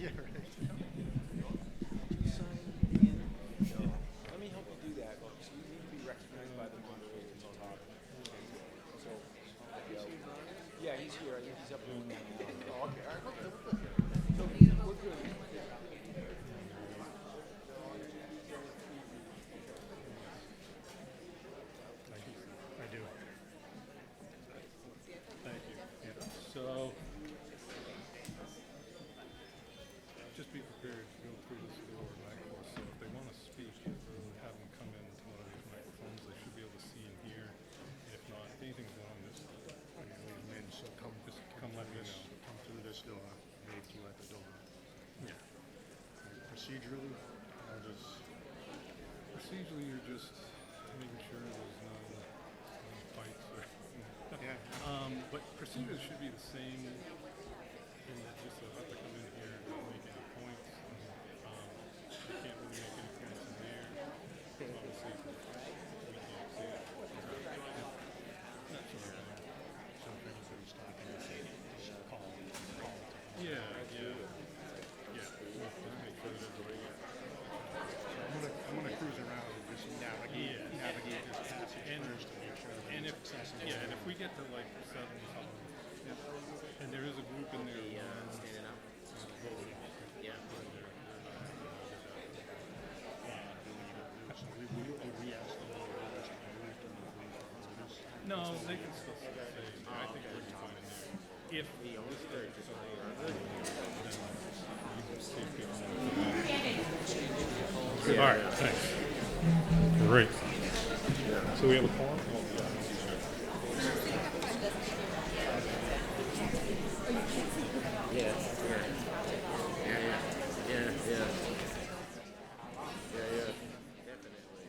Yeah, right. Let me help you do that. So you need to be recognized by the moderators on top. So, yeah, he's here. I think he's up there. Oh, okay. All right. So we're good. I do. Thank you. Yeah. So, just be prepared to go through this door in Lakeville. So if they want to speak, we'll have them come in to one of these microphones. They should be able to see and hear. If not, if anything's going on this door, I can leave them in. So just come let me know. Come through this door, meet you at the door. Yeah. Procedurally, how does Procedurally, you're just making sure there's no fights or. yeah? But procedures should be the same. In that just they'll have to come in here and not make any points. You can't really make any points in there. Obviously, we can't see it. That's all right. So if anybody's talking, just call it. Yeah, yeah. Yeah. Just make sure that everybody. I'm gonna cruise around and just navigate this passage And- first to make sure that And if it's accessible. yeah, and if we get to like 7 something, and there is a group in there. Standing up. Yeah. We asked the moderators to move to move. No, they can still say. I think we're fine in there. If this third is all right, thanks. Great. So we have a call? Yeah. Yeah. Yeah. Definitely.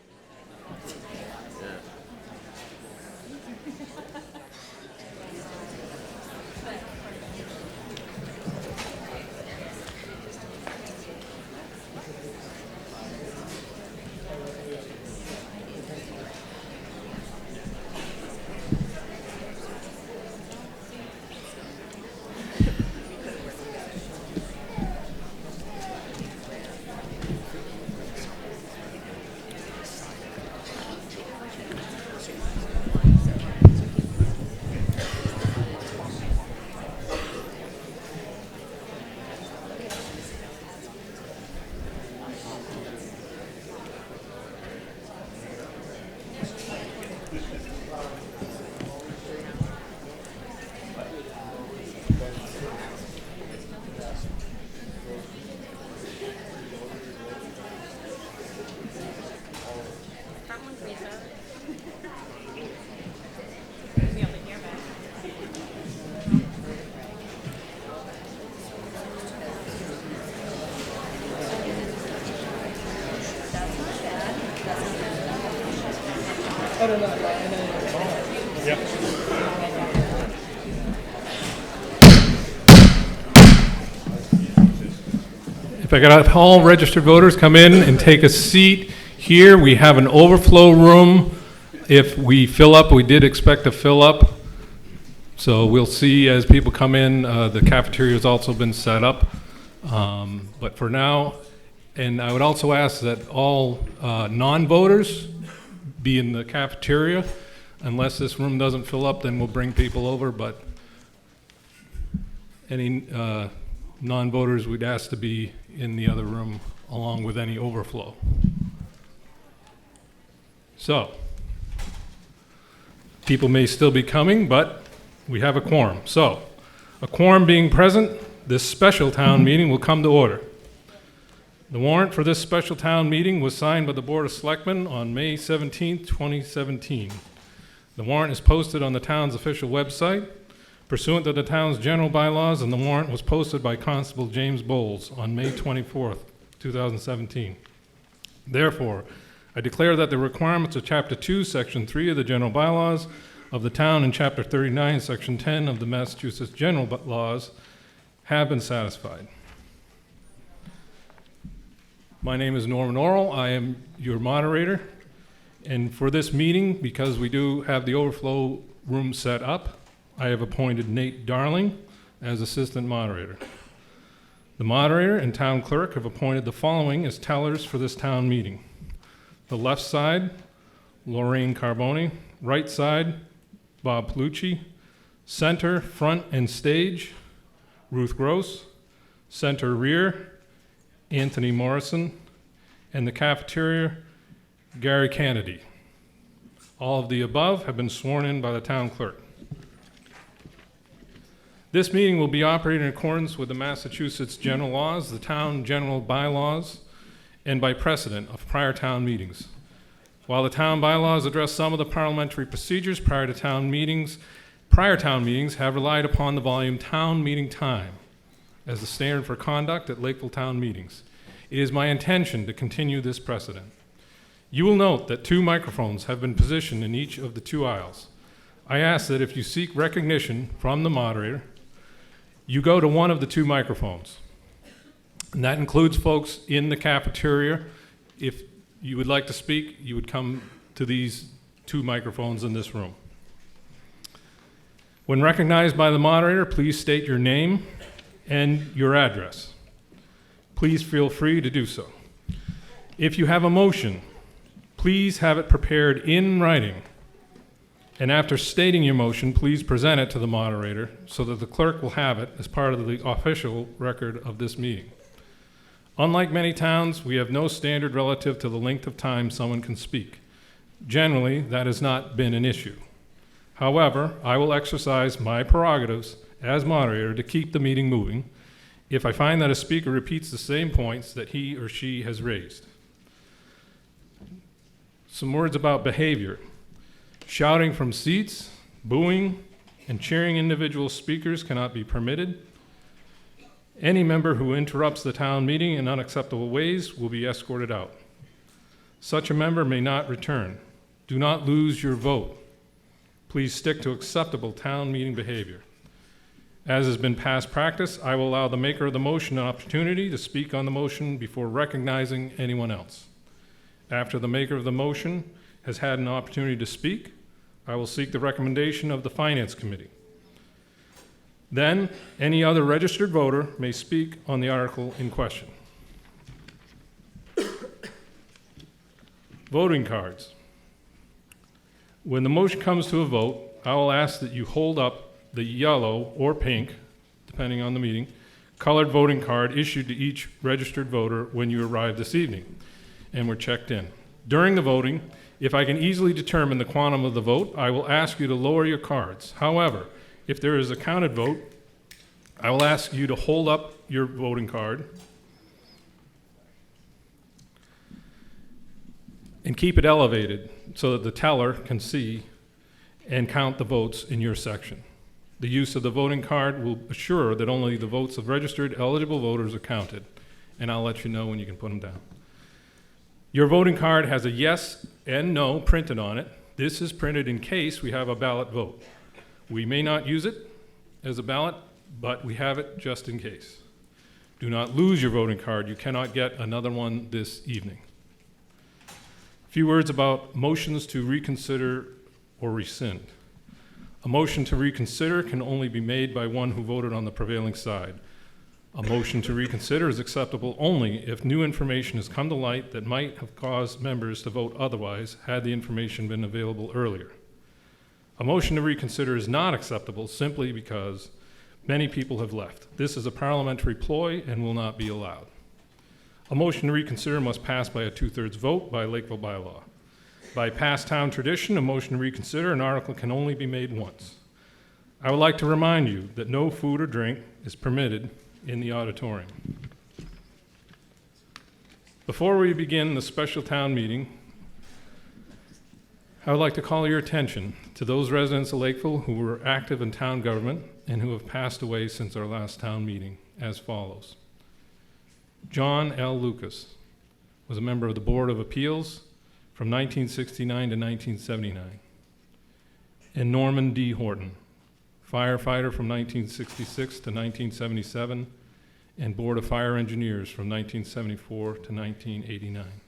Yeah. If I could have all registered voters come in and take a seat here, we have an overflow room. If we fill up, we did expect to fill up. So we'll see as people come in. The cafeteria has also been set up. But for now, and I would also ask that all non-voters be in the cafeteria. Unless this room doesn't fill up, then we'll bring people over. But any non-voters, we'd ask to be in the other room along with any overflow. So, people may still be coming, but we have a quorum. So, a quorum being present, this special town meeting will come to order. The warrant for this special town meeting was signed by the Board of Selectmen on May 17, 2017. The warrant is posted on the town's official website pursuant to the town's general bylaws, and the warrant was posted by Constable James Bowles on May 24th, 2017. Therefore, I declare that the requirements of Chapter 2, Section 3 of the general bylaws of the town and Chapter 39, Section 10 of the Massachusetts general laws have been satisfied. My name is Norman Orrell. I am your moderator. And for this meeting, because we do have the overflow room set up, I have appointed Nate Darling as assistant moderator. The moderator and town clerk have appointed the following as tellers for this town meeting. The left side, Lorraine Carboni. Right side, Bob Palucci. Center, front, and stage, Ruth Gross. Center rear, Anthony Morrison. And the cafeteria, Gary Kennedy. All of the above have been sworn in by the town clerk. This meeting will be operated in accordance with the Massachusetts general laws, the town general bylaws, and by precedent of prior town meetings. While the town bylaws address some of the parliamentary procedures prior town meetings have relied upon the volume town meeting time as the standard for conduct at Lakeville town meetings. It is my intention to continue this precedent. You will note that 2 microphones have been positioned in each of the 2 aisles. I ask that if you seek recognition from the moderator, you go to one of the 2 microphones. And that includes folks in the cafeteria. If you would like to speak, you would come to these 2 microphones in this room. When recognized by the moderator, please state your name and your address. Please feel free to do so. If you have a motion, please have it prepared in writing. And after stating your motion, please present it to the moderator so that the clerk will have it as part of the official record of this meeting. Unlike many towns, we have no standard relative to the length of time someone can speak. Generally, that has not been an issue. However, I will exercise my prerogatives as moderator to keep the meeting moving if I find that a speaker repeats the same points that he or she has raised. Some words about behavior. Shouting from seats, booing, and cheering individual speakers cannot be permitted. Any member who interrupts the town meeting in unacceptable ways will be escorted out. Such a member may not return. Do not lose your vote. Please stick to acceptable town meeting behavior. As has been past practice, I will allow the maker of the motion an opportunity to speak on the motion before recognizing anyone else. After the maker of the motion has had an opportunity to speak, I will seek the recommendation of the Finance Committee. Then, any other registered voter may speak on the article in question. Voting cards. When the motion comes to a vote, I will ask that you hold up the yellow or pink, depending on the meeting, colored voting card issued to each registered voter when you arrive this evening and were checked in. During the voting, if I can easily determine the quantum of the vote, I will ask you to lower your cards. However, if there is a counted vote, I will ask you to hold up your voting card and keep it elevated so that the teller can see and count the votes in your section. The use of the voting card will assure that only the votes of registered eligible voters are counted, and I'll let you know when you can put them down. Your voting card has a yes and no printed on it. This is printed in case we have a ballot vote. We may not use it as a ballot, but we have it just in case. Do not lose your voting card. You cannot get another one this evening. A few words about motions to reconsider or rescind. A motion to reconsider can only be made by one who voted on the prevailing side. A motion to reconsider is acceptable only if new information has come to light that might have caused members to vote otherwise had the information been available earlier. A motion to reconsider is not acceptable simply because many people have left. This is a parliamentary ploy and will not be allowed. A motion to reconsider must pass by a 2/3 vote by Lakeville bylaw. By past town tradition, a motion to reconsider an article can only be made once. I would like to remind you that no food or drink is permitted in the auditorium. Before we begin the special town meeting, I would like to call your attention to those residents of Lakeville who were active in town government and who have passed away since our last town meeting as follows. John L. Lucas was a member of the Board of Appeals from 1969 to 1979. And Norman D. Horton, firefighter from 1966 to 1977, and Board of Fire Engineers from 1974 to 1989.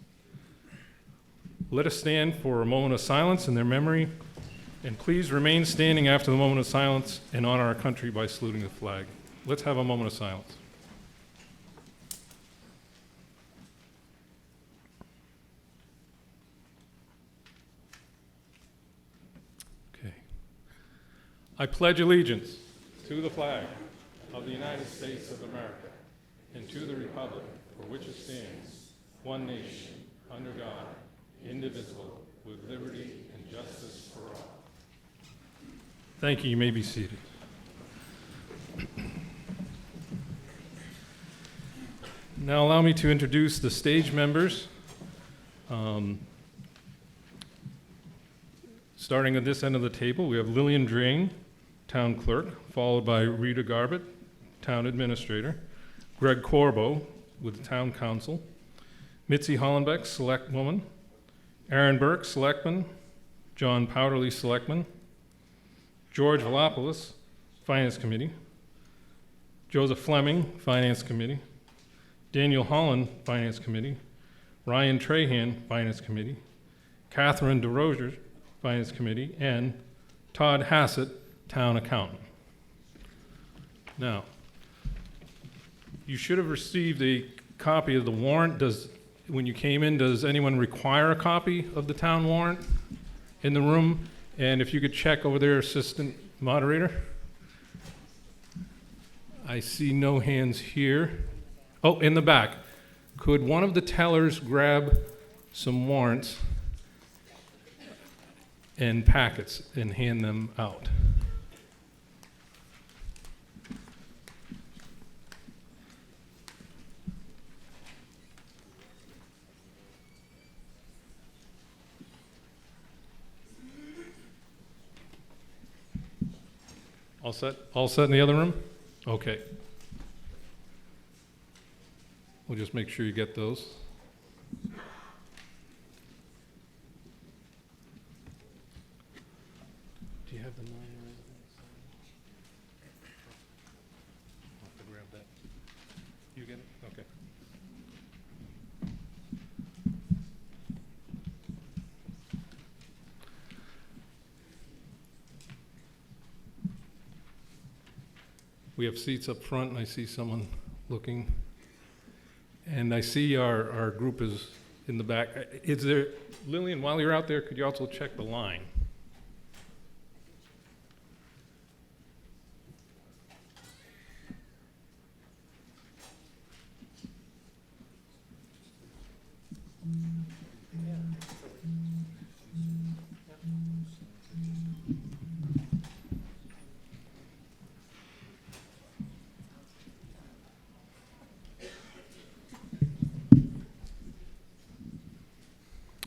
Let us stand for a moment of silence in their memory, and please remain standing after the moment of silence and honor our country by saluting the flag. Let's have a moment of silence. I pledge allegiance to the flag of the United States of America and to the republic for which it stands, one nation, under God, indivisible, with liberty and justice for all. Thank you. You may be seated. Now allow me to introduce the stage members. Starting at this end of the table, we have Lillian Drain, Town Clerk, followed by Rita Garbett, Town Administrator, Greg Corbo with the Town Council, Mitzi Hollenbeck, Selectwoman, Aaron Burke, Selectman, John Powderly, Selectman, George Velopoulos, Finance Committee, Joseph Fleming, Finance Committee, Daniel Holland, Finance Committee, Ryan Trahan, Finance Committee, Catherine DeRozier, Finance Committee, and Todd Hassett, Town Accountant. Now, you should have received a copy of the warrant. When you came in, does anyone require a copy of the town warrant in the room? And if you could check over there, Assistant Moderator. I see no hands here. Oh, in the back. Could one of the tellers grab some warrants and packets and hand them out? All set? All set in the other room? Okay. We'll just make sure you get those. Do you have the 9 residents? I'll have to grab that. You get it? Okay. We have seats up front, and I see someone looking. And I see our group is in the back. Is there, Lillian, while you're out there, could you also check the line?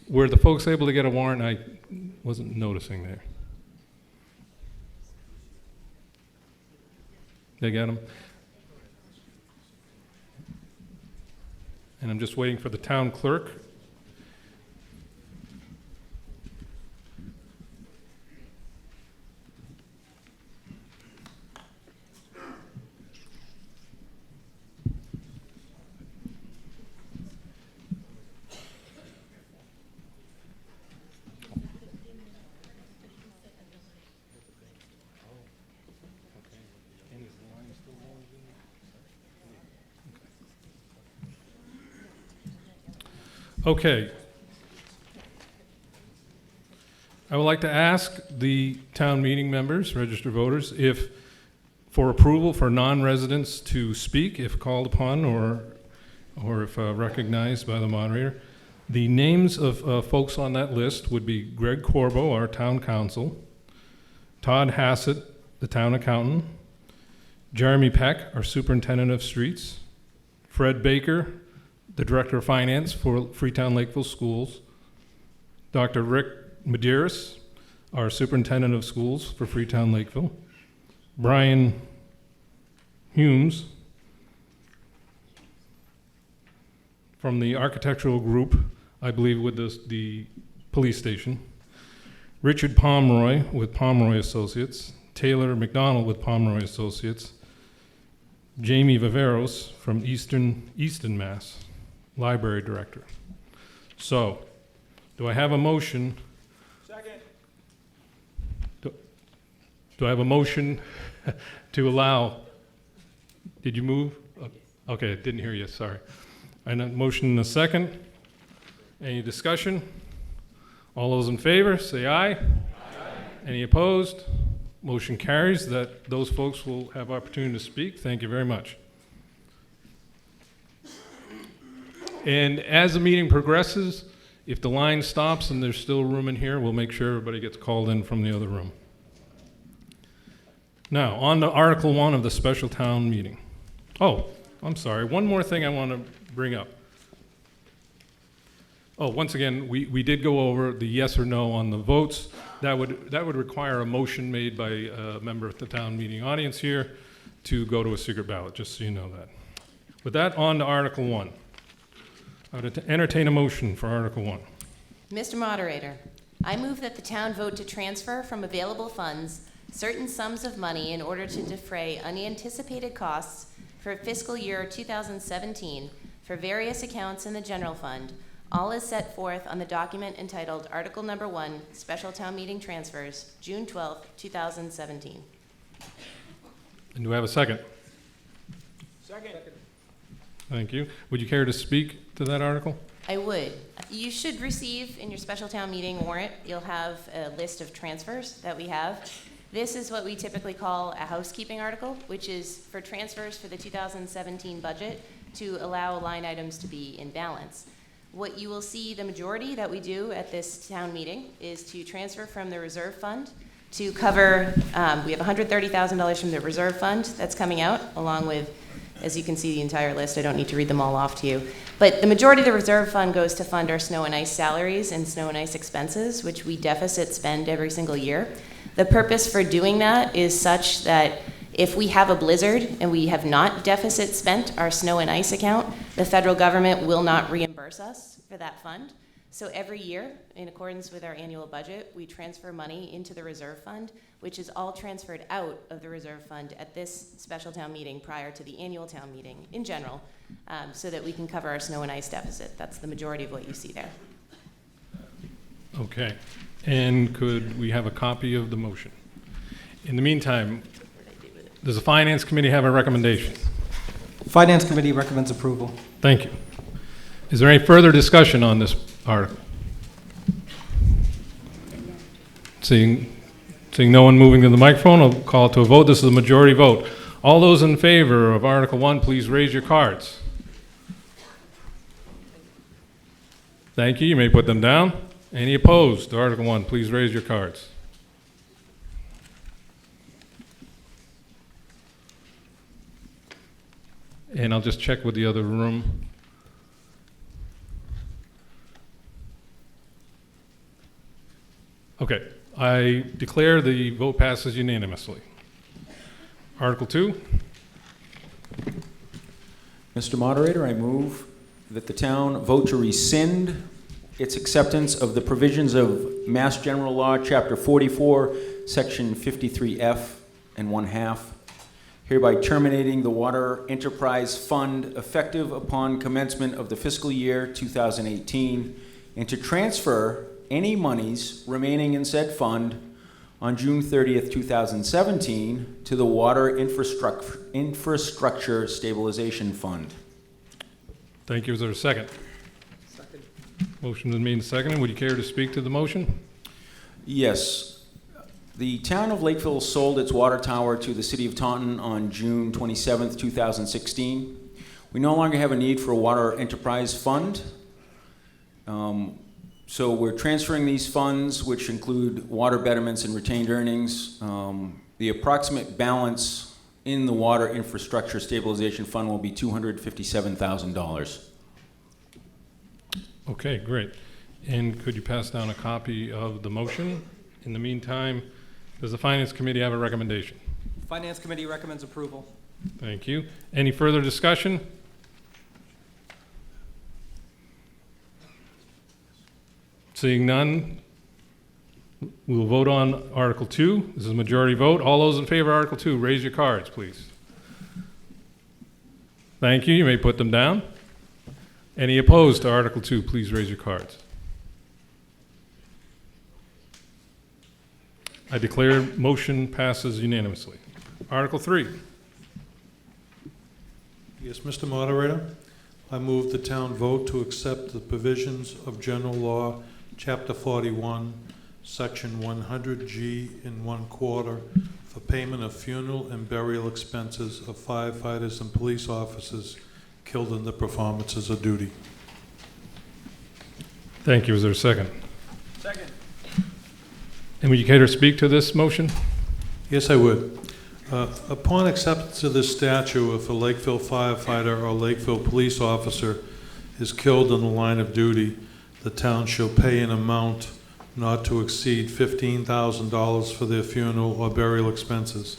Were the folks able to get a warrant? I wasn't noticing there. They got them? And I'm just waiting for the town clerk. Okay. I would like to ask the town meeting members, registered voters, if for approval for non-residents to speak, if called upon or if recognized by the moderator. The names of folks on that list would be Greg Corbo, our town council, Todd Hassett, the town accountant, Jeremy Peck, our superintendent of streets, Fred Baker, the Director of Finance for Freetown Lakeville Schools, Dr. Rick Medeiros, our Superintendent of Schools for Freetown Lakeville, Brian Humes from the architectural group, I believe with the police station, Richard Pomeroy with Pomeroy Associates, Taylor McDonald with Pomeroy Associates, Jamie Viveros from Easton, Mass, Library Director. So, do I have a motion? Second. Do I have a motion to allow? Did you move? Okay, I didn't hear you, sorry. And a motion and a second. Any discussion? All those in favor, say aye. Aye. Any opposed? Motion carries. Those folks will have opportunity to speak. Thank you very much. And as the meeting progresses, if the line stops and there's still room in here, we'll make sure everybody gets called in from the other room. Now, on to Article 1 of the special town meeting. Oh, I'm sorry. One more thing I want to bring up. Oh, once again, we did go over the yes or no on the votes. That would require a motion made by a member of the town meeting audience here to go to a secret ballot, just so you know that. With that, on to Article 1. I would entertain a motion for Article 1. Mr. Moderator, I move that the town vote to transfer from available funds certain sums of money in order to defray unanticipated costs for fiscal year 2017 for various accounts in the general fund, all as set forth on the document entitled Article Number 1, Special Town Meeting Transfers, June 12, 2017. And do I have a second? Second. Thank you. Would you care to speak to that article? I would. You should receive in your special town meeting warrant, you'll have a list of transfers that we have. This is what we typically call a housekeeping article, which is for transfers for the 2017 budget to allow line items to be in balance. What you will see, the majority that we do at this town meeting is to transfer from the reserve fund to cover, we have $130,000 from the reserve fund that's coming out, along with, as you can see, the entire list. I don't need to read them all off to you. But the majority of the reserve fund goes to fund our snow and ice salaries and snow and ice expenses, which we deficit spend every single year. The purpose for doing that is such that if we have a blizzard and we have not deficit spent our snow and ice account, the federal government will not reimburse us for that fund. So every year, in accordance with our annual budget, we transfer money into the reserve fund, which is all transferred out of the reserve fund at this special town meeting prior to the annual town meeting in general, so that we can cover our snow and ice deficit. That's the majority of what you see there. Okay. And could we have a copy of the motion? In the meantime, does the Finance Committee have a recommendation? Finance Committee recommends approval. Thank you. Is there any further discussion on this article? Seeing no one moving to the microphone, I'll call it to a vote. This is a majority vote. All those in favor of Article 1, please raise your cards. Thank you. You may put them down. Any opposed to Article 1, please raise your cards. And I'll just check with the other room. Okay, I declare the vote passes unanimously. Article 2. Mr. Moderator, I move that the town vote to rescind its acceptance of the provisions of Mass General Law, Chapter 44, Section 53F and 1/2, hereby terminating the Water Enterprise Fund effective upon commencement of the fiscal year 2018, and to transfer any monies remaining in said fund on June 30th, 2017 to the Water Infrastructure Stabilization Fund. Thank you. Is there a second? Second. Motion is made and seconded. Would you care to speak to the motion? Yes. The town of Lakeville sold its water tower to the city of Taunton on June 27th, 2016. We no longer have a need for a water enterprise fund. So we're transferring these funds, which include water betterments and retained earnings. The approximate balance in the Water Infrastructure Stabilization Fund will be $257,000. Okay, great. And could you pass down a copy of the motion? In the meantime, does the Finance Committee have a recommendation? Finance Committee recommends approval. Thank you. Any further discussion? Seeing none, we will vote on Article 2. This is a majority vote. All those in favor of Article 2, raise your cards, please. Thank you. You may put them down. Any opposed to Article 2, please raise your cards. I declare motion passes unanimously. Article 3. Yes, Mr. Moderator, I move the town vote to accept the provisions of General Law, Chapter 41, Section 100G in 1/4 for payment of funeral and burial expenses of firefighters and police officers killed in the performances of duty. Thank you. Is there a second? Second. And would you care to speak to this motion? Yes, I would. Upon acceptance of this statute, if a Lakeville firefighter or Lakeville police officer is killed in the line of duty, the town shall pay an amount not to exceed $15,000 for their funeral or burial expenses.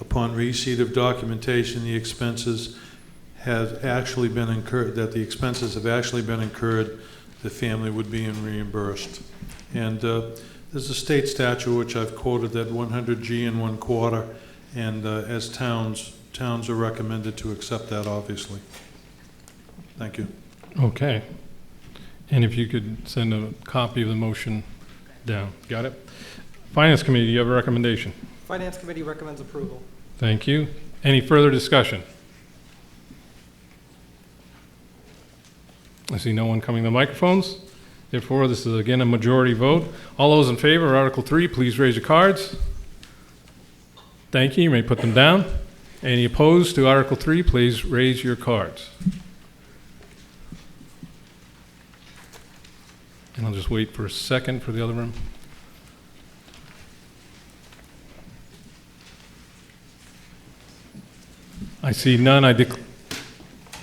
Upon receipt of documentation, the expenses have actually been incurred, that the expenses have actually been incurred, the family would be reimbursed. And there's a state statute which I've quoted, that 100G in 1/4, and as towns are recommended to accept that, obviously. Thank you. Okay. And if you could send a copy of the motion down. Got it? Finance Committee, do you have a recommendation? Finance Committee recommends approval. Thank you. Any further discussion? I see no one coming to the microphones. Therefore, this is again a majority vote. All those in favor of Article 3, please raise your cards. Thank you. You may put them down. Any opposed to Article 3, please raise your cards. And I'll just wait for a second for the other room. I see none. I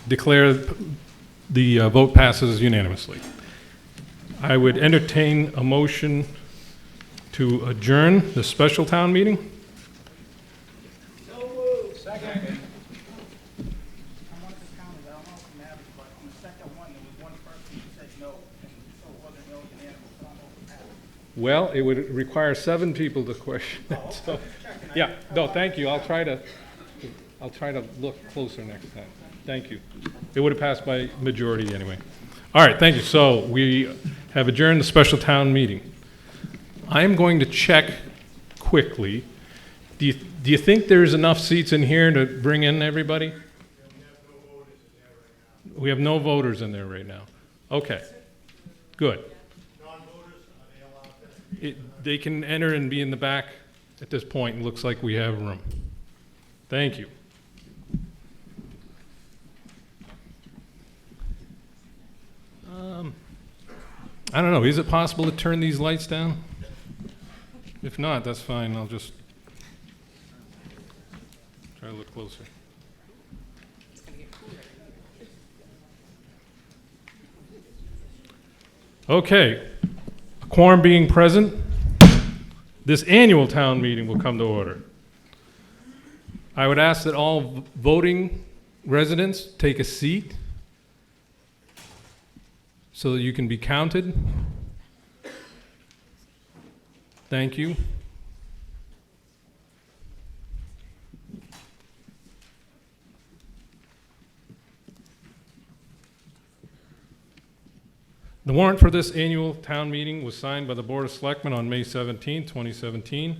declare the vote passes unanimously. I would entertain a motion to adjourn the special town meeting. Second. I wanted to count it, I don't know if it matters, but on the second one, there was one person who said no, and so it wasn't no unanimous, I don't know if it matters. Well, it would require 7 people to question it. So, yeah, no, thank you. I'll try to look closer next time. Thank you. It would have passed by majority anyway. All right, thank you. So we have adjourned the special town meeting. I'm going to check quickly. Do you think there's enough seats in here to bring in everybody? We have no voters in there right now. Okay, good. They can enter and be in the back at this point. It looks like we have room. Thank you. I don't know. Is it possible to turn these lights down? If not, that's fine. I'll just try to look closer. Okay. A quorum being present, this annual town meeting will come to order. I would ask that all voting residents take a seat so that you can be counted. Thank you. The warrant for this annual town meeting was signed by the Board of Selectmen on May 17, 2017.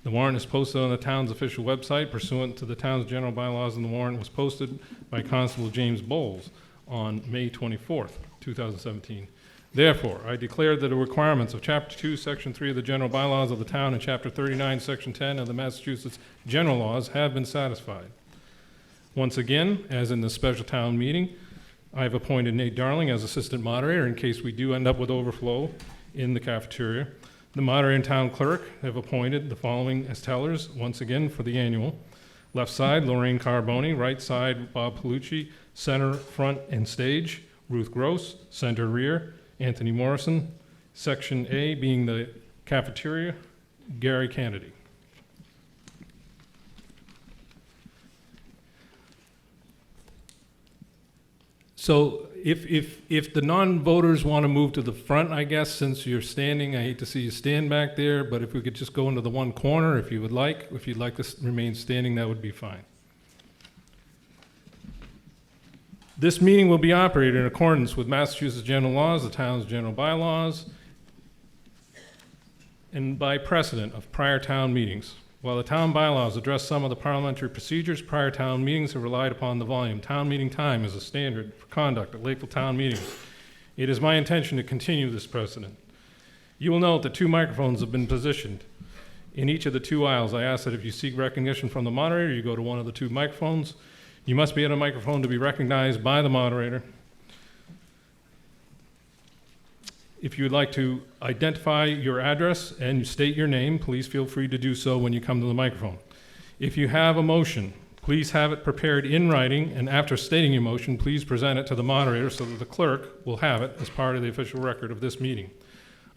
The warrant is posted on the town's official website pursuant to the town's general bylaws, and the warrant was posted by Constable James Bowles on May 24th, 2017. Therefore, I declare that the requirements of Chapter 2, Section 3 of the general bylaws of the town and Chapter 39, Section 10 of the Massachusetts general laws have been satisfied. Once again, as in the special town meeting, I have appointed Nate Darling as assistant moderator in case we do end up with overflow in the cafeteria. The moderator and town clerk have appointed the following as tellers, once again for the annual. Left side, Lorraine Carboni. Right side, Bob Palucci. Center, front, and stage, Ruth Gross. Center, rear, Anthony Morrison. Section A being the cafeteria, Gary Kennedy. So if the non-voters want to move to the front, I guess, since you're standing, I hate to see you stand back there, but if we could just go into the one corner if you would like. If you'd like to remain standing, that would be fine. This meeting will be operated in accordance with Massachusetts general laws, the town's general bylaws, and by precedent of prior town meetings. While the town bylaws address some of the parliamentary procedures, prior town meetings have relied upon the volume. Town meeting time is a standard for conduct at Lakeville town meetings. It is my intention to continue this precedent. You will note that 2 microphones have been positioned in each of the 2 aisles. I ask that if you seek recognition from the moderator, you go to one of the 2 microphones. You must be at a microphone to be recognized by the moderator. If you would like to identify your address and state your name, please feel free to do so when you come to the microphone. If you have a motion, please have it prepared in writing, and after stating your motion, please present it to the moderator so that the clerk will have it as part of the official record of this meeting.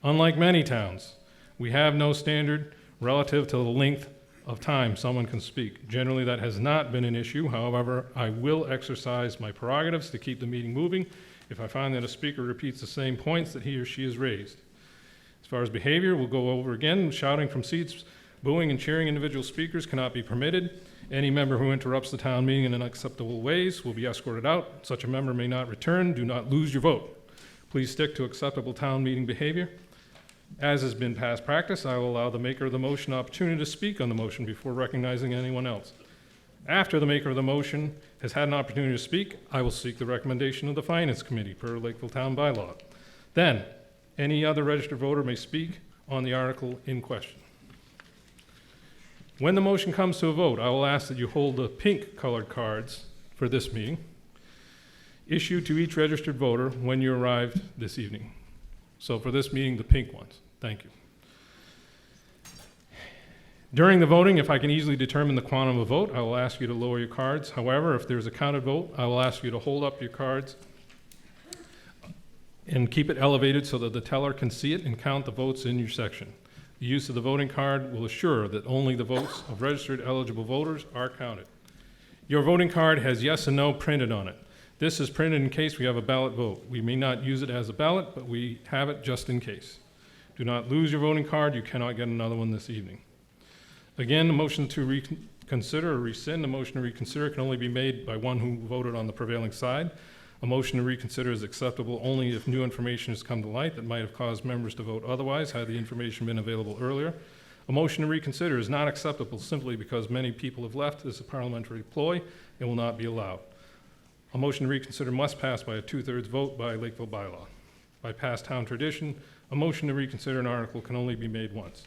Unlike many towns, we have no standard relative to the length of time someone can speak. Generally, that has not been an issue. However, I will exercise my prerogatives to keep the meeting moving if I find that a speaker repeats the same points that he or she has raised. As far as behavior, we'll go over again. Shouting from seats, booing and cheering individual speakers cannot be permitted. Any member who interrupts the town meeting in unacceptable ways will be escorted out. Such a member may not return. Do not lose your vote. Please stick to acceptable town meeting behavior. As has been past practice, I will allow the maker of the motion an opportunity to speak on the motion before recognizing anyone else. After the maker of the motion has had an opportunity to speak, I will seek the recommendation of the Finance Committee per Lakeville Town Bylaw. Then, any other registered voter may speak on the article in question. When the motion comes to a vote, I will ask that you hold the pink colored cards for this meeting, issued to each registered voter when you arrived this evening. So for this meeting, the pink ones. Thank you. During the voting, if I can easily determine the quantum of vote, I will ask you to lower your cards. However, if there's a counted vote, I will ask you to hold up your cards and keep it elevated so that the teller can see it and count the votes in your section. The use of the voting card will assure that only the votes of registered eligible voters are counted. Your voting card has yes and no printed on it. This is printed in case we have a ballot vote. We may not use it as a ballot, but we have it just in case. Do not lose your voting card. You cannot get another one this evening. Again, the motion to reconsider or rescind, a motion to reconsider can only be made by one who voted on the prevailing side. A motion to reconsider is acceptable only if new information has come to light that might have caused members to vote otherwise had the information been available earlier. A motion to reconsider is not acceptable simply because many people have left as a parliamentary ploy and will not be allowed. A motion to reconsider must pass by a 2/3 vote by Lakeville bylaw. By past town tradition, a motion to reconsider an article can only be made once.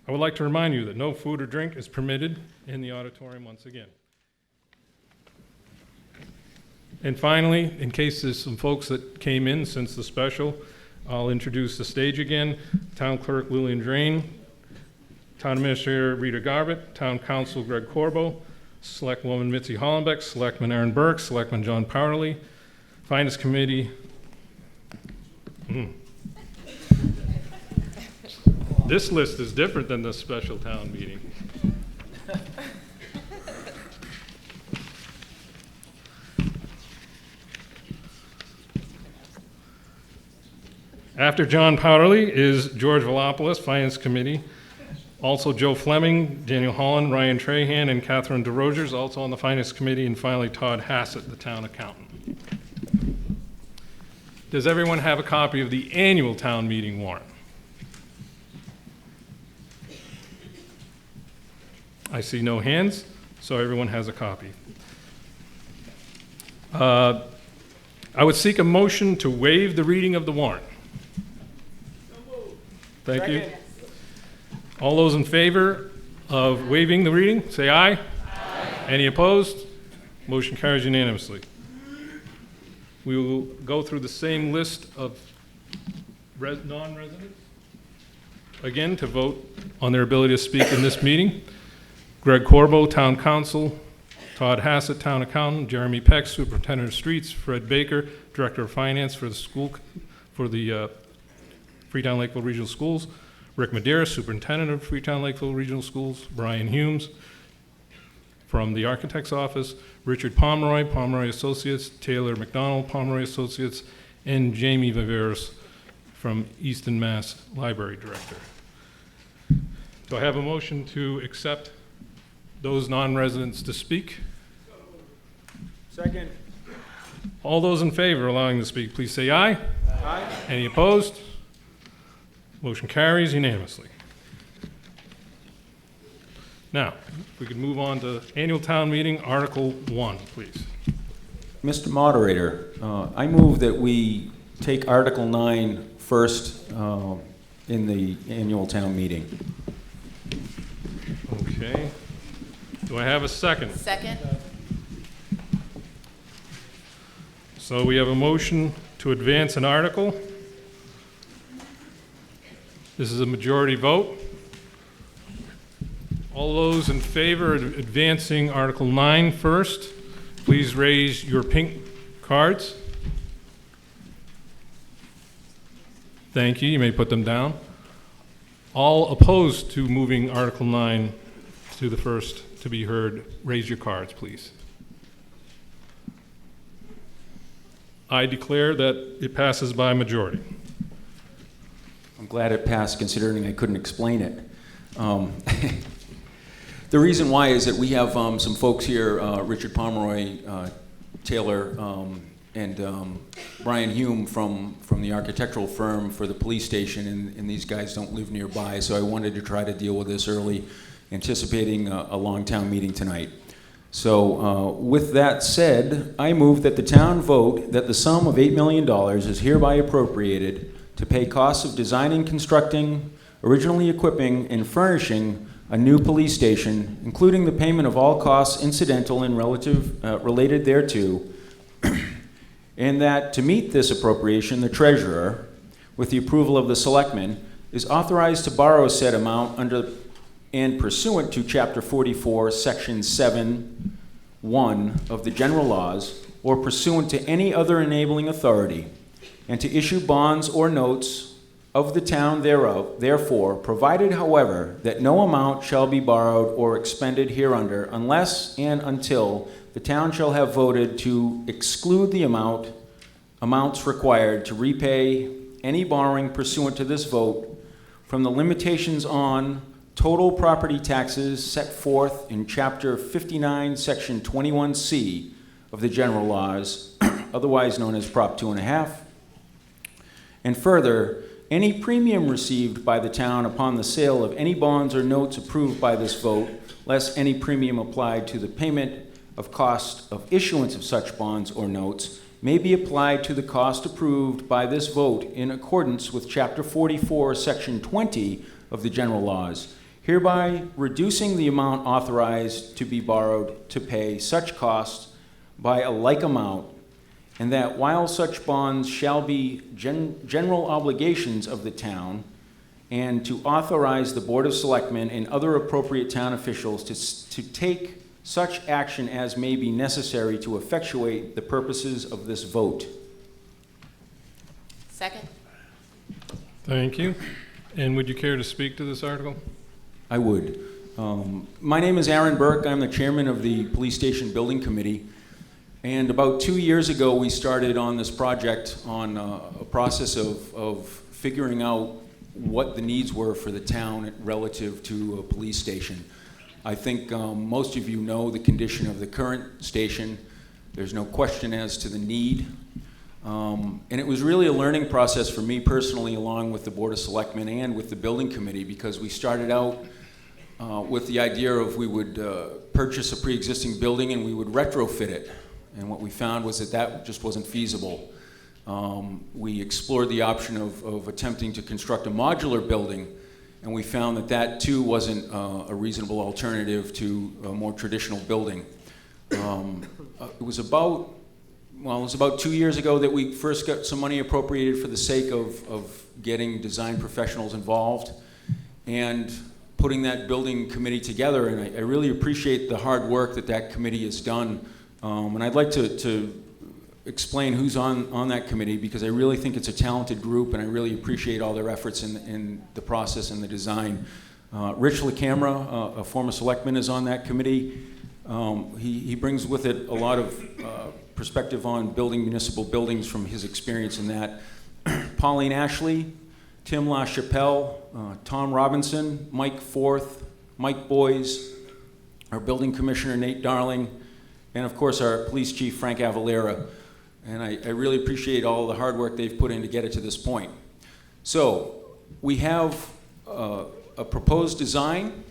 I would like to remind you that no food or drink is permitted in the auditorium once again. And finally, in case there's some folks that came in since the special, I'll introduce the stage again. Town Clerk Lillian Drain, Town Administrator Rita Garbutt, Town Council Greg Corbo, Selectwoman Mitzi Hollenbeck, Selectman Aaron Burke, Selectman John Powerley, Finance Committee. This list is different than the special town meeting. After John Powderly is George Velopoulos, Finance Committee. Also Joe Fleming, Daniel Holland, Ryan Trahan, and Catherine DeRogers, also on the Finance Committee. And finally, Todd Hassett, the town accountant. Does everyone have a copy of the annual town meeting warrant? I see no hands, so everyone has a copy. I would seek a motion to waive the reading of the warrant. Thank you. All those in favor of waiving the reading, say aye. Aye. Any opposed? Motion carries unanimously. We will go through the same list of non-residents again to vote on their ability to speak in this meeting. Greg Corbo, Town Council. Todd Hassett, Town Accountant. Jeremy Peck, Superintendent of Streets. Fred Baker, Director of Finance for the school, for the Freetown Lakeville Regional Schools. Rick Madeira, Superintendent of Freetown Lakeville Regional Schools. Brian Humes from the Architect's Office. Richard Pomeroy, Pomeroy Associates. Taylor McDonald, Pomeroy Associates. And Jamie Viveros from Easton Mass Library Director. Do I have a motion to accept those non-residents to speak? Second. All those in favor of allowing them to speak, please say aye. Aye. Any opposed? Motion carries unanimously. Now, if we could move on to annual town meeting, Article 1, please. Mr. Moderator, I move that we take Article 9 first, in the annual town meeting. Okay. Do I have a second? Second? So we have a motion to advance an article. This is a majority vote. All those in favor of advancing Article 9 first, please raise your pink cards. Thank you. You may put them down. All opposed to moving Article 9 to the first to be heard, raise your cards, please. I declare that it passes by majority. I'm glad it passed, considering I couldn't explain it. The reason why is that we have some folks here, Richard Pomeroy, Taylor, and Brian Hume from the architectural firm for the police station, and these guys don't live nearby, so I wanted to try to deal with this early, anticipating a long town meeting tonight. So with that said, I move that the town vote that the sum of $8 million is hereby appropriated to pay costs of designing, constructing, originally equipping, and furnishing a new police station, including the payment of all costs incidental and related thereto, and that to meet this appropriation, the treasurer, with the approval of the selectmen, is authorized to borrow said amount under and pursuant to Chapter 44, Section 7(1) of the general laws, or pursuant to any other enabling authority, and to issue bonds or notes of the town thereof, therefore, provided, however, that no amount shall be borrowed or expended hereunder unless and until the town shall have voted to exclude the amounts required to repay any borrowing pursuant to this vote from the limitations on total property taxes set forth in Chapter 59, Section 21C of the general laws, otherwise known as Prop 2.5. And further, any premium received by the town upon the sale of any bonds or notes approved by this vote, less any premium applied to the payment of cost of issuance of such bonds or notes, may be applied to the cost approved by this vote in accordance with Chapter 44, Section 20 of the general laws, hereby reducing the amount authorized to be borrowed to pay such costs by a like amount, and that while such bonds shall be general obligations of the town, and to authorize the Board of Selectmen and other appropriate town officials to take such action as may be necessary to effectuate the purposes of this vote. Second? Thank you. And would you care to speak to this article? I would. My name is Aaron Burke. I'm the chairman of the Police Station Building Committee. And about 2 years ago, we started on this project on a process of figuring out what the needs were for the town relative to a police station. I think most of you know the condition of the current station. There's no question as to the need. And it was really a learning process for me personally, along with the Board of Selectmen and with the Building Committee, because we started out with the idea of we would purchase a pre-existing building and we would retrofit it. And what we found was that that just wasn't feasible. We explored the option of attempting to construct a modular building, and we found that that too wasn't a reasonable alternative to a more traditional building. It was about 2 years ago that we first got some money appropriated for the sake of getting design professionals involved and putting that building committee together. And I really appreciate the hard work that that committee has done. And I'd like to explain who's on that committee, because I really think it's a talented group, and I really appreciate all their efforts in the process and the design. Rich LaCamera, a former selectman, is on that committee. He brings with it a lot of perspective on building municipal buildings from his experience in that. Pauline Ashley, Tim LaChapelle, Tom Robinson, Mike Forth, Mike Boyes, our building commissioner Nate Darling, and of course our police chief Frank Avalera. And I really appreciate all the hard work they've put in to get it to this point. So we have a proposed design.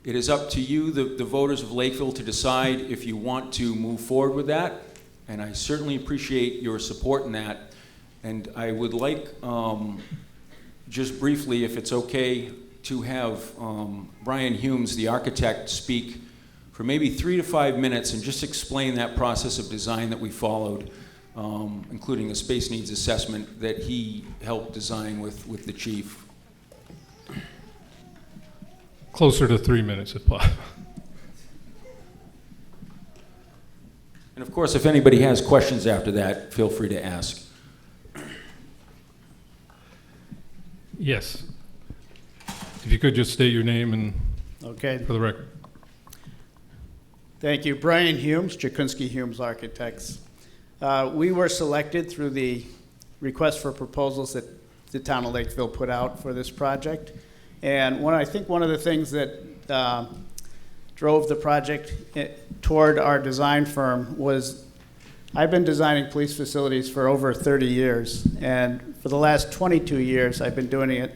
It is up to you, the voters of Lakeville, to decide if you want to move forward with that. And I certainly appreciate your support in that. And I would like just briefly, if it's okay, to have Brian Humes, the architect, speak for maybe 3 to 5 minutes and just explain that process of design that we followed, including a space needs assessment that he helped design with the chief. Closer to 3 minutes if possible. And of course, if anybody has questions after that, feel free to ask. Yes. If you could just state your name and Okay, for the record. thank you. Brian Humes, Jakunski Humes Architects. We were selected through the request for proposals that the town of Lakeville put out for this project. And I think one of the things that drove the project toward our design firm was I've been designing police facilities for over 30 years. And for the last 22 years, I've been doing it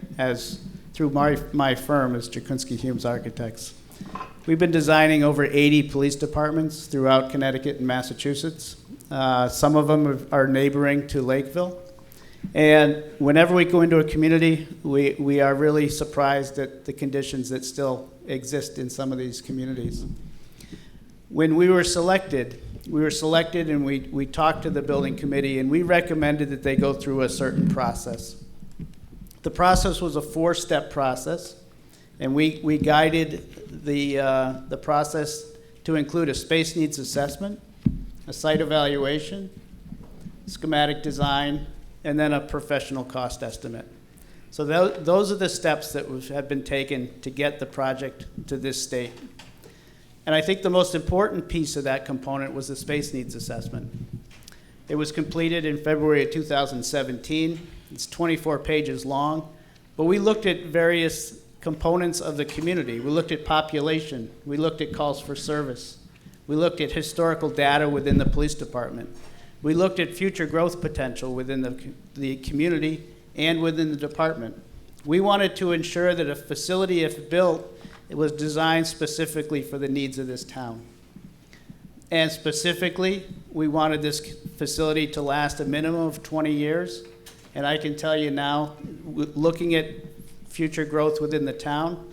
through my firm as Jakunski Humes Architects. We've been designing over 80 police departments throughout Connecticut and Massachusetts. Some of them are neighboring to Lakeville. And whenever we go into a community, we are really surprised at the conditions that still exist in some of these communities. When we were selected and we talked to the building committee and we recommended that they go through a certain process. The process was a 4-step process, and we guided the process to include a space needs assessment, a site evaluation, schematic design, and then a professional cost estimate. So those are the steps that have been taken to get the project to this state. And I think the most important piece of that component was the space needs assessment. It was completed in February of 2017. It's 24 pages long, but we looked at various components of the community. We looked at population. We looked at calls for service. We looked at historical data within the police department. We looked at future growth potential within the community and within the department. We wanted to ensure that a facility, if built, it was designed specifically for the needs of this town. And specifically, we wanted this facility to last a minimum of 20 years. And I can tell you now, looking at future growth within the town,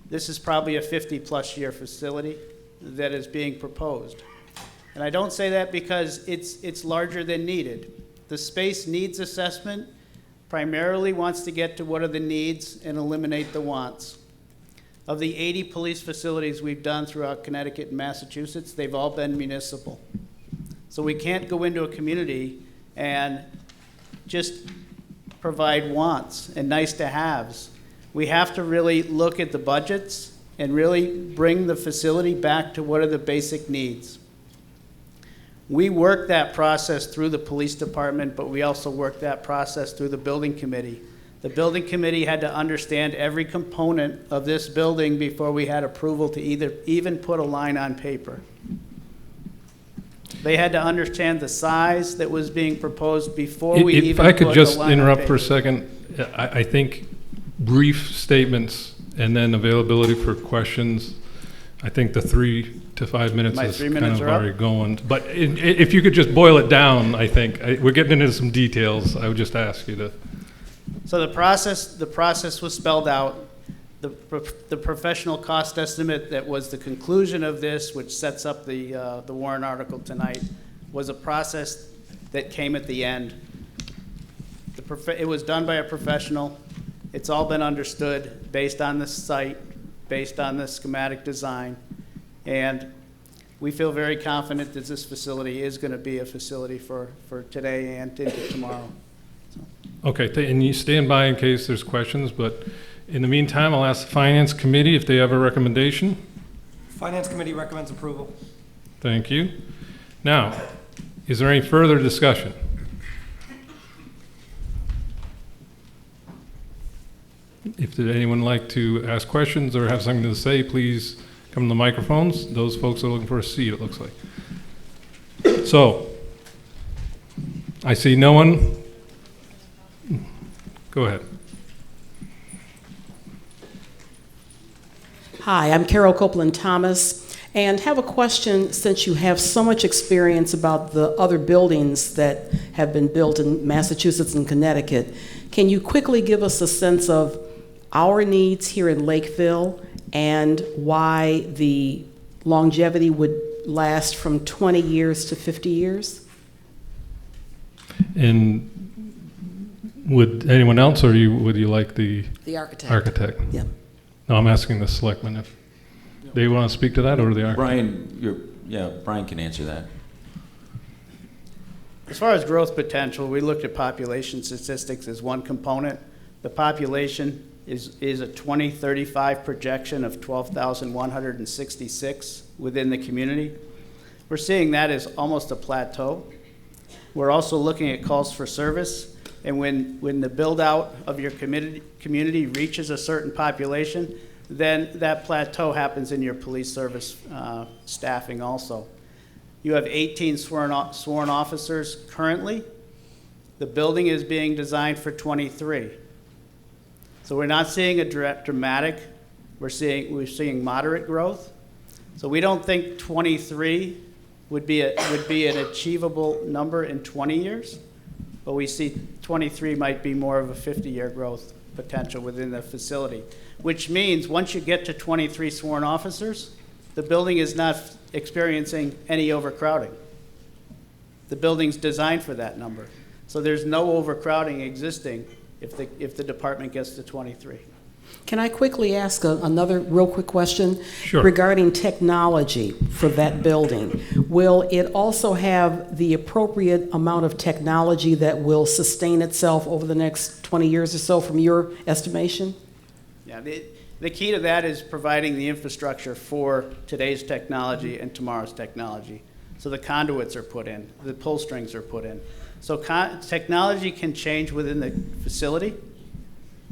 this is probably a 50-plus year facility that is being proposed. And I don't say that because it's larger than needed. The space needs assessment primarily wants to get to what are the needs and eliminate the wants. Of the 80 police facilities we've done throughout Connecticut and Massachusetts, they've all been municipal. So we can't go into a community and just provide wants and nice to haves. We have to really look at the budgets and really bring the facility back to what are the basic needs. We work that process through the police department, but we also work that process through the building committee. The building committee had to understand every component of this building before we had approval to even put a line on paper. They had to understand the size that was being proposed before we even If I could put just a line on interrupt for paper. a second, I think brief statements and then availability for questions. I think the 3 to 5 minutes My is 3 kind minutes of are up? already going. But if you could just boil it down, I think we're getting into some details. I would just ask you to. So the process was spelled out. The professional cost estimate that was the conclusion of this, which sets up the warrant article tonight, was a process that came at the end. It was done by a professional. It's all been understood based on the site, based on the schematic design, and we feel very confident that this facility is going to be a facility for today and into tomorrow. Okay, and you stand by in case there's questions, but in the meantime, I'll ask the Finance Committee if they have a recommendation. Finance Committee recommends approval. Thank you. Now, is there any further discussion? If anyone would like to ask questions or have something to say, please come to the microphones. Those folks are looking for a seat, it looks like. So, I see no one. Go ahead. Hi, I'm Carol Copeland Thomas, And have a question, since you have so much experience about the other buildings that have been built in Massachusetts and Connecticut. Can you quickly give us a sense of our needs here in Lakeville and why the longevity would last from 20 years to 50 years? And would anyone else, or would you like the The architect. architect? Yeah. No, I'm asking the selectmen if they want to speak to that, or the architect. Brian, Brian can answer that. As far as growth potential, we looked at population statistics as one component. The population is a 2035 projection of 12,166 within the community. We're seeing that as almost a plateau. We're also looking at calls for service, and when the build out of your community reaches a certain population, then that plateau happens in your police service staffing also. You have 18 sworn officers currently. The building is being designed for 23. So we're not seeing a dramatic, we're seeing moderate growth. So we don't think 23 would be an achievable number in 20 years, but we see 23 might be more of a 50-year growth potential within the facility, which means once you get to 23 sworn officers, the building is not experiencing any overcrowding. The building's designed for that number. So there's no overcrowding existing if the department gets to 23. Can I quickly ask another real quick question? Sure. Regarding technology for that building? Will it also have the appropriate amount of technology that will sustain itself over the next 20 years or so from your estimation? Yeah, the key to that is providing the infrastructure for today's technology and tomorrow's technology. So the conduits are put in, the pull strings are put in. So technology can change within the facility,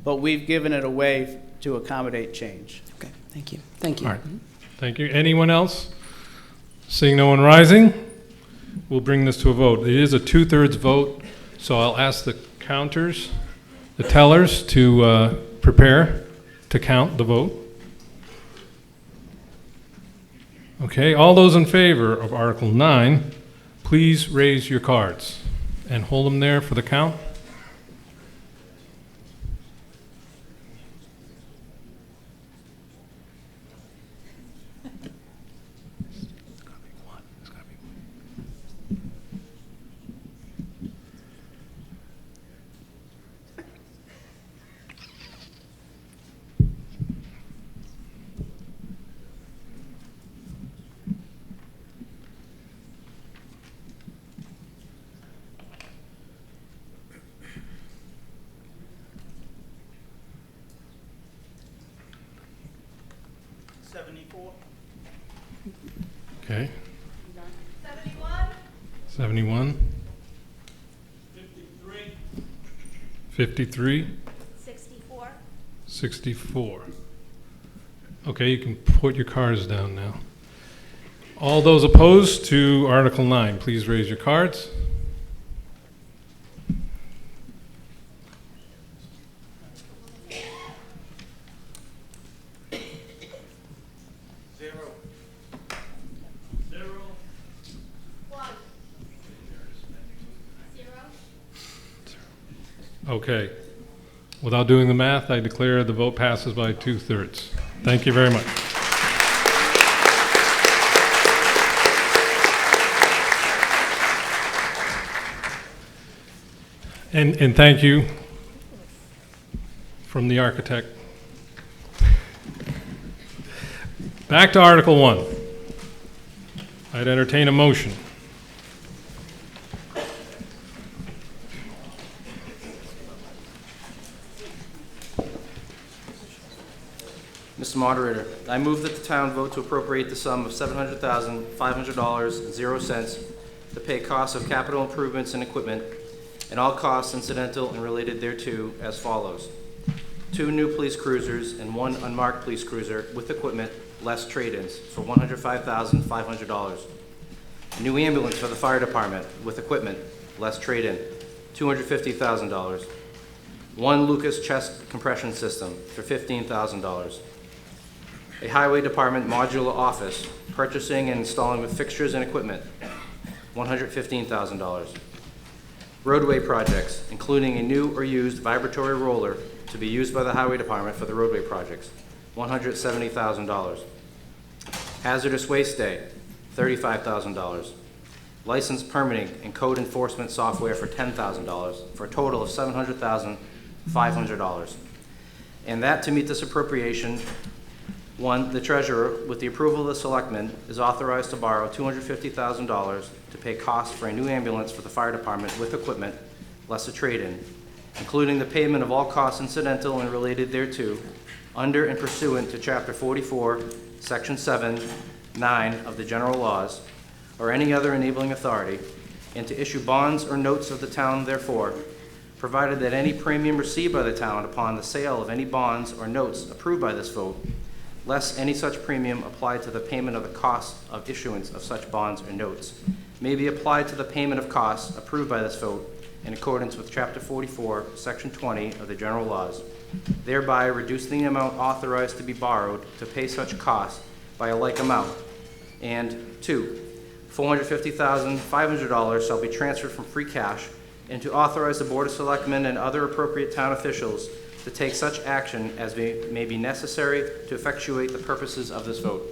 but we've given it a way to accommodate change. Okay, thank you. Thank you. All right. Thank you. Anyone else? Seeing no one rising, we'll bring this to a vote. It is a 2/3 vote, so I'll ask the counters, the tellers, to prepare to count the vote. Okay, all those in favor of Article 9, please raise your cards and hold them there for the count. Okay. 71. 53. 64. Okay, you can put your cards down now. All those opposed to Article 9, please raise your cards. Okay. Without doing the math, I declare the vote passes by 2/3. Thank you very much. And thank you from the architect. Back to Article 1. I'd entertain a motion. Mr. Moderator, I move that the town vote to appropriate the sum of $700,500.00 to pay costs of capital improvements and equipment and all costs incidental and related thereto as follows. 2 new police cruisers and 1 unmarked police cruiser with equipment less trade-ins for $105,500. A new ambulance for the fire department with equipment less trade-in, $250,000. 1 Lucas chest compression system for $15,000. A highway department modular office purchasing and installing with fixtures and equipment, $115,000. Roadway projects, including a new or used vibratory roller to be used by the Highway Department for the roadway projects, $170,000. Hazardous Waste Day, $35,000. Licensed permitting and code enforcement software for $10,000, for a total of $700,500. And that to meet this appropriation, one, the treasurer, with the approval of the selectmen, is authorized to borrow $250,000 to pay costs for a new ambulance for the fire department with equipment, less a trade-in, including the payment of all costs incidental and related thereto, under and pursuant to Chapter 44, Section 7, 9 of the general laws, or any other enabling authority, and to issue bonds or notes of the town therefore, provided that any premium received by the town upon the sale of any bonds or notes approved by this vote, less any such premium applied to the payment of the cost of issuance of such bonds or notes, may be applied to the payment of costs approved by this vote in accordance with Chapter 44, Section 20 of the general laws, thereby reducing the amount authorized to be borrowed to pay such costs by a like amount. And two, $450,500 shall be transferred from free cash, and to authorize the Board of Selectmen and other appropriate town officials to take such action as may be necessary to effectuate the purposes of this vote.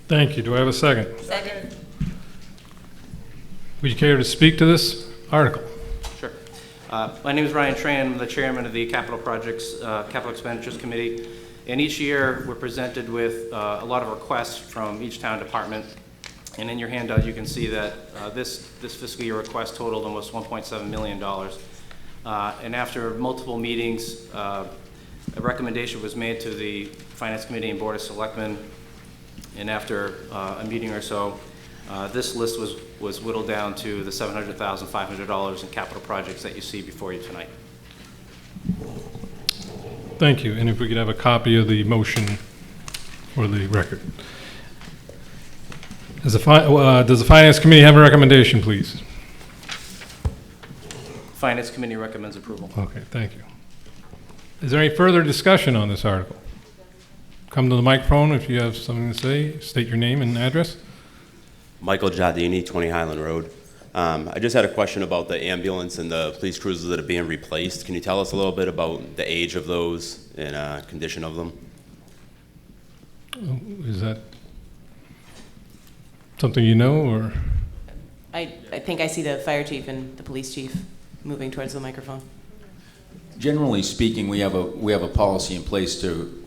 Thank you. Do I have a second? Second. Would you care to speak to this article? Sure. My name is Ryan Tran. I'm the chairman of the Capital Expenditures Committee. And each year we're presented with a lot of requests from each town department. And in your handout, you can see that this fiscal year request totaled almost $1.7 million. And after multiple meetings, a recommendation was made to the Finance Committee and Board of Selectmen. And after a meeting or so, this list was whittled down to the $700,500 in capital projects that you see before you tonight. Thank you. And if we could have a copy of the motion for the record. Does the Finance Committee have a recommendation, please? Finance Committee recommends approval. Okay, thank you. Is there any further discussion on this article? Come to the microphone if you have something to say. State your name and address. Michael Giardini, 20 Highland Road. I just had a question about the ambulance and the police cruisers that are being replaced. Can you tell us a little bit about the age of those and condition of them? Is that something you know, or? I think I see the fire chief and the police chief moving towards the microphone. Generally speaking, we have a policy in place to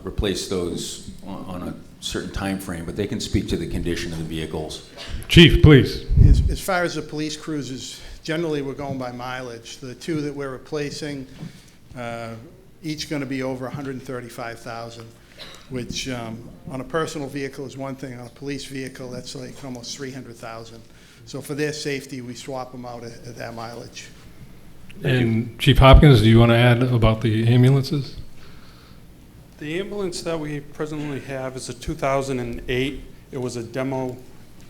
replace those on a certain time frame, but they can speak to the condition of the vehicles. Chief, please. As far as the police cruisers, generally we're going by mileage. The two that we're replacing, each going to be over 135,000, which on a personal vehicle is one thing. On a police vehicle, that's like almost 300,000. So for their safety, we swap them out at that mileage. And Chief Hopkins, do you want to add about the ambulances? The ambulance that we presently have is a 2008. It was a demo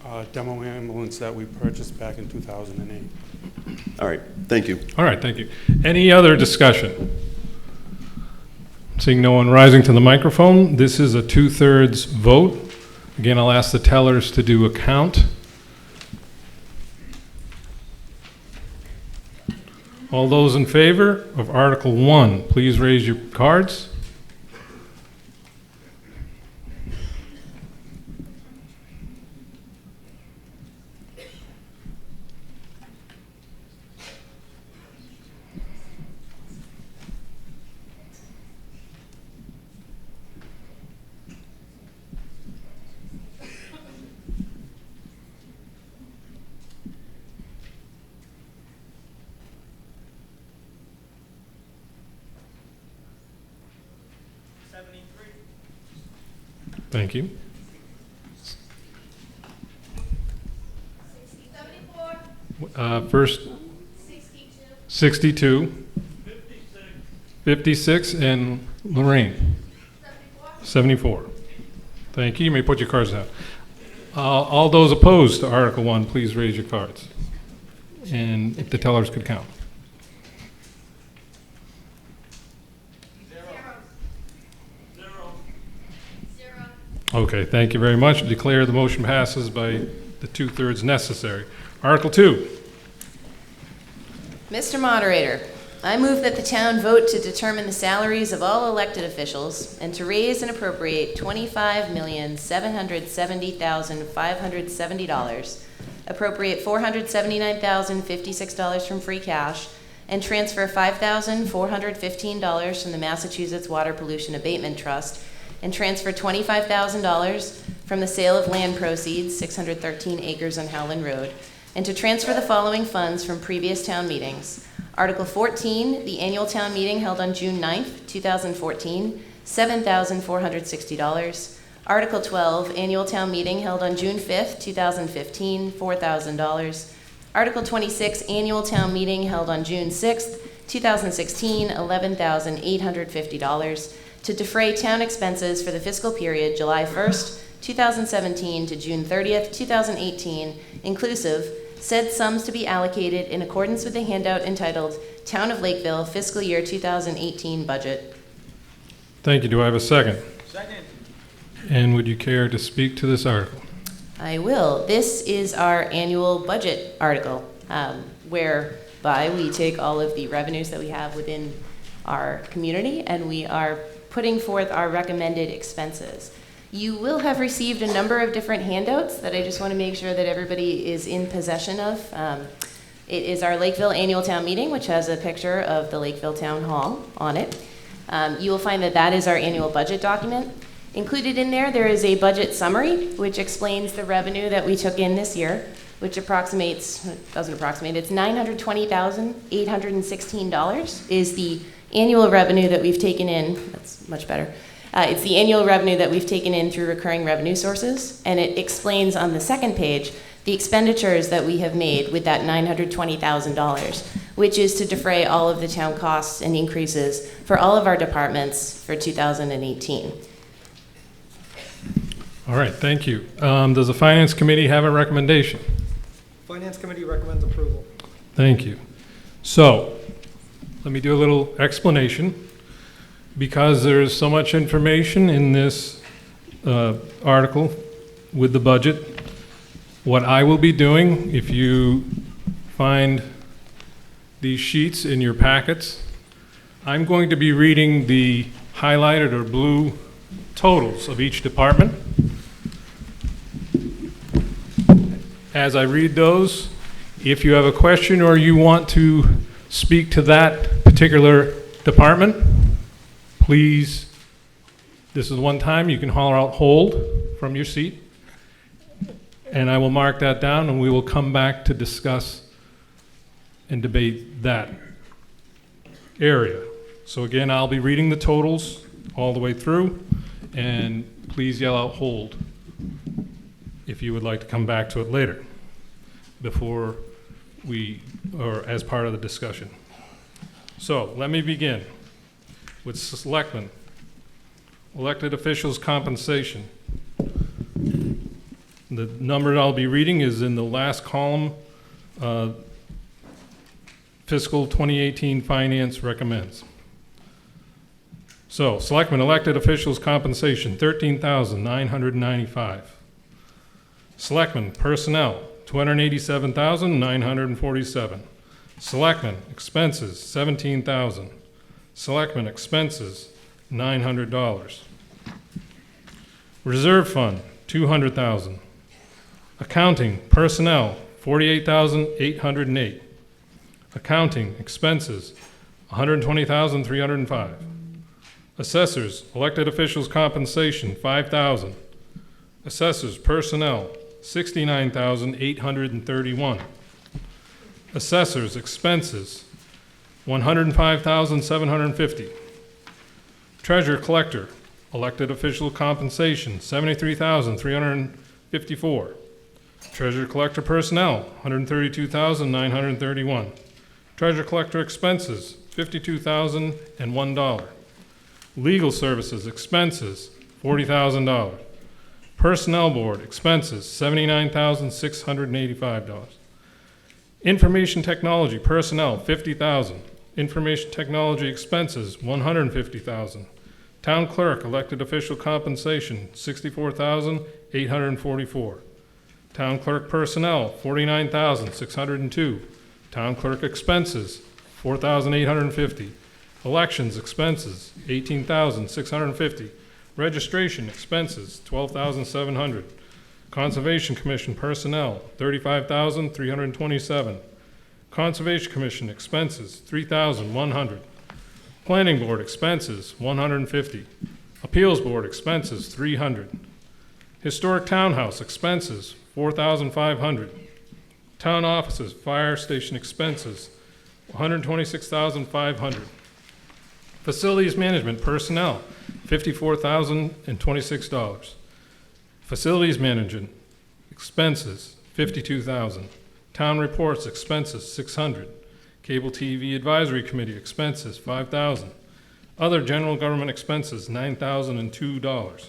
ambulance that we purchased back in 2008. All right, thank you. All right, thank you. Any other discussion? Seeing no one rising to the microphone, this is a 2/3 vote. Again, I'll ask the tellers to do a count. All those in favor of Article 1, please raise your cards. Thank you. 64. 62. 56, and Lorraine? 74. Thank you. You may put your cards down. All those opposed to Article 1, please raise your cards. And if the tellers could count. Okay, thank you very much. Declare the motion passes by the 2/3 necessary. Article 2. Mr. Moderator, I move that the town vote to determine the salaries of all elected officials and to raise and appropriate $25,770,570, appropriate $479,056 from free cash, and transfer $5,415 from the Massachusetts Water Pollution Abatement Trust, and transfer $25,000 from the sale of land proceeds, 613 acres on Howland Road, and to transfer the following funds from previous town meetings. Article 14, the annual town meeting held on June 9th, 2014, $7,460. Article 12, annual town meeting held on June 5th, 2015, $4,000. Article 26, annual town meeting held on June 6th, 2016, $11,850, to defray town expenses for the fiscal period July 1st, 2017 to June 30th, 2018, inclusive, said sums to be allocated in accordance with the handout entitled Town of Lakeville Fiscal Year 2018 Budget. Thank you. Do I have a second? Second. And would you care to speak to this article? I will. This is our annual budget article, whereby we take all of the revenues that we have within our community and we are putting forth our recommended expenses. You will have received a number of different handouts that I just want to make sure that everybody is in possession of. It is our Lakeville Annual Town Meeting, which has a picture of the Lakeville Town Hall on it. You will find that that is our annual budget document. Included in there, there is a budget summary, which explains the revenue that we took in this year, which it's $920,816 is the annual revenue that we've taken in. That's much better. It's the annual revenue that we've taken in through recurring revenue sources, and it explains on the second page the expenditures that we have made with that $920,000, which is to defray all of the town costs and increases for all of our departments for 2018. All right, thank you. Does the Finance Committee have a recommendation? Finance Committee recommends approval. Thank you. So, let me do a little explanation. Because there's so much information in this article with the budget, what I will be doing, if you find these sheets in your packets, I'm going to be reading the highlighted or blue totals of each department. As I read those, if you have a question or you want to speak to that particular department, please, this is one time you can holler out hold from your seat, and I will mark that down and we will come back to discuss and debate that area. So again, I'll be reading the totals all the way through, and please yell out hold if you would like to come back to it later before or as part of the discussion. So let me begin with selectmen, elected officials' compensation. The number I'll be reading is in the last column, fiscal 2018 finance recommends. So, selectmen, elected officials' compensation, $13,995. Selectmen, personnel, $287,947. Selectmen, expenses, $17,000. Selectmen expenses, $900. Reserve fund, $200,000. Accounting, personnel, $48,808. Accounting, expenses, $120,305. Assessors, elected officials' compensation, $5,000. Assessors, personnel, $69,831. Assessors, expenses, $105,750. Treasurer collector, elected official compensation, $73,354. Treasurer collector personnel, $132,931. Treasurer collector expenses, $52,001. Legal services expenses, $40,000. Personnel board expenses, $79,685. Information technology personnel, $50,000. Information technology expenses, $150,000. Town clerk, elected official compensation, $64,844. Town clerk personnel, $49,602. Town clerk expenses, $4,850. Elections expenses, $18,650. Registration expenses, $12,700. Conservation Commission personnel, $35,327. Conservation Commission expenses, $3,100. Planning Board expenses, $150. Appeals Board expenses, $300. Historic Townhouse expenses, $4,500. Town offices, fire station expenses, $126,500. Facilities management personnel, $54,026. Facilities management expenses, $52,000. Town reports expenses, $600. Cable TV Advisory Committee expenses, $5,000. Other general government expenses, $9,002.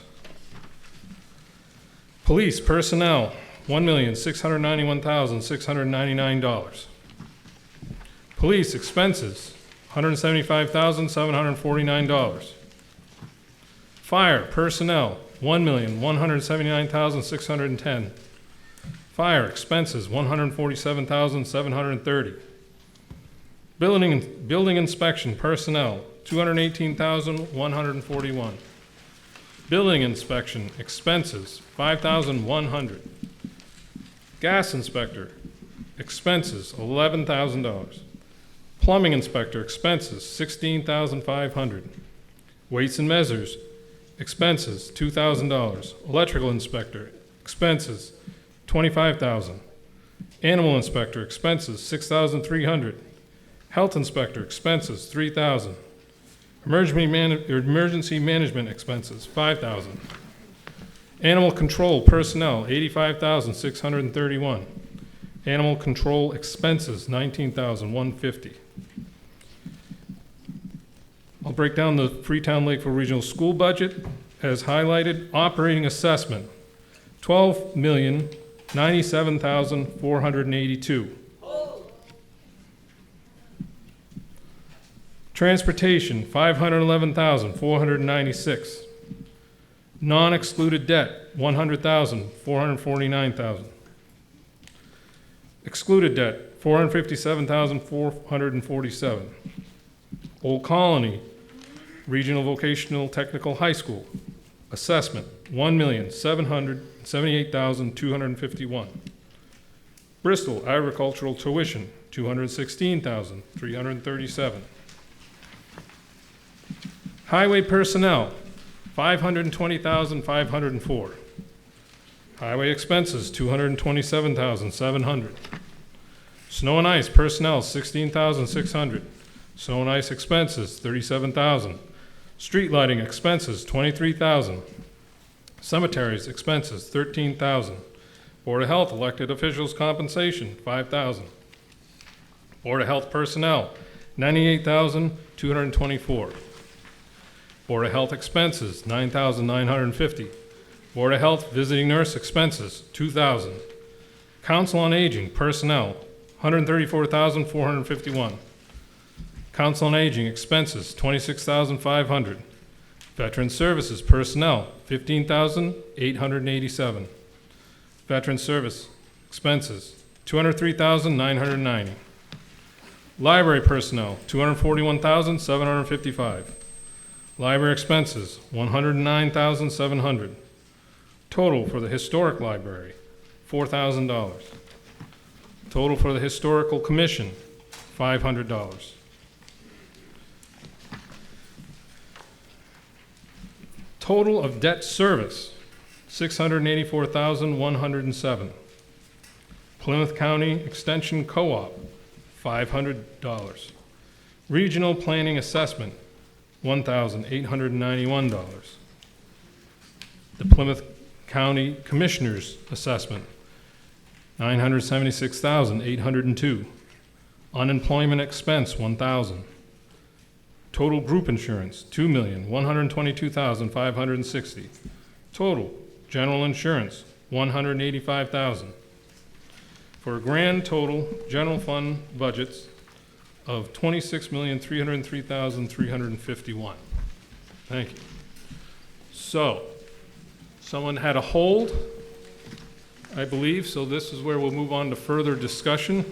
Police personnel, $1,691,699. Police expenses, $175,749. Fire personnel, $1,179,610. Fire expenses, $147,730. Building inspection personnel, $218,141. Building inspection expenses, $5,100. Gas inspector expenses, $11,000. Plumbing inspector expenses, $16,500. Weights and measures expenses, $2,000. Electrical inspector expenses, $25,000. Animal inspector expenses, $6,300. Health inspector expenses, $3,000. Emergency management expenses, $5,000. Animal control personnel, $85,631. Animal control expenses, $19,150. I'll break down the Freetown Lakeville Regional School budget as highlighted. Operating assessment, $12,097,482. Transportation, $511,496. Non-excluded debt, $100,449,000. Excluded debt, $457,447. Old Colony Regional Vocational Technical High School, assessment, $1,778,251. Bristol Agricultural Tuition, $216,337. Highway personnel, $520,504. Highway expenses, $227,700. Snow and ice personnel, $16,600. Snow and ice expenses, $37,000. Street lighting expenses, $23,000. Cemeteries expenses, $13,000. Board of Health elected officials compensation, $5,000. Board of Health personnel, $98,224. Board of Health expenses, $9,950. Board of Health visiting nurse expenses, $2,000. Council on Aging personnel, $134,451. Council on Aging expenses, $26,500. Veteran Services personnel, $15,887. Veteran Service expenses, $203,990. Library personnel, $241,755. Library expenses, $109,700. Total for the Historic Library, $4,000. Total for the Historical Commission, $500. Total of debt service, $684,107. Plymouth County Extension Co-op, $500. Regional Planning Assessment, $1,891. The Plymouth County Commissioners Assessment, $976,802. Unemployment expense, $1,000. Total group insurance, $2,122,560. Total general insurance, $185,000. For a grand total general fund budgets of $26,303,351. Thank you. So, someone had a hold, I believe, so this is where we'll move on to further discussion.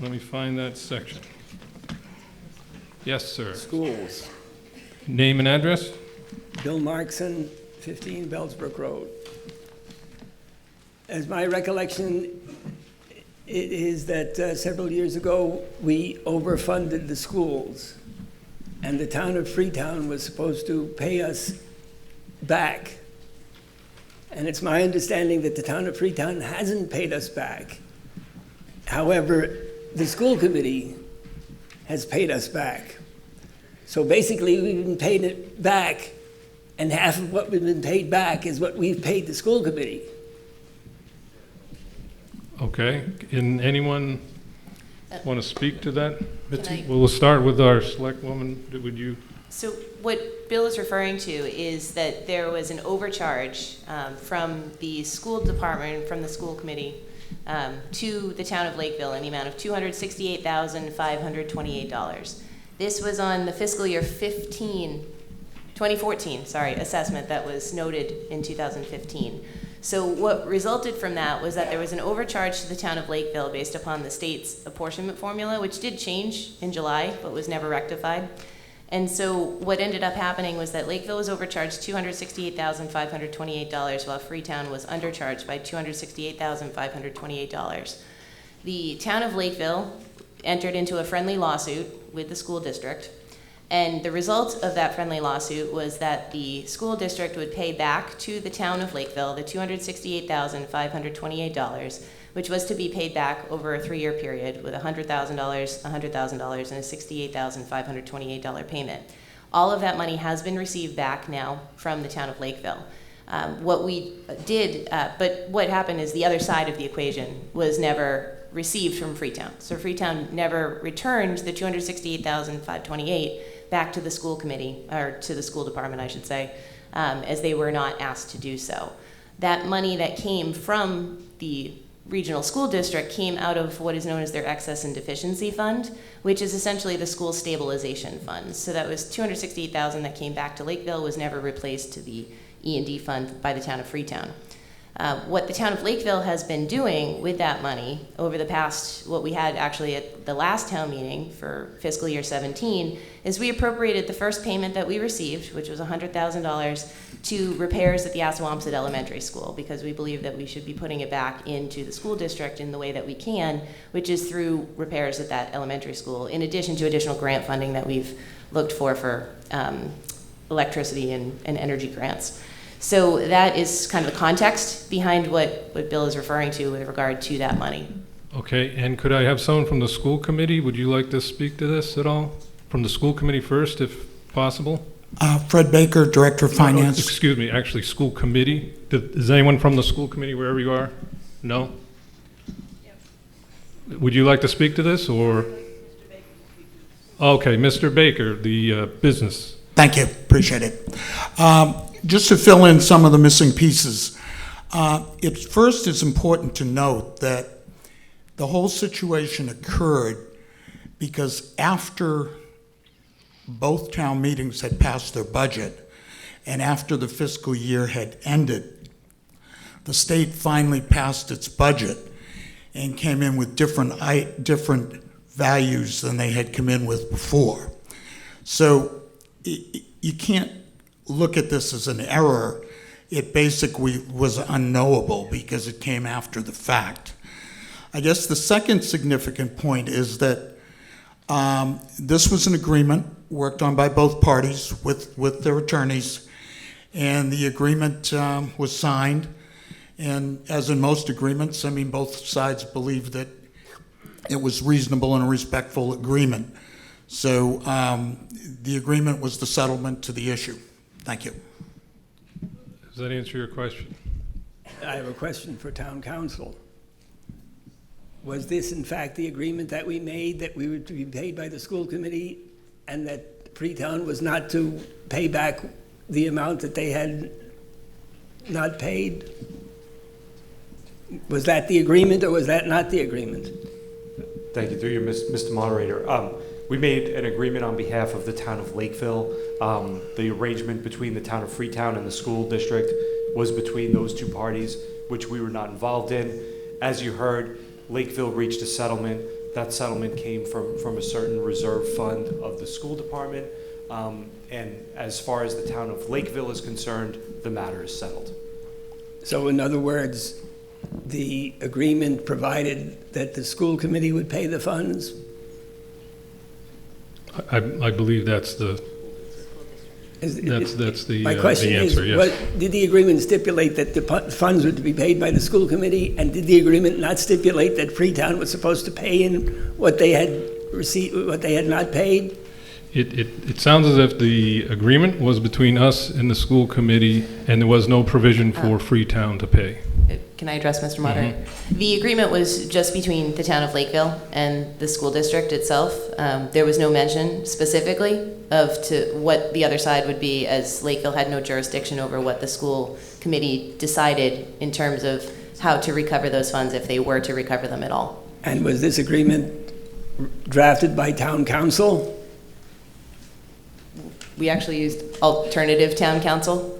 Let me find that section. Yes, sir. Schools. Name and address? Bill Markson, 15 Bellsbrook Road. As my recollection, it is that several years ago, we overfunded the schools, and the town of Freetown was supposed to pay us back. And it's my understanding that the town of Freetown hasn't paid us back. However, the school committee has paid us back. So basically, we've been paid it back, and half of what we've been paid back is what we've paid the school committee. Okay, can anyone want to speak to that? Can I- Well, we'll start with our select woman. Would you? So what Bill is referring to is that there was an overcharge from the school department, from the school committee, to the town of Lakeville in the amount of $268,528. This was on the fiscal year 2014, assessment that was noted in 2015. So what resulted from that was that there was an overcharge to the town of Lakeville based upon the state's apportionment formula, which did change in July, but was never rectified. And so what ended up happening was that Lakeville was overcharged $268,528, while Freetown was undercharged by $268,528. The town of Lakeville entered into a friendly lawsuit with the school district, and the result of that friendly lawsuit was that the school district would pay back to the town of Lakeville the $268,528, which was to be paid back over a 3-year period with $100,000, $100,000, and a $68,528 payment. All of that money has been received back now from the town of Lakeville. What we did, but what happened is the other side of the equation was never received from Freetown. So Freetown never returned the $268,528 back to the school committee, or to the school department, I should say, as they were not asked to do so. That money that came from the regional school district came out of what is known as their excess and deficiency fund, which is essentially the school stabilization fund. So that was $268,000 that came back to Lakeville, was never replaced to the E&D fund by the town of Freetown. What the town of Lakeville has been doing with that money over the past, what we had actually at the last town meeting for fiscal year 17, is we appropriated the first payment that we received, which was $100,000, to repairs at the Assawampset Elementary School, because we believe that we should be putting it back into the school district in the way that we can, which is through repairs at that elementary school, in addition to additional grant funding that we've looked for electricity and energy grants. So that is kind of the context behind what Bill is referring to with regard to that money. Okay, and could I have someone from the school committee? Would you like to speak to this at all? From the school committee first, if possible? Fred Baker, Director of Finance. Excuse me, actually, school committee. Is anyone from the school committee wherever you are? No? Would you like to speak to this, or? Okay, Mr. Baker, the business. Thank you, appreciate it. Just to fill in some of the missing pieces, it's important to note that the whole situation occurred because after both town meetings had passed their budget and after the fiscal year had ended, the state finally passed its budget and came in with different values than they had come in with before. So you can't look at this as an error. It basically was unknowable because it came after the fact. I guess the second significant point is that this was an agreement worked on by both parties with their attorneys, and the agreement was signed. And as in most agreements, I mean, both sides believed that it was reasonable and a respectful agreement. So the agreement was the settlement to the issue. Thank you. Does that answer your question? I have a question for town council. Was this in fact the agreement that we made, that we were to be paid by the school committee and that Freetown was not to pay back the amount that they had not paid? Was that the agreement or was that not the agreement? Thank you. Through you, Mr. Moderator. we made an agreement on behalf of the town of Lakeville. The arrangement between the town of Freetown and the school district was between those two parties, which we were not involved in. As you heard, Lakeville reached a settlement. That settlement came from a certain reserve fund of the school department. And as far as the town of Lakeville is concerned, the matter is settled. So in other words, the agreement provided that the school committee would pay the funds? I believe that's the My question answer, is, yes. did the agreement stipulate that the funds were to be paid by the school committee? And did the agreement not stipulate that Freetown was supposed to pay in what they had received, what they had not paid? It sounds as if the agreement was between us and the school committee, and there was no provision for Freetown to pay. Can I address Mr. Moderator? The agreement was just between the town of Lakeville and the school district itself. There was no mention specifically of to what the other side would be, as Lakeville had no jurisdiction over what the school committee decided in terms of how to recover those funds if they were to recover them at all. And was this agreement drafted by town council? We actually used alternative town council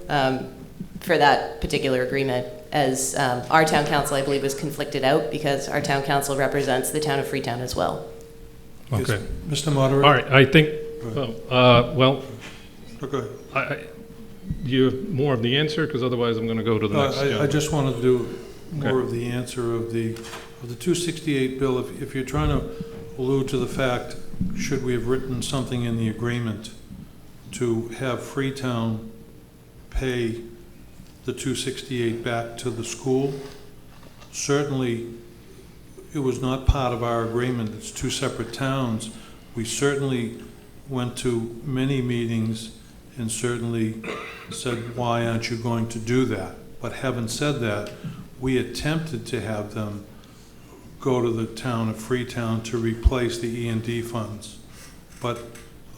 for that particular agreement, as our town council, I believe, was conflicted out because our town council represents the town of Freetown as well. Okay. Mr. Moderator? All right, I think, well, Okay. you have more of the answer, because otherwise I'm going to go to the next. I just wanted to do more of the answer of the 268 bill. If you're trying to allude to the fact, should we have written something in the agreement to have Freetown pay the 268 back to the school? Certainly, it was not part of our agreement. It's two separate towns. We certainly went to many meetings and certainly said, why aren't you going to do that? But having said that, we attempted to have them go to the town of Freetown to replace the E&D funds. But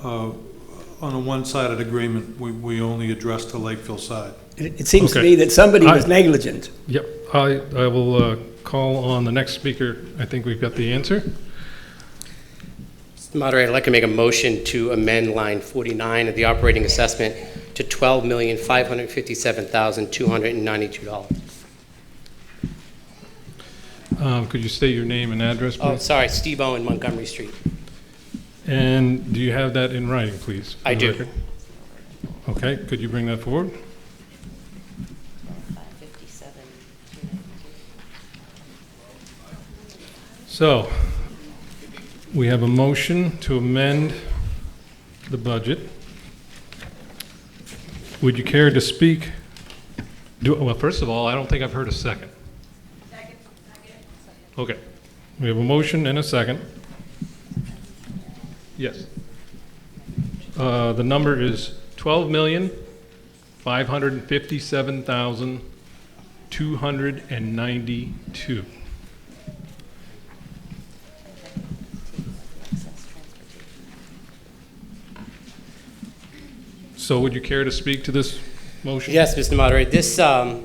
on a one-sided agreement, we only addressed the Lakeville side. It seems to me that somebody was negligent. Yep, I will call on the next speaker. I think we've got the answer. Mr. Moderator, I'd like to make a motion to amend line 49 of the operating assessment to $12,557,292. Could you state your name and address, please? Oh, sorry, Steve Owen, Montgomery Street. And do you have that in writing, please? I do. Record? Okay, could you bring that forward? So, we have a motion to amend the budget. Would you care to speak? Well, first of all, I don't think I've heard a second. Second. Okay. We have a motion and a second. Yes. The number is $12,557,292. So would you care to speak to this motion? Yes, Mr. Moderator. This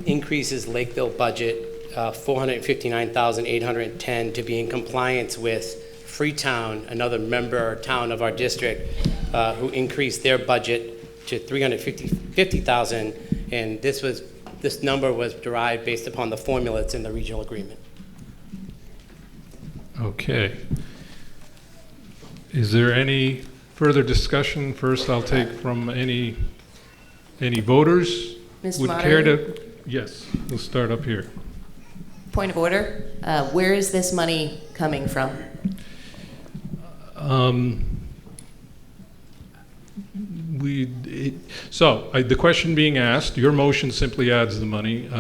increases Lakeville budget $459,810 to be in compliance with Freetown, another member town of our district, who increased their budget to $350,000, and this number was derived based upon the formula that's in the regional agreement. Okay. Is there any further discussion? First, I'll take from any voters. Mr. Would care Moderator? to? Yes, we'll start up here. Point of order. Where is this money coming from? The question being asked, your motion simply adds the money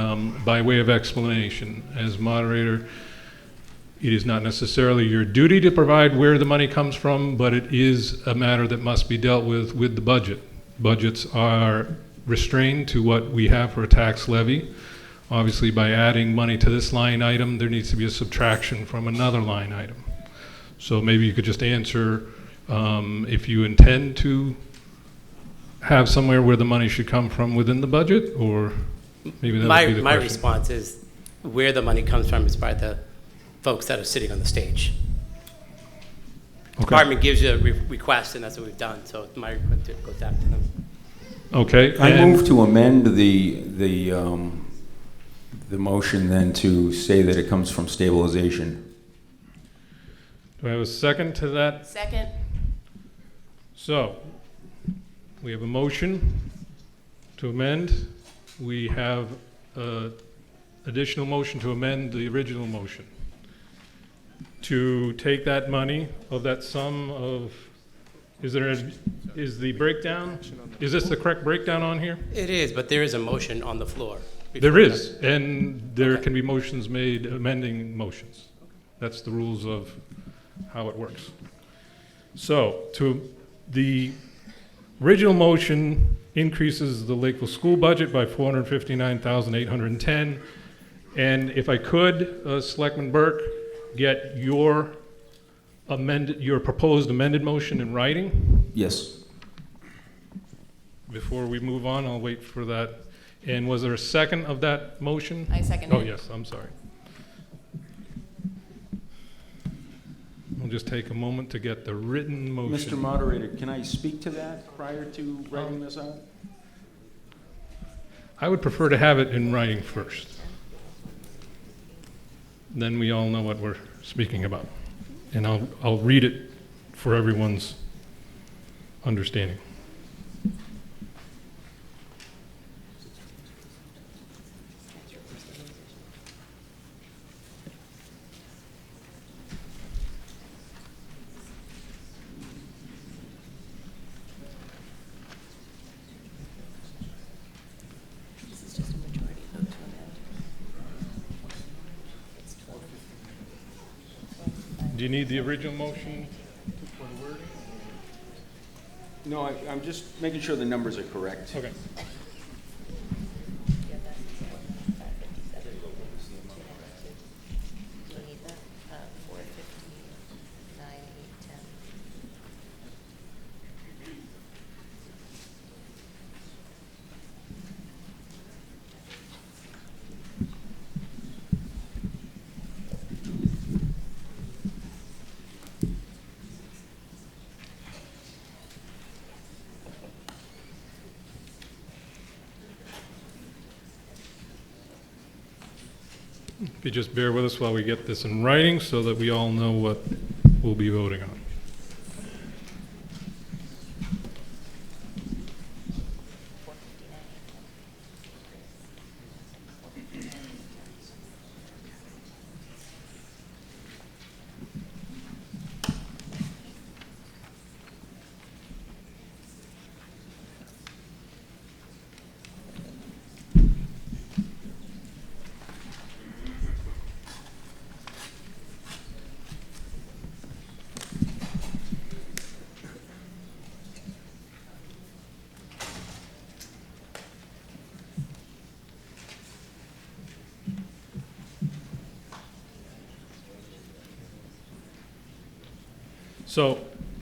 by way of explanation. As moderator, it is not necessarily your duty to provide where the money comes from, but it is a matter that must be dealt with the budget. Budgets are restrained to what we have for a tax levy. Obviously, by adding money to this line item, there needs to be a subtraction from another line item. So maybe you could just answer if you intend to have somewhere where the money should come from within the budget, or maybe that would be the My question. response is where the money comes from is by the folks that are sitting on the stage. department gives you a request, and that's what we've done, so my request goes back to them. Okay. I and- move to amend the motion then to say that it comes from stabilization. Do I have a second to that? Second. So, we have a motion to amend. We have an additional motion to amend the original motion. To take that money of that sum of, is the breakdown, is this the correct breakdown on here? It is, but there is a motion on the floor. There is, and there can be motions made amending motions. That's the rules of how it works. So, to the original motion increases the Lakeville school budget by $459,810. And if I could, Selectman Burke, get your proposed amended motion in writing? Yes. Before we move on, I'll wait for that. And was there a second of that motion? I seconded Oh, it. yes, I'm sorry. We'll just take a moment to get the written motion. Mr. Moderator, can I speak to that prior to writing this out? I would prefer to have it in writing first. Then we all know what we're speaking about. And I'll read it for everyone's understanding. This is just a majority vote to amend. Do you need the original motion for the wording? No, I'm just making sure the numbers are correct. Okay. If you just bear with us while we get this in writing so that we all know what we'll be voting on.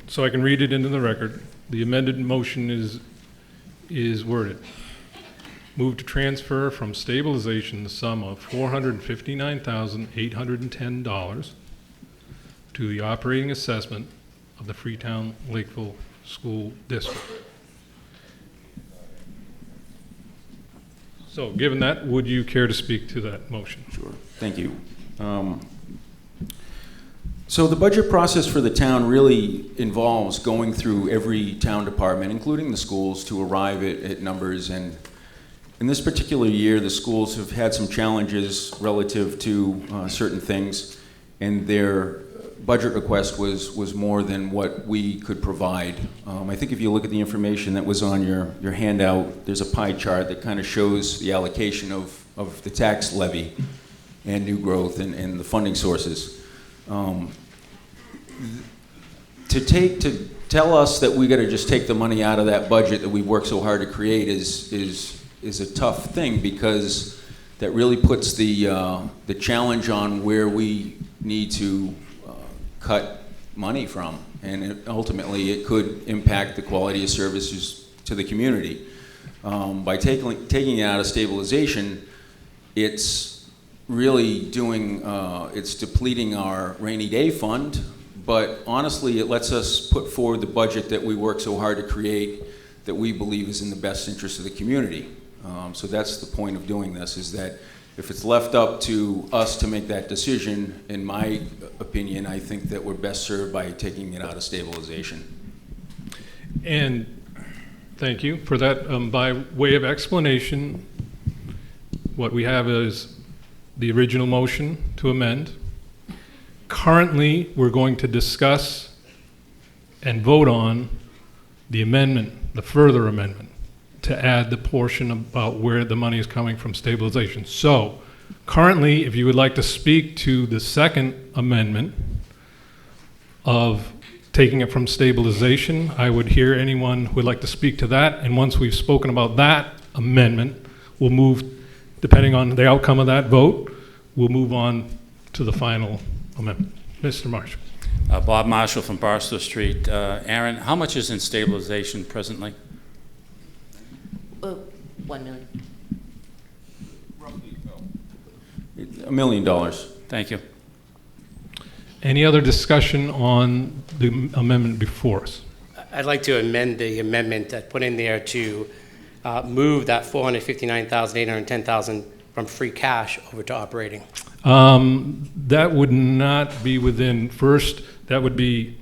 So I can read it into the record. The amended motion is worded. Move to transfer from stabilization the sum of $459,810 to the operating assessment of the Freetown Lakeville School District. So given that, would you care to speak to that motion? Sure. Thank you. So the budget process for the town really involves going through every town department, including the schools, to arrive at numbers. And in this particular year, the schools have had some challenges relative to certain things, and their budget request was more than what we could provide. I think if you look at the information that was on your handout, there's a pie chart that kind of shows the allocation of the tax levy and new growth and the funding sources. To tell us that we got to just take the money out of that budget that we worked so hard to create is a tough thing, because that really puts the challenge on where we need to cut money from, and ultimately it could impact the quality of services to the community. By taking it out of stabilization, it's really doing, it's depleting our rainy day fund, but honestly, it lets us put forward the budget that we work so hard to create that we believe is in the best interest of the community. So that's the point of doing this, is that if it's left up to us to make that decision, in my opinion, I think that we're best served by taking it out of stabilization. And thank you for that. By way of explanation, what we have is the original motion to amend. Currently, we're going to discuss and vote on the amendment, the further amendment, to add the portion about where the money is coming from stabilization. So, currently, if you would like to speak to the second amendment of taking it from stabilization, I would hear anyone who would like to speak to that. And once we've spoken about that amendment, we'll move, depending on the outcome of that vote, we'll move on to the final amendment. Mr. Marshall. Bob Marshall from Barstow Street. Aaron, how much is in stabilization presently? $1 million. $1 million. Thank you. Any other discussion on the amendment before us? I'd like to amend the amendment that put in there to move that $459,810,000 from free cash over to operating. That would not be within first. That would be,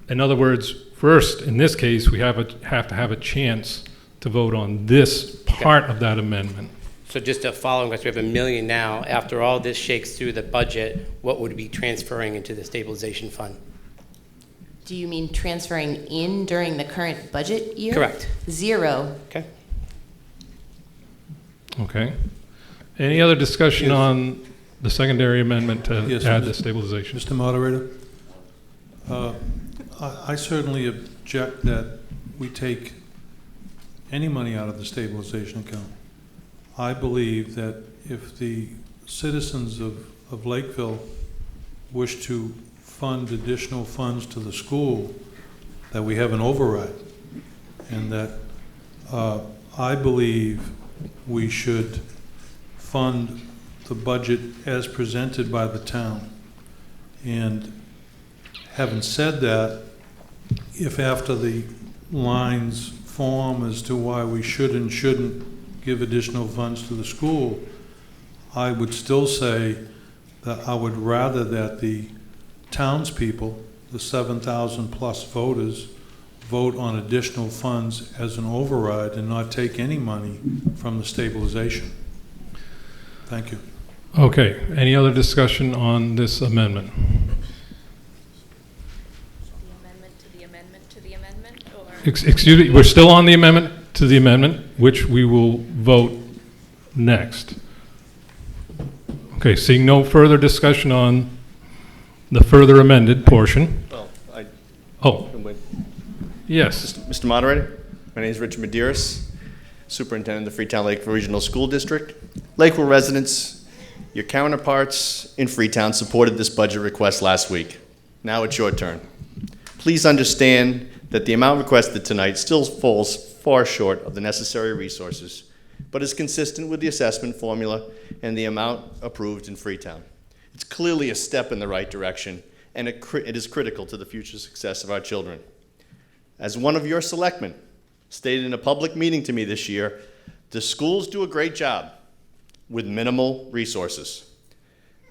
in other words, first, in this case, we have to have a chance to vote on this part of that amendment. So just a following question, we have $1 million now. After all this shakes through the budget, what would be transferring into the stabilization fund? Do you mean transferring in during the current budget year? Correct. 0. Okay. Okay. Any other discussion on the secondary amendment to add the stabilization? Mr. Moderator, I certainly object that we take any money out of the stabilization account. I believe that if the citizens of Lakeville wish to fund additional funds to the school, that we have an override, and that I believe we should fund the budget as presented by the town. And having said that, if after the lines form as to why we should and shouldn't give additional funds to the school, I would still say that I would rather that the townspeople, the 7,000 plus voters, vote on additional funds as an override and not take any money from the stabilization. Thank you. Okay. Any other discussion on this amendment? Excuse me, we're still on the amendment to the amendment, which we will vote next. Okay, seeing no further discussion on the further amended portion. Well, Oh, yes. Mr. Moderator, my name is Richard Medeiros, Superintendent of the Freetown Lakeville Regional School District. Lakeville residents, your counterparts in Freetown supported this budget request last week. Now it's your turn. Please understand that the amount requested tonight still falls far short of the necessary resources, but is consistent with the assessment formula and the amount approved in Freetown. It's clearly a step in the right direction, and it is critical to the future success of our children. As one of your selectmen stated in a public meeting to me this year, the schools do a great job with minimal resources.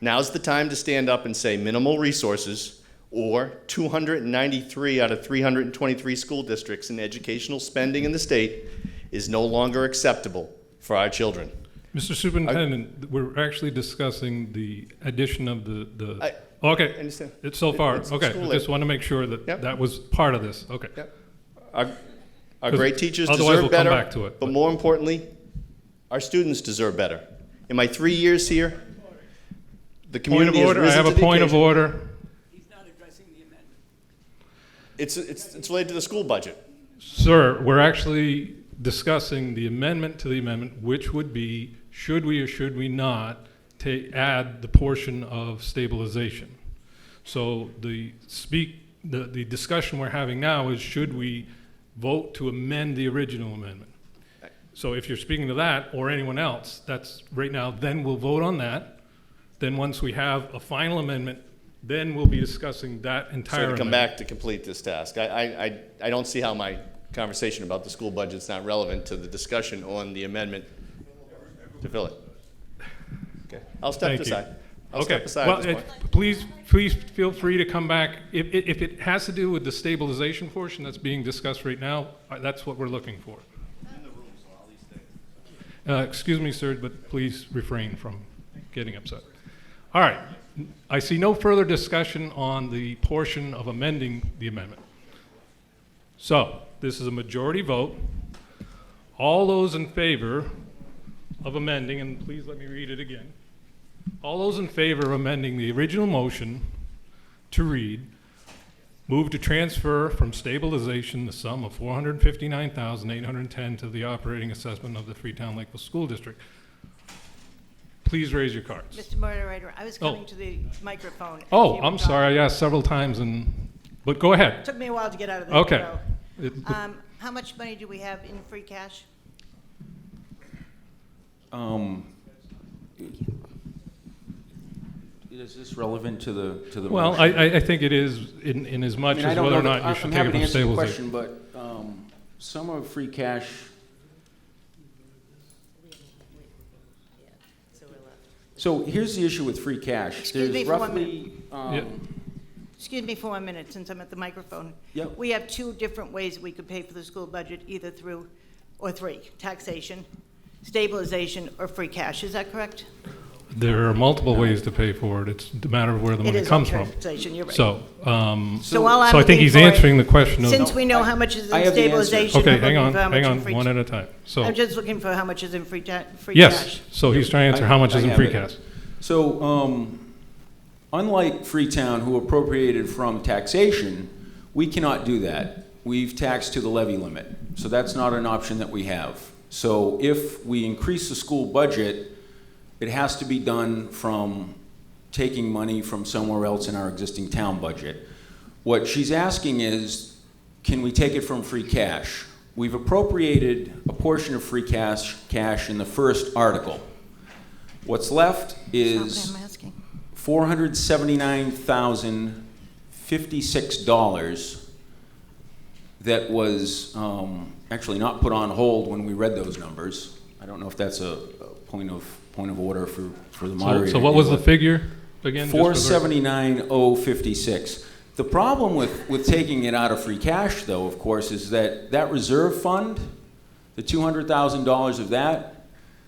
Now's the time to stand up and say minimal resources, or 293 out of 323 school districts in educational spending in the state is no longer acceptable for our children. Mr. Superintendent, we're actually discussing the addition of the okay, I understand. it's so far. It's Okay, school I just want to make sure that that was part of this. Okay. Yep. Our great teachers otherwise deserve we'll better, come back to it. but more importantly, our students deserve better. In my 3 years here, the community has Point of order. I risen have to a the point of occasion. order. It's related to the school budget. Sir, we're actually discussing the amendment to the amendment, which would be, should we or should we not add the portion of stabilization? So the discussion we're having now is, should we vote to amend the original amendment? So if you're speaking to that, or anyone else, that's right now, then we'll vote on that. Then once we have a final amendment, then we'll be discussing that entire So to come amendment. back to complete this task, I don't see how my conversation about the school budget's not relevant to the discussion on the amendment to fill it. Okay, I'll step Thank you. aside. I'll Okay. step aside Well, at this point. please feel free to come back. If it has to do with the stabilization portion that's being discussed right now, that's what we're looking for. Excuse me, sir, but please refrain from getting upset. All right. I see no further discussion on the portion of amending the amendment. So, this is a majority vote. All those in favor of amending, and please let me read it again. All those in favor of amending the original motion to read, move to transfer from stabilization the sum of $459,810 to the operating assessment of the Freetown Lakeville School District. Please raise your cards. Mr. Moderator, I was coming to the microphone. as Oh, you were I'm sorry, I asked several times, but go ahead. Took me a while to get out of the Okay. row. It- How much money do we have in free cash? Is this relevant to the Well, motion? I think it is in as much I mean, I as don't whether or know not that- you should I'm take happy it to from answer the stabilization. question, but some of free cash. So here's the issue with free cash. Excuse me There's for 1 roughly, minute. Excuse me for 1 minute, since I'm at the microphone. Yep. We have two different ways we could pay for the school budget, either through, or three, taxation, stabilization, or free cash. Is that correct? There are multiple ways to pay for it. It's a matter of where the It money is comes on from. taxation, you're right. So, So while I'm so I think looking he's for it, answering the question of. Since we know how much is I in have the answer. stabilization. Okay, I'm hang looking on, for how much in free one ca- at a time. So, I'm just looking for how much is in free cash. yes, so he's trying to answer how much I is in have free it. cash. So, unlike Freetown, who appropriated from taxation, we cannot do that. We've taxed to the levy limit, so that's not an option that we have. So if we increase the school budget, it has to be done from taking money from somewhere else in our existing town budget. What she's asking is, can we take it from free cash? We've appropriated a portion of free cash in the first article. What's left is I'm asking. $479,056 that was actually not put on hold when we read those numbers. I don't know if that's a point of order for the moderator. So what was the figure again? 479,056. The problem with taking it out of free cash, though, of course, is that reserve fund, the $200,000 of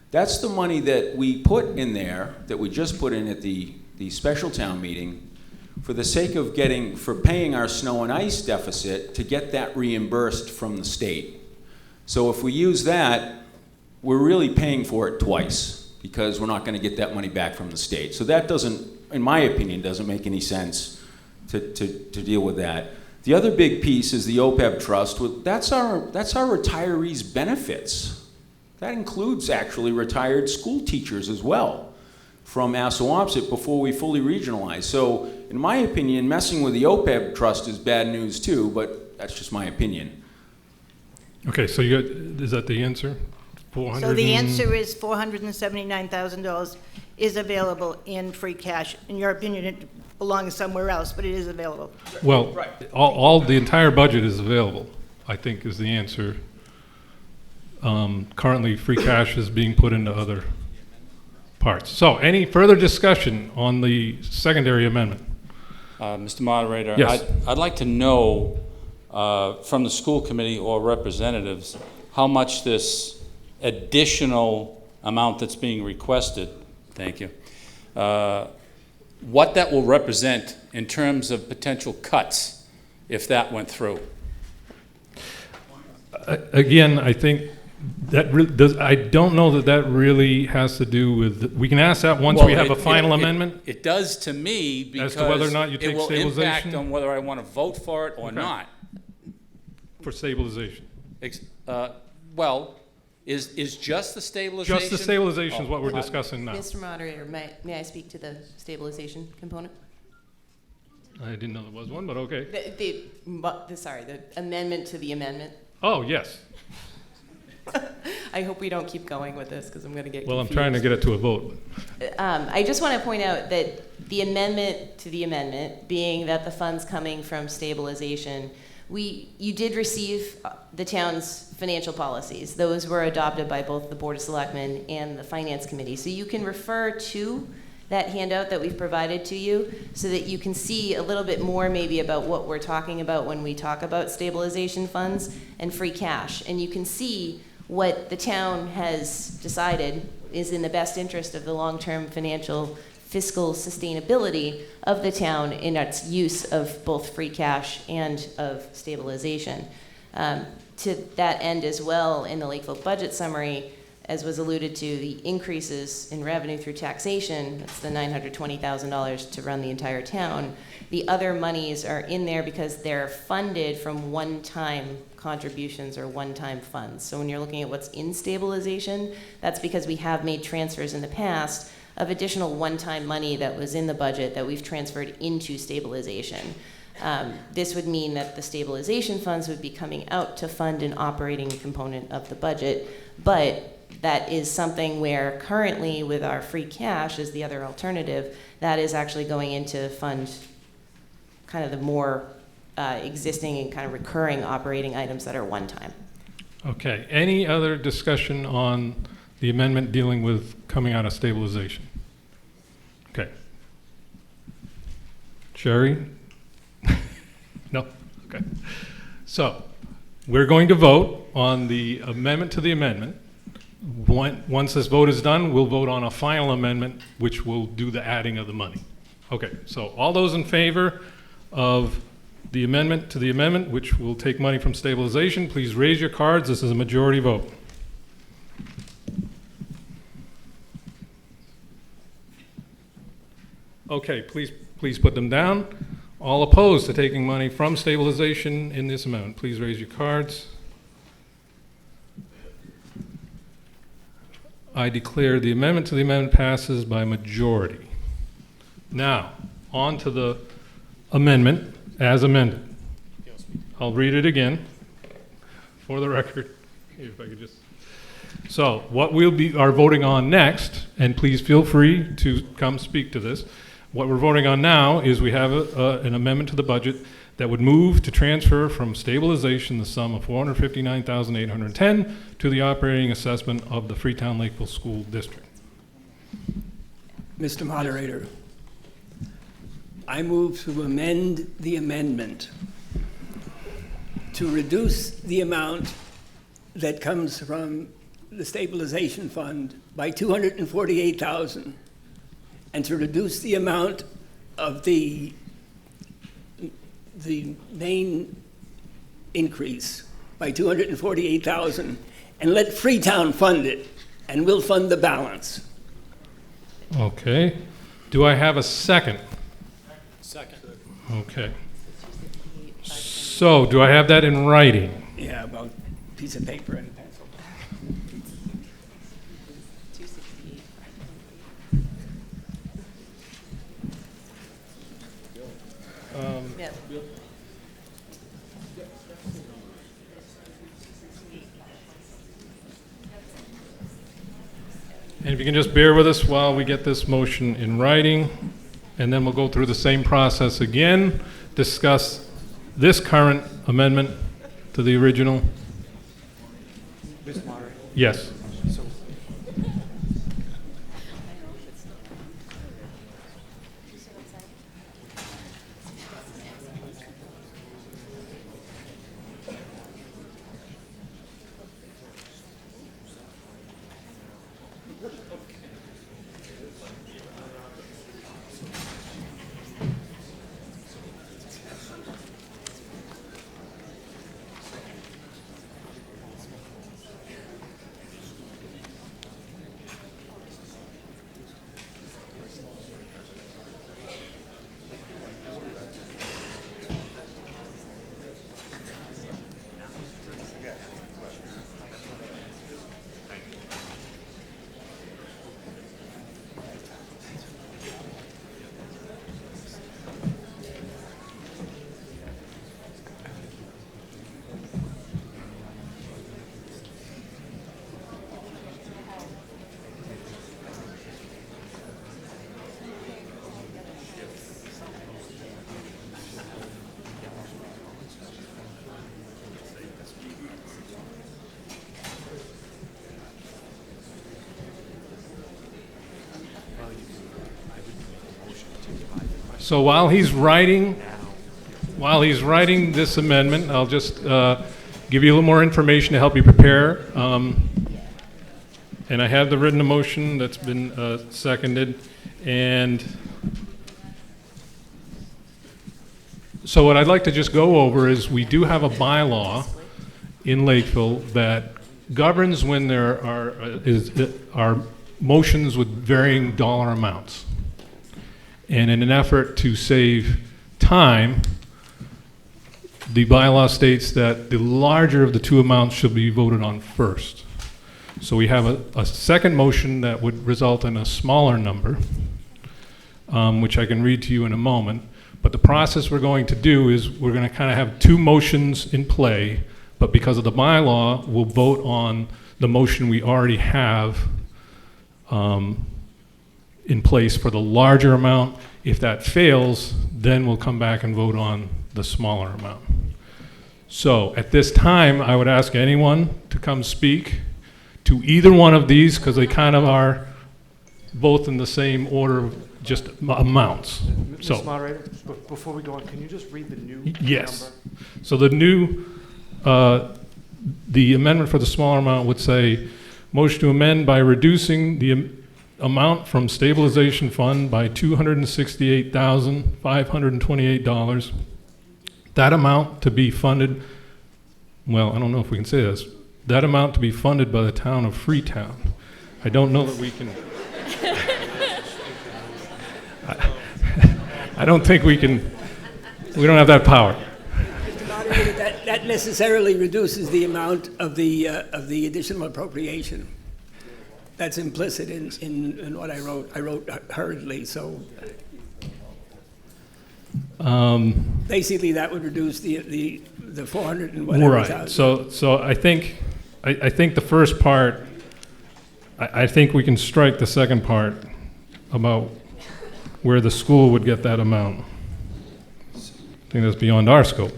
that's the money that we put in there, that we just put in at the special town meeting, for the sake of paying our snow and ice deficit to get that reimbursed from the state. So if we use that, we're really paying for it twice, because we're not going to get that money back from the state. So that doesn't, in my opinion, doesn't make any sense to deal with that. The other big piece is the OPEB trust. That's our retirees' benefits. That includes actually retired school teachers as well from Assawamsett before we fully regionalize. So in my opinion, messing with the OPEB trust is bad news too, but that's just my opinion. Okay, so is that the answer? So the answer is $479,000 is available in free cash. In your opinion, it belongs somewhere else, but it is available. Well, the entire budget is available, I think is the answer. Currently, free cash is being put into other parts. So, any further discussion on the secondary amendment? Mr. Moderator, Yes. I'd like to know from the school committee or representatives how much this additional amount that's being requested, thank you, what that will represent in terms of potential cuts if that went through. Again, I think that I don't know that really has to do with. We can ask that once we have a final amendment. It does to me because as to whether or not you take it will stabilization? impact on whether I want to vote for it or not. For stabilization. Well, is just the stabilization? Just the stabilization is what we're discussing now. Mr. Moderator, may I speak to the stabilization component? I didn't know there was one, but okay. The amendment to the amendment. Oh, yes. I hope we don't keep going with this because I'm going to get Well, I'm confused. trying to get it to a vote. I just want to point out that the amendment to the amendment being that the funds coming from stabilization, you did receive the town's financial policies. Those were adopted by both the Board of Selectmen and the Finance Committee. So you can refer to that handout that we've provided to you so that you can see a little bit more maybe about what we're talking about when we talk about stabilization funds and free cash. And you can see what the town has decided is in the best interest of the long-term financial fiscal sustainability of the town in its use of both free cash and of stabilization. To that end as well, in the Lakeville budget summary, as was alluded to, the increases in revenue through taxation, that's the $920,000 to run the entire town. The other monies are in there because they're funded from one-time contributions or one-time funds. So when you're looking at what's in stabilization, that's because we have made transfers in the past of additional one-time money that was in the budget that we've transferred into stabilization. This would mean that the stabilization funds would be coming out to fund an operating component of the budget, but that is something where currently with our free cash is the other alternative, that is actually going into fund kind of the more existing and kind of recurring operating items that are one-time. Okay, any other discussion on the amendment dealing with coming out of stabilization? Okay. Sherry? No? Okay. So, we're going to vote on the amendment to the amendment. Once this vote is done, we'll vote on a final amendment, which will do the adding of the money. Okay, so all those in favor of the amendment to the amendment, which will take money from stabilization, please raise your cards. This is a majority vote. Okay, please put them down. All opposed to taking money from stabilization in this amendment, please raise your cards. I declare the amendment to the amendment passes by majority. Now, on to the amendment as amended. I'll read it again for the record. If I could just. So, what we'll are voting on next, and please feel free to come speak to this. What we're voting on now is we have an amendment to the budget that would move to transfer from stabilization the sum of $459,810 to the operating assessment of the Freetown Lakeville School District. Mr. Moderator, I move to amend the amendment to reduce the amount that comes from the stabilization fund by $248,000 and to reduce the amount of the main increase by $248,000 and let Freetown fund it, and we'll fund the balance. Okay. Do I have a second? Second. Okay. So, do I have that in writing? Yeah, about a piece of paper and a pencil. Yep. And if you can just bear with us while we get this motion in writing, and then we'll go through the same process again, discuss this current amendment to the original. Mr. Moderator. Yes. So, So while he's writing this amendment, I'll just give you a little more information to help you prepare. And I have the written motion that's been seconded. And so what I'd like to just go over is we do have a bylaw in Lakeville that governs when there are motions with varying dollar amounts. And in an effort to save time, the bylaw states that the larger of the two amounts should be voted on first. So we have a second motion that would result in a smaller number, which I can read to you in a moment. But the process we're going to do is we're going to kind of have two motions in play, but because of the bylaw, we'll vote on the motion we already have in place for the larger amount. If that fails, then we'll come back and vote on the smaller amount. So at this time, I would ask anyone to come speak to either one of these, because they kind of are both in the same order of just amounts. Mr. Moderator, before we go on, can you just read the new Yes. number? So the new, the amendment for the smaller amount would say, motion to amend by reducing the amount from stabilization fund by $268,528. That amount to be funded, well, I don't know if we can say this, that amount to be funded by the town of Freetown. I don't know that we can. I don't think we can, we don't have that power. Mr. Moderator, that necessarily reduces the amount of the additional appropriation. That's implicit in what I wrote. I wrote hurriedly, so basically that would reduce the 400 and whatever. Right. So I think the first part, I think we can strike the second part about where the school would get that amount. I think that's beyond our scope.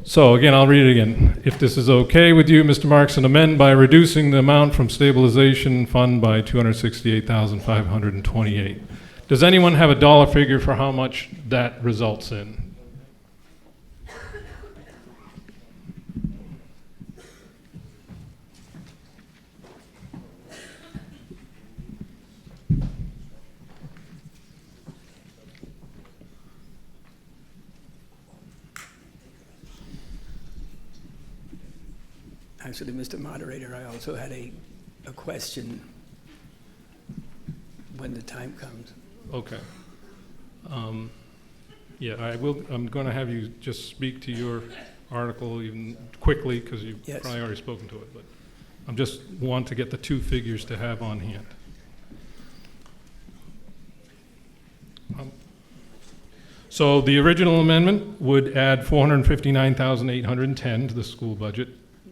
So again, I'll read it again. If this is okay with you, Mr. Markson, amend by reducing the amount from stabilization fund by $268,528. Does anyone have a dollar figure for how much that results in? Actually, Mr. Moderator, I also had a question when the time comes. Okay. Yeah, I'm going to have you just speak to your article even quickly, because you've Yes. probably already spoken to it, but I'm just want to get the two figures to have on hand. So the original amendment would add $459,810 to the school budget.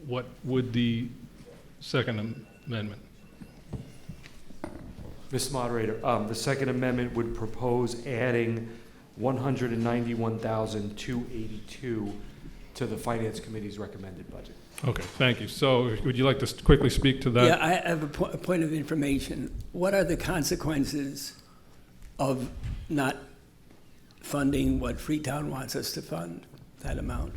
What would the second amendment? Mr. Moderator, the second amendment would propose adding $191,282 to the Finance Committee's recommended budget. Okay, thank you. So would you like to quickly speak to that? Yeah, I have a point of information. What are the consequences of not funding what Freetown wants us to fund, that amount?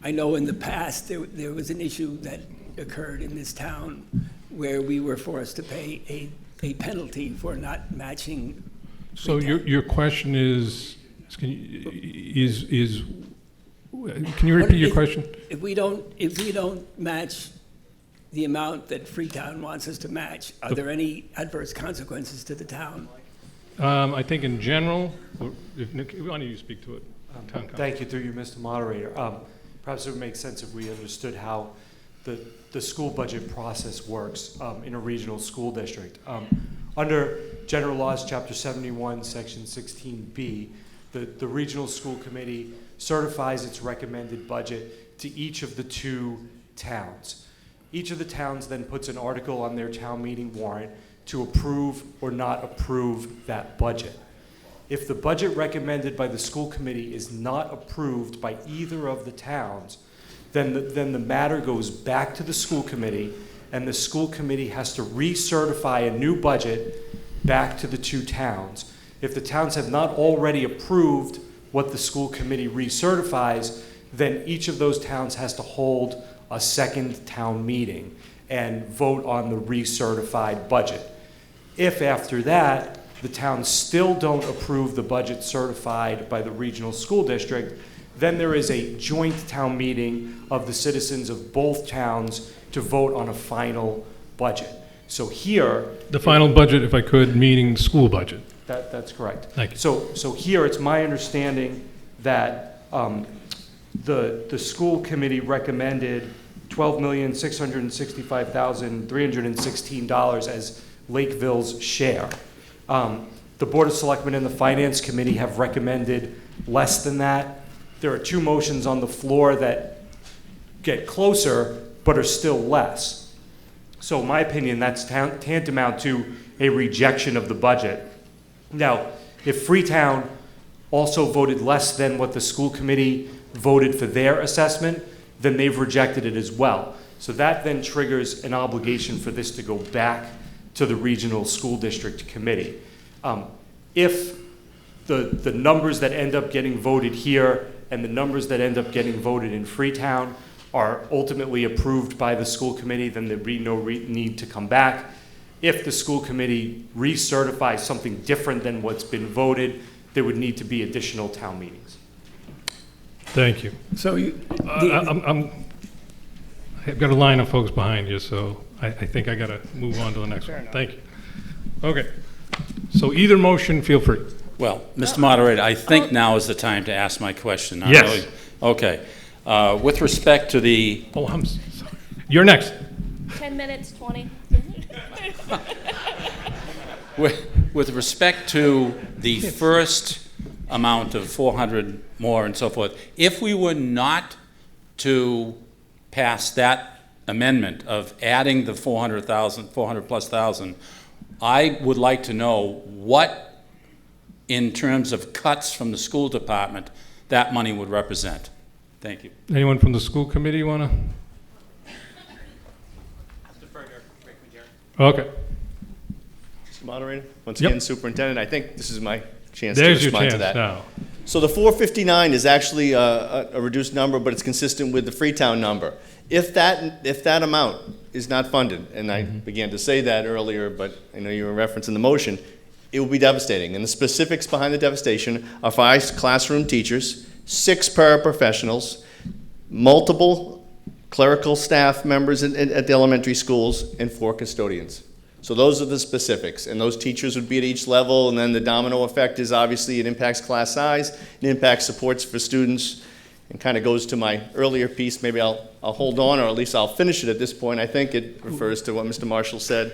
I know in the past there was an issue that occurred in this town where we were forced to pay a penalty for not matching. So your question is, can you repeat your question? If we don't match the amount that Freetown wants us to match, are there any adverse consequences to the town? I think in general, if Nick, why don't you speak to it? Town council. Thank you, through you, Mr. Moderator. Perhaps it would make sense if we understood how the school budget process works in a regional school district. Under General Laws, Chapter 71, Section 16B, the regional school committee certifies its recommended budget to each of the two towns. Each of the towns then puts an article on their town meeting warrant to approve or not approve that budget. If the budget recommended by the school committee is not approved by either of the towns, then the matter goes back to the school committee, and the school committee has to recertify a new budget back to the two towns. If the towns have not already approved what the school committee recertifies, then each of those towns has to hold a second town meeting and vote on the recertified budget. If after that, the towns still don't approve the budget certified by the regional school district, then there is a joint town meeting of the citizens of both towns to vote on a final budget. So here... The final budget, if I could, meaning school budget. That's correct. Thank you. So here, it's my understanding that the school committee recommended $12,665,316 as Lakeville's share. The Board of Selectmen and the Finance Committee have recommended less than that. There are two motions on the floor that get closer, but are still less. So in my opinion, that's tantamount to a rejection of the budget. Now, if Freetown also voted less than what the school committee voted for their assessment, then they've rejected it as well. So that then triggers an obligation for this to go back to the regional school district committee. If the numbers that end up getting voted here and the numbers that end up getting voted in Freetown are ultimately approved by the school committee, then there'd be no need to come back. If the school committee recertifies something different than what's been voted, there would need to be additional town meetings. Thank you. So you... I've got a line of folks behind you, so I think I got to move on to the next one. Thank you. Okay. So either motion, feel free. Well, Mr. Moderator, I think now is the time to ask my question. Yes. Really, okay. With respect to the... Oh, I'm sorry. You're next. 10 minutes, 20. With respect to the first amount of 400 more and so forth, if we were not to pass that amendment of adding the 400 plus thousand, I would like to know what, in terms of cuts from the school department, that money would represent. Thank you. Anyone from the school committee want to? Okay. Mr. Moderator, once Yep. again, Superintendent, I think this is my chance There's to your respond to chance that. now. So the 459 is actually a reduced number, but it's consistent with the Freetown number. If that amount is not funded, and I began to say that earlier, but I know you were referencing the motion, it will be devastating. And the specifics behind the devastation are 5 classroom teachers, 6 paraprofessionals, multiple clerical staff members at the elementary schools, and 4 custodians. So those are the specifics, and those teachers would be at each level, and then the domino effect is obviously it impacts class size, it impacts supports for students, and kind of goes to my earlier piece. Maybe I'll hold on, or at least I'll finish it at this point. I think it refers to what Mr. Marshall said.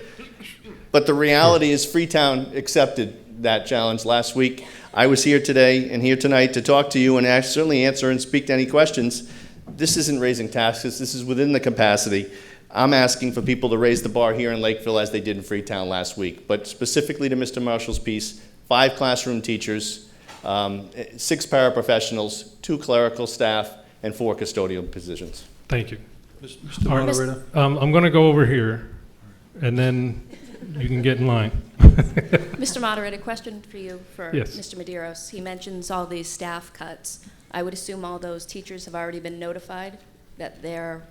But the reality is Freetown accepted that challenge last week. I was here today and here tonight to talk to you and certainly answer and speak to any questions. This isn't raising taxes. This is within the capacity. I'm asking for people to raise the bar here in Lakeville as they did in Freetown last week. But specifically to Mr. Marshall's piece, 5 classroom teachers, 6 paraprofessionals, 2 clerical staff, and 4 custodial positions. Thank you. Mr. All right, Moderator? I'm going to go over here, and then you can get in line. Mr. Moderator, question for you for Yes. Mr. Medeiros. He mentions all these staff cuts. I would assume all those teachers have already been notified that they're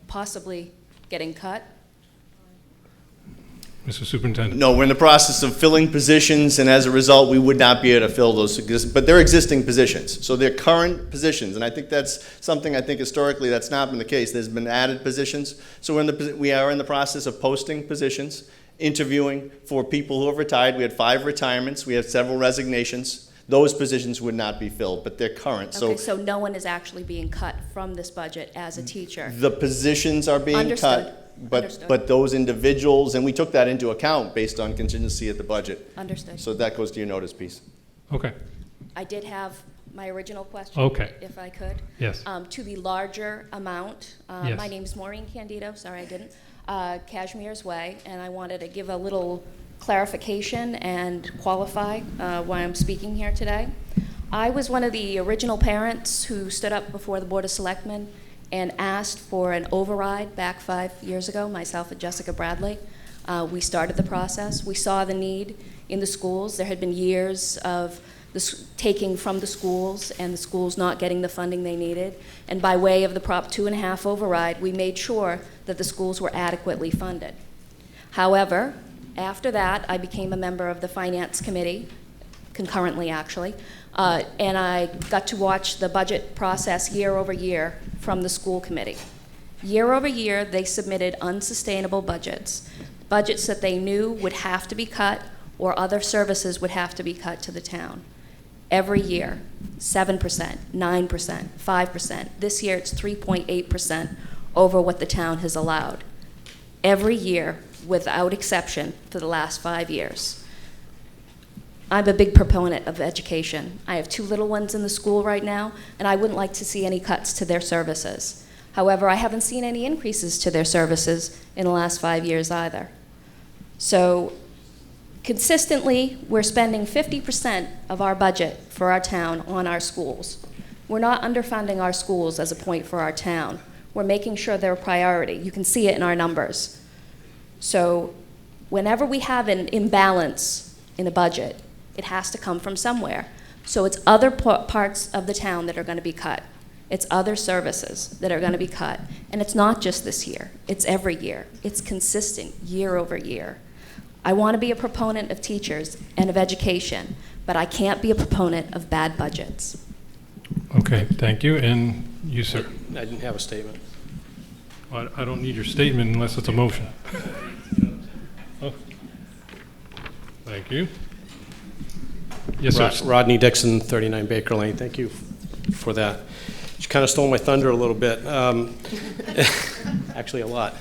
possibly getting cut? Mr. Superintendent. No, we're in the process of filling positions, and as a result, we would not be able to fill those, but they're existing positions. So they're current positions, and I think that's something historically that's not been the case. There's been added positions. So we are in the process of posting positions, interviewing for people who have retired. We had 5 retirements. We have several resignations. Those positions would not be filled, but they're current. Okay, so no one is actually being cut from this budget as a teacher? The positions are being Understood. cut. Understood. But those individuals, and we took that into account based on contingency at the budget. Understood. So that goes to your notice piece. Okay. I did have my original question. Okay. If I could. Yes. To the larger amount, Yes. my name's Maureen Candido, sorry I didn't, Cashmere's Way, and I wanted to give a little clarification and qualify why I'm speaking here today. I was one of the original parents who stood up before the Board of Selectmen and asked for an override back 5 years ago, myself and Jessica Bradley. We started the process. We saw the need in the schools. There had been years of taking from the schools and the schools not getting the funding they needed. And by way of the Prop 2.5 override, we made sure that the schools were adequately funded. However, after that, I became a member of the Finance Committee, concurrently actually, and I got to watch the budget process year over year from the school committee. Year over year, they submitted unsustainable budgets, budgets that they knew would have to be cut or other services would have to be cut to the town. Every year, 7%, 9%, 5%. This year, it's 3.8% over what the town has allowed. Every year, without exception, for the last 5 years. I'm a big proponent of education. I have 2 little ones in the school right now, and I wouldn't like to see any cuts to their services. However, I haven't seen any increases to their services in the last 5 years either. So consistently, we're spending 50% of our budget for our town on our schools. We're not underfunding our schools as a point for our town. We're making sure they're a priority. You can see it in our numbers. So whenever we have an imbalance in a budget, it has to come from somewhere. So it's other parts of the town that are going to be cut. It's other services that are going to be cut. And it's not just this year. It's every year. It's consistent year over year. I want to be a proponent of teachers and of education, but I can't be a proponent of bad budgets. Okay, thank you. And you, sir? I didn't have a statement. Well, I don't need your statement unless it's a motion. Oh. Thank you. Yes, sir. Rodney Dixon, 39 Baker Lane. Thank you for that. You kind of stole my thunder a little bit. Actually, a lot.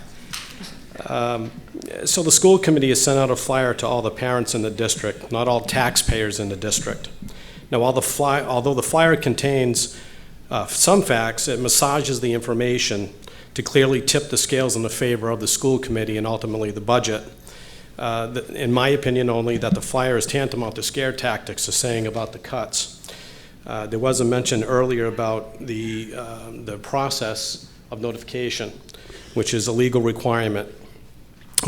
So the school committee has sent out a flyer to all the parents in the district, not all taxpayers in the district. Now, although the flyer contains some facts, it massages the information to clearly tip the scales in the favor of the school committee and ultimately the budget. In my opinion only, that the flyer is tantamount to scare tactics, to saying about the cuts. There was a mention earlier about the process of notification, which is a legal requirement.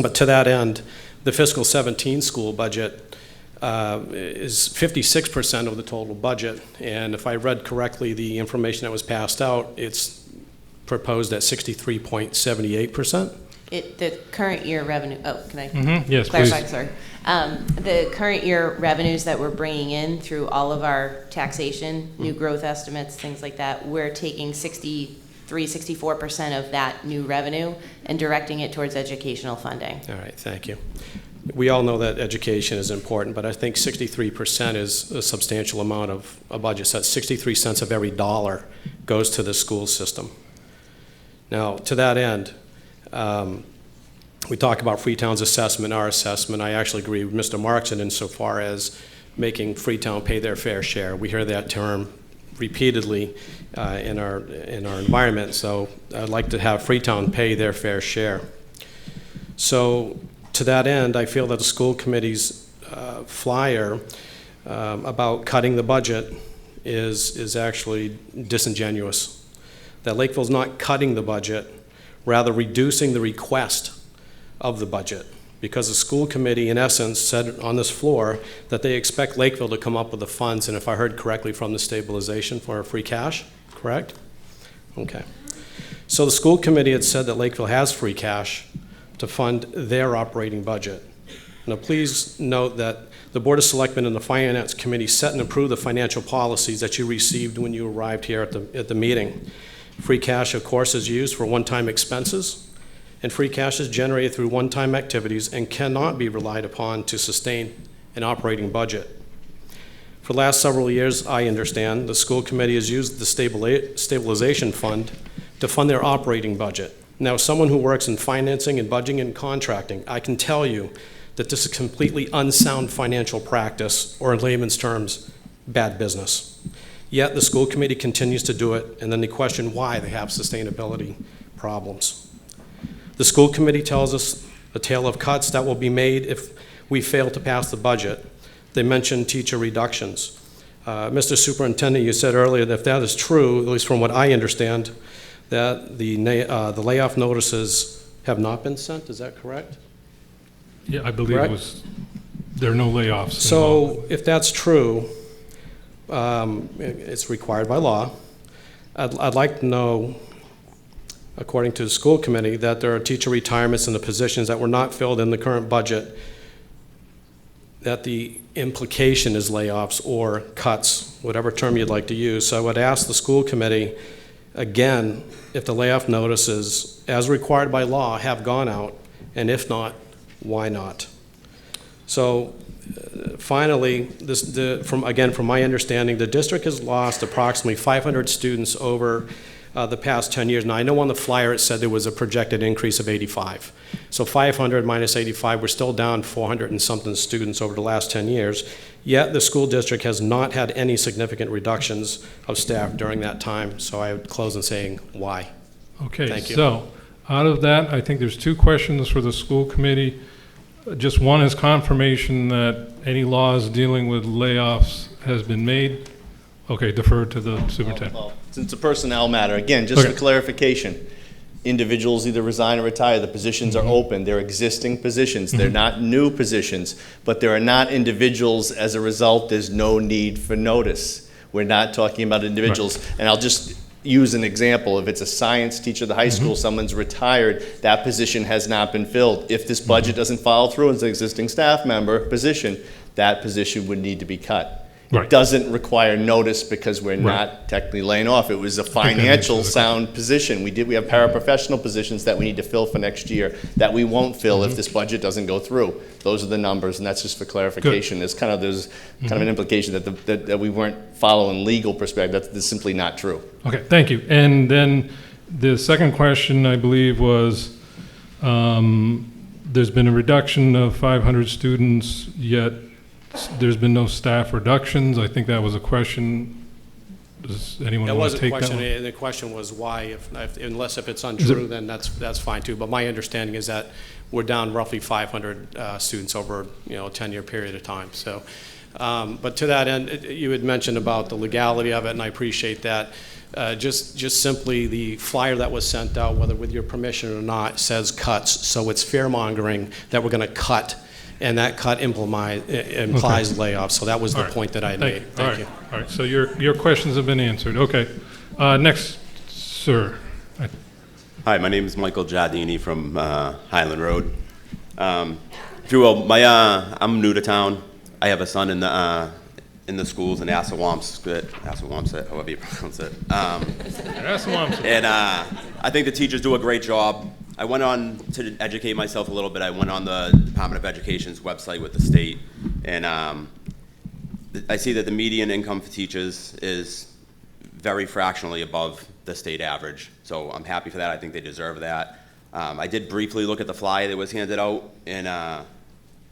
But to that end, the fiscal 17 school budget is 56% of the total budget. And if I read correctly the information that was passed out, it's proposed at 63.78%. The current year revenue, can I Yes, clarify, please. sorry? The current year revenues that we're bringing in through all of our taxation, new growth estimates, things like that, we're taking 64% of that new revenue and directing it towards educational funding. All right, thank you. We all know that education is important, but I think 63% is a substantial amount of a budget. So that's 63 cents of every dollar goes to the school system. Now, to that end, we talk about Freetown's assessment, our assessment. I actually agree with Mr. Markson insofar as making Freetown pay their fair share. We hear that term repeatedly in our environment, so I'd like to have Freetown pay their fair share. So to that end, I feel that the school committee's flyer about cutting the budget is actually disingenuous. That Lakeville's not cutting the budget, rather reducing the request of the budget, because the school committee in essence said on this floor that they expect Lakeville to come up with the funds, and if I heard correctly, from the stabilization for free cash, correct? Okay. So the school committee had said that Lakeville has free cash to fund their operating budget. Now please note that the Board of Selectmen and the Finance Committee set and approved the financial policies that you received when you arrived here at the meeting. Free cash, of course, is used for one-time expenses, and free cash is generated through one-time activities and cannot be relied upon to sustain an operating budget. For the last several years, I understand, the school committee has used the stabilization fund to fund their operating budget. Now, someone who works in financing and budgeting and contracting, I can tell you that this is completely unsound financial practice, or in layman's terms, bad business. Yet the school committee continues to do it, and then they question why they have sustainability problems. The school committee tells us a tale of cuts that will be made if we fail to pass the budget. They mentioned teacher reductions. Mr. Superintendent, you said earlier that if that is true, at least from what I understand, that the layoff notices have not been sent. Is that correct? Yeah, I believe Correct? there are no layoffs. involved. So if that's true, it's required by law. I'd like to know, according to the school committee, that there are teacher retirements in the positions that were not filled in the current budget, that the implication is layoffs or cuts, whatever term you'd like to use. So I would ask the school committee, again, if the layoff notices, as required by law, have gone out, and if not, why not? So finally, from my understanding, the district has lost approximately 500 students over the past 10 years. Now, I know on the flyer it said there was a projected increase of 85. So 500 minus 85, we're still down 400 and something students over the last 10 years. Yet the school district has not had any significant reductions of staff during that time. So I would close in saying, why? Okay, Thank you. so out of that, I think there's 2 questions for the school committee. Just one is confirmation that any laws dealing with layoffs has been made. Okay, defer to the superintendent. Well, since it's a personnel matter, again, just for clarification, individuals either resign or retire. The positions are open. They're existing positions. They're not new positions, but there are not individuals. As a result, there's no need for notice. We're not talking about individuals. Right. And I'll just use an example. If it's a science teacher at the high school, someone's retired, that position has not been filled. If this budget doesn't follow through as an existing staff member position, that position would need to be cut. It doesn't require notice because we're not technically laying off. It was a financial sound position. We have paraprofessional positions that we need to fill for next year that we won't fill if this budget doesn't go through. Those are the numbers, and that's just for clarification. There's kind of an implication that we weren't following legal perspective. That's simply not true. Okay, thank you. And then the second question, I believe, was there's been a reduction of 500 students, yet there's been no staff reductions. I think that was a question. Does anyone want to take that one? And the question was why, unless it's untrue, then that's fine too. But my understanding is that we're down roughly 500 students over a 10-year period of time. So, but to that end, you had mentioned about the legality of it, and I appreciate that. Just simply the flyer that was sent out, whether with your permission or not, says cuts. So it's fear-mongering that we're going to cut. And that cut implies layoffs. So that was the point that I made. Thank you. All right. So your questions have been answered. Okay. Next, sir. Hi, my name is Michael Giardini from Highland Road. I'm new to town. I have a son in the schools in Assawamsett, however you pronounce it. And I think the teachers do a great job. I went on to educate myself a little bit. I went on the Department of Education's website with the state, and I see that the median income for teachers is very fractionally above the state average. So I'm happy for that. I think they deserve that. I did briefly look at the flyer that was handed out, and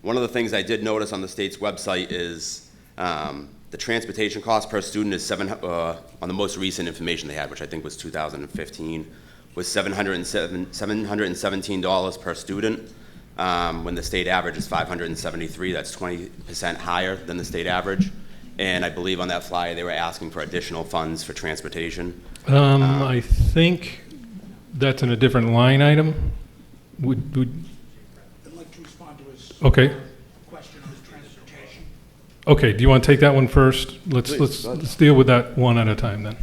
one of the things I did notice on the state's website is the transportation cost per student is on the most recent information they had, which I think was 2015. Was $717 per student, when the state average is $573. That's 20% higher than the state average. And I believe on that flyer they were asking for additional funds for transportation. I think that's in a different line item. I'd like to respond to his question on transportation. Okay. Do you want to take that one first? Let's deal with that one at a time then.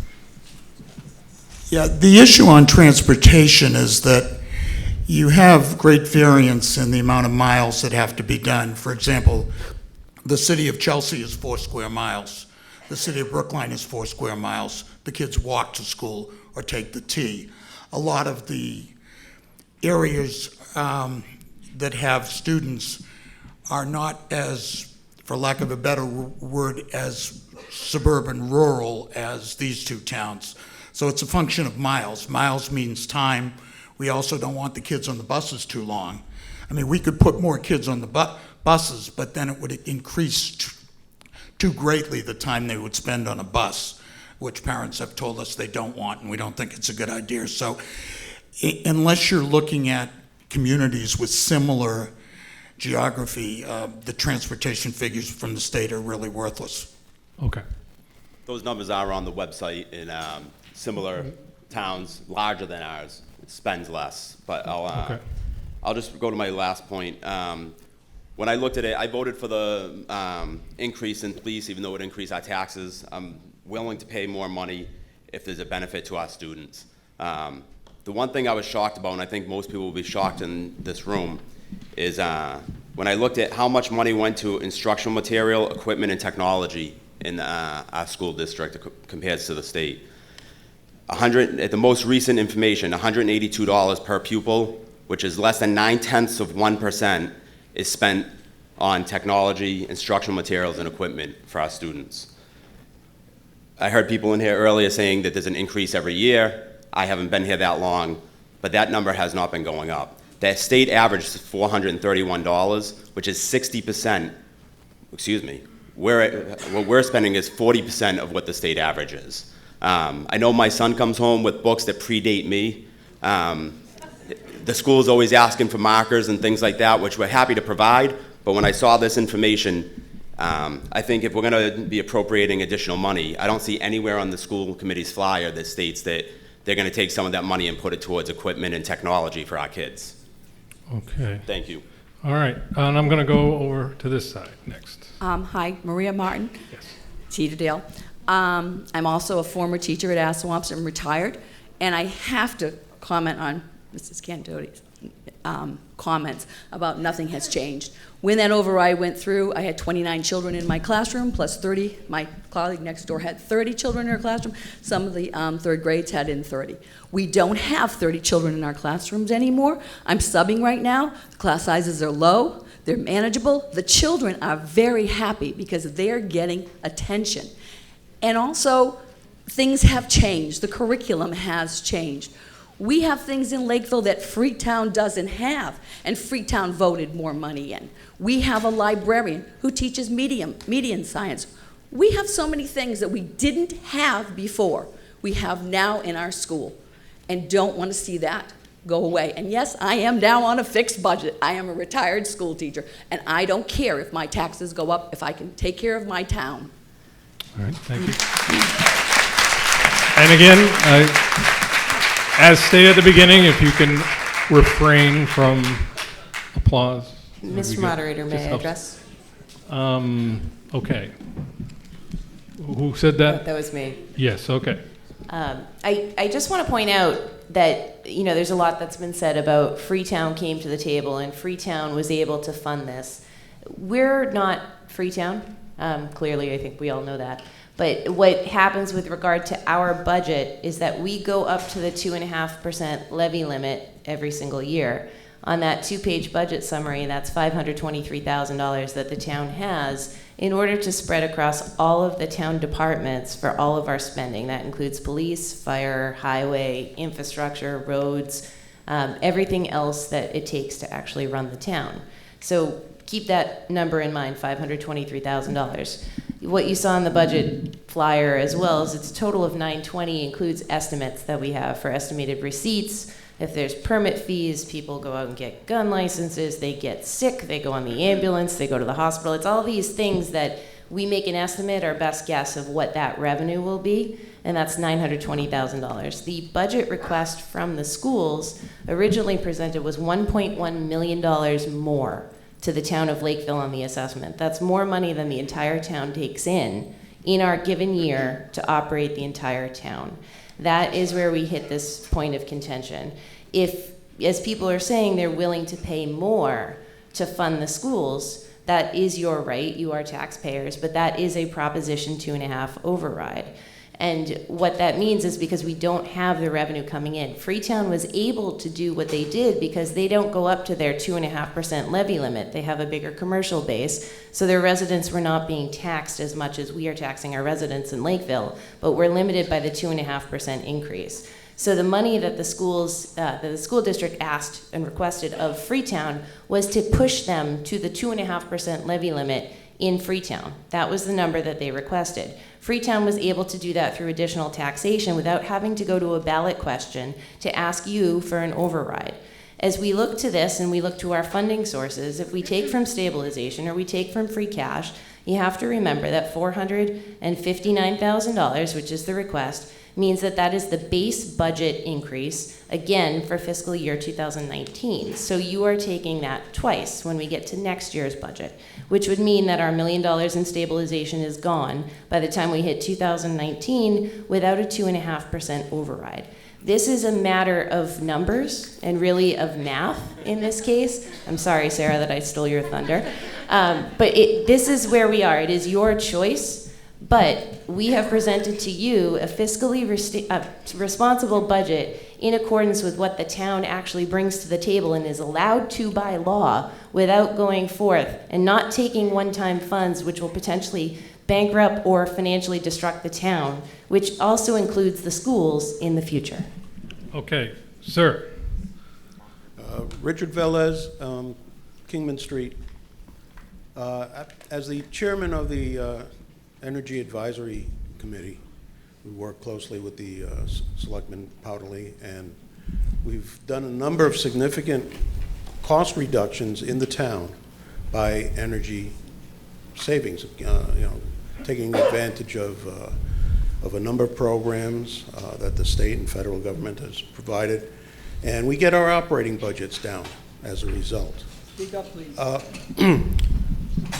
Yeah, the issue on transportation is that you have great variance in the amount of miles that have to be done. For example, the city of Chelsea is 4 square miles. The city of Brookline is 4 square miles. The kids walk to school or take the T. A lot of the areas that have students are not as, for lack of a better word, as suburban rural as these 2 towns. So it's a function of miles. Miles means time. We also don't want the kids on the buses too long. I mean, we could put more kids on the buses, but then it would increase too greatly the time they would spend on a bus, which parents have told us they don't want, and we don't think it's a good idea. So unless you're looking at communities with similar geography, the transportation figures from the state are really worthless. Okay. Those numbers are on the website in similar towns larger than ours. It spends less, but I'll just go to my last point. when I looked at it, I voted for the increase in police, even though it increased our taxes. I'm willing to pay more money if there's a benefit to our students. The one thing I was shocked about, and I think most people will be shocked in this room, is when I looked at how much money went to instructional material, equipment, and technology in our school district compared to the state. At the most recent information, $182 per pupil, which is less than 0.9%, is spent on technology, instructional materials, and equipment for our students. I heard people in here earlier saying that there's an increase every year. I haven't been here that long, but that number has not been going up. The state average is $431, which is 60%. Excuse me. What we're spending is 40% of what the state average is. I know my son comes home with books that predate me. The school is always asking for markers and things like that, which we're happy to provide, but when I saw this information, I think if we're going to be appropriating additional money, I don't see anywhere on the school committee's flyer that states that they're going to take some of that money and put it towards equipment and technology for our kids. Okay. Thank you. All right, and I'm going to go over to this side next. Hi, Maria Martin. Yes. Teeterdale. I'm also a former teacher at Assawamps. I'm retired, and I have to comment on Mrs. Cantoti's comments about nothing has changed. When that override went through, I had 29 children in my classroom, plus 30. My colleague next door had 30 children in her classroom. Some of the third grades had in 30. We don't have 30 children in our classrooms anymore. I'm subbing right now. The class sizes are low. They're manageable. The children are very happy because they're getting attention. And also, things have changed. The curriculum has changed. We have things in Lakeville that Freetown doesn't have, and Freetown voted more money in. We have a librarian who teaches median science. We have so many things that we didn't have before, we have now in our school, and don't want to see that go away. And yes, I am now on a fixed budget. I am a retired school teacher, and I don't care if my taxes go up if I can take care of my town. All right, thank you. And again, as stated at the beginning, if you can refrain from applause. Mr. Moderator, may I address? Okay. Who said that? That was me. Yes, okay. I just want to point out that, there's a lot that's been said about Freetown came to the table and Freetown was able to fund this. We're not Freetown. Clearly, I think we all know that. But what happens with regard to our budget is that we go up to the 2.5% levy limit every single year. On that 2-page budget summary, that's $523,000 that the town has in order to spread across all of the town departments for all of our spending. That includes police, fire, highway, infrastructure, roads, everything else that it takes to actually run the town. So keep that number in mind, $523,000. What you saw in the budget flyer as well is it's a total of $920, includes estimates that we have for estimated receipts. If there's permit fees, people go out and get gun licenses, they get sick, they go on the ambulance, they go to the hospital. It's all these things that we make an estimate, our best guess of what that revenue will be, and that's $920,000. The budget request from the schools originally presented was $1.1 million more to the town of Lakeville on the assessment. That's more money than the entire town takes in our given year to operate the entire town. That is where we hit this point of contention. If, as people are saying, they're willing to pay more to fund the schools, that is your right, you are taxpayers, but that is a Proposition 2.5 override. And what that means is because we don't have the revenue coming in. Freetown was able to do what they did because they don't go up to their 2.5% levy limit. They have a bigger commercial base, so their residents were not being taxed as much as we are taxing our residents in Lakeville, but we're limited by the 2.5% increase. So the money that the school district asked and requested of Freetown was to push them to the 2.5% levy limit in Freetown. That was the number that they requested. Freetown was able to do that through additional taxation without having to go to a ballot question to ask you for an override. As we look to this and we look to our funding sources, if we take from stabilization or we take from free cash, you have to remember that $459,000, which is the request, means that that is the base budget increase, again, for fiscal year 2019. So you are taking that twice when we get to next year's budget, which would mean that our $1 million in stabilization is gone by the time we hit 2019 without a 2.5% override. This is a matter of numbers and really of math in this case. I'm sorry, Sarah, that I stole your thunder. But this is where we are. It is your choice, but we have presented to you a fiscally responsible budget in accordance with what the town actually brings to the table and is allowed to by law without going forth and not taking one-time funds which will potentially bankrupt or financially destruct the town, which also includes the schools in the future. Okay, sir. Richard Velez, Kingman Street. As the chairman of the Energy Advisory Committee, we work closely with the Selectman Powderly, and we've done a number of significant cost reductions in the town by energy savings, taking advantage of a number of programs that the state and federal government has provided, and we get our operating budgets down as a result. Speak up, please.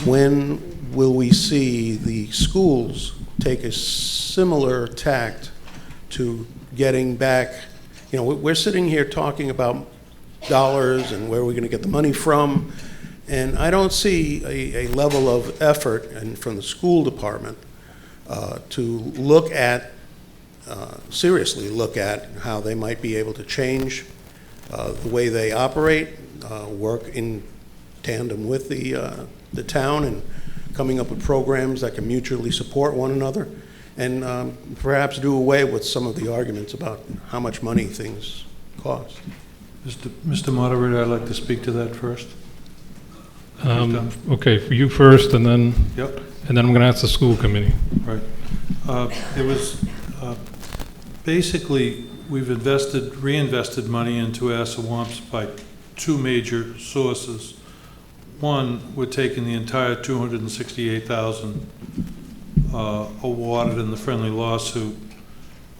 When will we see the schools take a similar tact to getting back? We're sitting here talking about dollars and where we're going to get the money from, and I don't see a level of effort from the school department to look at, seriously look at how they might be able to change the way they operate, work in tandem with the town and coming up with programs that can mutually support one another, and perhaps do away with some of the arguments about how much money things cost. Mr. Moderator, I'd like to speak to that first. Okay, for you first, and then Yep. and then I'm going to ask the school committee. Right. It was basically we've reinvested money into Assawamps by two major sources. One, we're taking the entire $268,000 awarded in the friendly lawsuit,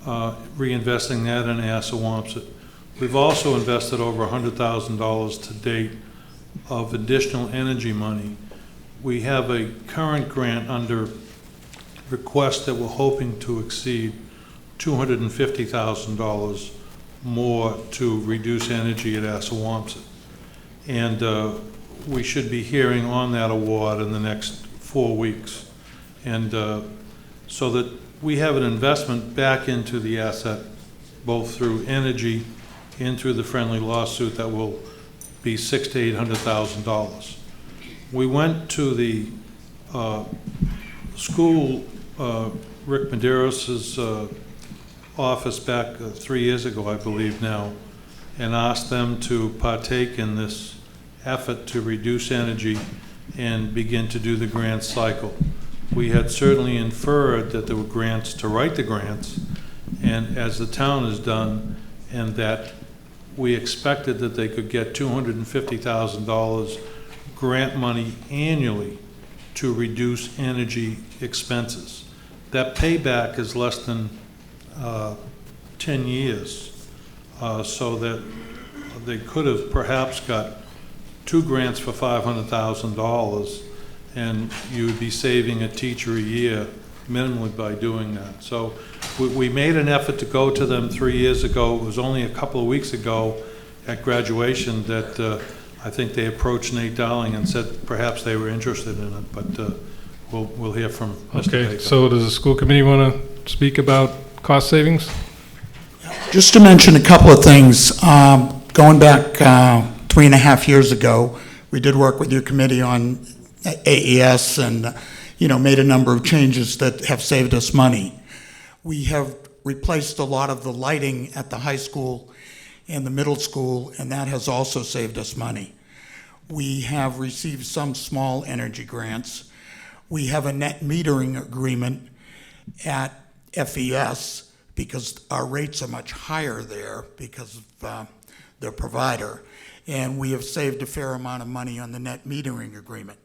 reinvesting that in Assawamps. We've also invested over $100,000 to date of additional energy money. We have a current grant under request that we're hoping to exceed $250,000 more to reduce energy at Assawamps. And we should be hearing on that award in the next 4 weeks. And so that we have an investment back into the asset, both through energy and through the friendly lawsuit, that will be $600,000 to $800,000. We went to the school, Rick Medeiros' office back 3 years ago, I believe now, and asked them to partake in this effort to reduce energy and begin to do the grant cycle. We had certainly inferred that there were grants to write the grants, and as the town has done, and that we expected that they could get $250,000 grant money annually to reduce energy expenses. That payback is less than 10 years, so that they could have perhaps got 2 grants for $500,000, and you would be saving a teacher a year minimally by doing that. So we made an effort to go to them 3 years ago. It was only a couple of weeks ago at graduation that I think they approached Nate Dowling and said perhaps they were interested in it, but we'll hear from Mr. Okay, Baker. so does the school committee want to speak about cost savings? Just to mention a couple of things, going back 3.5 years ago, we did work with your committee on AES and, made a number of changes that have saved us money. We have replaced a lot of the lighting at the high school and the middle school, and that has also saved us money. We have received some small energy grants. We have a net metering agreement at FES because our rates are much higher there because of their provider, and we have saved a fair amount of money on the net metering agreement.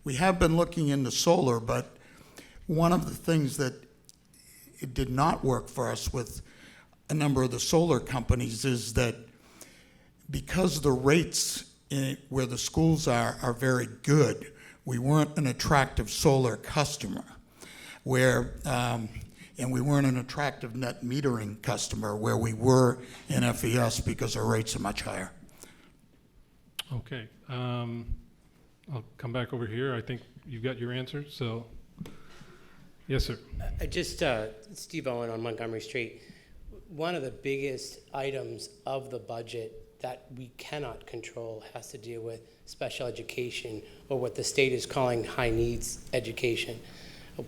We have been looking into solar, but one of the things that it did not work for us with a number of the solar companies is that because the rates where the schools are very good, we weren't an attractive solar customer, and we weren't an attractive net metering customer where we were in FES because our rates are much higher. Okay. I'll come back over here. I think you got your answer, so. Yes, sir. Steve Owen on Montgomery Street. One of the biggest items of the budget that we cannot control has to do with special education, or what the state is calling high needs education.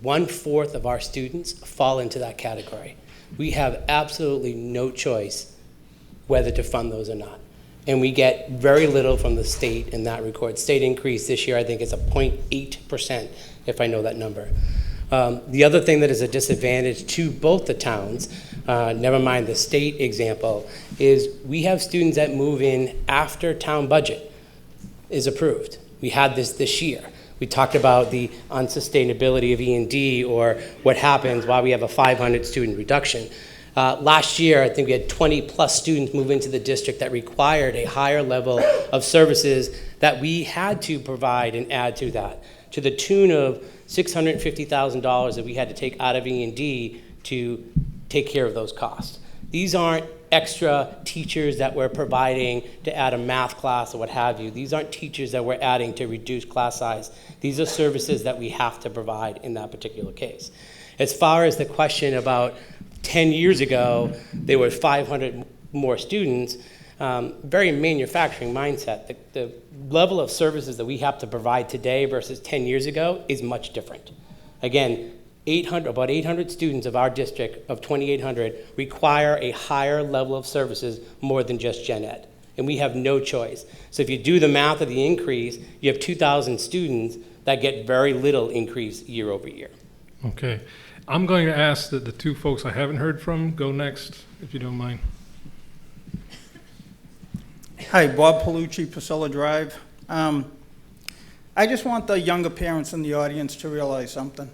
1/4 of our students fall into that category. We have absolutely no choice whether to fund those or not. And we get very little from the state in that regard. State increase this year, I think, is a 0.8%, if I know that number. The other thing that is a disadvantage to both the towns, never mind the state example, is we have students that move in after town budget is approved. We had this year. We talked about the unsustainability of E&D, or what happens while we have a 500 student reduction. Last year, I think we had 20 plus students move into the district that required a higher level of services that we had to provide and add to that, to the tune of $650,000 that we had to take out of E&D to take care of those costs. These aren't extra teachers that we're providing to add a math class or what have you. These aren't teachers that we're adding to reduce class size. These are services that we have to provide in that particular case. As far as the question about 10 years ago, there were 500 more students, very manufacturing mindset. The level of services that we have to provide today versus 10 years ago is much different. Again, about 800 students of our district of 2,800 require a higher level of services more than just gen ed. And we have no choice. So if you do the math of the increase, you have 2,000 students that get very little increase year over year. Okay. I'm going to ask that the two folks I haven't heard from go next, if you don't mind. Hi, Bob Palucci, Priscilla Drive. I just want the younger parents in the audience to realize something.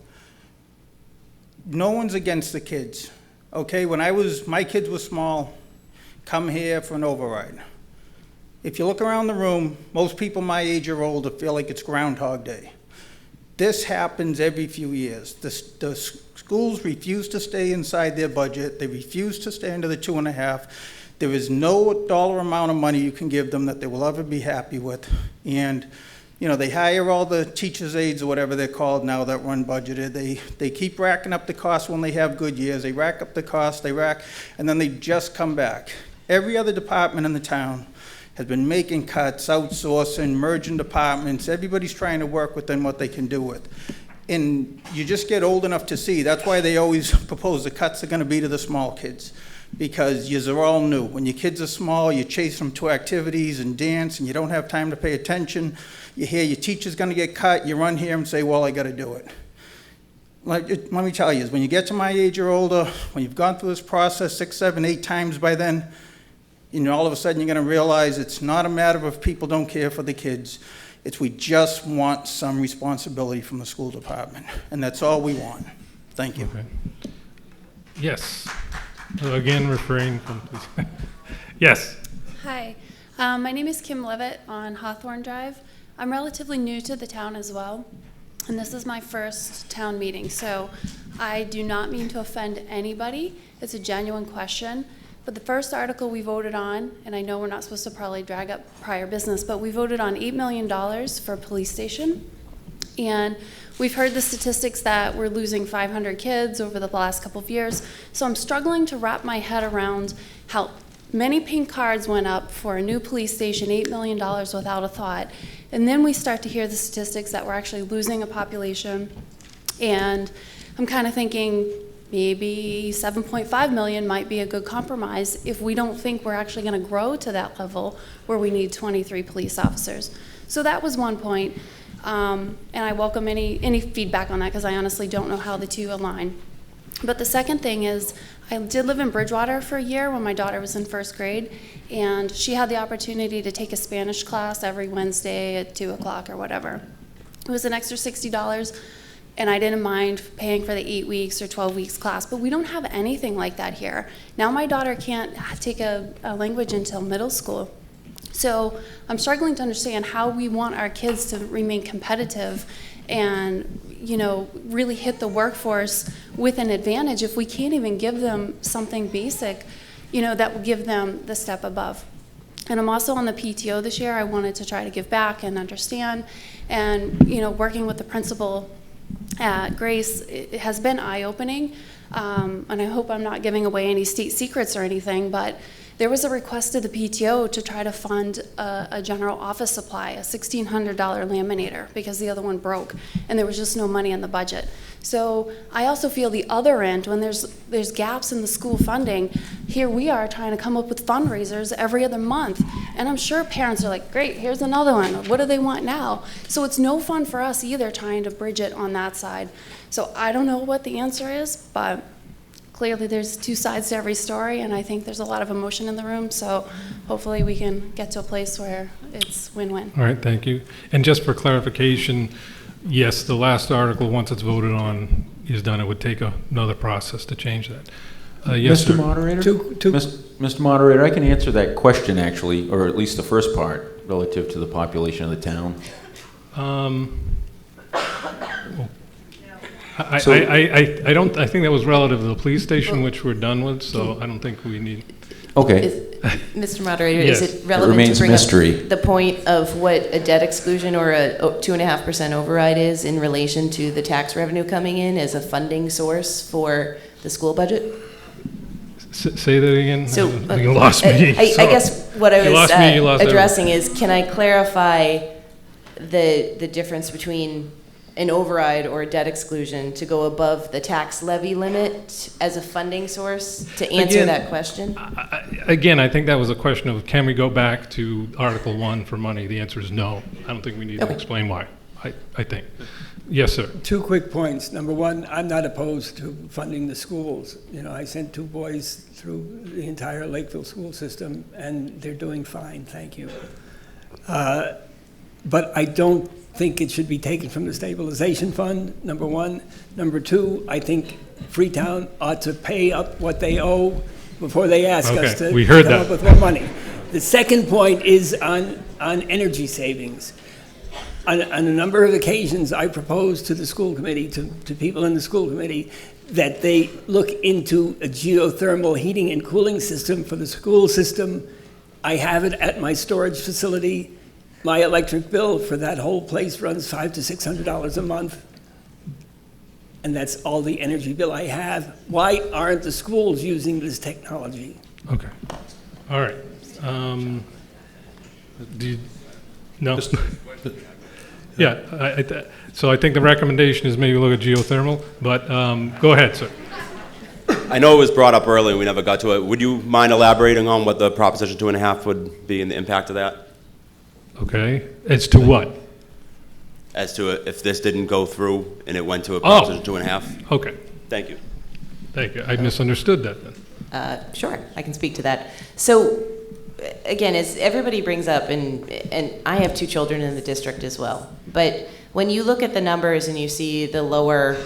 No one's against the kids, okay? When my kids were small, come here for an override. If you look around the room, most people my age or older feel like it's Groundhog Day. This happens every few years. The schools refuse to stay inside their budget. They refuse to stay under the 2.5. There is no dollar amount of money you can give them that they will ever be happy with. And they hire all the teachers' aides or whatever they're called now that run budgeted. They keep racking up the costs when they have good years. They rack up the costs, and then they just come back. Every other department in the town has been making cuts, outsourcing, merging departments. Everybody's trying to work within what they can do with. And you just get old enough to see. That's why they always propose the cuts are going to be to the small kids, because you're all new. When your kids are small, you chase them to activities and dance, and you don't have time to pay attention. You hear your teacher's going to get cut, you run here and say, well, I got to do it. Let me tell you, when you get to my age or older, when you've gone through this process 6, 7, 8 times by then, all of a sudden you're going to realize it's not a matter of people don't care for the kids. It's we just want some responsibility from the school department, and that's all we want. Thank you. Okay. Yes. Again, refrain from please. Yes. Hi, my name is Kim Levitt on Hawthorne Drive. I'm relatively new to the town as well, and this is my first town meeting, so I do not mean to offend anybody. It's a genuine question, but the first article we voted on, and I know we're not supposed to probably drag up prior business, but we voted on $8 million for a police station, and we've heard the statistics that we're losing 500 kids over the last couple of years, so I'm struggling to wrap my head around how many pink cards went up for a new police station, $8 million without a thought. And then we start to hear the statistics that we're actually losing a population. And I'm kind of thinking maybe 7.5 million might be a good compromise if we don't think we're actually going to grow to that level where we need 23 police officers. So that was one point. And I welcome any feedback on that, because I honestly don't know how the two align. But the second thing is, I did live in Bridgewater for a year when my daughter was in first grade, and she had the opportunity to take a Spanish class every Wednesday at 2 o'clock or whatever. It was an extra $60. and I didn't mind paying for the 8 weeks or 12 weeks class, but we don't have anything like that here. Now my daughter can't take a language until middle school. So I'm struggling to understand how we want our kids to remain competitive and, you know, really hit the workforce with an advantage if we can't even give them something basic, you know, that will give them the step above. And I'm also on the PTO this year. I wanted to try to give back and understand. And, you know, working with the principal at Grace, it has been eye-opening. And I hope I'm not giving away any state secrets or anything, but there was a request to the PTO to try to fund a general office supply, a $1,600 laminator, because the other one broke, and there was just no money in the budget. So I also feel the other end, when there's gaps in the school funding, here we are trying to come up with fundraisers every other month, and I'm sure parents are like, great, here's another one. What do they want now? So it's no fun for us either trying to bridge it on that side. So I don't know what the answer is, but clearly there's two sides to every story, and I think there's a lot of emotion in the room, so hopefully we can get to a place where it's win-win. All right, thank you. And just for clarification, yes, the last article, once it's voted on, is done. It would take another process to change that. Yes, Mr. sir. Moderator? Mr. Moderator, I can answer that question, actually, or at least the first part, relative to the population of the town. I think that was relative to the police station, which we're done with, so I don't think we need. Okay. Mr. Moderator, Yes. is it It relevant remains to bring mystery. up the point of what a debt exclusion or a 2.5% override is in relation to the tax revenue coming in as a funding source for the school budget? Say that again? So You lost me. I guess what I You was lost me, you lost addressing is, can I clarify the difference between an override or a debt exclusion to go above the tax levy limit as a funding source to answer Again, that question? Again, I think that was a question of, can we go back to Article 1 for money? The answer is no. I don't think we need to explain why, I think. Yes, sir. 2 quick points. Number one, I'm not opposed to funding the schools. You know, I sent 2 boys through the entire Lakeville school system, and they're doing fine, thank you. But I don't think it should be taken from the stabilization fund, number one. Number two, I think Freetown ought to pay up what they owe before they ask us to we heard come that. up with more money. The second point is on energy savings. On a number of occasions, I proposed to the school committee, to people in the school committee, that they look into a geothermal heating and cooling system for the school system. I have it at my storage facility. My electric bill for that whole place runs $500 to $600 a month, and that's all the energy bill I have. Why aren't the schools using this technology? Okay. All right. No? Yeah, so I think the recommendation is maybe look at geothermal, but go ahead, sir. I know it was brought up earlier, we never got to it. Would you mind elaborating on what the Proposition 2.5 would be and the impact of that? Okay. As to what? As to if this didn't go through and it went to a Proposition 2.5? Okay. Thank you. Thank you. I misunderstood that then. Sure, I can speak to that. So, again, as everybody brings up, and I have 2 children in the district as well, but when you look at the numbers and you see the lower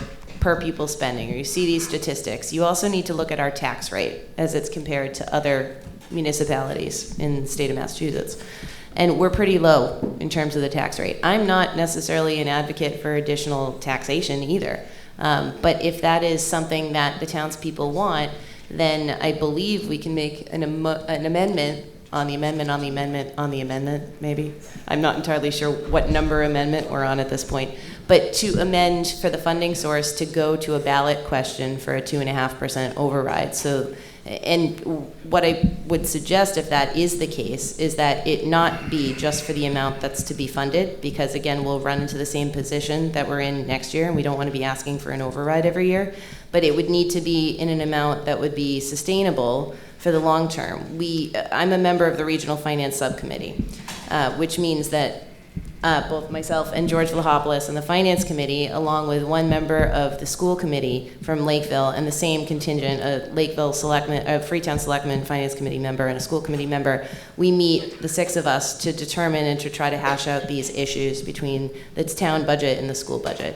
per pupil spending, or you see these statistics, you also need to look at our tax rate as it's compared to other municipalities in the state of Massachusetts. And we're pretty low in terms of the tax rate. I'm not necessarily an advocate for additional taxation either. But if that is something that the townspeople want, then I believe we can make an amendment on the amendment on the amendment on the amendment, maybe. I'm not entirely sure what number amendment we're on at this point. But to amend for the funding source to go to a ballot question for a 2.5% override. So, and what I would suggest, if that is the case, is that it not be just for the amount that's to be funded, because again, we'll run into the same position that we're in next year, and we don't want to be asking for an override every year. But it would need to be in an amount that would be sustainable for the long term. I'm a member of the Regional Finance Subcommittee, which means that both myself and George Vlahopoulos and the Finance Committee, along with one member of the School Committee from Lakeville, and the same contingent, a Lakeville Selectman, a Freetown Selectman Finance Committee member, and a School Committee member, we meet, the 6 of us, to determine and to try to hash out these issues between the town budget and the school budget.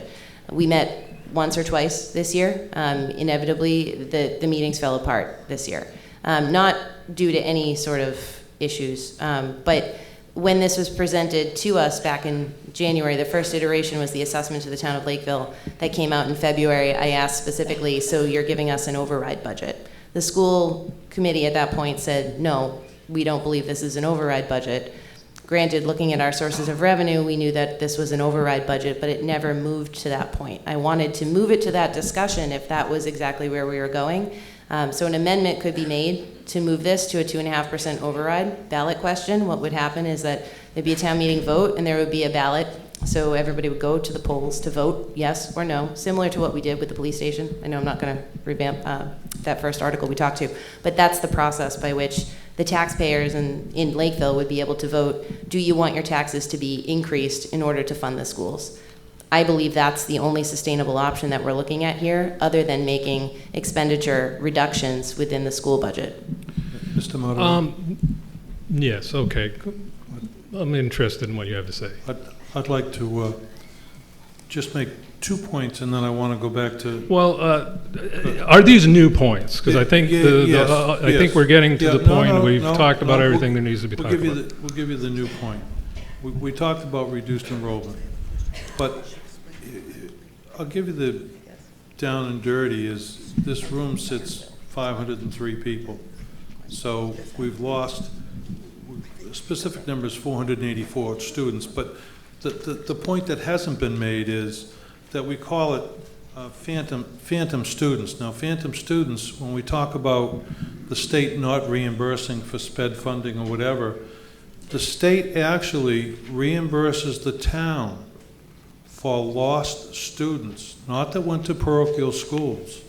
We met once or twice this year. Inevitably, the meetings fell apart this year. Not due to any sort of issues, but when this was presented to us back in January, the first iteration was the assessment to the town of Lakeville that came out in February. I asked specifically, so you're giving us an override budget? The school committee at that point said, no, we don't believe this is an override budget. Granted, looking at our sources of revenue, we knew that this was an override budget, but it never moved to that point. I wanted to move it to that discussion if that was exactly where we were going. So an amendment could be made to move this to a 2.5% override ballot question. What would happen is that there'd be a town meeting vote and there would be a ballot. So everybody would go to the polls to vote yes or no, similar to what we did with the police station. I know I'm not going to revamp that first article we talked to, but that's the process by which the taxpayers in Lakeville would be able to vote, do you want your taxes to be increased in order to fund the schools? I believe that's the only sustainable option that we're looking at here, other than making expenditure reductions within the school budget. Mr. Moderator? Yes, okay. I'm interested in what you have to say. I'd like to just make 2 points, and then I want to go back to... Well, are these new points? Because I think I think we're getting to the point we've talked about everything that needs to be talked about. We'll give you the new point. We talked about reduced enrollment, but I'll give you the down and dirty is this room sits 503 people. So we've lost, specific number is 484 students, but the point that hasn't been made is that we call it phantom students. Now, phantom students, when we talk about the state not reimbursing for sped funding or whatever, the state actually reimburses the town for lost students, not that went to parochial schools,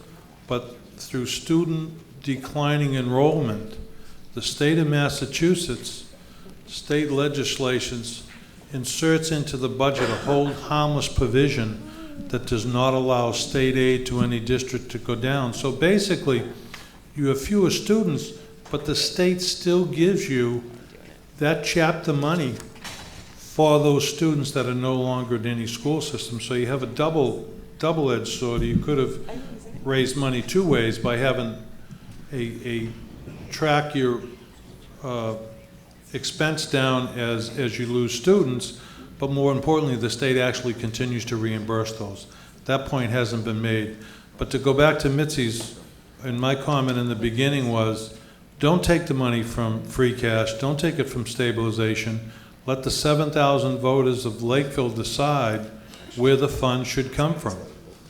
but through student declining enrollment. The state of Massachusetts, state legislations, inserts into the budget a hold harmless provision that does not allow state aid to any district to go down. So basically, you have fewer students, but the state still gives you that chapter money for those students that are no longer in any school system. So you have a double-edged sword. You could have raised money two ways by having a track your expense down as you lose students, but more importantly, the state actually continues to reimburse those. That point hasn't been made. But to go back to Mitzi's, and my comment in the beginning was, don't take the money from free cash, don't take it from stabilization. Let the 7,000 voters of Lakeville decide where the funds should come from.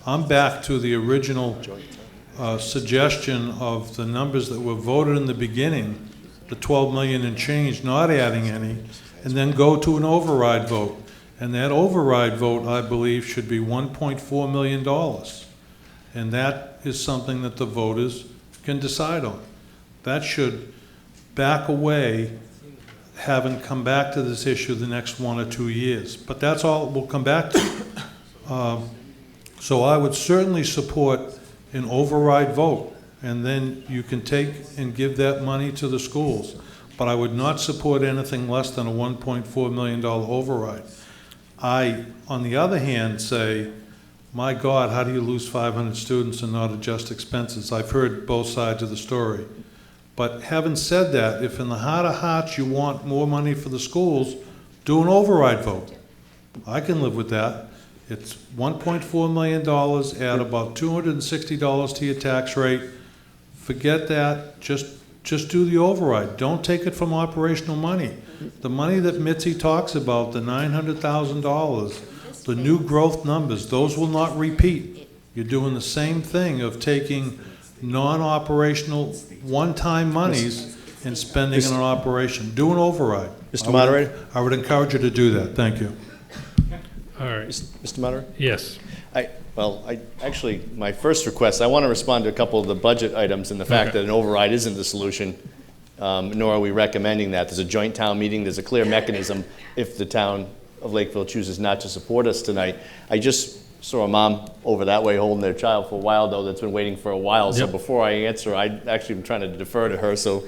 I'm back to the original suggestion of the numbers that were voted in the beginning, the 12 million and change, not adding any, and then go to an override vote. And that override vote, I believe, should be $1.4 million. And that is something that the voters can decide on. That should back away, having come back to this issue the next 1 or 2 years. But that's all we'll come back to. So I would certainly support an override vote, and then you can take and give that money to the schools. But I would not support anything less than a $1.4 million override. I, on the other hand, say, my God, how do you lose 500 students and not adjust expenses? I've heard both sides of the story. But having said that, if in the heart of hearts you want more money for the schools, do an override vote. I can live with that. It's $1.4 million, add about $260 to your tax rate. Forget that, just do the override. Don't take it from operational money. The money that Mitzi talks about, the $900,000, the new growth numbers, those will not repeat. You're doing the same thing of taking non-operational one-time monies and spending in an operation. Do an override. Mr. Moderator? I would encourage you to do that. Thank you. All right. Mr. Moderator? Yes. Actually, my first request, I want to respond to a couple of the budget items and the fact that an override isn't the solution, nor are we recommending that. There's a joint town meeting. There's a clear mechanism if the town of Lakeville chooses not to support us tonight. I just saw a mom over that way holding their child for a while, though, that's been waiting for a while. So before I answer, I actually am trying to defer to her. So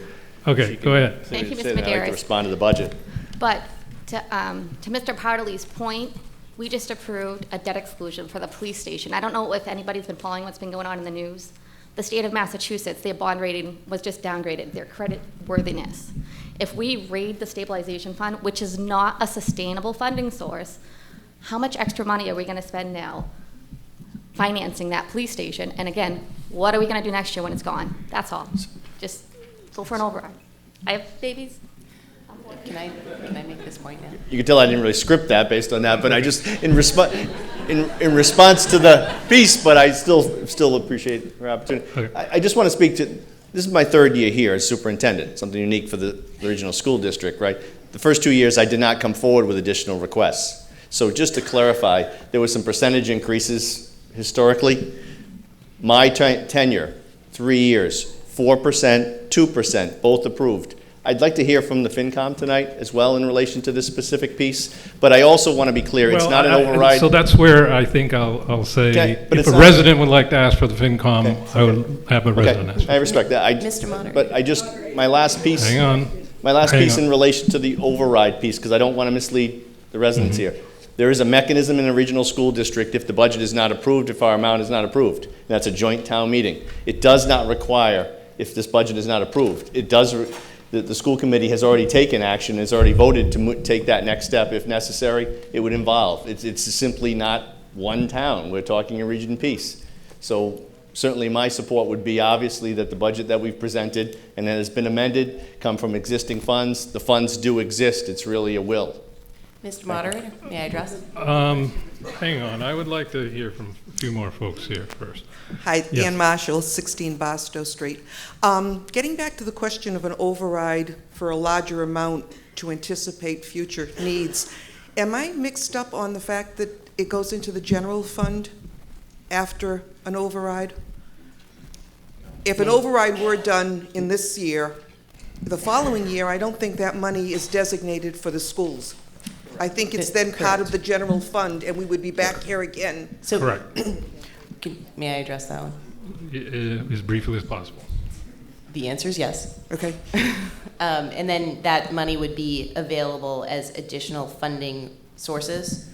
okay, go ahead. Thank you, Mr. I'd like to Medeiros. respond to the budget. But to Mr. Partley's point, We just approved a debt exclusion for the police station. I don't know if anybody's been following what's been going on in the news. The state of Massachusetts, their bond rating was just downgraded, their credit worthiness. If we raid the stabilization fund, which is not a sustainable funding source, how much extra money are we gonna spend now financing that police station? And again, what are we gonna do next year when it's gone? That's all. Just go for an override. I have babies. Can I make this point now? You can tell I didn't really script that based on that, but I just, in response to the piece, but I still appreciate her opportunity. Okay. I just want to speak to, this is my third year here as superintendent, something unique for the regional school district, right? The first 2 years, I did not come forward with additional requests. So just to clarify, there were some percentage increases historically. My tenure, 3 years, 4%, 2%, both approved. I'd like to hear from the FinCom tonight as well in relation to this specific piece, but I also want to be clear, it's not an override. So that's where I think I'll say, Okay, but if it's a not- resident would like to ask for the FinCom, Okay. I would have a resident ask. I respect that. Mr. Moderator. But I just, my last piece. Hang on. My last Hang piece on. in relation to the override piece, because I don't want to mislead the residents Mm-hmm. here. There is a mechanism in a regional school district if the budget is not approved, if our amount is not approved. And that's a joint town meeting. It does not require, if this budget is not approved, it does, the school committee has already taken action, has already voted to take that next step if necessary. It would involve. It's simply not one town. We're talking a region piece. So certainly my support would be obviously that the budget that we've presented and that has been amended come from existing funds. The funds do exist. It's really a will. Mr. Moderator, may I address? Hang on, I would like to hear from a few more folks here first. Hi, Yes. Ann Marshall, 16 Barstow Street. Getting back to the question of an override for a larger amount to anticipate future needs, am I mixed up on the fact that it goes into the general fund after an override? If an override were done in this year, the following year, I don't think that money is designated for the schools. I think it's then part of the general fund, and we would be back here again. So, Correct. May I address that one? As briefly as possible. The answer is yes. Okay. And then that money would be available as additional funding sources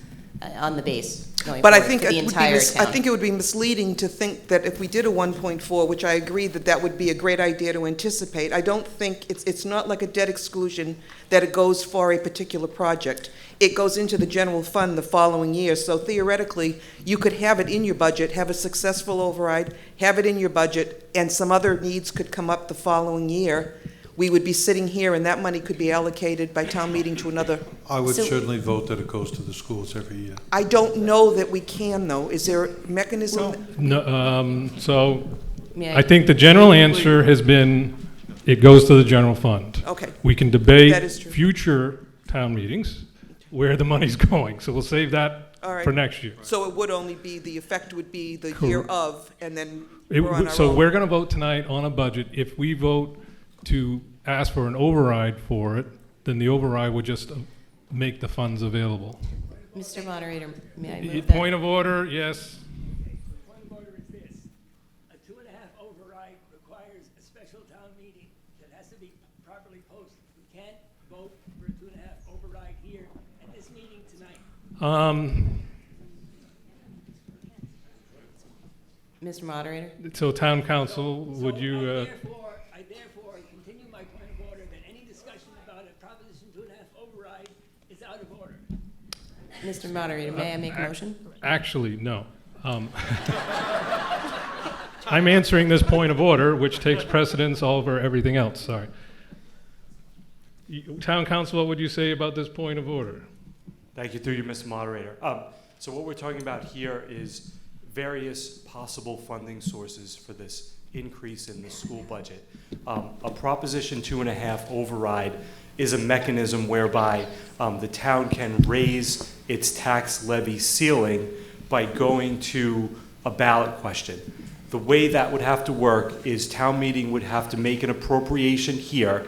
on the base going But I forward think for the it would entire be I think it would be misleading to think that if we did a 1.4, which I agree that that would be a great idea to anticipate, I don't think it's not like a debt exclusion that it goes for a particular project. It goes into the general fund the following year. So theoretically, you could have it in your budget, have a successful override, have it in your budget, and some other needs could come up the following year. We would be sitting here, and that money could be allocated by town meeting to another. I would So- certainly vote that it goes to the schools every year. I don't know that we can, though. Is there a mechanism? No, so May I think the general answer has been, it goes to the general fund. Okay. We can That debate is true. future town meetings where the money's going, so we'll save that All right. for next year. So it would only be, the effect would be the year Correct. of, and then It we're on w- our So own. we're gonna vote tonight on a budget. If we vote to ask for an override for it, then the override would just make the funds available. Mr. Moderator, may I Y- move that? Point of order, yes. Point of order is this. A 2.5 override requires a special town meeting that has to be properly posted. We can't vote for a 2.5 override here at this meeting tonight. Mr. Moderator? So town council, would you, I therefore continue my point of order that any discussion about a Proposition 2.5 override is out of order. Mr. Moderator, may I make a motion? Actually, no. I'm answering this point of order, which takes precedence over everything else, sorry. Town council, what would you say about this point of order? Thank you, through you, Mr. Moderator. So what we're talking about here is various possible funding sources for this increase in the school budget. A Proposition 2.5 override is a mechanism whereby the town can raise its tax levy ceiling by going to a ballot question. The way that would have to work is town meeting would have to make an appropriation here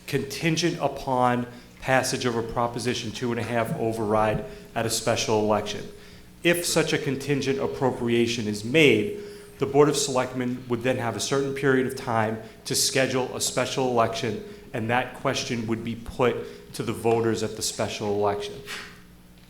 contingent upon passage of a Proposition 2.5 override at a special election. If such a contingent appropriation is made, the Board of Selectmen would then have a certain period of time to schedule a special election, and that question would be put to the voters at the special election.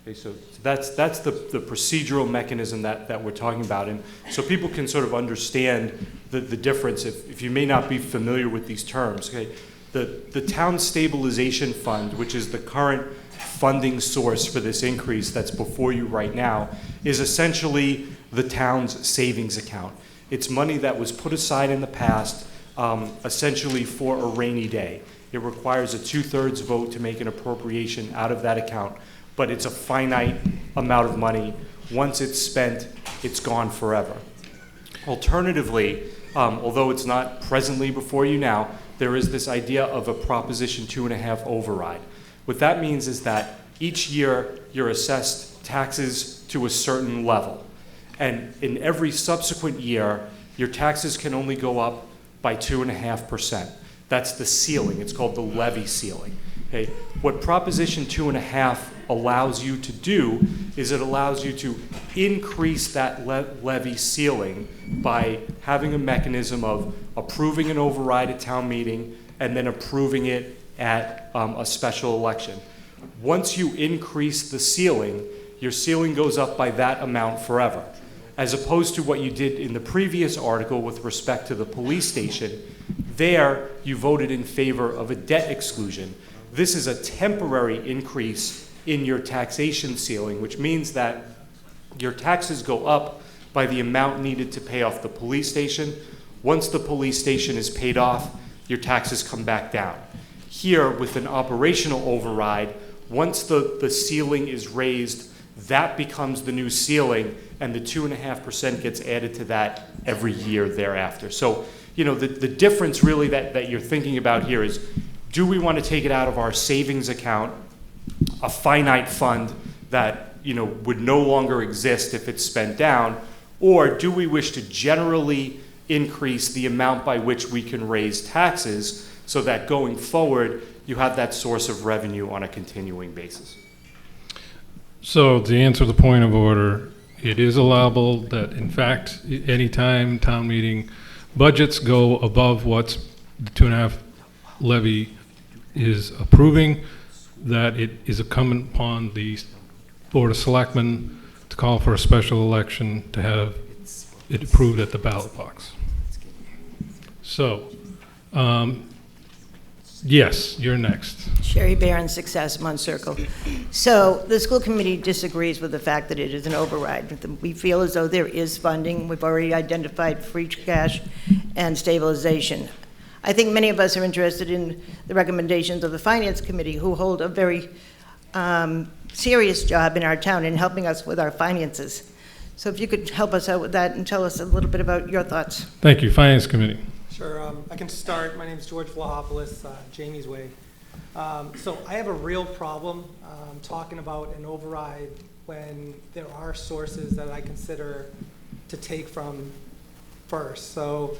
Okay, so that's the procedural mechanism that we're talking about. And so people can sort of understand the difference if you may not be familiar with these terms. Okay, the town stabilization fund, which is the current funding source for this increase that's before you right now, is essentially the town's savings account. It's money that was put aside in the past essentially for a rainy day. It requires a 2/3 vote to make an appropriation out of that account, but it's a finite amount of money. Once it's spent, it's gone forever. Alternatively, although it's not presently before you now, there is this idea of a Proposition 2.5 override. What that means is that each year you're assessed taxes to a certain level. And in every subsequent year, your taxes can only go up by 2.5%. That's the ceiling. It's called the levy ceiling. Okay? What Proposition 2.5 allows you to do is it allows you to increase that levy ceiling by having a mechanism of approving an override at town meeting and then approving it at a special election. Once you increase the ceiling, your ceiling goes up by that amount forever. As opposed to what you did in the previous article with respect to the police station, there you voted in favor of a debt exclusion. This is a temporary increase in your taxation ceiling, which means that your taxes go up by the amount needed to pay off the police station. Once the police station is paid off, your taxes come back down. Here, with an operational override, once the ceiling is raised, that becomes the new ceiling, and the 2.5% gets added to that every year thereafter. So, you know, the difference really that you're thinking about here is, do we want to take it out of our savings account, a finite fund that, you know, would no longer exist if it's spent down, or do we wish to generally increase the amount by which we can raise taxes so that going forward you have that source of revenue on a continuing basis? So to answer the point of order, it is allowable that, in fact, anytime town meeting budgets go above what's the 2.5 levy is approving, that it is incumbent upon the Board of Selectmen to call for a special election to have it approved at the ballot box. So, yes, you're next. Sherry Barron, Success, Munn Circle. So the school committee disagrees with the fact that it is an override. We feel as though there is funding. We've already identified free cash and stabilization. I think many of us are interested in the recommendations of the Finance Committee, who hold a very serious job in our town in helping us with our finances. So if you could help us out with that and tell us a little bit about your thoughts. Thank you. Finance Committee. Sure, I can start. My name is George Vlahopoulos, Jamie's Way. So I have a real problem talking about an override when there are sources that I consider to take from first. So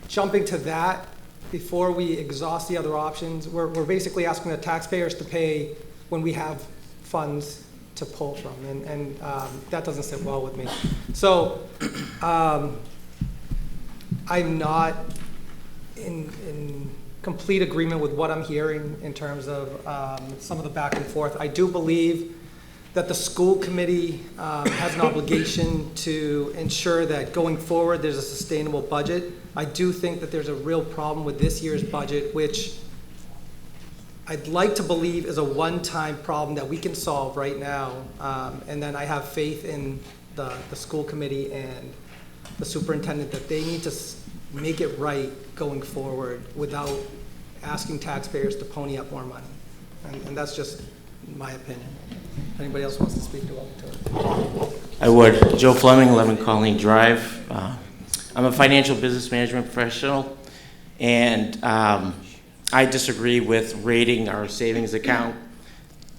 jumping to that, before we exhaust the other options, we're basically asking the taxpayers to pay when we have funds to pull from, and that doesn't sit well with me. So I'm not in complete agreement with what I'm hearing in terms of some of the back and forth. I do believe that the school committee has an obligation to ensure that going forward there's a sustainable budget. I do think that there's a real problem with this year's budget, which I'd like to believe is a one-time problem that we can solve right now. And then I have faith in the school committee and the superintendent that they need to make it right going forward without asking taxpayers to pony up more money. And that's just my opinion. If anybody else wants to speak to it? I would. Joe Fleming, 11 Colleen Drive. I'm a financial business management professional, and I disagree with rating our savings account,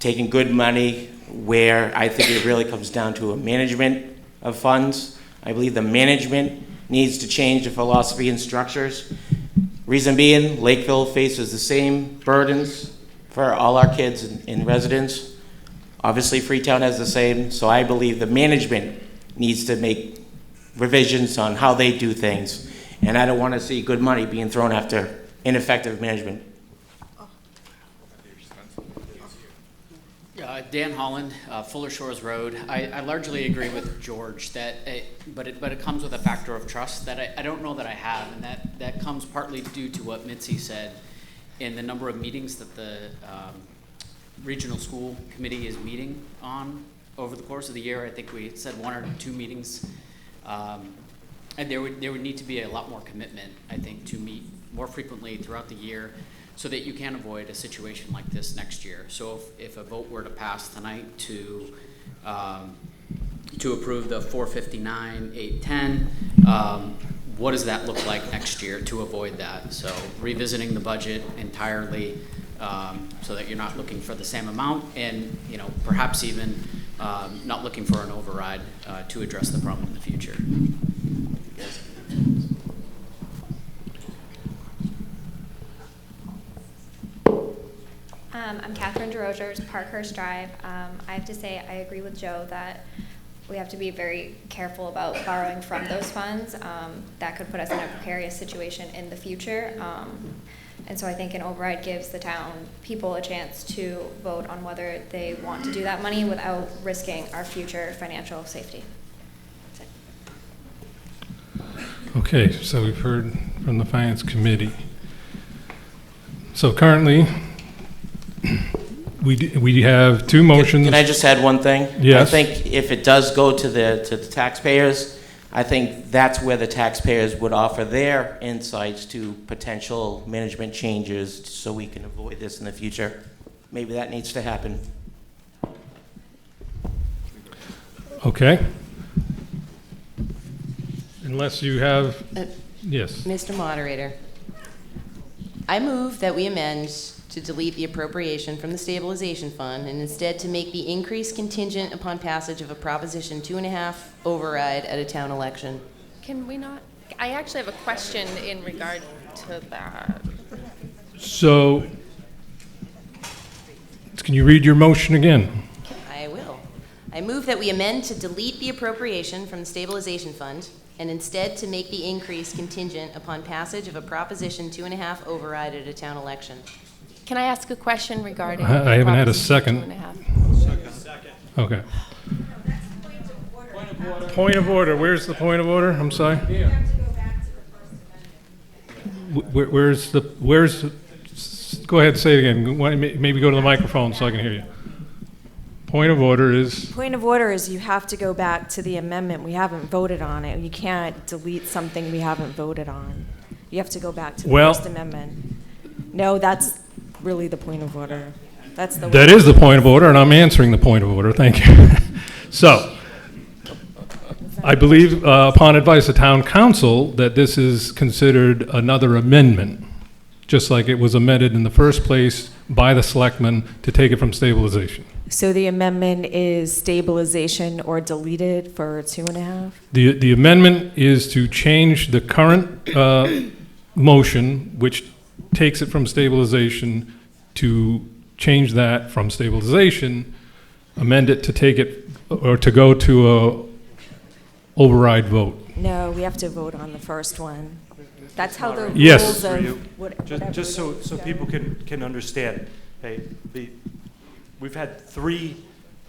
taking good money where I think it really comes down to a management of funds. I believe the management needs to change the philosophy and structures. Reason being, Lakeville faces the same burdens for all our kids in residence. Obviously, Freetown has the same, so I believe the management needs to make revisions on how they do things. And I don't want to see good money being thrown after ineffective management. Dan Holland, Fuller Shores Road. I largely agree with George that, but it comes with a factor of trust that I don't know that I have, and that comes partly due to what Mitzi said in the number of meetings that the regional school committee is meeting on over the course of the year. I think we said 1 or 2 meetings, and there would need to be a lot more commitment, I think, to meet more frequently throughout the year, so that you can avoid a situation like this next year. So if a vote were to pass tonight to approve the 459, 810, what does that look like next year to avoid that? So revisiting the budget entirely, so that you're not looking for the same amount, and perhaps even not looking for an override to address the problem in the future. Yes. I'm Catherine DeRogers, Parkhurst Drive. I have to say I agree with Joe that we have to be very careful about borrowing from those funds. That could put us in a precarious situation in the future. And so I think an override gives the town people a chance to vote on whether they want to do that money without risking our future financial safety. Okay, so we've heard from the Finance Committee. So currently, we have 2 motions. Can I just add one thing? Yes. I think if it does go to the taxpayers, I think that's where the taxpayers would offer their insights to potential management changes so we can avoid this in the future. Maybe that needs to happen. Okay. Unless you have, yes. Mr. Moderator, I move that we amend to delete the appropriation from the stabilization fund and instead to make the increase contingent upon passage of a Proposition 2.5 override at a town election. Can we not? I actually have a question in regard to that. So, can you read your motion again? I will. I move that we amend to delete the appropriation from the stabilization fund and instead to make the increase contingent upon passage of a Proposition 2.5 override at a town election. Can I ask a question regarding? I haven't had a second. 2.5? Second. Okay. Point of order. Where's the point of order? I'm sorry. Where's the? Go ahead. Say it again. Maybe go to the microphone so I can hear you. Point of order is? Point of order is you have to go back to the amendment. We haven't voted on it. You can't delete something we haven't voted on. You have to go back to the First Amendment. No, that's really the point of order. That's the. That is the point of order, and I'm answering the point of order. Thank you. So, I believe, upon advice of town council, that this is considered another amendment, just like it was amended in the first place by the selectmen to take it from stabilization. So the amendment is stabilization or deleted for 2.5? The amendment is to change the current motion, which takes it from stabilization, to change that from stabilization, amend it to take it, or to go to a override vote. No, we have to vote on the first one. That's how the Yes. rules of Just so people can understand, okay, we've had 3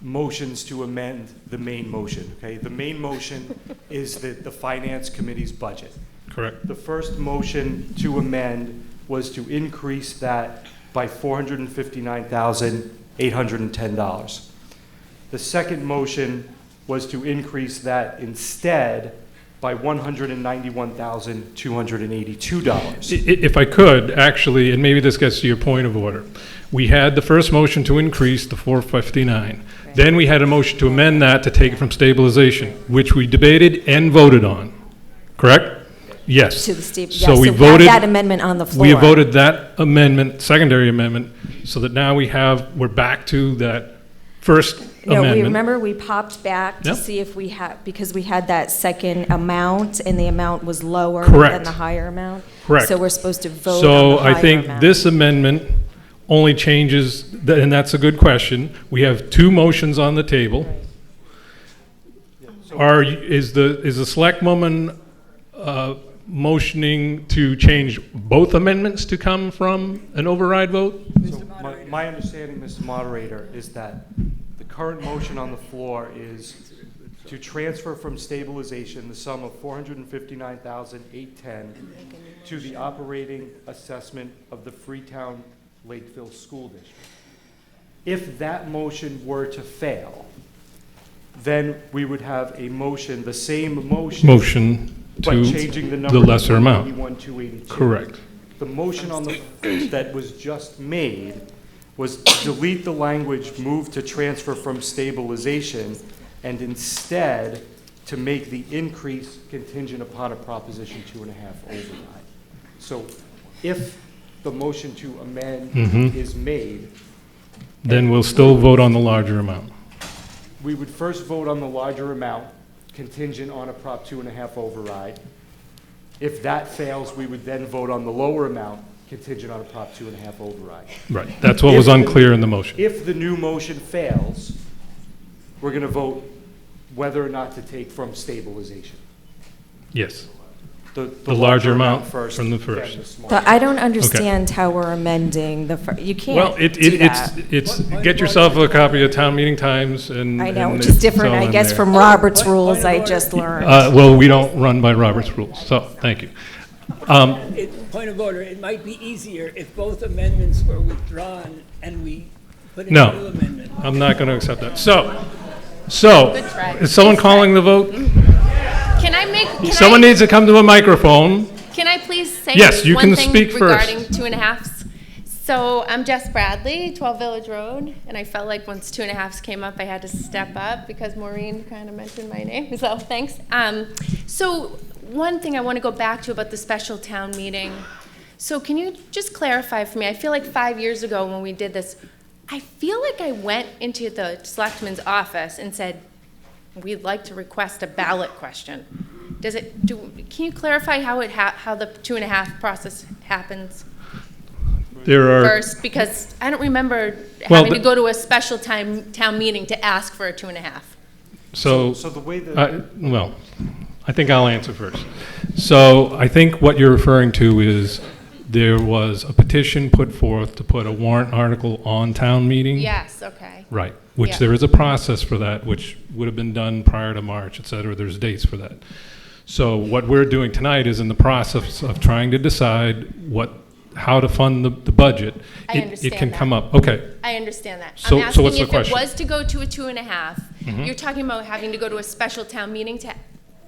motions to amend the main motion, okay? The main motion is the Finance Committee's budget. Correct. The first motion to amend was to increase that by $459,810. The second motion was to increase that instead by $191,282. If I could, actually, and maybe this gets to your point of order. We had the first motion to increase the 459. Then we had a motion to amend that to take it from stabilization, which we debated and voted on. Correct? Yes. To the So we have voted that amendment on the floor. We voted that amendment, secondary amendment, so that now we're back to that first amendment. We popped back to Yep. see if we had, because we had that second amount, and the amount was lower Correct. than the higher amount. Correct. So we're supposed to vote on So the higher I think amount. this amendment only changes, and that's a good question. We have 2 motions on the table. Is the selectwoman motioning to change both amendments to come from an override vote? So my understanding, Mr. Moderator, is that current motion on the floor is to transfer from stabilization the sum of $459,810 to the operating assessment of the Freetown Lakeville School District. If that motion were to fail, then we would have a motion, the same motion, but to changing the number the lesser to amount. 282. Correct. The motion on the that was just made was delete the language "move to transfer from stabilization" and instead to make the increase contingent upon a Proposition 2.5 override. So if the motion to amend is made, Then we'll still vote on the larger amount. we would first vote on the larger amount contingent on a Prop 2.5 override. If that fails, we would then vote on the lower amount contingent on a Prop 2.5 override. Right. That's what was unclear in the motion. If the new motion fails, we're going to vote whether or not to take from stabilization. Yes. The larger amount first from the then first. the smaller. But I don't understand how we're amending the, you can't Well, do that. it's, get yourself a copy of Town Meeting Times and. I know, and which is it's different, all I in guess, there. from Robert's rules I just learned. Well, we don't run by Robert's rules, so, thank you. Point of order, it might be easier if both amendments were withdrawn and we put in a new No, amendment. I'm not going to accept that. So, Good try. is someone calling the vote? Can I make, Someone needs to come to a microphone. Can I please say Yes, you one can thing speak first. regarding 2.5s? So I'm Jess Bradley, 12 Village Road, and I felt like once 2.5s came up, I had to step up because Maureen kind of mentioned my name, so thanks. So one thing I want to go back to about the special town meeting. So can you just clarify for me? I feel like 5 years ago when we did this, I feel like I went into the selectman's office and said, we'd like to request a ballot question. Can you clarify how how the 2.5 process happens There are. first? Because I don't remember Well, having to go to a special town meeting to ask for a 2.5. So, So the way that- well, I think I'll answer first. So I think what you're referring to is there was a petition put forth to put a warrant article on town meeting. Yes, okay. Right, which Yeah. there is a process for that, which would have been done prior to March, et cetera. There's dates for that. So what we're doing tonight is in the process of trying to decide how to fund the budget. I It understand can that. come up, okay. I understand that. So- I'm so asking what's the if it question? was to go to a 2.5, Mhm. you're talking about having to go to a special town meeting to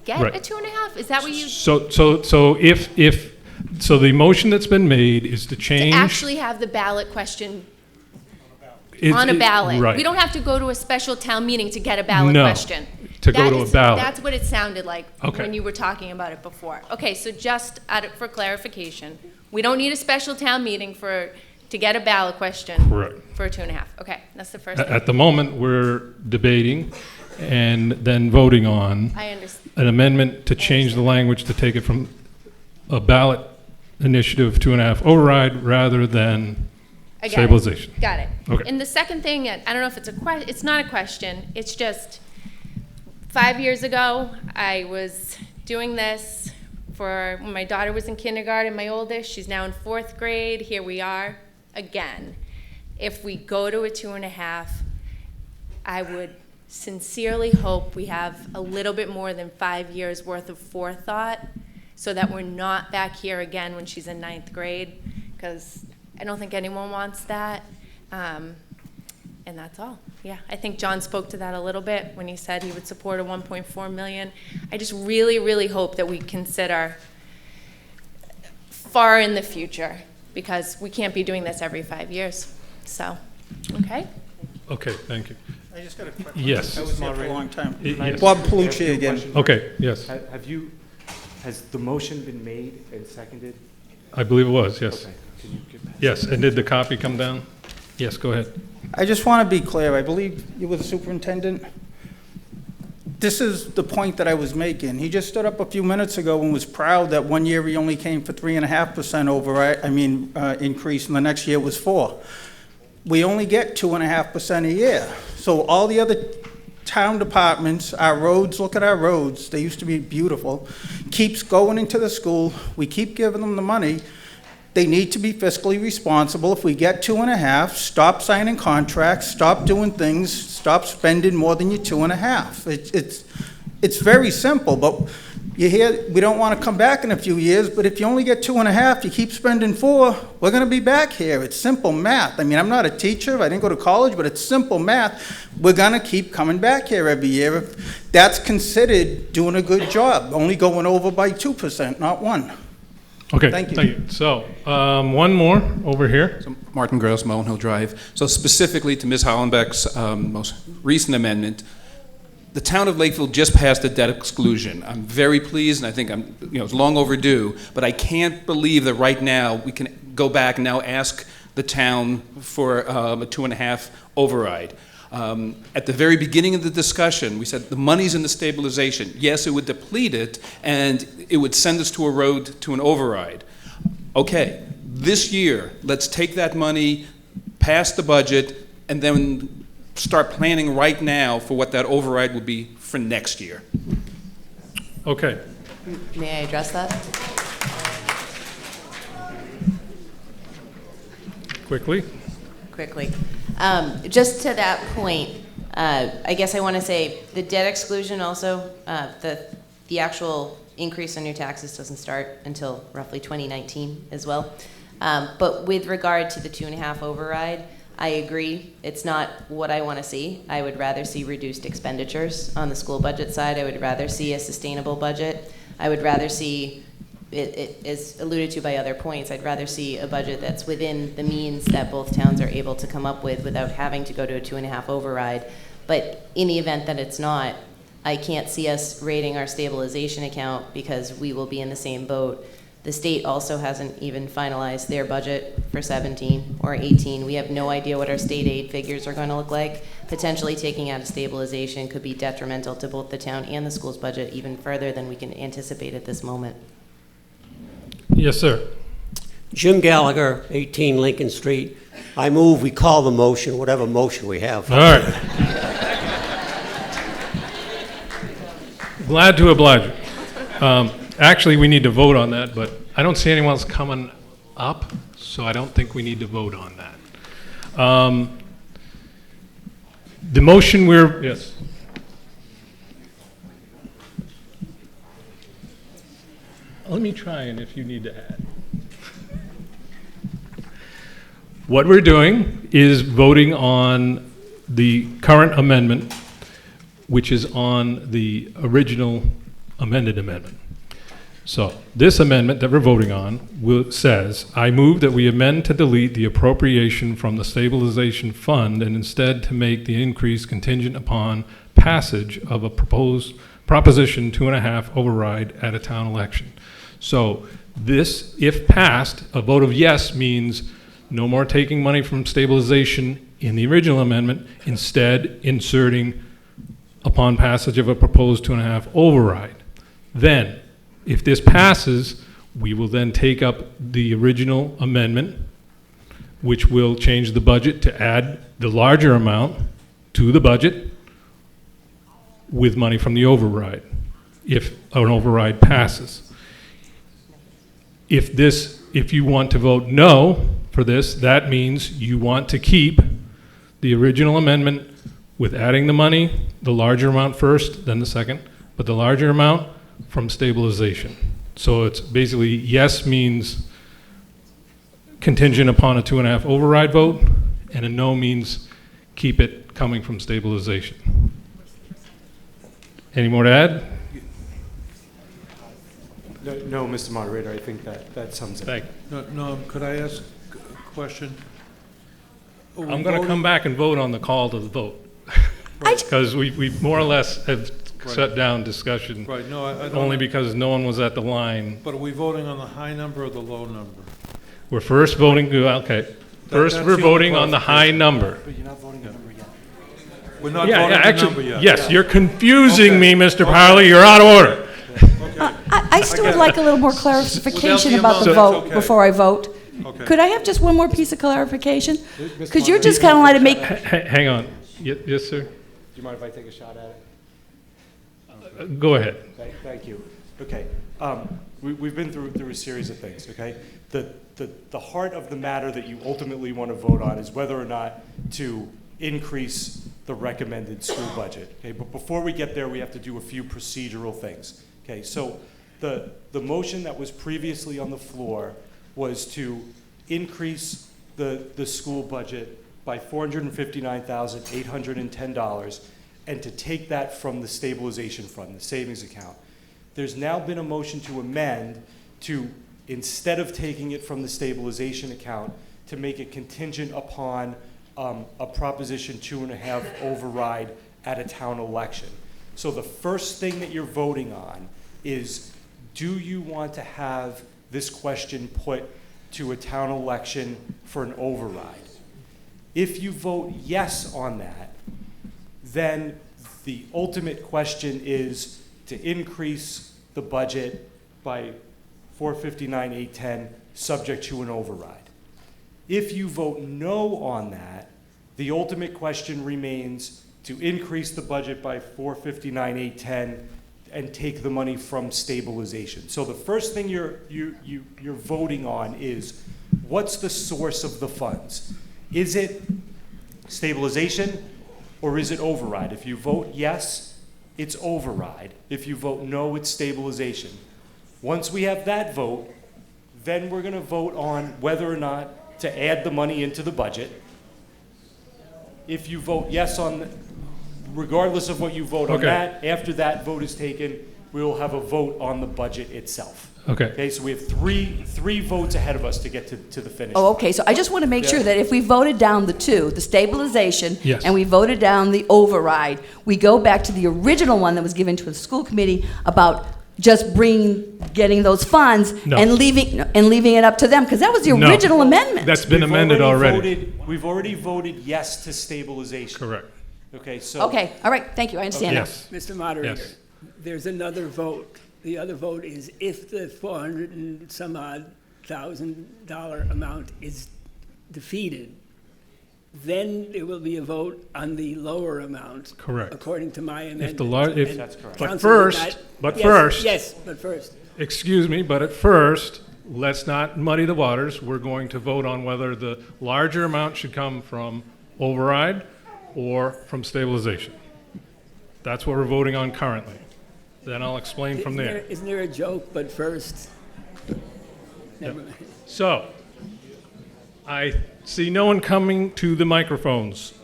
get Right. a 2.5? Is that what you, So so the motion that's been made is to to change. actually have the ballot question It's- on a ballot? Right. We don't have to go to a special town meeting to get a ballot No, question. to go That to a is- ballot. That's what it sounded like Okay. when you were talking about it before. Okay, so just for clarification, we don't need a special town meeting to get a ballot question. Correct. For a 2.5. Okay, that's the first thing. At the moment, we're debating and then voting on I understand. an amendment to change the language to take it from a ballot initiative 2.5 override rather than I got it. stabilization. Got it. Okay. And the second thing, I don't know if it's not a question, it's just 5 years ago, I was doing this when my daughter was in kindergarten, my oldest, she's now in 4th grade, here we are again. If we go to a 2.5, I would sincerely hope we have a little bit more than 5 years worth of forethought so that we're not back here again when she's in 9th grade, because I don't think anyone wants that. And that's all. Yeah, I think John spoke to that a little bit when he said he would support a 1.4 million. I just really, really hope that we consider far in the future, because we can't be doing this every 5 years. So, okay? Okay, thank you. I just got a question. Yes. I was here for a long time. Yes. Bob Palucci again. Okay, yes. Has the motion been made and seconded? I believe it was, yes. Okay. Can you get back? Yes, and did the copy come down? Yes, go ahead. I just want to be clear. I believe you were the superintendent. This is the point that I was making. He just stood up a few minutes ago and was proud that 1 year he only came for 3.5% increase, and the next year was 4%. We only get 2.5% a year. So all the other town departments, our roads, look at our roads, they used to be beautiful, keeps going into the school, we keep giving them the money, They need to be fiscally responsible. If we get 2.5, stop signing contracts, stop doing things, stop spending more than your 2.5. It's very simple, but you hear, we don't want to come back in a few years, but if you only get 2.5, you keep spending 4, we're going to be back here. It's simple math. I mean, I'm not a teacher, I didn't go to college, but it's simple math. We're going to keep coming back here every year. If that's considered doing a good job, only going over by 2%, not 1. Okay, Thank you. So, one more over here. So Martin Gross, Mullen Hill Drive. So specifically to Ms. Hollenbeck's most recent amendment, the town of Lakeville just passed a debt exclusion. I'm very pleased, and I think it's long overdue, but I can't believe that right now we can go back and now ask the town for a 2.5 override. At the very beginning of the discussion, we said the money's in the stabilization. Yes, it would deplete it, and it would send us to a road to an override. Okay, this year, let's take that money, pass the budget, and then start planning right now for what that override will be for next year. Okay. May I address that? Quickly. Just to that point, I guess I want to say the debt exclusion also, the actual increase on your taxes doesn't start until roughly 2019 as well. But with regard to the 2.5 override, I agree. It's not what I want to see. I would rather see reduced expenditures on the school budget side. I would rather see a sustainable budget. I would rather see, it as alluded to by other points, I'd rather see a budget that's within the means that both towns are able to come up with without having to go to a 2.5 override. But in the event that it's not, I can't see us raiding our stabilization account because we will be in the same boat. The state also hasn't even finalized their budget for 17 or 18. We have no idea what our state aid figures are going to look like. Potentially taking out a stabilization could be detrimental to both the town and the school's budget even further than we can anticipate at this moment. Yes, sir. Jim Gallagher, 18 Lincoln Street. I move we call the motion, whatever motion we have. All right. Glad to oblige you. Actually, we need to vote on that, but I don't see anyone else coming up, so I don't think we need to vote on that. The motion yes. Let me try, and if you need to add. What we're doing is voting on the current amendment, which is on the original amended amendment. So this amendment that we're voting on says, I move that we amend to delete the appropriation from the stabilization fund and instead to make the increase contingent upon passage of a proposed Proposition 2.5 override at a town election. So this, if passed, a vote of yes means no more taking money from stabilization in the original amendment, instead inserting upon passage of a proposed 2.5 override. Then, if this passes, we will then take up the original amendment, which will change the budget to add the larger amount to the budget with money from the override, if an override passes. If you want to vote no for this, that means you want to keep the original amendment with adding the money, the larger amount first, then the second, but the larger amount from stabilization. So it's basically yes means contingent upon a 2.5 override vote, and a no means keep it coming from stabilization. Any more to add? No, Mr. Moderator, I think that sums it. Thank you. No, could I ask a question? I'm going to come back and vote on the call to the vote. Because we more or less have shut down discussion. Right, no, I don't. Only because no one was at the line. But are we voting on the high number or the low number? We're first voting, okay. First we're voting on the high number. But you're not voting on the number yet. We're not voting on the number yet. Yes, you're confusing me, Mr. Parley. You're out of order. I still would like a little more clarification about the vote before I vote. Okay. Could I have just one more piece of clarification? Because you're just kind of like to make... Hang on. Yes, sir? Do you mind if I take a shot at it? Go ahead. Thank you. Okay. We've been through a series of things, okay? The the heart of the matter that you ultimately want to vote on is whether or not to increase the recommended school budget. Okay, but before we get there, we have to do a few procedural things. Okay, so the motion that was previously on the floor was to increase the school budget by $459,810 and to take that from the stabilization fund, the savings account. There's now been a motion to amend to, instead of taking it from the stabilization account, to make it contingent upon a Proposition 2.5 override at a town election. So the first thing that you're voting on is, do you want to have this question put to a town election for an override? If you vote yes on that, then the ultimate question is to increase the budget by $459,810, subject to an override. If you vote no on that, the ultimate question remains to increase the budget by $459,810 and take the money from stabilization. So the first thing you're voting on is, what's the source of the funds? Is it stabilization or is it override? If you vote yes, it's override. If you vote no, it's stabilization. Once we have that vote, then we're going to vote on whether or not to add the money into the budget. If you vote yes on, regardless of what you vote on that, after that vote is taken, we will have a vote on the budget itself. Okay, so we have three votes ahead of us to get to the finish. Oh, okay, so I just want to make sure that if we voted down the two, the stabilization, Yes. and we voted down the override, we go back to the original one that was given to the school committee about just getting those funds No. and leaving it up to them, because that was the No. original amendment. That's been amended already. We've already voted yes to stabilization. Correct. Okay, so. Okay, all right, thank you, I understand now. Yes. Mr. Moderator, Yes. there's another vote. The other vote is if the $400 and some odd $1,000 amount is defeated, then there will be a vote on the lower amount. Correct. According to my amendment. That's correct. But first, Yes, but first. excuse me, but at first, let's not muddy the waters. We're going to vote on whether the larger amount should come from override or from stabilization. That's what we're voting on currently. Then I'll explain from there. Isn't there a joke, but first? Never mind. So, I see no one coming to the microphones.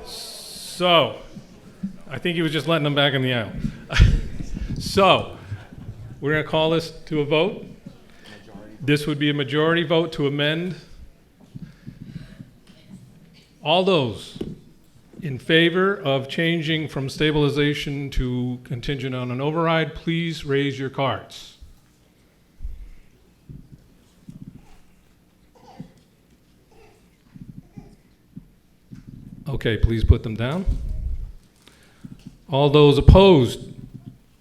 So, I think he was just letting them back in the aisle. So, we're going to call this to a vote. This would be a majority vote to amend. All those in favor of changing from stabilization to contingent on an override, please raise your cards. Okay, please put them down. All those opposed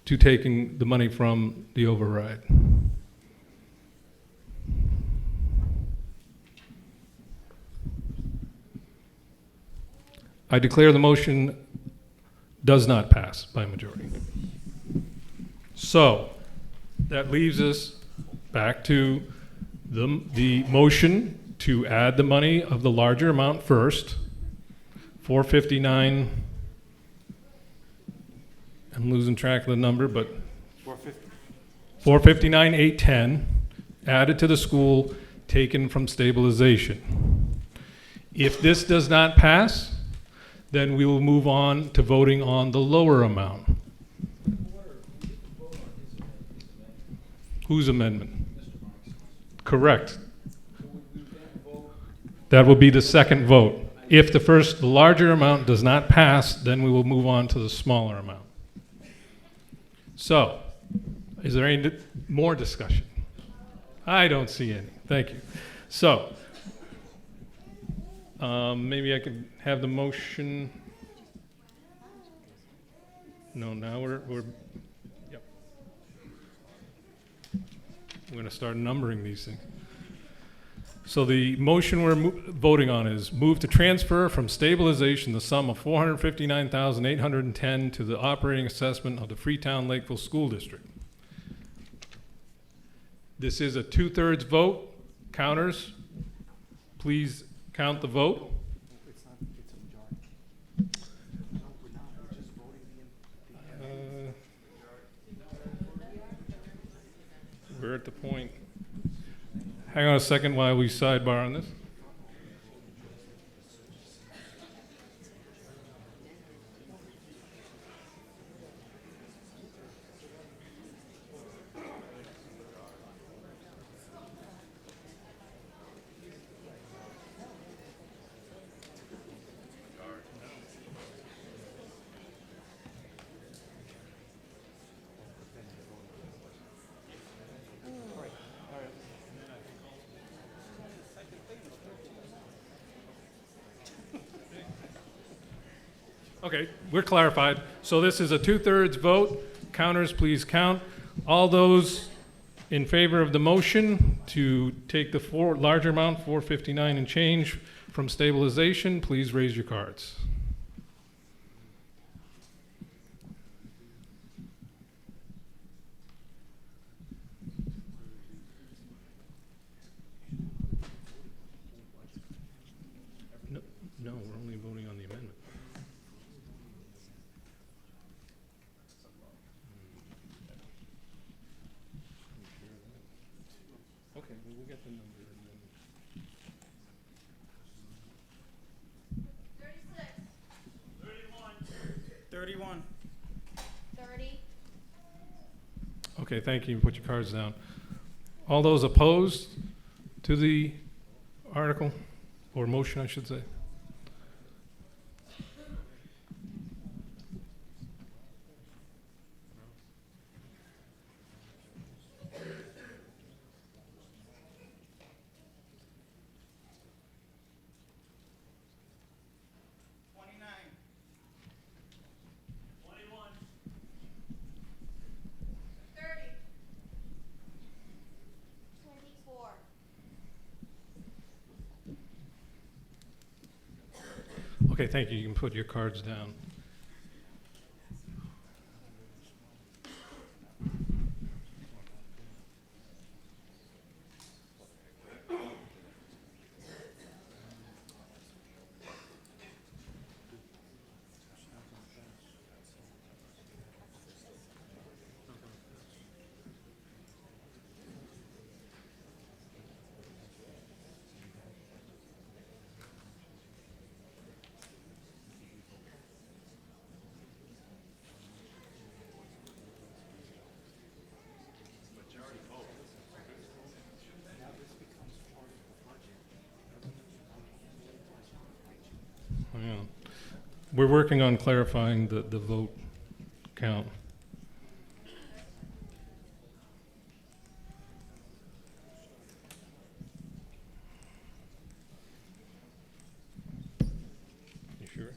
to taking the money from the override. I declare the motion does not pass by majority. So, that leaves us back to the motion to add the money of the larger amount first, 459. I'm losing track of the number, but 459,810 added to the school, taken from stabilization. If this does not pass, then we will move on to voting on the lower amount. Whose amendment? Correct. That will be the second vote. If the larger amount does not pass, then we will move on to the smaller amount. So, is there any more discussion? I don't see any. Thank you. So, maybe I could have the motion. No, now we're yep. We're going to start numbering these things. So the motion we're voting on is move to transfer from stabilization the sum of $459,810 to the operating assessment of the Freetown Lakeville School District. This is a 2/3 vote. Counters, please count the vote. We're at the point. Hang on a second while we sidebar on this. Okay, we're clarified. So this is a 2/3 vote. Counters, please count. All those in favor of the motion to take the larger amount, 459 and change, from stabilization, please raise your cards. No, we're only voting on the amendment. Okay, well, we'll get the number and then. 31. 30. Okay, thank you. Put your cards down. All those opposed to the article, or motion, I should say? Okay, thank you. You can put your cards down. Yeah. We're working on clarifying the vote count. You sure?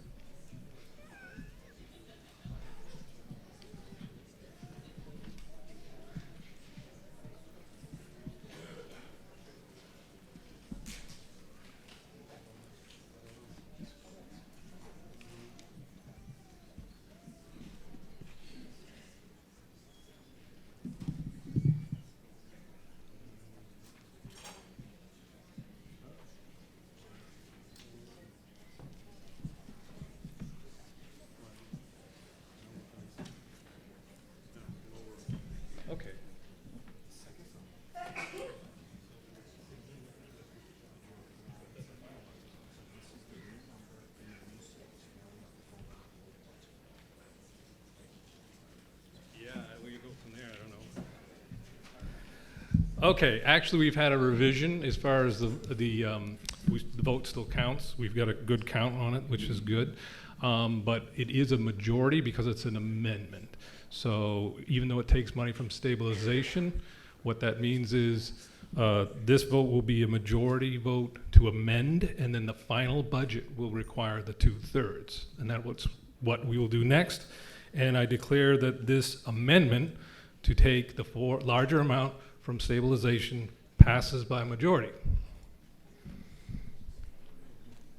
Okay. Yeah, where you go from there, I don't know. Okay, actually, we've had a revision as far as the vote still counts. We've got a good count on it, which is good. But it is a majority because it's an amendment. So even though it takes money from stabilization, what that means is this vote will be a majority vote to amend, and then the final budget will require the 2/3. And that's what we will do next. And I declare that this amendment to take the larger amount from stabilization passes by majority.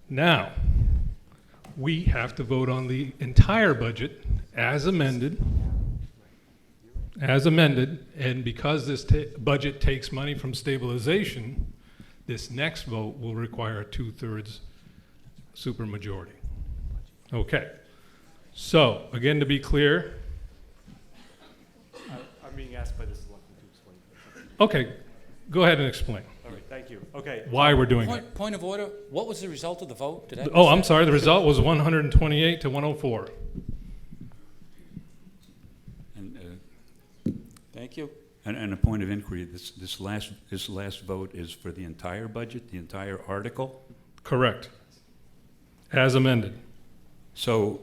Now, we have to vote on the entire budget as amended. as amended, and because this budget takes money from stabilization, this next vote will require a 2/3 supermajority. Okay. So, again, to be clear. I'm being asked by the selectman to explain. Okay, go ahead and explain. All right, thank you. Okay. Why we're doing it. Point of order, what was the result of the vote? Did I Oh, miss I'm that? sorry, the result was 128 to 104. And, Thank you. And a point of inquiry, this last vote is for the entire budget, the entire article? Correct. As amended. So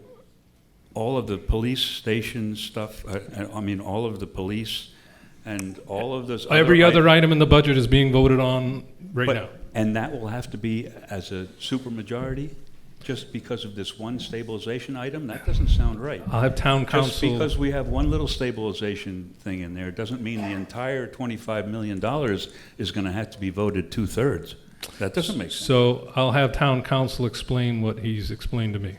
all of the police station stuff, all of the police and all of this Every other item in the budget is being voted on right now. And that will have to be as a supermajority, just because of this one stabilization item? That doesn't sound right. I'll have town council. Just because we have one little stabilization thing in there doesn't mean the entire $25 million is going to have to be voted 2/3. That doesn't make sense. So I'll have town council explain what he's explained to me.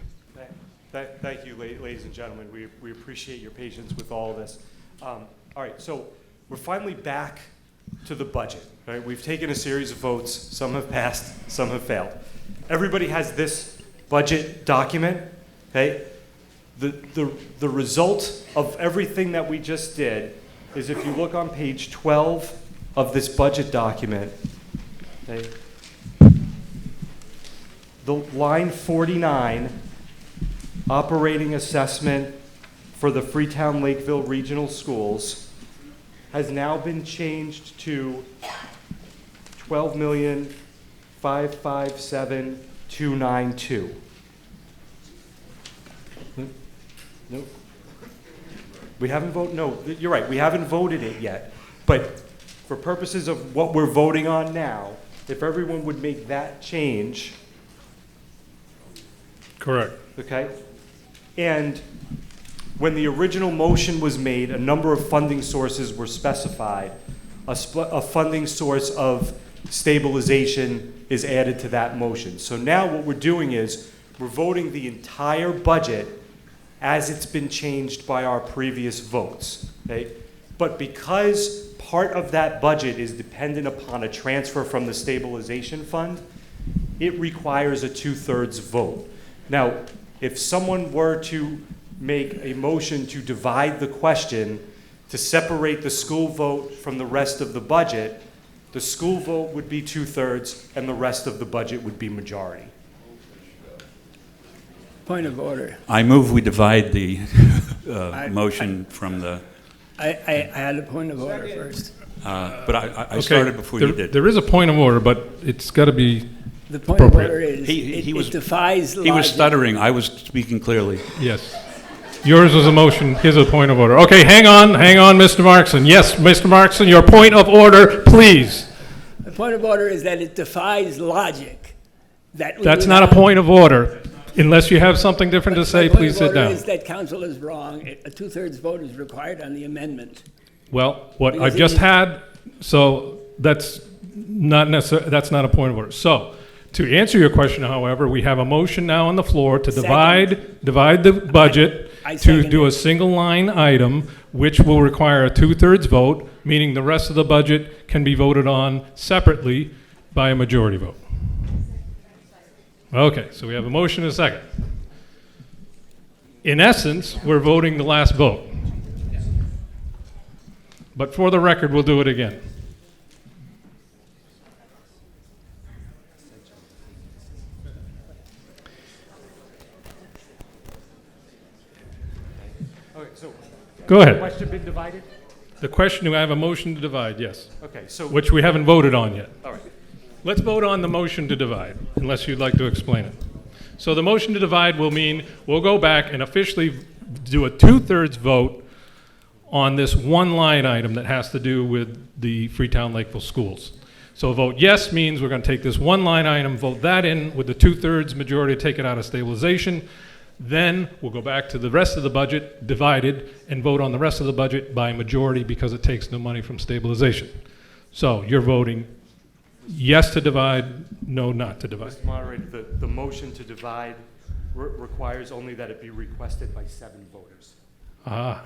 Thank you, ladies and gentlemen. We appreciate your patience with all of this. All right, so we're finally back to the budget. Right? We've taken a series of votes. Some have passed, some have failed. Everybody has this budget document. Okay? The result of everything that we just did is, if you look on page 12 of this budget document, okay, the line 49, operating assessment for the Freetown Lakeville Regional Schools, has now been changed to $12,557,292. Nope. We haven't voted. No, you're right. We haven't voted it yet. But for purposes of what we're voting on now, if everyone would make that change. Correct. Okay. And when the original motion was made, a number of funding sources were specified. A funding source of stabilization is added to that motion. So now what we're doing is we're voting the entire budget as it's been changed by our previous votes. Okay? But because part of that budget is dependent upon a transfer from the stabilization fund, it requires a 2/3 vote. Now, if someone were to make a motion to divide the question to separate the school vote from the rest of the budget, the school vote would be 2/3 and the rest of the budget would be majority. Point of order. I move we divide the motion from the... I had a point of order first. But I started before you did. There is a point of order, but it's got to be The point of order is it defies logic. He was stuttering. I was speaking clearly. Yes. Yours was a motion, his a point of order. Okay, hang on, Mr. Markson. Yes, Mr. Markson, your point of order, please. The point of order is that it defies logic. That's not a point of order. Unless you have something different to say, please sit down. The point of order is that council is wrong. A 2/3 vote is required on the amendment. Well, what Because I've just had, so that's not necessarily, that's not a point of order. So, to answer your question, however, we have a motion now on the floor to divide the budget to do a single line item, which will require a 2/3 vote, meaning the rest of the budget can be voted on separately by a majority vote. Okay, so we have a motion and a second. In essence, we're voting the last vote. But for the record, we'll do it again. Okay, so Go ahead. The question been divided? The question, I have a motion to divide, yes. Okay, so which we haven't voted on yet. All right. Let's vote on the motion to divide, unless you'd like to explain it. So the motion to divide will mean we'll go back and officially do a 2/3 vote on this one line item that has to do with the Freetown Lakeville schools. So a vote yes means we're going to take this one line item, vote that in with the 2/3 majority to take it out of stabilization. Then we'll go back to the rest of the budget, divided, and vote on the rest of the budget by majority because it takes no money from stabilization. So you're voting yes to divide, no not to divide. Mr. Moderator, the motion to divide requires only that it be requested by 7 voters. Ah.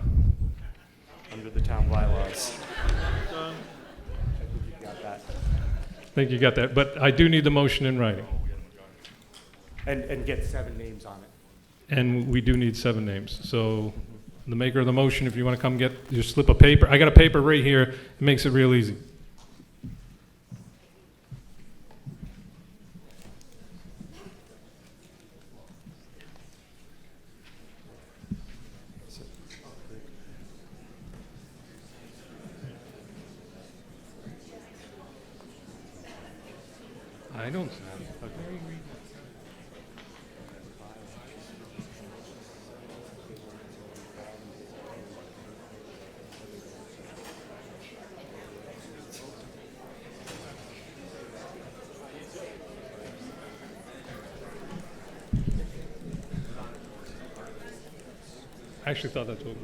under the town bylaws. I think you got that. I think you got that, but I do need the motion in writing. And get 7 names on it. And we do need 7 names. So the maker of the motion, if you want to come get your slip of paper, I got a paper right here. It makes it real easy. I don't. I actually thought that's what.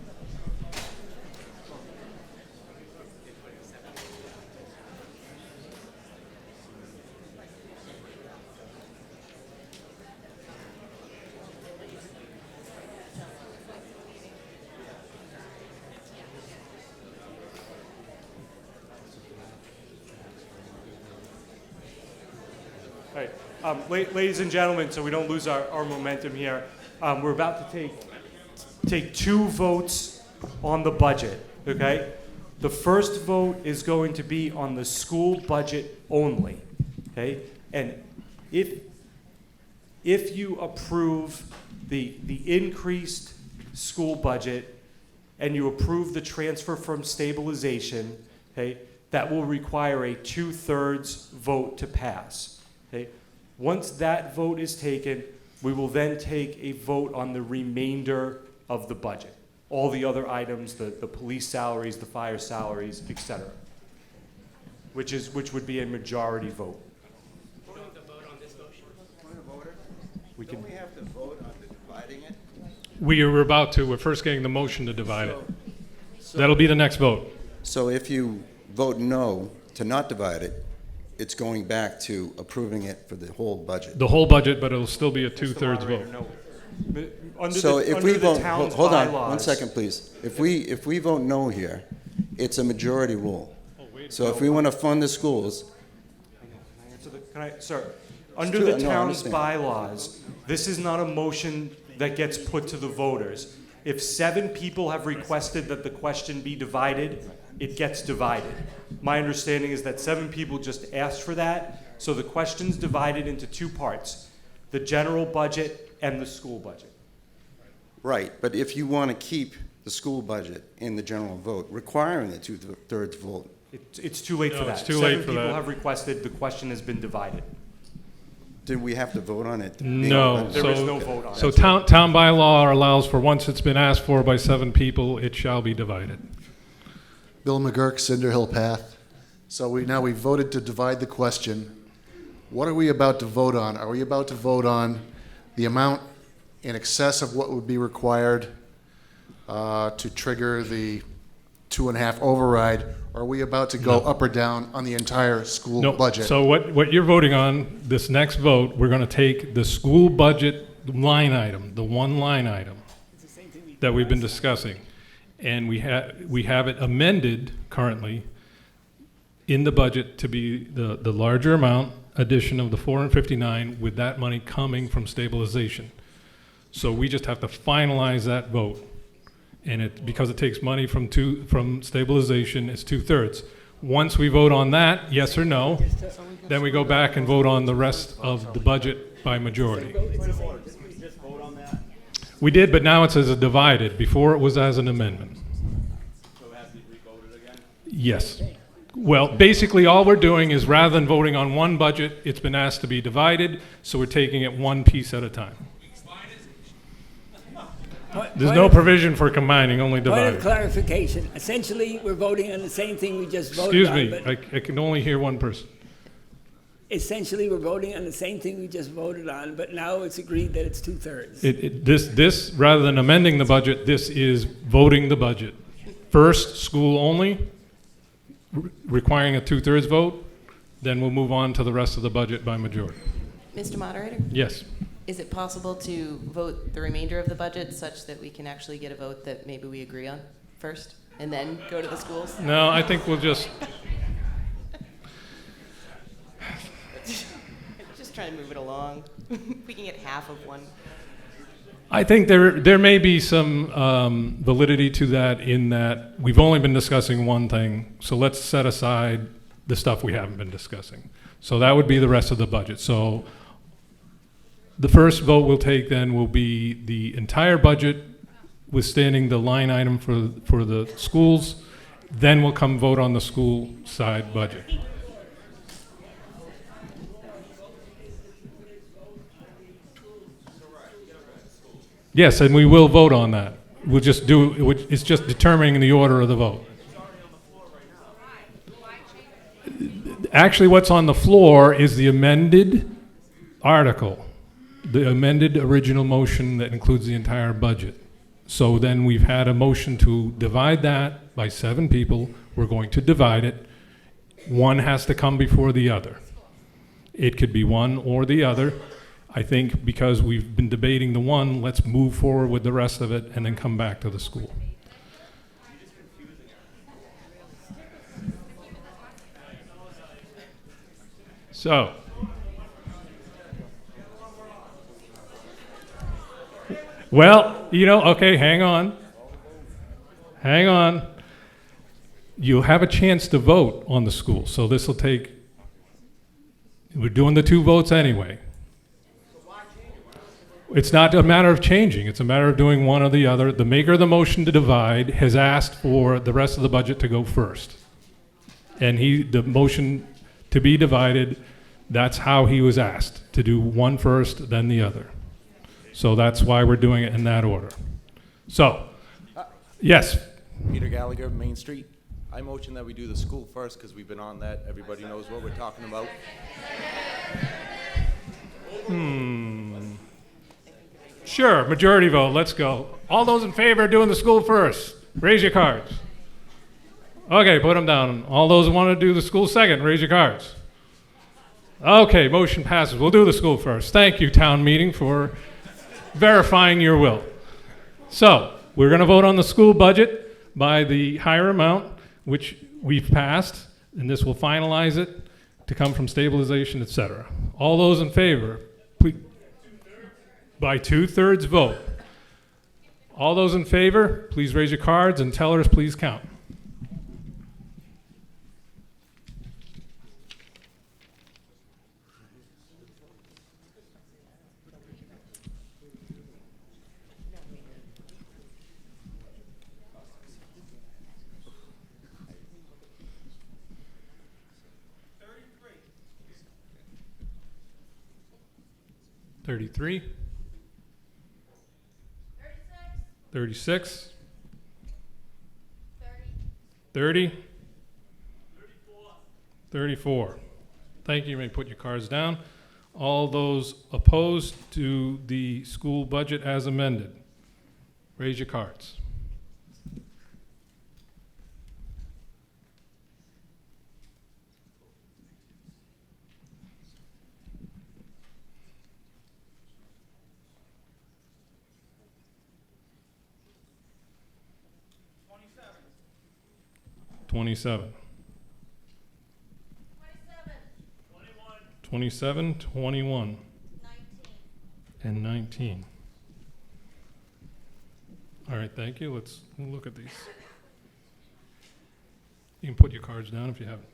All right, ladies and gentlemen, so we don't lose our momentum here, we're about to take 2 votes on the budget, okay? The first vote is going to be on the school budget only, okay? And if you approve the increased school budget and you approve the transfer from stabilization, okay, that will require a 2/3 vote to pass, okay? Once that vote is taken, we will then take a vote on the remainder of the budget. All the other items, the police salaries, the fire salaries, et cetera, which would be a majority vote. We can. Don't we have to vote on dividing it? We are about to. We're first getting the motion to divide it. That'll be the next vote. So if you vote no to not divide it, it's going back to approving it for the whole budget. The whole budget, but it'll still be a 2/3 vote. So if we vote, hold on, 1 second, please. If we vote no here, it's a majority rule. So if we want to fund the schools. Sir, under the town's bylaws, this is not a motion that gets put to the voters. If 7 people have requested that the question be divided, it gets divided. My understanding is that 7 people just asked for that, so the question's divided into 2 parts, the general budget and the school budget. Right, but if you want to keep the school budget in the general vote, requiring the 2/3 vote. It's too late for that. It's too late for 7 people that. have requested, the question has been divided. Did we have to vote on it? No. There is no vote on it. So town bylaw allows for once it's been asked for by 7 people, it shall be divided. Bill McGurk, Cinder Hill Path. So we voted to divide the question. What are we about to vote on? Are we about to vote on the amount in excess of what would be required to trigger the 2.5 override? Or are we about to go up or down on the entire school budget? So what you're voting on, this next vote, we're going to take the school budget line item, the one line item that we've been discussing, and we have it amended currently in the budget to be the larger amount addition of the 459 with that money coming from stabilization. So we just have to finalize that vote. And because it takes money from stabilization, it's 2/3. Once we vote on that, yes or no, then we go back and vote on the rest of the budget by majority. We did, but now it's as a divided. Before it was as an amendment. So it has to be re-voted again? Yes. Well, basically all we're doing is rather than voting on one budget, it's been asked to be divided, so we're taking it one piece at a time. There's no provision for combining, only Point dividing. of clarification. Essentially, we're voting on the same thing we just voted Excuse on. me, but I can only hear one person. essentially, we're voting on the same thing we just voted on, but now it's agreed that it's 2/3. This, rather than amending the budget, this is voting the budget. First, school only, requiring a 2/3 vote, then we'll move on to the rest of the budget by majority. Mr. Moderator? Yes. Is it possible to vote the remainder of the budget such that we can actually get a vote that maybe we agree on first? and then go to the schools? No, I think we'll just, Just try to move it along. We can get half of one. I think there may be some validity to that in that we've only been discussing one thing, so let's set aside the stuff we haven't been discussing. So that would be the rest of the budget. So the first vote we'll take then will be the entire budget, withstanding the line item for the schools. Then we'll come vote on the school side budget. Yes, and we will vote on that. We'll just do, it's just determining the order of the vote. Actually, what's on the floor is the amended article, the amended original motion that includes the entire budget. So then we've had a motion to divide that by 7 people. We're going to divide it. One has to come before the other. It could be one or the other. I think because we've been debating the one, let's move forward with the rest of it and then come back to the school. So, well, okay, hang on. Hang on. You'll have a chance to vote on the school, so this will take, we're doing the 2 votes anyway. It's not a matter of changing, it's a matter of doing one or the other. The maker of the motion to divide has asked for the rest of the budget to go first. And the motion to be divided, that's how he was asked, to do one first, then the other. So that's why we're doing it in that order. So, yes. Peter Gallagher, Main Street. I motion that we do the school first because we've been on that. Everybody knows what we're talking about. Sure, majority vote, let's go. All those in favor of doing the school first, raise your cards. Okay, put them down. All those who want to do the school second, raise your cards. Okay, motion passes. We'll do the school first. Thank you, town meeting, for verifying your will. So, we're going to vote on the school budget by the higher amount, which we've passed, and this will finalize it to come from stabilization, etc. All those in favor, please, by 2/3 vote. All those in favor, please raise your cards, and tellers, please count. $33. 36. 30. 34. Thank you. You may put your cards down. All those opposed to the school budget as amended, raise your cards. $27. 27, 21, and 19. All right, thank you. Let's look at these. You can put your cards down if you haven't.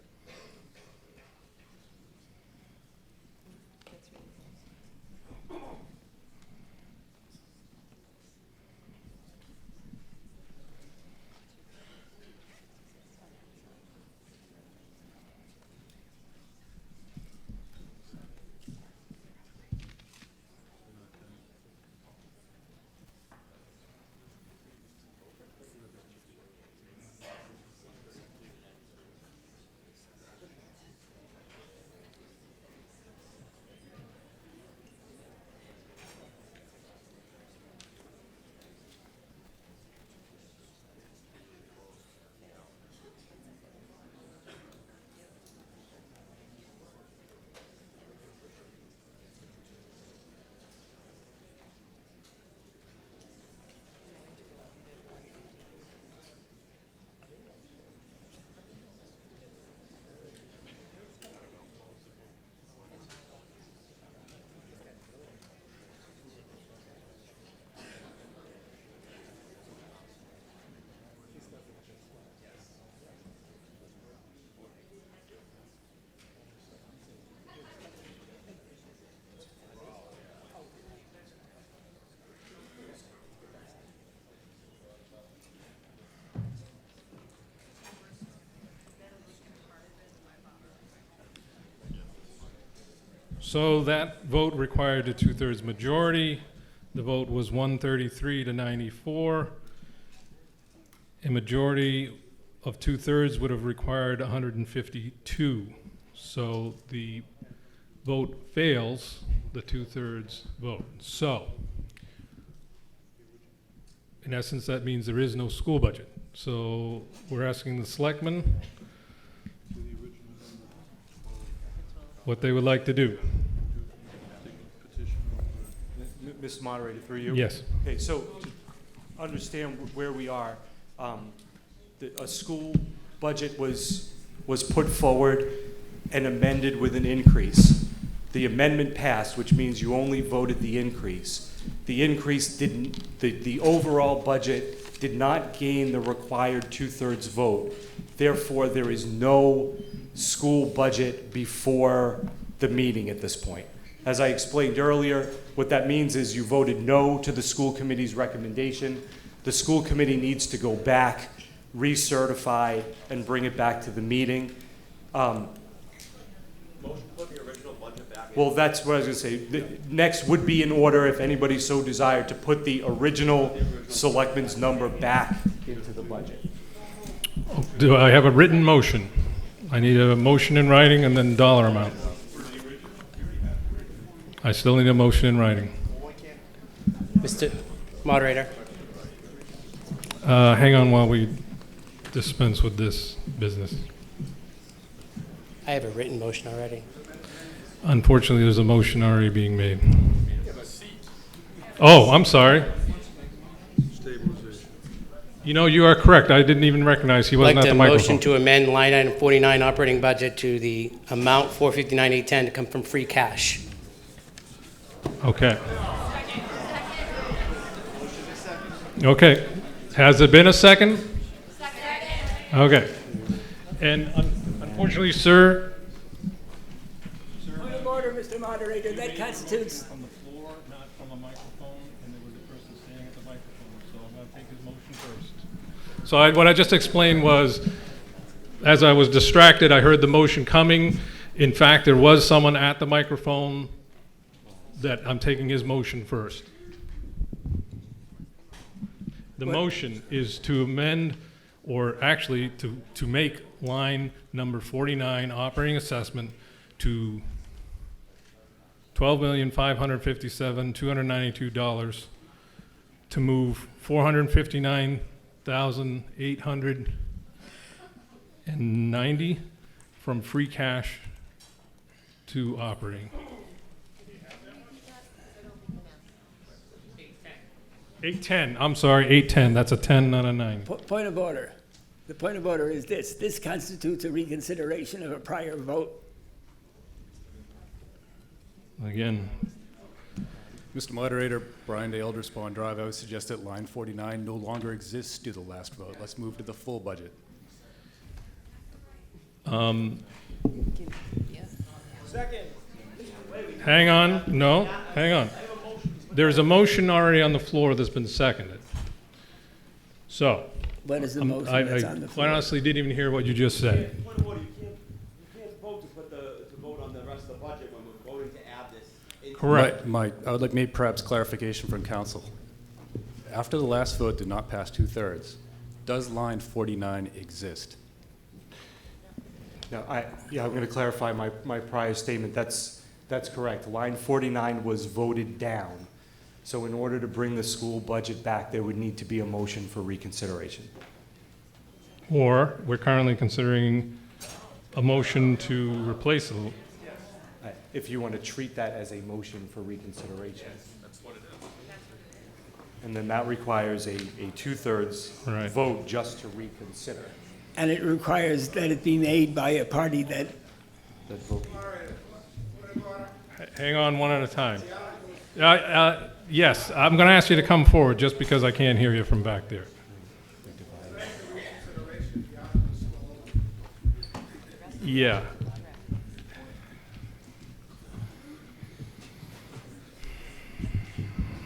So that vote required a 2/3 majority. The vote was 133 to 94. A majority of 2/3 would have required 152. So the vote fails the 2/3 vote. So, in essence, that means there is no school budget. So we're asking the selectmen what they would like to do. Mr. Moderator, through you? Yes. Okay, so to understand where we are, a school budget was put forward and amended with an increase. The amendment passed, which means you only voted the increase. The increase didn't, the overall budget did not gain the required 2/3 vote. Therefore, there is no school budget before the meeting at this point. As I explained earlier, what that means is you voted no to the school committee's recommendation. The school committee needs to go back, recertify, and bring it back to the meeting. Motion to put the original budget back in. Well, that's what I was going to say. The next would be in order, if anybody so desired, to put the original selectmen's number back into the budget. Do I have a written motion? I need a motion in writing and then dollar amount. I still need a motion in writing. Mr. Moderator. Hang on while we dispense with this business. I have a written motion already. Unfortunately, there's a motion already being made. Oh, I'm sorry. You know, you are correct. I didn't even recognize he wasn't at the microphone. Motion to amend line item 49 operating budget to the amount 459,810 to come from free cash. Okay. Okay. Has there been a second? Okay. And unfortunately, sir. Point of order, Mr. Moderator, that constitutes. On the floor, not from a microphone, and there was a person standing at the microphone, so I'm going to take his motion first. So what I just explained was, as I was distracted, I heard the motion coming. In fact, there was someone at the microphone that I'm taking his motion first. The motion is to amend, or actually to make line number 49 operating assessment to $12,557,292 to move $459,890 from free cash to operating. 810. I'm sorry, 810. That's a 10, not a 9. Point of order. The point of order is this. This constitutes a reconsideration of a prior vote. Again. Mr. Moderator, Brian Day, Elder Spawn Drive, I would suggest that line 49 no longer exists due to the last vote. Let's move to the full budget. Second. Hang on. No, hang on. There's a motion already on the floor that's been seconded. So, What is the motion I that's on the floor? quite honestly didn't even hear what you just said. Point of order, you can't vote to vote on the rest of the budget when we're voting to add this. Correct. I would like maybe perhaps clarification from council. After the last vote did not pass 2/3, does line 49 exist? Now, I'm going to clarify my prior statement. That's correct. Line 49 was voted down. So in order to bring the school budget back, there would need to be a motion for reconsideration. Or we're currently considering a motion to replace it. If you want to treat that as a motion for reconsideration. That's what it is. And then that requires a 2/3 vote just to reconsider. And it requires that it be made by a party that. Hang on one at a time. Yes, I'm going to ask you to come forward just because I can't hear you from back there. Yeah.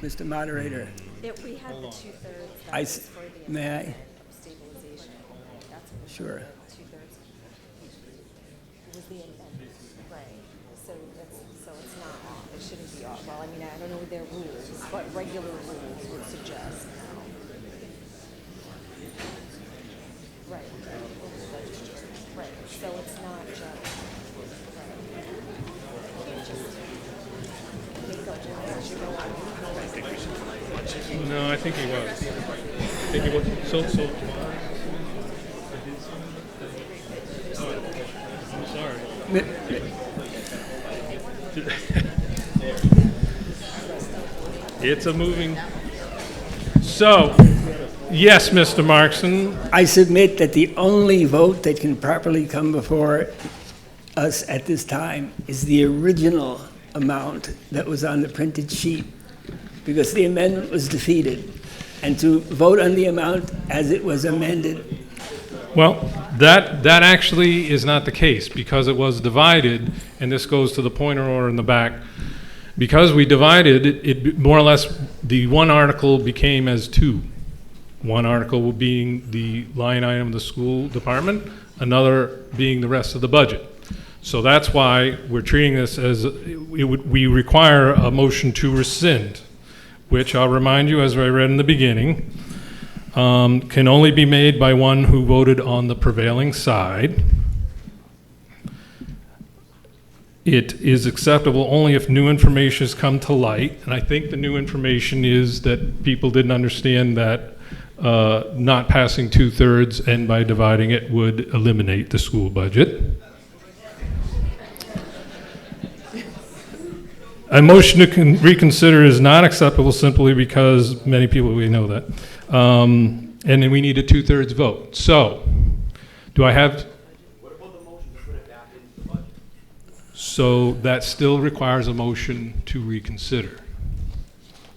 Mr. Moderator. If we had the 2/3, that I was s- for the may I? stabilization. That's what Sure. 2/3 was the amendment, right? So it's it's not off, it shouldn't be off. Well, I mean, I don't know their rules, but regular rules would suggest. Right. Right, so it's not just, right. You can't just make up rules as you go on. No, I think he was. I think he was. So. I'm sorry. It's a moving. So, yes, Mr. Markson. I submit that the only vote that can properly come before us at this time is the original amount that was on the printed sheet, because the amendment was defeated, and to vote on the amount as it was amended. Well, that actually is not the case, because it was divided, and this goes to the pointer order in the back. Because we divided, it more or less, the one article became as two. One article being the line item of the school department, another being the rest of the budget. So that's why we're treating this as, we require a motion to rescind, which I'll remind you, as I read in the beginning, can only be made by one who voted on the prevailing side. It is acceptable only if new information has come to light, and I think the new information is that people didn't understand that not passing 2/3 and by dividing it would eliminate the school budget. A motion to reconsider is not acceptable simply because many people, we know that. And then we need a 2/3 vote. So, do I have? What about the motion to put it back into the budget? So that still requires a motion to reconsider.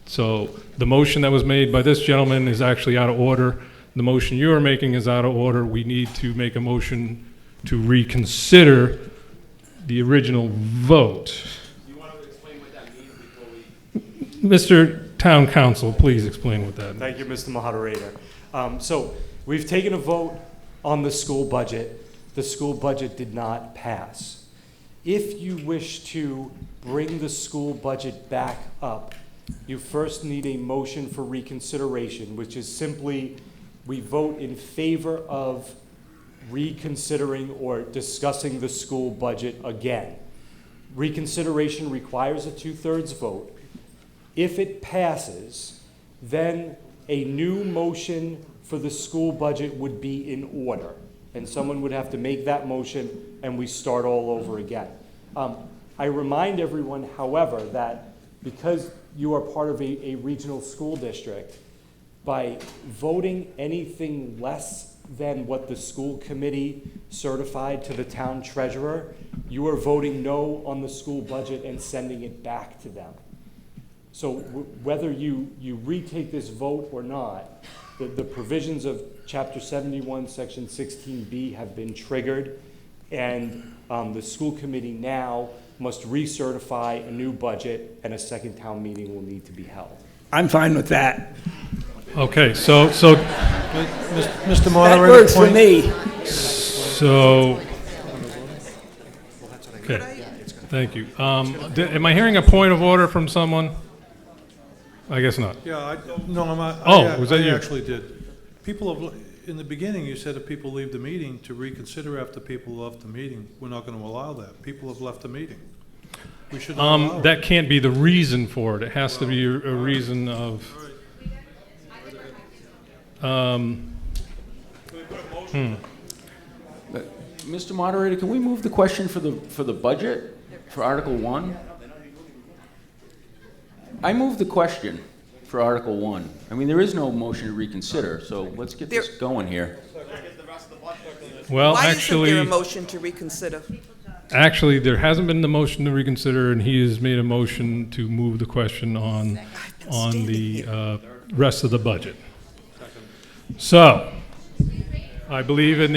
So the motion that was made by this gentleman is actually out of order. The motion you are making is out of order. We need to make a motion to reconsider the original vote. Mr. Town Council, please explain what that means. Thank you, Mr. Moderator. So we've taken a vote on the school budget. The school budget did not pass. If you wish to bring the school budget back up, you first need a motion for reconsideration, which is simply we vote in favor of reconsidering or discussing the school budget again. Reconsideration requires a 2/3 vote. If it passes, then a new motion for the school budget would be in order, and someone would have to make that motion, and we start all over again. I remind everyone, however, that because you are part of a regional school district, by voting anything less than what the school committee certified to the town treasurer, you are voting no on the school budget and sending it back to them. So whether you retake this vote or not, the provisions of Chapter 71, Section 16B have been triggered, and the school committee now must recertify a new budget, and a second town meeting will need to be held. I'm fine with that. Okay, so Mr. Moderator, that works for me. So, okay, thank you. Am I hearing a point of order from someone? I guess not. Yeah, was that you? Actually did. People have, in the beginning, you said if people leave the meeting to reconsider after people left the meeting. We're not going to allow that. People have left the meeting. We should not allow it. That can't be the reason for it. It has to be a reason of. Mr. Moderator, can we move the question for the budget, for Article 1? I move the question for Article 1. I mean, there is no motion to reconsider, so let's get this going here. Well, Why actually, isn't there a motion to reconsider? Actually, there hasn't been the motion to reconsider, and he has made a motion to move the question on the rest of the budget. So, I believe in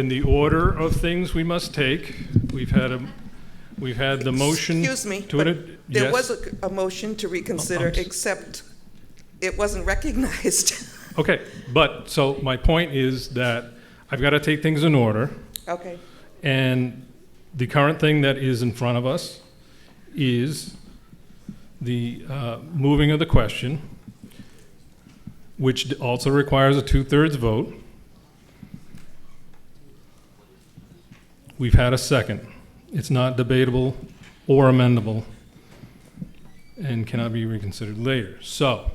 the order of things we must take. We've had the motion. Excuse me, to but it. there Yes. was a motion to reconsider, except it wasn't recognized. Okay, but so my point is that I've got to take things in order. Okay. And the current thing that is in front of us is the moving of the question, which also requires a 2/3 vote. We've had a second. It's not debatable or amendable and cannot be reconsidered later. So,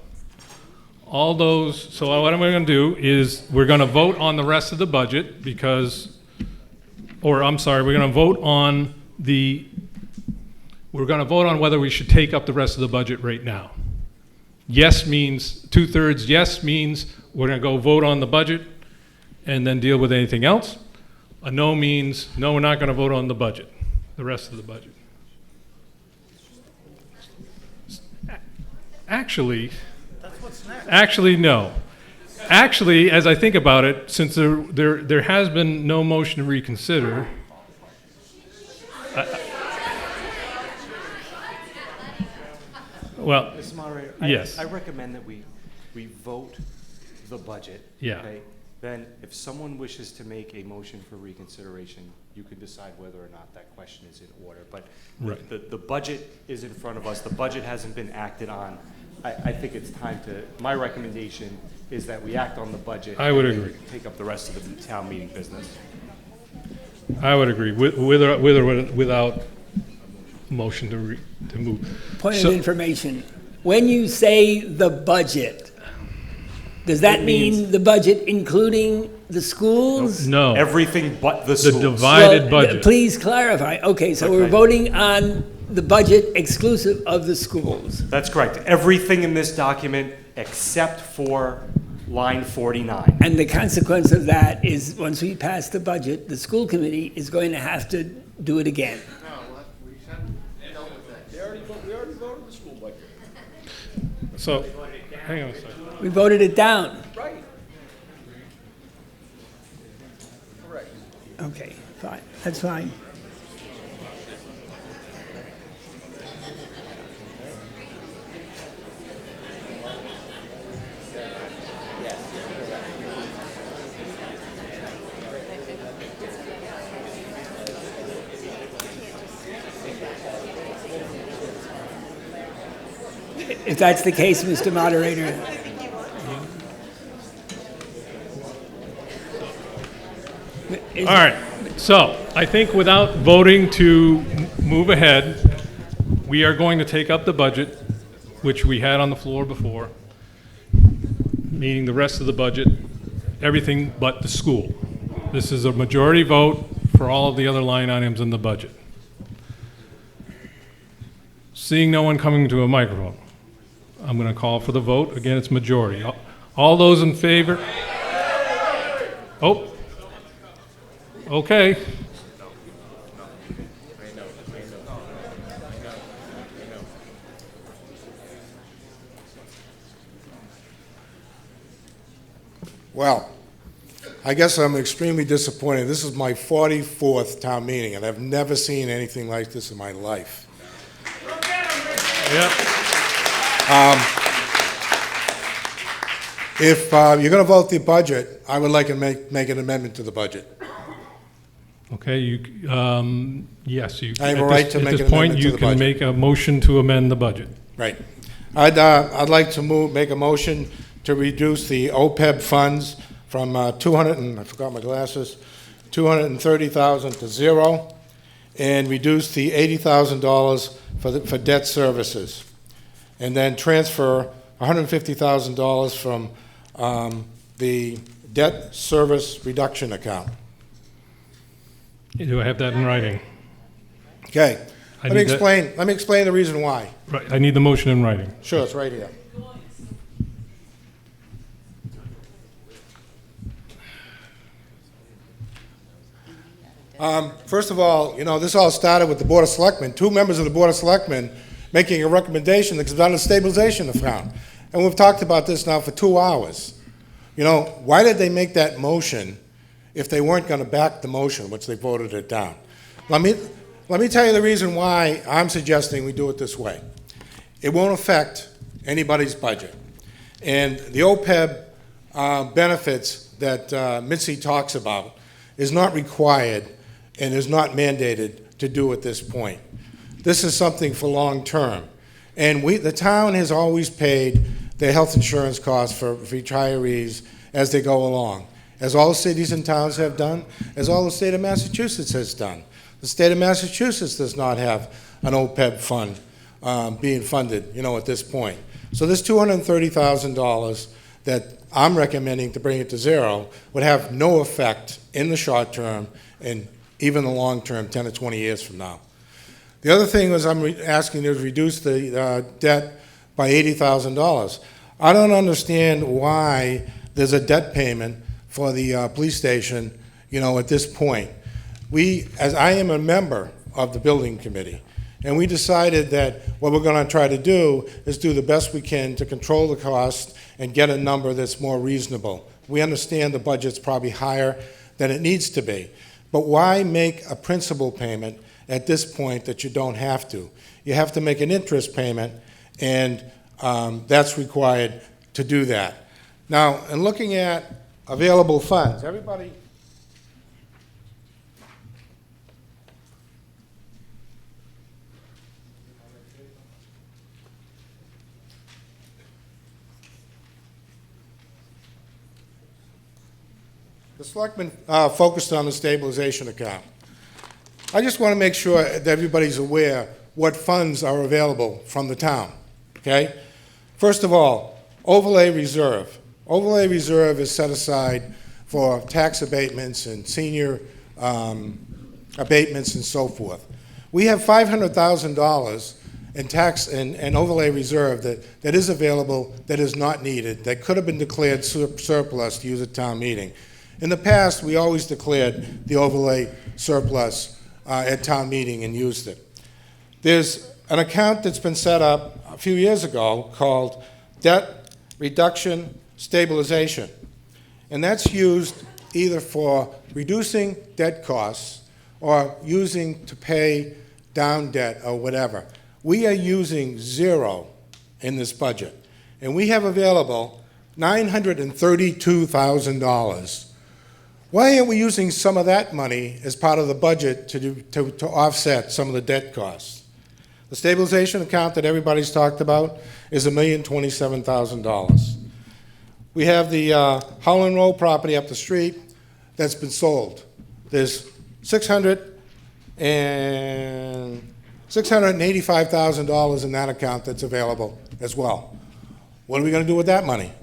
so what I'm going to do is we're going to vote on the rest of the budget because, or I'm sorry, we're going to vote on whether we should take up the rest of the budget right now. Yes means 2/3, yes means we're going to go vote on the budget and then deal with anything else. A no means, no, we're not going to vote on the budget, the rest of the budget. Actually, no. Actually, as I think about it, since there has been no motion to reconsider, well, Mr. Moderator, yes. I recommend that we vote the budget. Yeah. Okay? Then, if someone wishes to make a motion for reconsideration, you can decide whether or not that question is in order. But Right. the budget is in front of us. The budget hasn't been acted on. I think it's time to, my recommendation is that we act on the budget. I would and agree. take up the rest of the town meeting business. I would agree, with or without motion to move. Point So- of information. When you say the budget, does that mean the budget including the schools? No. Everything but the The schools. divided Well, budget. Please clarify. Okay, so we're Okay. voting on the budget exclusive of the schools. That's correct. Everything in this document except for line 49. And the consequence of that is, once we pass the budget, the school committee is going to have to do it again. We already voted the school budget. So, hang on a second. We voted it down. Right. Correct. Okay, fine, that's fine. If that's the case, Mr. Moderator. All right, so I think without voting to move ahead, we are going to take up the budget, which we had on the floor before, meaning the rest of the budget, everything but the school. This is a majority vote for all of the other line items in the budget. Seeing no one coming to a microphone, I'm going to call for the vote. Again, it's majority. All those in favor? Oh. Okay. Well, I guess I'm extremely disappointed. This is my 44th town meeting, and I've never seen anything like this in my life. Yep. If you're going to vote the budget, I would like to make an amendment to the budget. Okay, yes, you. I have a right to make an At this point, amendment to you the can budget. make a motion to amend the budget. Right. I'd like to make a motion to reduce the OPEB funds from 200, and I forgot my glasses, 230,000 to zero, and reduce the $80,000 for debt services, and then transfer $150,000 from the debt service reduction account. Do I have that in writing? Okay. I Let me need that- explain the reason why. Right, I need the motion in writing. Sure, it's right here. First of all, this all started with the Board of Selectmen, two members of the Board of Selectmen making a recommendation that comes down to stabilization account. And we've talked about this now for 2 hours. Why did they make that motion if they weren't going to back the motion, which they voted it down? Let me tell you the reason why I'm suggesting we do it this way. It won't affect anybody's budget. And the OPEB benefits that Mitzi talks about is not required and is not mandated to do at this point. This is something for long-term. And the town has always paid their health insurance costs for retirees as they go along, as all cities and towns have done, as all the state of Massachusetts has done. The state of Massachusetts does not have an OPEB fund being funded, at this point. So this $230,000 that I'm recommending to bring it to zero would have no effect in the short term and even the long term, 10 to 20 years from now. The other thing was I'm asking to reduce the debt by $80,000. I don't understand why there's a debt payment for the police station, at this point. As I am a member of the building committee, and we decided that what we're going to try to do is do the best we can to control the cost and get a number that's more reasonable. We understand the budget's probably higher than it needs to be, but why make a principal payment at this point that you don't have to? You have to make an interest payment, and that's required to do that. Now, in looking at available funds, everybody... The selectmen focused on the stabilization account. I just want to make sure that everybody's aware what funds are available from the town, okay? First of all, overlay reserve. Overlay reserve is set aside for tax abatements and senior abatements and so forth. We have $500,000 in tax and overlay reserve that is available, that is not needed, that could have been declared surplus to use at town meeting. In the past, we always declared the overlay surplus at town meeting and used it. There's an account that's been set up a few years ago called Debt Reduction Stabilization, and that's used either for reducing debt costs or using to pay down debt or whatever. We are using zero in this budget, and we have available $932,000. Why aren't we using some of that money as part of the budget to offset some of the debt costs? The stabilization account that everybody's talked about is $1,027,000. We have the Howland Road property up the street that's been sold. There's $685,000 in that account that's available as well. What are we going to do with that money?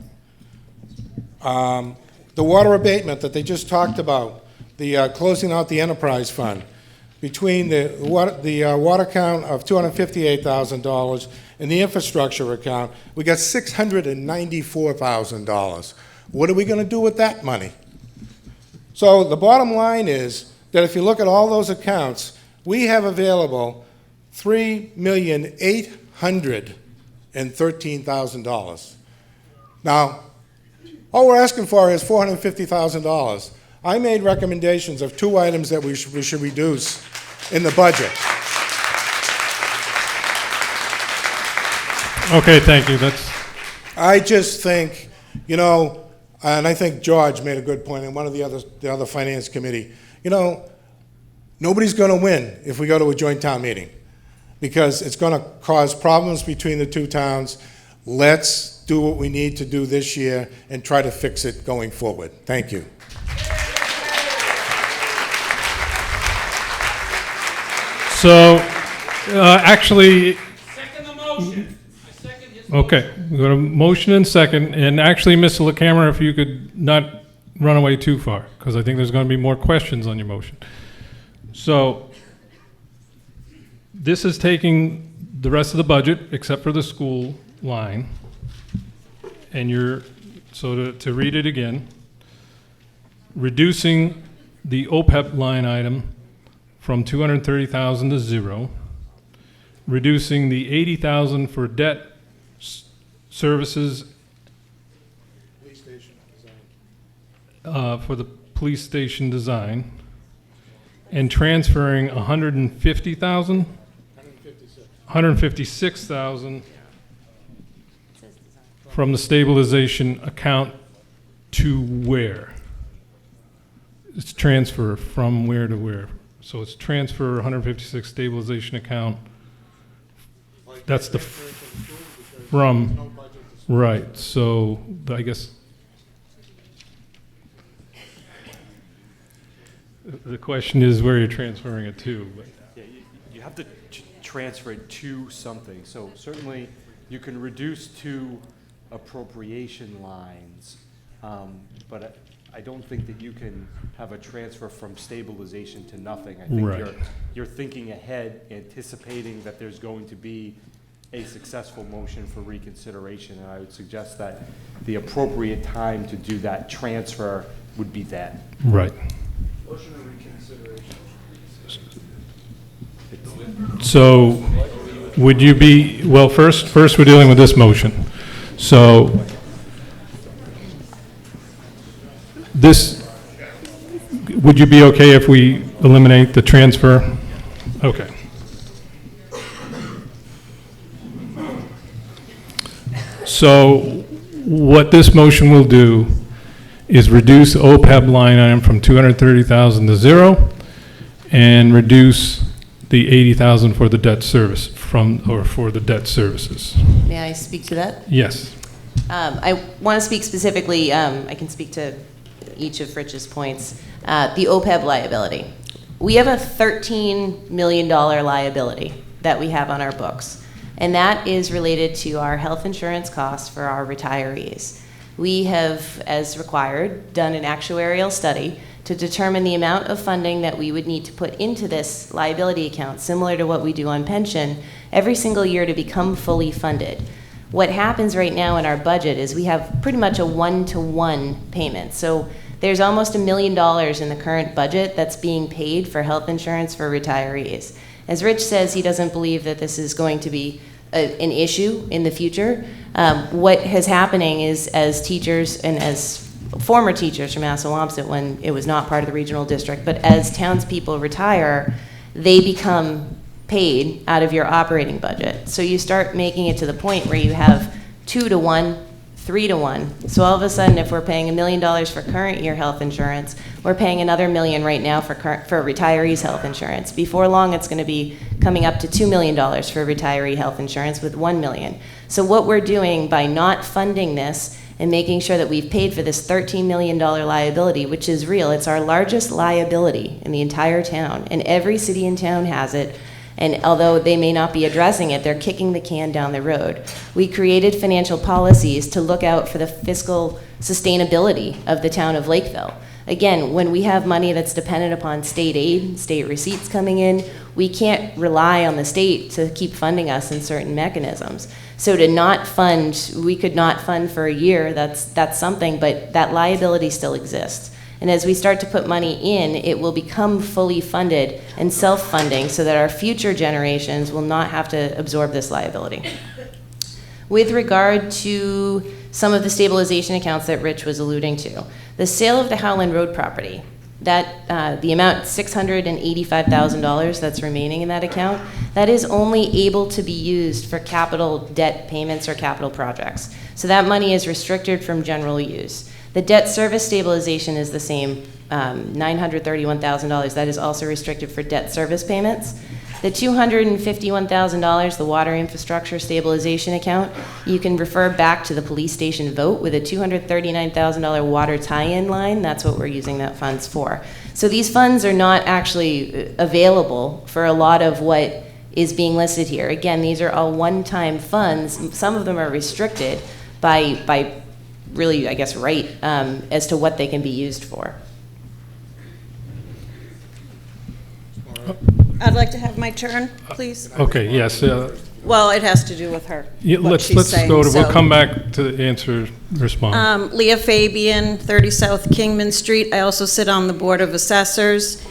The water abatement that they just talked about, the closing out the enterprise fund, between the water account of $258,000 and the infrastructure account, we got $694,000. What are we going to do with that money? So the bottom line is that if you look at all those accounts, we have available $3,813,000. Now, all we're asking for is $450,000. I made recommendations of two items that we should reduce in the budget. Okay, thank you. I just think, and I think George made a good point, and one of the other finance committee, nobody's going to win if we go to a joint town meeting because it's going to cause problems between the two towns. Let's do what we need to do this year and try to fix it going forward. Thank you. So, actually... Second the motion. Okay, we got a motion and second, and actually, Mr. LaCAM, if you could not run away too far, because I think there's going to be more questions on your motion. So, this is taking the rest of the budget, except for the school line, and to read it again, reducing the OPEB line item from $230,000 to zero, reducing the $80,000 for debt services for the police station design, and transferring $156,000 from the stabilization account to where? It's transfer from where to where? So it's transfer 156 stabilization account That's the from, right, so I guess the question is where you're transferring it to. But. Yeah, you have to transfer it to something. So certainly you can reduce to appropriation lines, but I don't think that you can have a transfer from stabilization to nothing. I think right. you're thinking ahead, anticipating that there's going to be a successful motion for reconsideration, and I would suggest that the appropriate time to do that transfer would be that. Right. Motion of reconsideration. So would you be, well, first we're dealing with this motion. So this, would you be okay if we eliminate the transfer? Okay. So what this motion will do is reduce the OPEB line item from 230,000 to 0 and reduce the 80,000 for the debt service for the debt services. May I speak to that? Yes. I want to speak specifically, I can speak to each of Rich's points. The OPEB liability. We have a $13 million liability that we have on our books, and that is related to our health insurance costs for our retirees. We have, as required, done an actuarial study to determine the amount of funding that we would need to put into this liability account, similar to what we do on pension, every single year to become fully funded. What happens right now in our budget is we have pretty much a one-to-one payment. So there's almost $1 million in the current budget that's being paid for health insurance for retirees. As Rich says, he doesn't believe that this is going to be an issue in the future. What is happening is, as teachers and as former teachers from Assawamsett when it was not part of the regional district, but as townspeople retire, they become paid out of your operating budget. So you start making it to the point where you have 2-to-1, 3-to-1. So all of a sudden, if we're paying $1 million for current year health insurance, we're paying another $1 million right now for retirees' health insurance. Before long, it's going to be coming up to $2 million for retiree health insurance with $1 million. So what we're doing by not funding this and making sure that we've paid for this $13 million liability, which is real, it's our largest liability in the entire town, and every city and town has it. And although they may not be addressing it, they're kicking the can down the road. We created financial policies to look out for the fiscal sustainability of the town of Lakeville. Again, when we have money that's dependent upon state aid, state receipts coming in, we can't rely on the state to keep funding us in certain mechanisms. So to not fund, we could not fund for a year, that's something, but that liability still exists. And as we start to put money in, it will become fully funded and self-funding so that our future generations will not have to absorb this liability. With regard to some of the stabilization accounts that Rich was alluding to, the sale of the Howland Road property, that the amount $685,000 that's remaining in that account, that is only able to be used for capital debt payments or capital projects. So that money is restricted from general use. The debt service stabilization is the same, $931,000. That is also restricted for debt service payments. The $251,000, the water infrastructure stabilization account, you can refer back to the police station vote with a $239,000 water tie-in line. That's what we're using that funds for. So these funds are not actually available for a lot of what is being listed here. Again, these are all one-time funds. Some of them are restricted by really, I guess, right as to what they can be used for. I'd like to have my turn, please. Okay, yes. Well, it has to do with her. Yeah, what let's she's saying, go to, so. we'll come back to answer, respond. Leah Fabian, 30 South Kingman Street. I also sit on the Board of Assessors.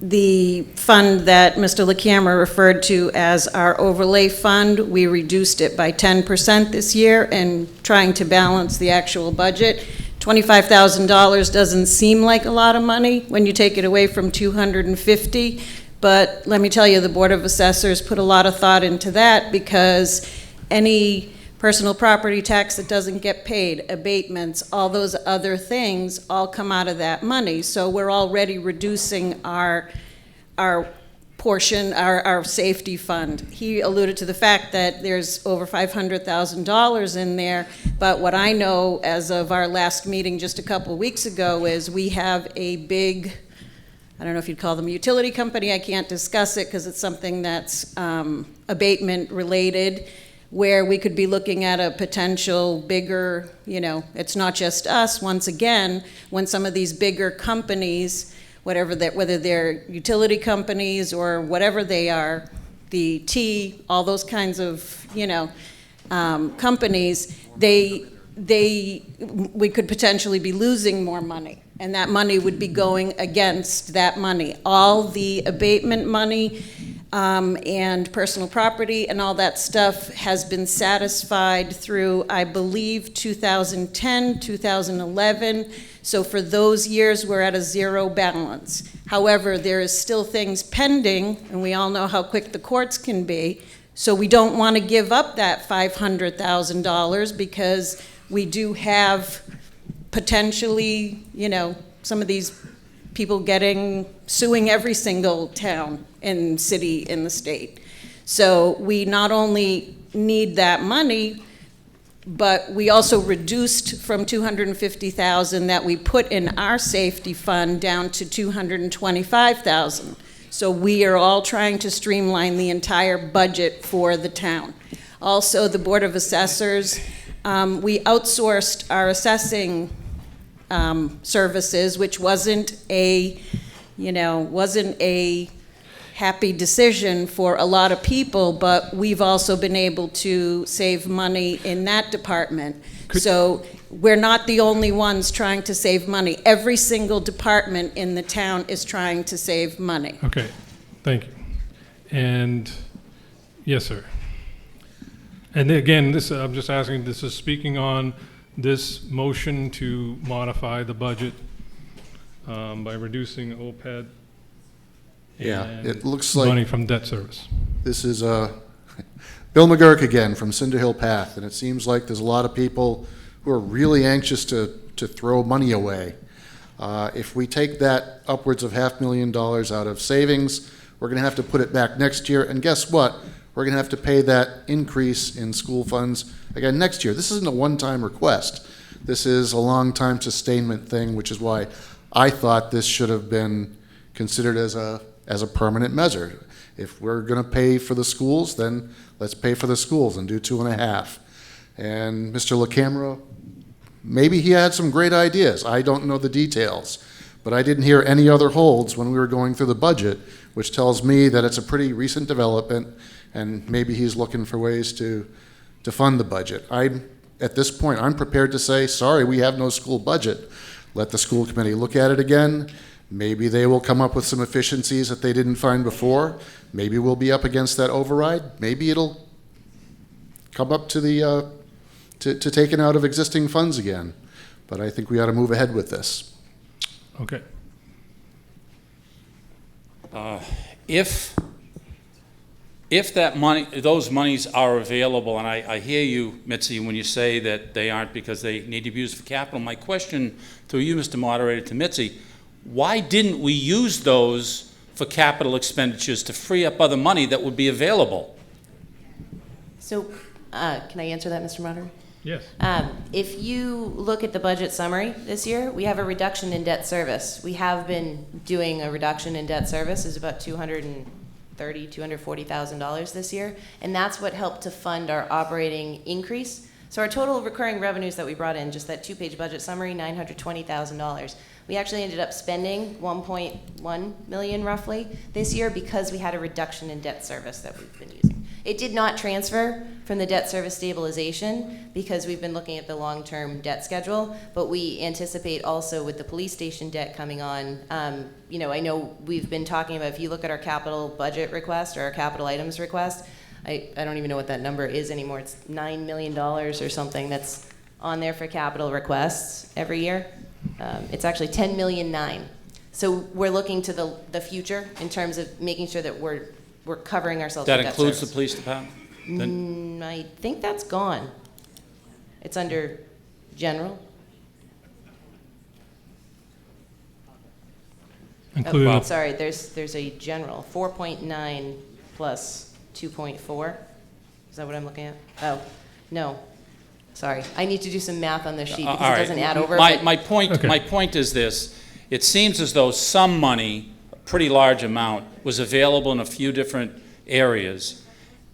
The fund that Mr. LaCAM referred to as our overlay fund, we reduced it by 10% this year and trying to balance the actual budget. $25,000 doesn't seem like a lot of money when you take it away from 250, but let me tell you, the Board of Assessors put a lot of thought into that because any personal property tax that doesn't get paid, abatements, all those other things all come out of that money. So we're already reducing our portion, our safety fund. He alluded to the fact that there's over $500,000 in there, but what I know as of our last meeting just a couple of weeks ago is we have a big, I don't know if you'd call them a utility company, I can't discuss it because it's something that's abatement related, where we could be looking at a potential bigger, it's not just us, once again, when some of these bigger companies, whether they're utility companies or whatever they are, the T, all those kinds of, companies, we could potentially be losing more money. And that money would be going against that money. All the abatement money and personal property and all that stuff has been satisfied through, I believe, 2010, 2011. So for those years, we're at a zero balance. However, there is still things pending, and we all know how quick the courts can be. So we don't want to give up that $500,000 because we do have potentially, some of these people suing every single town and city in the state. So we not only need that money, but we also reduced from $250,000 that we put in our safety fund down to $225,000. So we are all trying to streamline the entire budget for the town. Also, the Board of Assessors, we outsourced our assessing services, which wasn't a happy decision for a lot of people, but we've also been able to save money in that department. So we're not the only ones trying to save money. Every single department in the town is trying to save money. Okay, thank you. And, yes, sir. And again, I'm just asking, this is speaking on this motion to modify the budget by reducing OPEB. Yeah, it looks like money from debt service. This is Bill McGurk again from Cinder Hill Path, and it seems like there's a lot of people who are really anxious to throw money away. If we take that upwards of $500,000 out of savings, we're going to have to put it back next year, and guess what? We're going to have to pay that increase in school funds again next year. This isn't a one-time request. This is a long-time sustainment thing, which is why I thought this should have been considered as a permanent measure. If we're going to pay for the schools, then let's pay for the schools and do 2.5. And Mr. LaCamera, maybe he had some great ideas. I don't know the details, but I didn't hear any other holds when we were going through the budget, which tells me that it's a pretty recent development, and maybe he's looking for ways to fund the budget. At this point, I'm prepared to say, sorry, we have no school budget. Let the school committee look at it again. Maybe they will come up with some efficiencies that they didn't find before. Maybe we'll be up against that override. Maybe it'll come up to the to taking out of existing funds again. But I think we ought to move ahead with this. Okay. If that money, those monies are available, and I hear you, Mitzi, when you say that they aren't because they need to be used for capital. My question through you, Mr. Moderator, to Mitzi, why didn't we use those for capital expenditures to free up other money that would be available? So, can I answer that, Mr. Moderator? Yes. If you look at the budget summary this year, we have a reduction in debt service. We have been doing a reduction in debt service. It's about $240,000 this year, and that's what helped to fund our operating increase. So our total recurring revenues that we brought in, just that two-page budget summary, $920,000. We actually ended up spending $1.1 million roughly this year because we had a reduction in debt service that we've been using. It did not transfer from the debt service stabilization because we've been looking at the long-term debt schedule, but we anticipate also with the police station debt coming on, I know we've been talking about, if you look at our capital budget request or our capital items request, I don't even know what that number is anymore. It's $9 million or something that's on there for capital requests every year. It's actually $10.9 million. So we're looking to the future in terms of making sure that we're covering ourselves. That with includes debt the police department? I think that's gone. It's under general. including the- Sorry, there's a general, 4.9 plus 2.4. Is that what I'm looking at? Oh, no. Sorry, I need to do some math on this sheet because All it right. doesn't add over. My point is this. It seems as though some money, a pretty large amount, was available in a few different areas.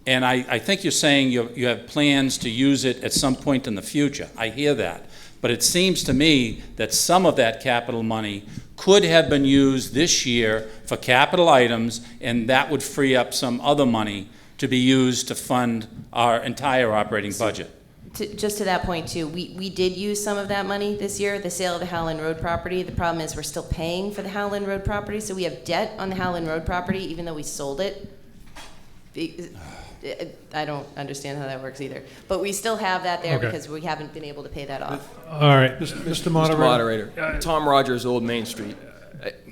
And I think you're saying you have plans to use it at some point in the future. I hear that. But it seems to me that some of that capital money could have been used this year for capital items, and that would free up some other money to be used to fund our entire operating budget. Just to that point too, we did use some of that money this year, the sale of the Howland Road property. The problem is we're still paying for the Howland Road property, so we have debt on the Howland Road property even though we sold it. I don't understand how that works either. But we still have that there because we haven't been able to pay that off. All right. Mr. Moderator. Tom Rogers, Old Main Street.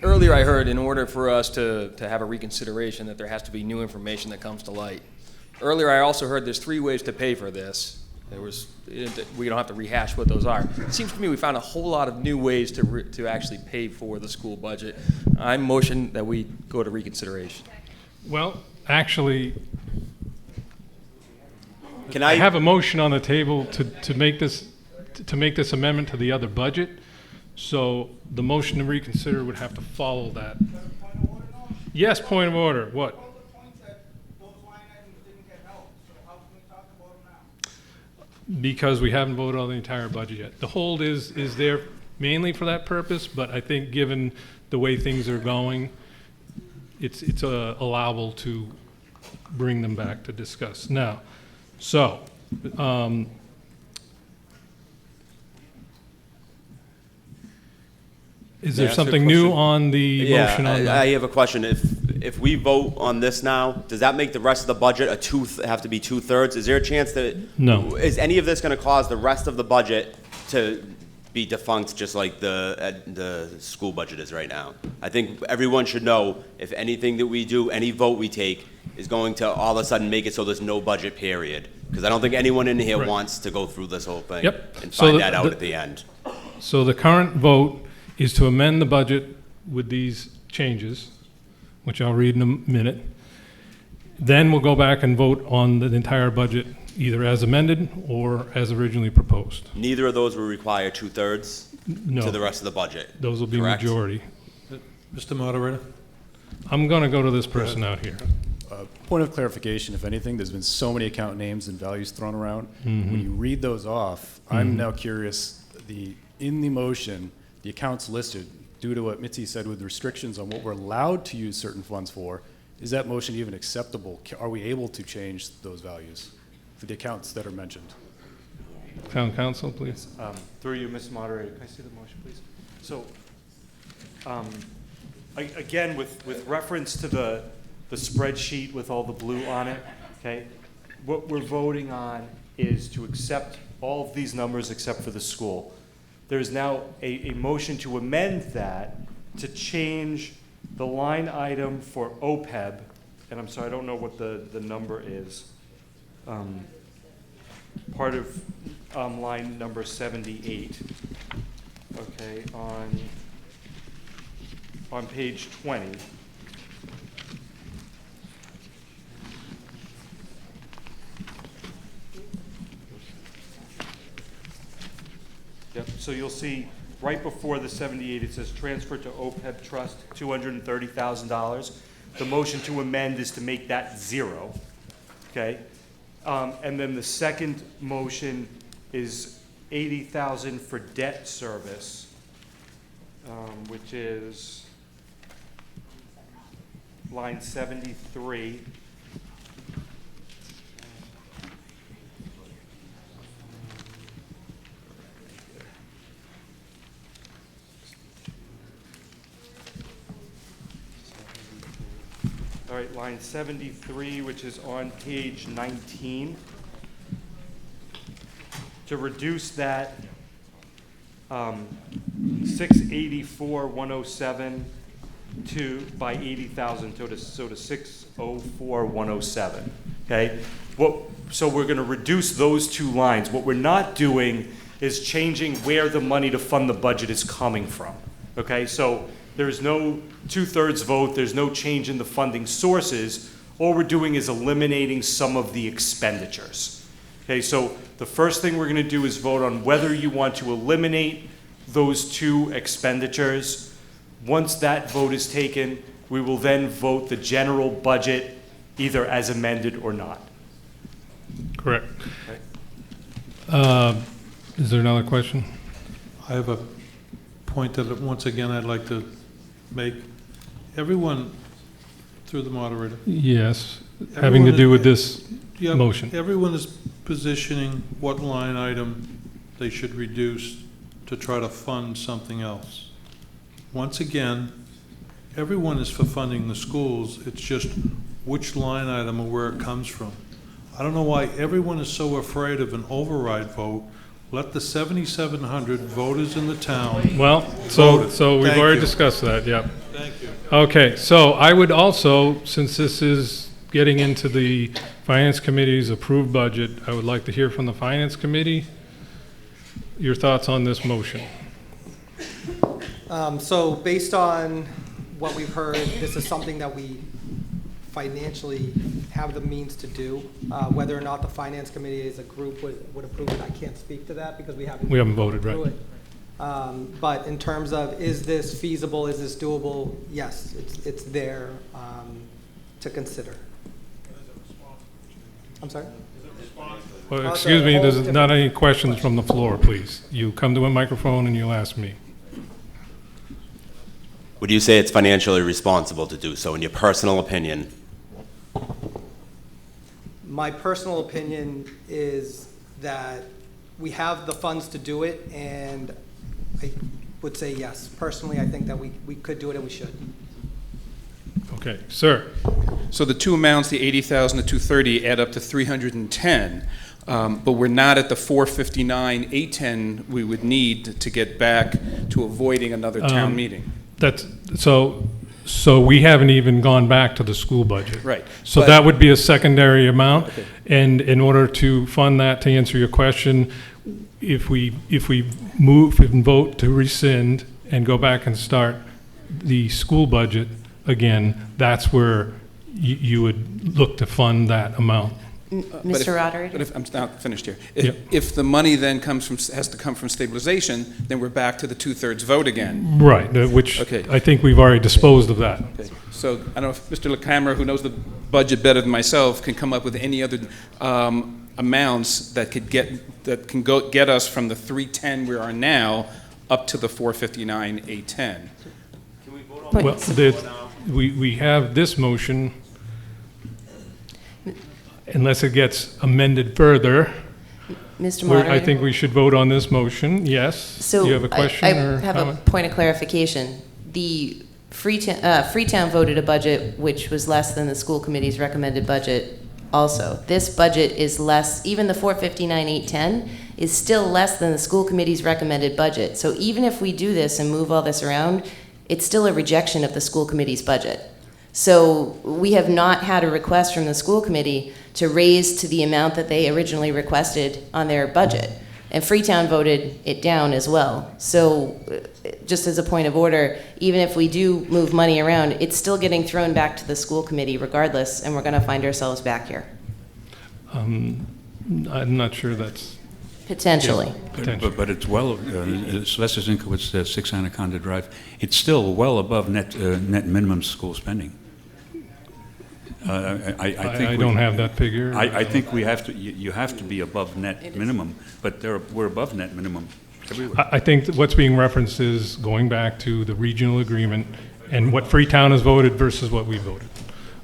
Earlier I heard in order for us to have a reconsideration that there has to be new information that comes to light. Earlier I also heard there's 3 ways to pay for this. We don't have to rehash what those are. It seems to me we found a whole lot of new ways to actually pay for the school budget. I motion that we go to reconsideration. Well, actually, Can I have a motion on the table to make this amendment to the other budget. So the motion to reconsider would have to follow that. Yes, point of order. What? Because we haven't voted on the entire budget yet. The hold is there mainly for that purpose, but I think given the way things are going, it's allowable to bring them back to discuss. Now, so, is there something new on the motion? I have a question. If we vote on this now, does that make the rest of the budget have to be 2/3? Is there a chance that No. Is any of this going to cause the rest of the budget to be defunct, just like the school budget is right now? I think everyone should know if anything that we do, any vote we take, is going to all of a sudden make it so there's no budget period. Because I don't think anyone in here wants to go through this whole thing and find that out at the end. So the current vote is to amend the budget with these changes, which I'll read in a minute. Then we'll go back and vote on the entire budget, either as amended or as originally proposed. Neither of those will require 2/3 No. to the rest of the budget. Those will be correct? majority. Mr. Moderator? I'm going to go to this person out here. Point of clarification, if anything, there's been so many account names and values thrown around. Mhm. When you read those off, I'm now curious, in the motion, the accounts listed, due to what Mitzi said with restrictions on what we're allowed to use certain funds for, is that motion even acceptable? Are we able to change those values for the accounts that are mentioned? Town council, please. Through you, Mr. Moderator, can I see the motion, please? So, again, with reference to the spreadsheet with all the blue on it, okay, what we're voting on is to accept all of these numbers except for the school. There's now a motion to amend that to change the line item for OPEB, and I'm sorry, I don't know what the number is. Part of line number 78, okay, on page 20. Yep, so you'll see right before the 78, it says transfer to OPEB trust, $230,000. The motion to amend is to make that 0, okay? And then the second motion is $80,000 for debt service, which is line 73. All right, line 73, which is on page 19. To reduce that 684,107 by 80,000 so to 604,107. Okay. So we're going to reduce those two lines. What we're not doing is changing where the money to fund the budget is coming from. Okay. So There's no 2/3 vote, there's no change in the funding sources. All we're doing is eliminating some of the expenditures. Okay, so the first thing we're gonna do is vote on whether you want to eliminate those 2 expenditures. Once that vote is taken, we will then vote the general budget either as amended or not. Correct. Is there another question? I have a point that, once again, I'd like to make. Everyone, through the moderator. Yes, having to do with this Yeah, motion. Everyone is positioning what line item they should reduce to try to fund something else. Once again, everyone is for funding the schools. It's just which line item or where it comes from. I don't know why everyone is so afraid of an override vote. Let the 7,700 voters in the town. Well, so we've already discussed that, yeah. Thank you. Okay, so I would also, since this is getting into the Finance Committee's approved budget, I would like to hear from the Finance Committee your thoughts on this motion. So based on what we've heard, this is something that we financially have the means to do. Whether or not the Finance Committee as a group would approve it, I can't speak to that because we haven't voted, right? it. But in terms of, is this feasible, is this doable? Yes, it's there to consider. I'm sorry? Well, excuse me, there's not any questions from the floor, please. You come to a microphone and you'll ask me. Would you say it's financially responsible to do so, in your personal opinion? My personal opinion is that we have the funds to do it, and I would say yes. Personally, I think that we could do it and we should. Okay, sir. So the two amounts, the 80,000 to 230, add up to 310, but we're not at the 459, 810 we would need to get back to avoiding another town meeting. That's so we haven't even gone back to the school budget. Right. So that would be a secondary amount. Okay. And in order to fund that, to answer your question, if we move and vote to rescind and go back and start the school budget again, that's where you would look to fund that amount. Mr. Roderick? But if I'm not finished here. If the money then has to come from stabilization, then we're back to the 2/3 vote again. Right, which I think we've already disposed of that. Okay. So I don't know if Mr. LaCamera, who knows the budget better than myself, can come up with any other amounts that could get us from the 310 we are now up to the 459, 810. Can we vote on we have this motion. Unless it gets amended further, Mr. Moderator? I think we should vote on this motion. Yes. So do you have a question or I have comment? a point of clarification. The Freetown voted a budget which was less than the school committee's recommended budget also. This budget is less, even the 459,810 is still less than the school committee's recommended budget. So even if we do this and move all this around, it's still a rejection of the school committee's budget. So we have not had a request from the school committee to raise to the amount that they originally requested on their budget. And Freetown voted it down as well. So just as a point of order, even if we do move money around, it's still getting thrown back to the school committee regardless, and we're going to find ourselves back here. I'm not sure that's... Potentially. But it's well, Lester Zinkowitz, 6 Anaconda Drive, it's still well above net minimum school spending. I don't have that figure. I think we have to. You have to be above net minimum, but we're above net minimum everywhere. I think that what's being referenced is going back to the regional agreement and what Freetown has voted versus what we voted.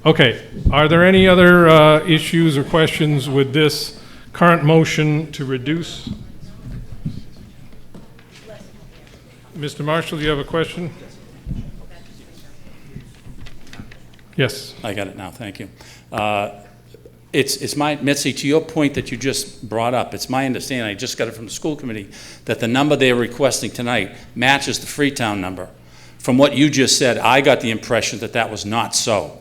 Okay, are there any other issues or questions with this current motion to reduce? Mr. Marshall, do you have a question? Yes. I got it now, thank you. It's my, Mitzi, to your point that you just brought up, it's my understanding, I just got it from the school committee, that the number they're requesting tonight matches the Freetown number. From what you just said, I got the impression that that was not so.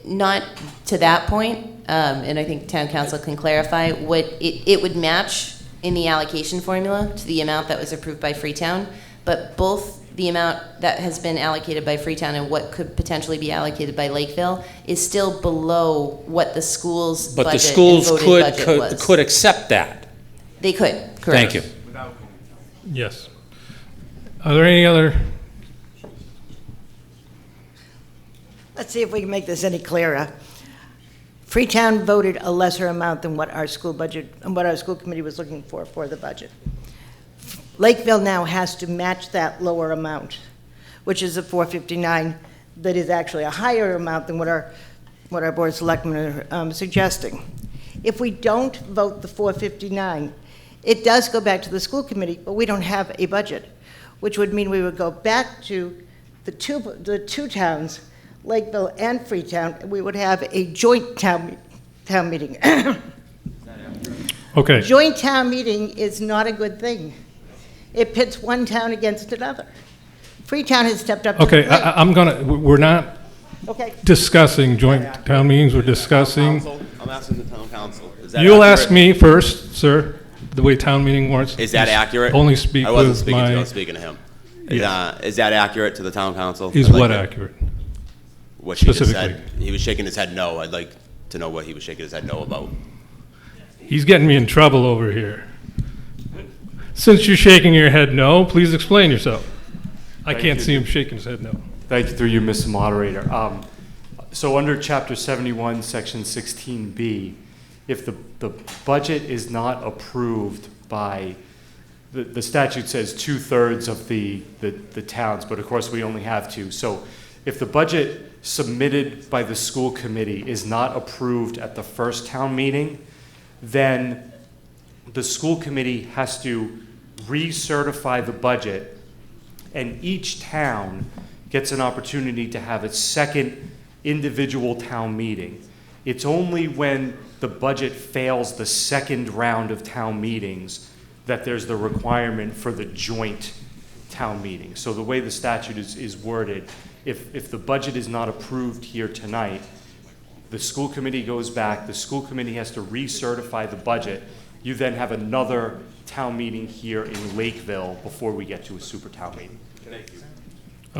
Not to that point, and I think town council can clarify, what it would match in the allocation formula to the amount that was approved by Freetown, but both the amount that has been allocated by Freetown and what could potentially be allocated by Lakeville is still below what the school's But budget the schools and voted budget could was. could accept that. They could, Thank correct. you. Yes. Are there any other? Let's see if we can make this any clearer. Freetown voted a lesser amount than what our school budget, and what our school committee was looking for the budget. Lakeville now has to match that lower amount, which is a 459, that is actually a higher amount than what our board of selectmen are suggesting. If we don't vote the 459, it does go back to the school committee, but we don't have a budget, which would mean we would go back to the two towns, Lakeville and Freetown, and we would have a joint town meeting. Okay. Joint town meeting is not a good thing. It pits one town against another. Freetown has stepped up to the Okay, plate. we're not Okay. discussing joint town meetings, we're discussing. I'm asking the town council. You'll ask me first, sir, the way town meeting works. Is that accurate? Only speak I wasn't with speaking to you, I my, was speaking to him. Yeah. Is that accurate to the town council? is I'd like what to- accurate? What she just Specifically. said. He was shaking his head no. I'd like to know what he was shaking his head no about. He's getting me in trouble over here. Since you're shaking your head no, please explain yourself. I Thank can't you. see him shaking his head no. Thank you, through you, Mr. Moderator. So under Chapter 71, Section 16B, if the budget is not approved by, the statute says 2/3 of the towns, but of course we only have two. So if the budget submitted by the school committee is not approved at the first town meeting, then the school committee has to recertify the budget, and each town gets an opportunity to have its second individual town meeting. It's only when the budget fails the second round of town meetings that there's the requirement for the joint town meeting. So the way the statute is worded, if the budget is not approved here tonight, the school committee goes back, the school committee has to recertify the budget. You then have another town meeting here in Lakeville before we get to a super town meeting. Thank you.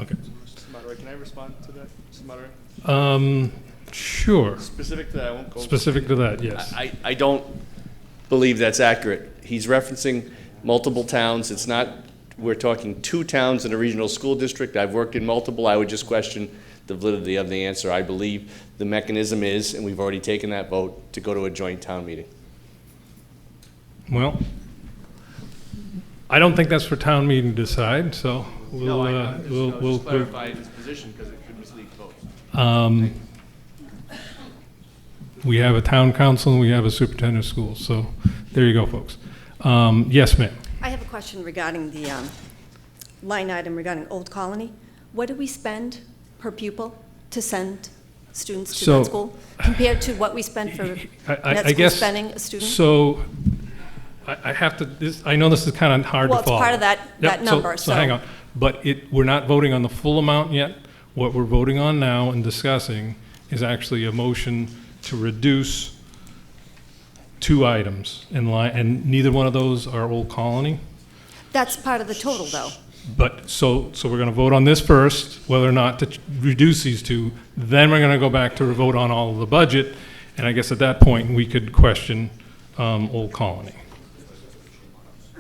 Okay. Mr. Moderator, can I respond to that, Mr. Moderator? Sure. Specific to that, I won't go. Specific to that, yes. I don't believe that's accurate. He's referencing multiple towns. It's not, we're talking two towns in a regional school district. I've worked in multiple. I would just question the validity of the answer. I believe the mechanism is, and we've already taken that vote, to go to a joint town meeting. Well, I don't think that's for town meeting to decide, so we'll, we'll clarify his position because it could mislead votes. We have a town council and we have a superintendent of schools, so there you go, folks. Yes, ma'am. I have a question regarding the line item regarding Old Colony. What do we spend per pupil to send students to So- that school compared to what we spend for net school guess, spending a student? So I have to, I know this is kind of hard Well, to it's follow. part of that Yep, number, So hang on, but we're not voting on the full amount yet. What we're voting on now and discussing is actually a motion to reduce two items in line, and neither one of those are Old Colony. That's part of the total, though. But, so we're gonna vote on this first, whether or not to reduce these two, then we're gonna go back to vote on all of the budget, and I guess at that point, we could question Old Colony,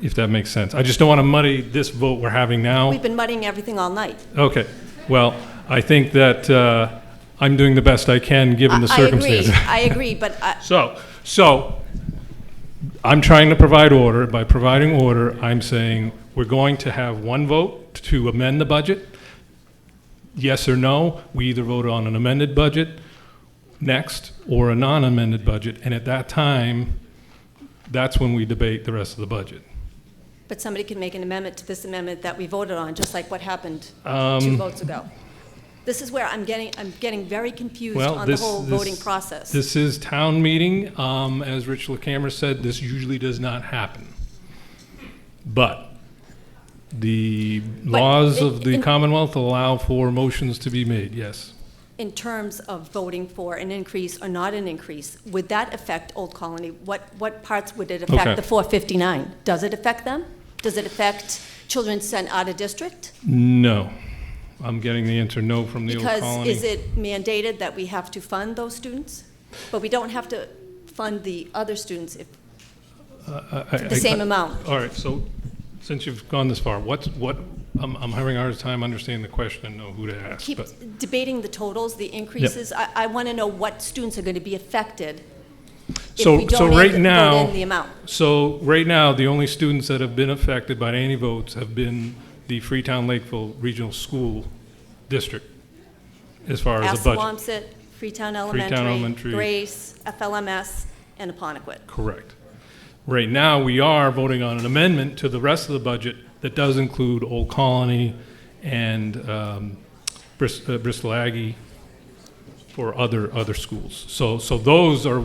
if that makes sense. I just don't wanna muddy this vote we're having now. We've been muddying everything all night. Okay, well, I think that I'm doing the best I can, given the circumstances. I agree, but So, I'm trying to provide order. By providing order, I'm saying we're going to have one vote to amend the budget. Yes or no, we either vote on an amended budget next or a non-amended budget, and at that time, that's when we debate the rest of the budget. but somebody can make an amendment to this amendment that we voted on, just like what happened 2 Um, votes ago. This is where I'm getting very confused Well, on the whole voting process. This is town meeting. As Rich LaCamera said, this usually does not happen. But the laws of the Commonwealth allow for motions to be made, yes. In terms of voting for an increase or not an increase, would that affect Old Colony? What parts would it affect Okay. the 459? Does it affect them? Does it affect children sent out of district? No. I'm getting the answer no from the Old Because Colony. is it mandated that we have to fund those students? But we don't have to fund the other students if, the same amount. All right, so since you've gone this far, I'm having a hard time understanding the question and know who to ask. Keep but- debating the totals, the increases. I want to know what students are going to be affected if So, we don't so right vote now, in the amount. so right now, the only students that have been affected by any votes have been the Freetown Lakeville Regional School District, as far as the budget. Assawamsett, Freetown Elementary, Elementary. Grace, FLMS, and Aponequid. Correct. Right now, we are voting on an amendment to the rest of the budget that does include Old Colony and Bristol Aggie for other schools. So those are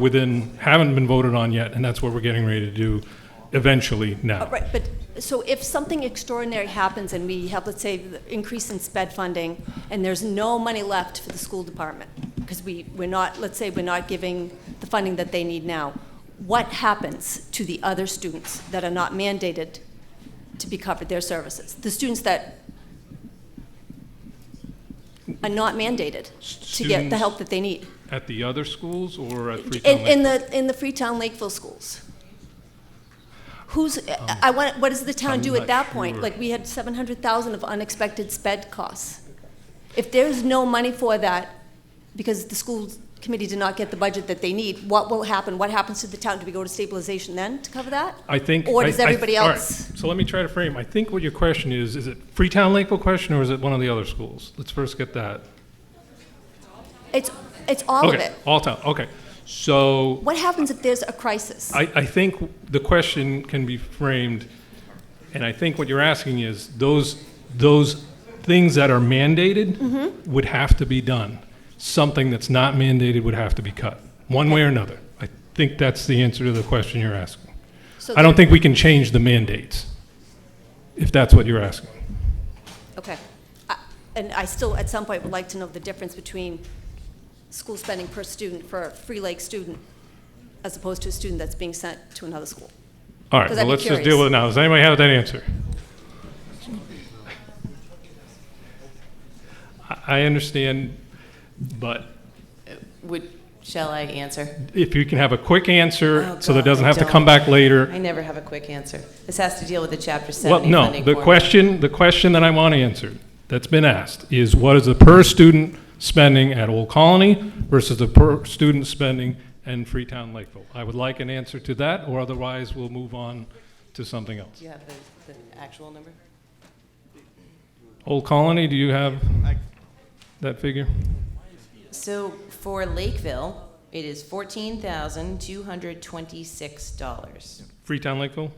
haven't been voted on yet, and that's what we're getting ready to do eventually now. Right, but, so if something extraordinary happens and we have, let's say, the increase in SPED funding, and there's no money left for the school department, because we're not, let's say we're not giving the funding that they need now, what happens to the other students that are not mandated to be covered, their services? The students that are not mandated to get the help that they need? At the other schools or at Freetown In the Freetown Lakeville schools? What does the town I'm do not at that point? sure. Like, we had 700,000 of unexpected SPED costs. If there's no money for that, because the school committee did not get the budget that they need, what will happen? What happens to the town? Do we go to stabilization then to cover that? I think. Or does everybody all right, else? so let me try to frame. I think what your question is it Freetown Lakeville question or is it one of the other schools? Let's first get that. It's all of Okay, it. all town, okay. So What happens if there's a crisis? I think the question can be framed, and I think what you're asking is those things that are mandated would have to be done. Something that's not mandated would have to be cut, one way or another. I think that's the answer to the question you're asking. So I don't think we can change the mandates, if that's what you're asking. Okay. And I still, at some point, would like to know the difference between school spending per student for a Free Lake student as opposed to a student that's being sent to another school. All right, 'Cause well, I'd be let's just curious. deal with it now. Does anybody have that answer? I understand, but Shall I answer? if you can have a quick answer Oh, so that God, doesn't I have to don't. come back later. I never have a quick answer. This has to deal with the Chapter 70 Well, no, funding the formula. question that I want answered, that's been asked, is what is the per student spending at Old Colony versus the per student spending in Freetown Lakeville? I would like an answer to that, or otherwise we'll move on to something else. Do you have the actual number? Old Colony, do you have that figure? So for Lakeville, it is $14,226. Freetown Lakeville?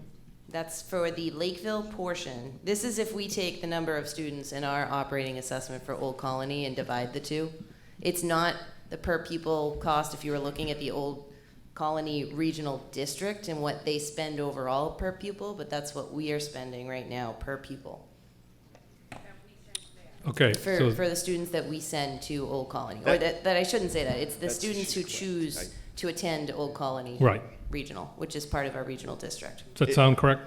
That's for the Lakeville portion. This is if we take the number of students in our operating assessment for Old Colony and divide the two. It's not the per pupil cost if you were looking at the Old Colony Regional District and what they spend overall per pupil, but that's what we are spending right now per pupil. Okay. For the students that we send to Old Colony. Or that I shouldn't say that. It's the students who choose to attend Old Colony Right. Regional, which is part of our regional district. Does that sound correct?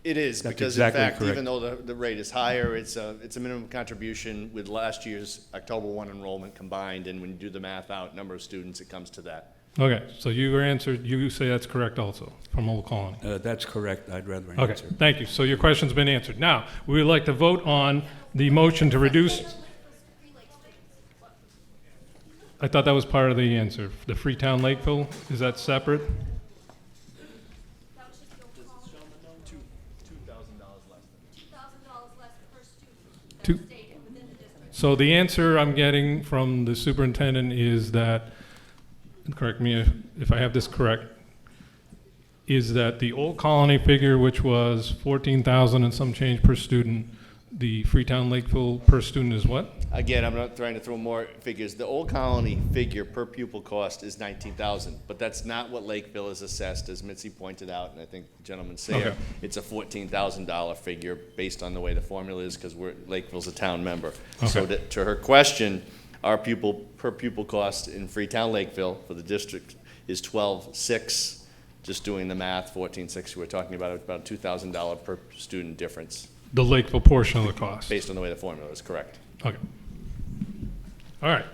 It is, That's because exactly in fact, correct. even though the rate is higher, it's a minimum contribution with last year's October 1 enrollment combined, and when you do the math out, number of students, it comes to that. Okay, so you answered, you say that's correct also, from Old Colony? That's correct. I'd rather Okay, answer. thank you. So your question's been answered. Now, we would like to vote on the motion to reduce. I thought that was part of the answer. The Freetown Lakeville, is that separate? Two. So the answer I'm getting from the superintendent is that, and correct me if I have this correct, is that the Old Colony figure, which was 14,000 and some change per student, the Freetown Lakeville per student is what? Again, I'm not trying to throw more figures. The Old Colony figure per pupil cost is 19,000, but that's not what Lakeville is assessed, as Mitzi pointed out, and I think the gentleman Sayer. Okay. It's a $14,000 figure based on the way the formula is, because Lakeville's a town member. So Okay. to her question, our per pupil cost in Freetown Lakeville for the district is $12,600. just doing the math, 1460, we're talking about a $2,000 per student difference. The Lakeville portion of the cost. Based on the way the formula is correct. Okay. All right.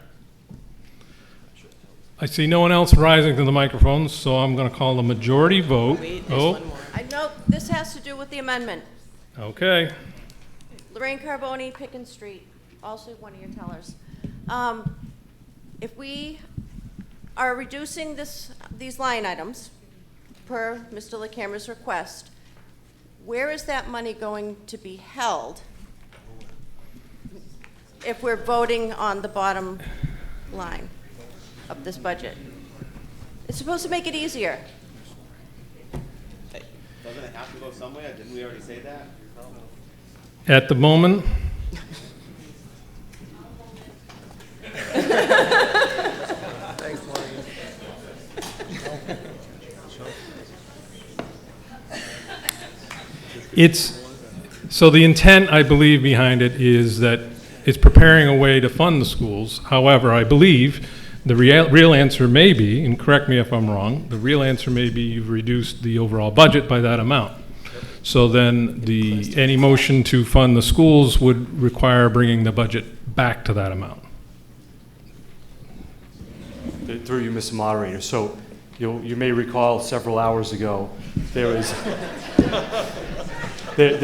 I see no one else rising to the microphone, so I'm going to call a majority vote. I know this has to do with the amendment. Okay. Lorraine Carboni, Pickens Street, also one of your tellers. If we are reducing these line items per Mr. LaCamera's request, where is that money going to be held if we're voting on the bottom line of this budget? It's supposed to make it easier. Doesn't it have to go somewhere? Didn't we already say that? At the moment, Thanks, Maureen. so the intent, I believe, behind it is that it's preparing a way to fund the schools. However, I believe the real answer may be, and correct me if I'm wrong, the real answer may be you've reduced the overall budget by that amount. So then any motion to fund the schools would require bringing the budget back to that amount. Through you, Mr. Moderator. So you may recall several hours ago, there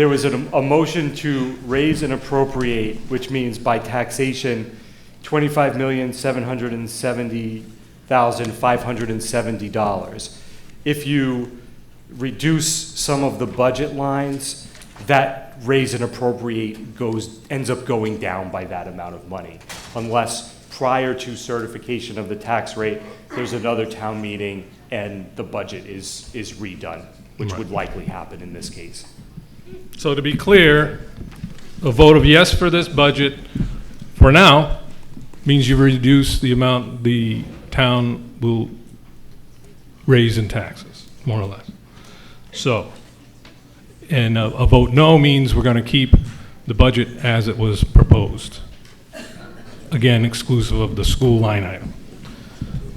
was a motion to raise and appropriate, which means by taxation, $25,770,570. If you reduce some of the budget lines, that raise and appropriate ends up going down by that amount of money, unless prior to certification of the tax rate, there's another town meeting and the budget is redone, which would likely happen in this case. So to be clear, a vote of yes for this budget for now means you reduce the amount the town will raise in taxes, more or less. So, and a vote no means we're going to keep the budget as it was proposed. Again, exclusive of the school line item.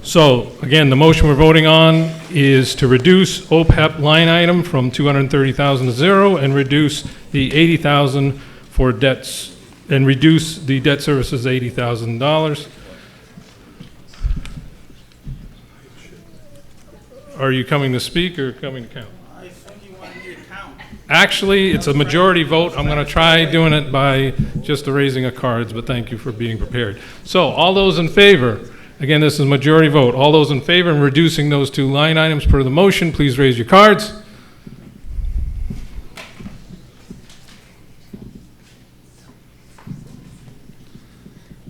So, again, the motion we're voting on is to reduce OPEB line item from $230,000 to zero and reduce the $80,000 for debts, and reduce the debt services $80,000. Are you coming to speak or coming to count? I think you want me to count. Actually, it's a majority vote. I'm going to try doing it by just the raising of cards, but thank you for being prepared. So, all those in favor, again, this is a majority vote. All those in favor of reducing those two line items per the motion, please raise your cards.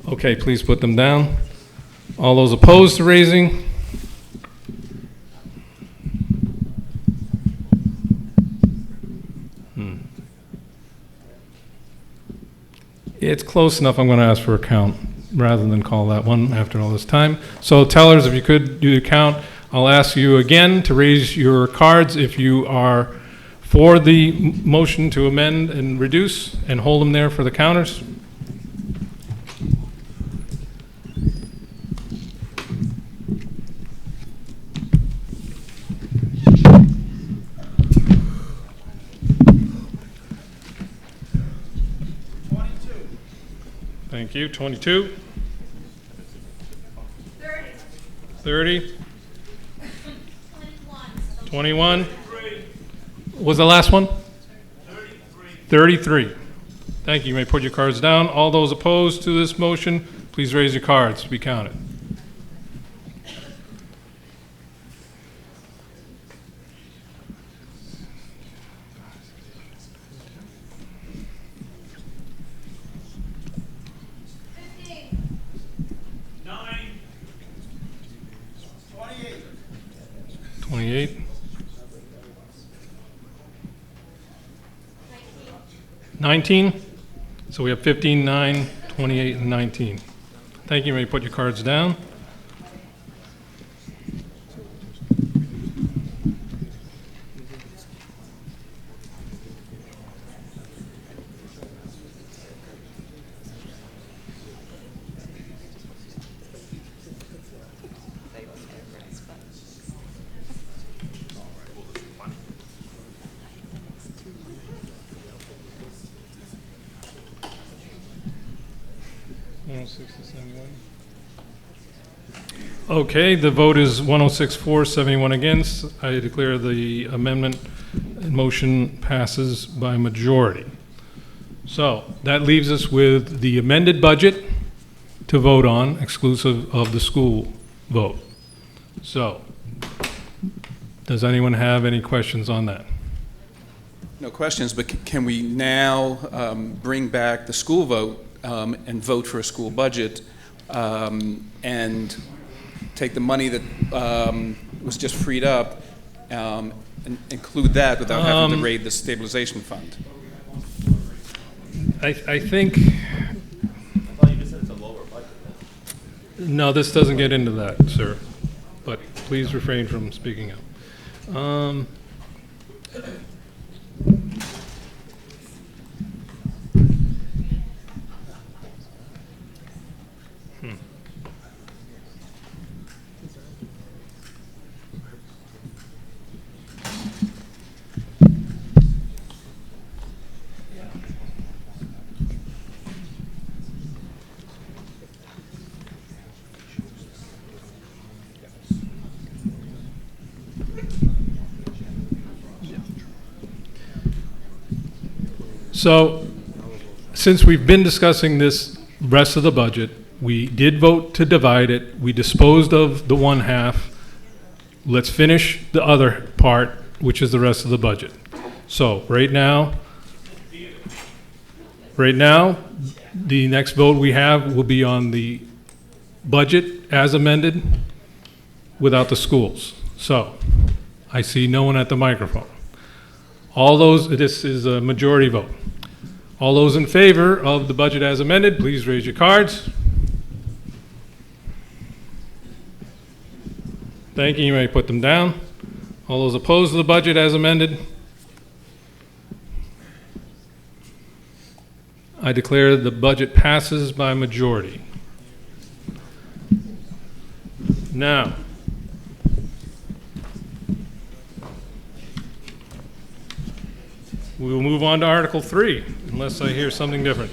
Okay, please put them down. All those opposed to raising? It's close enough. I'm going to ask for a count rather than call that one after all this time. So tellers, if you could do the count, I'll ask you again to raise your cards if you are for the motion to amend and reduce, and hold them there for the counters. Thank you. 22. 30. 21. What was the last one? 33. Thank you. You may put your cards down. All those opposed to this motion, please raise your cards to be counted. $28. 19. So we have 15, 9, 28, and 19. Thank you. You may put your cards down. Okay, the vote is 106 for, 71 against. I declare the amendment motion passes by majority. So that leaves us with the amended budget to vote on, exclusive of the school vote. So, does anyone have any questions on that? No questions, but can we now bring back the school vote and vote for a school budget and take the money that was just freed up and include that without having to raid the stabilization fund? I think... No, this doesn't get into that, sir, but please refrain from speaking up. So, since we've been discussing this rest of the budget, we did vote to divide it. We disposed of the one half. Let's finish the other part, which is the rest of the budget. So, right now, the next vote we have will be on the budget as amended without the schools. So, I see no one at the microphone. This is a majority vote. All those in favor of the budget as amended, please raise your cards. Thank you. You may put them down. All those opposed to the budget as amended? I declare the budget passes by majority. Now, we will move on to Article 3, unless I hear something different.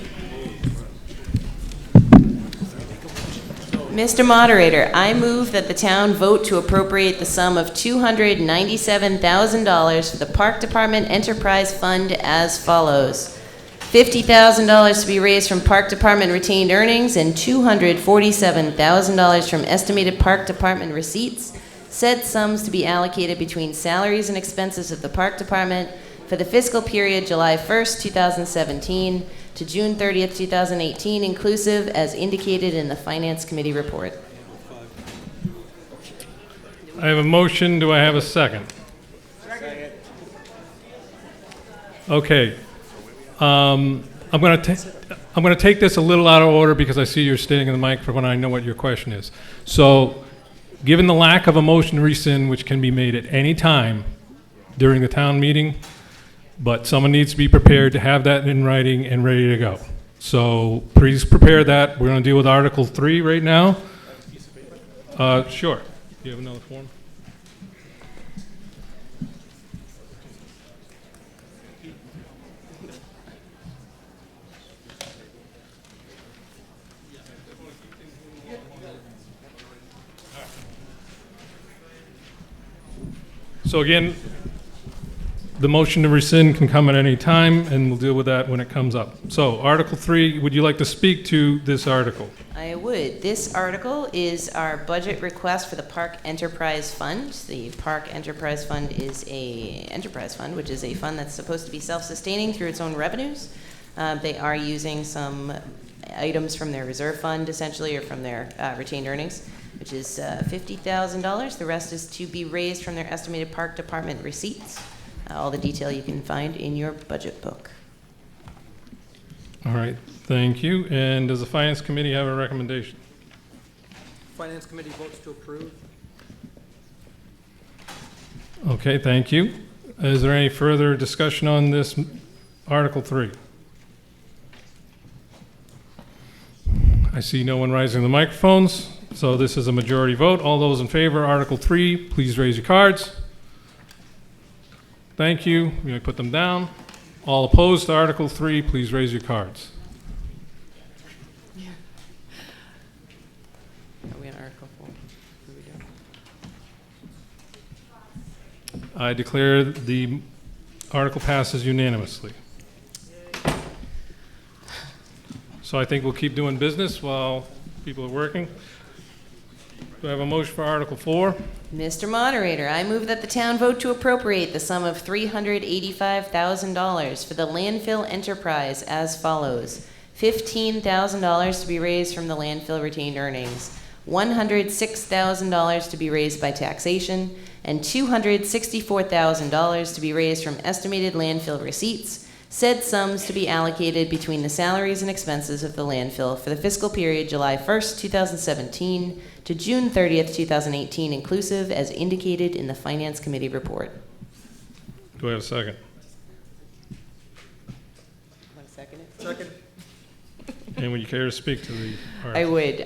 Mr. Moderator, I move that the town vote to appropriate the sum of $297,000 for the Park Department Enterprise Fund as follows. $50,000 to be raised from Park Department retained earnings and $247,000 from estimated Park Department receipts. Said sums to be allocated between salaries and expenses of the Park Department for the fiscal period July 1st, 2017 to June 30th, 2018, inclusive, as indicated in the Finance Committee report. I have a motion. Do I have a second? Second. Okay. I'm going to take this a little out of order because I see you're standing in the microphone and I know what your question is. So, given the lack of a motion to rescind, which can be made at any time during the town meeting, but someone needs to be prepared to have that in writing and ready to go. So please prepare that. We're going to deal with Article 3 right now. Sure. Do you have another form? So again, the motion to rescind can come at any time, and we'll deal with that when it comes up. So, Article 3, would you like to speak to this article? I would. This article is our budget request for the Park Enterprise Fund. The Park Enterprise Fund is a enterprise fund, which is a fund that's supposed to be self-sustaining through its own revenues. They are using some items from their reserve fund, essentially, or from their retained earnings, which is $50,000. The rest is to be raised from their estimated Park Department receipts. All the detail you can find in your budget book. All right, thank you. And does the Finance Committee have a recommendation? Finance Committee votes to approve. Okay, thank you. Is there any further discussion on this Article 3? I see no one raising the microphones, so this is a majority vote. All those in favor, Article 3, please raise your cards. Thank you. You may put them down. All opposed to Article 3, please raise your cards. I declare the article passes unanimously. So I think we'll keep doing business while people are working. Do I have a motion for Article 4? Mr. Moderator, I move that the town vote to appropriate the sum of $385,000 for the landfill enterprise as follows. $15,000 to be raised from the landfill retained earnings, $106,000 to be raised by taxation, and $264,000 to be raised from estimated landfill receipts, said sums to be allocated between the salaries and expenses of the landfill for the fiscal period July 1st, 2017 to June 30th, 2018 inclusive, as indicated in the Finance Committee report. Do I have a second? Want to second it? Second. And would you care to speak to the article? I would.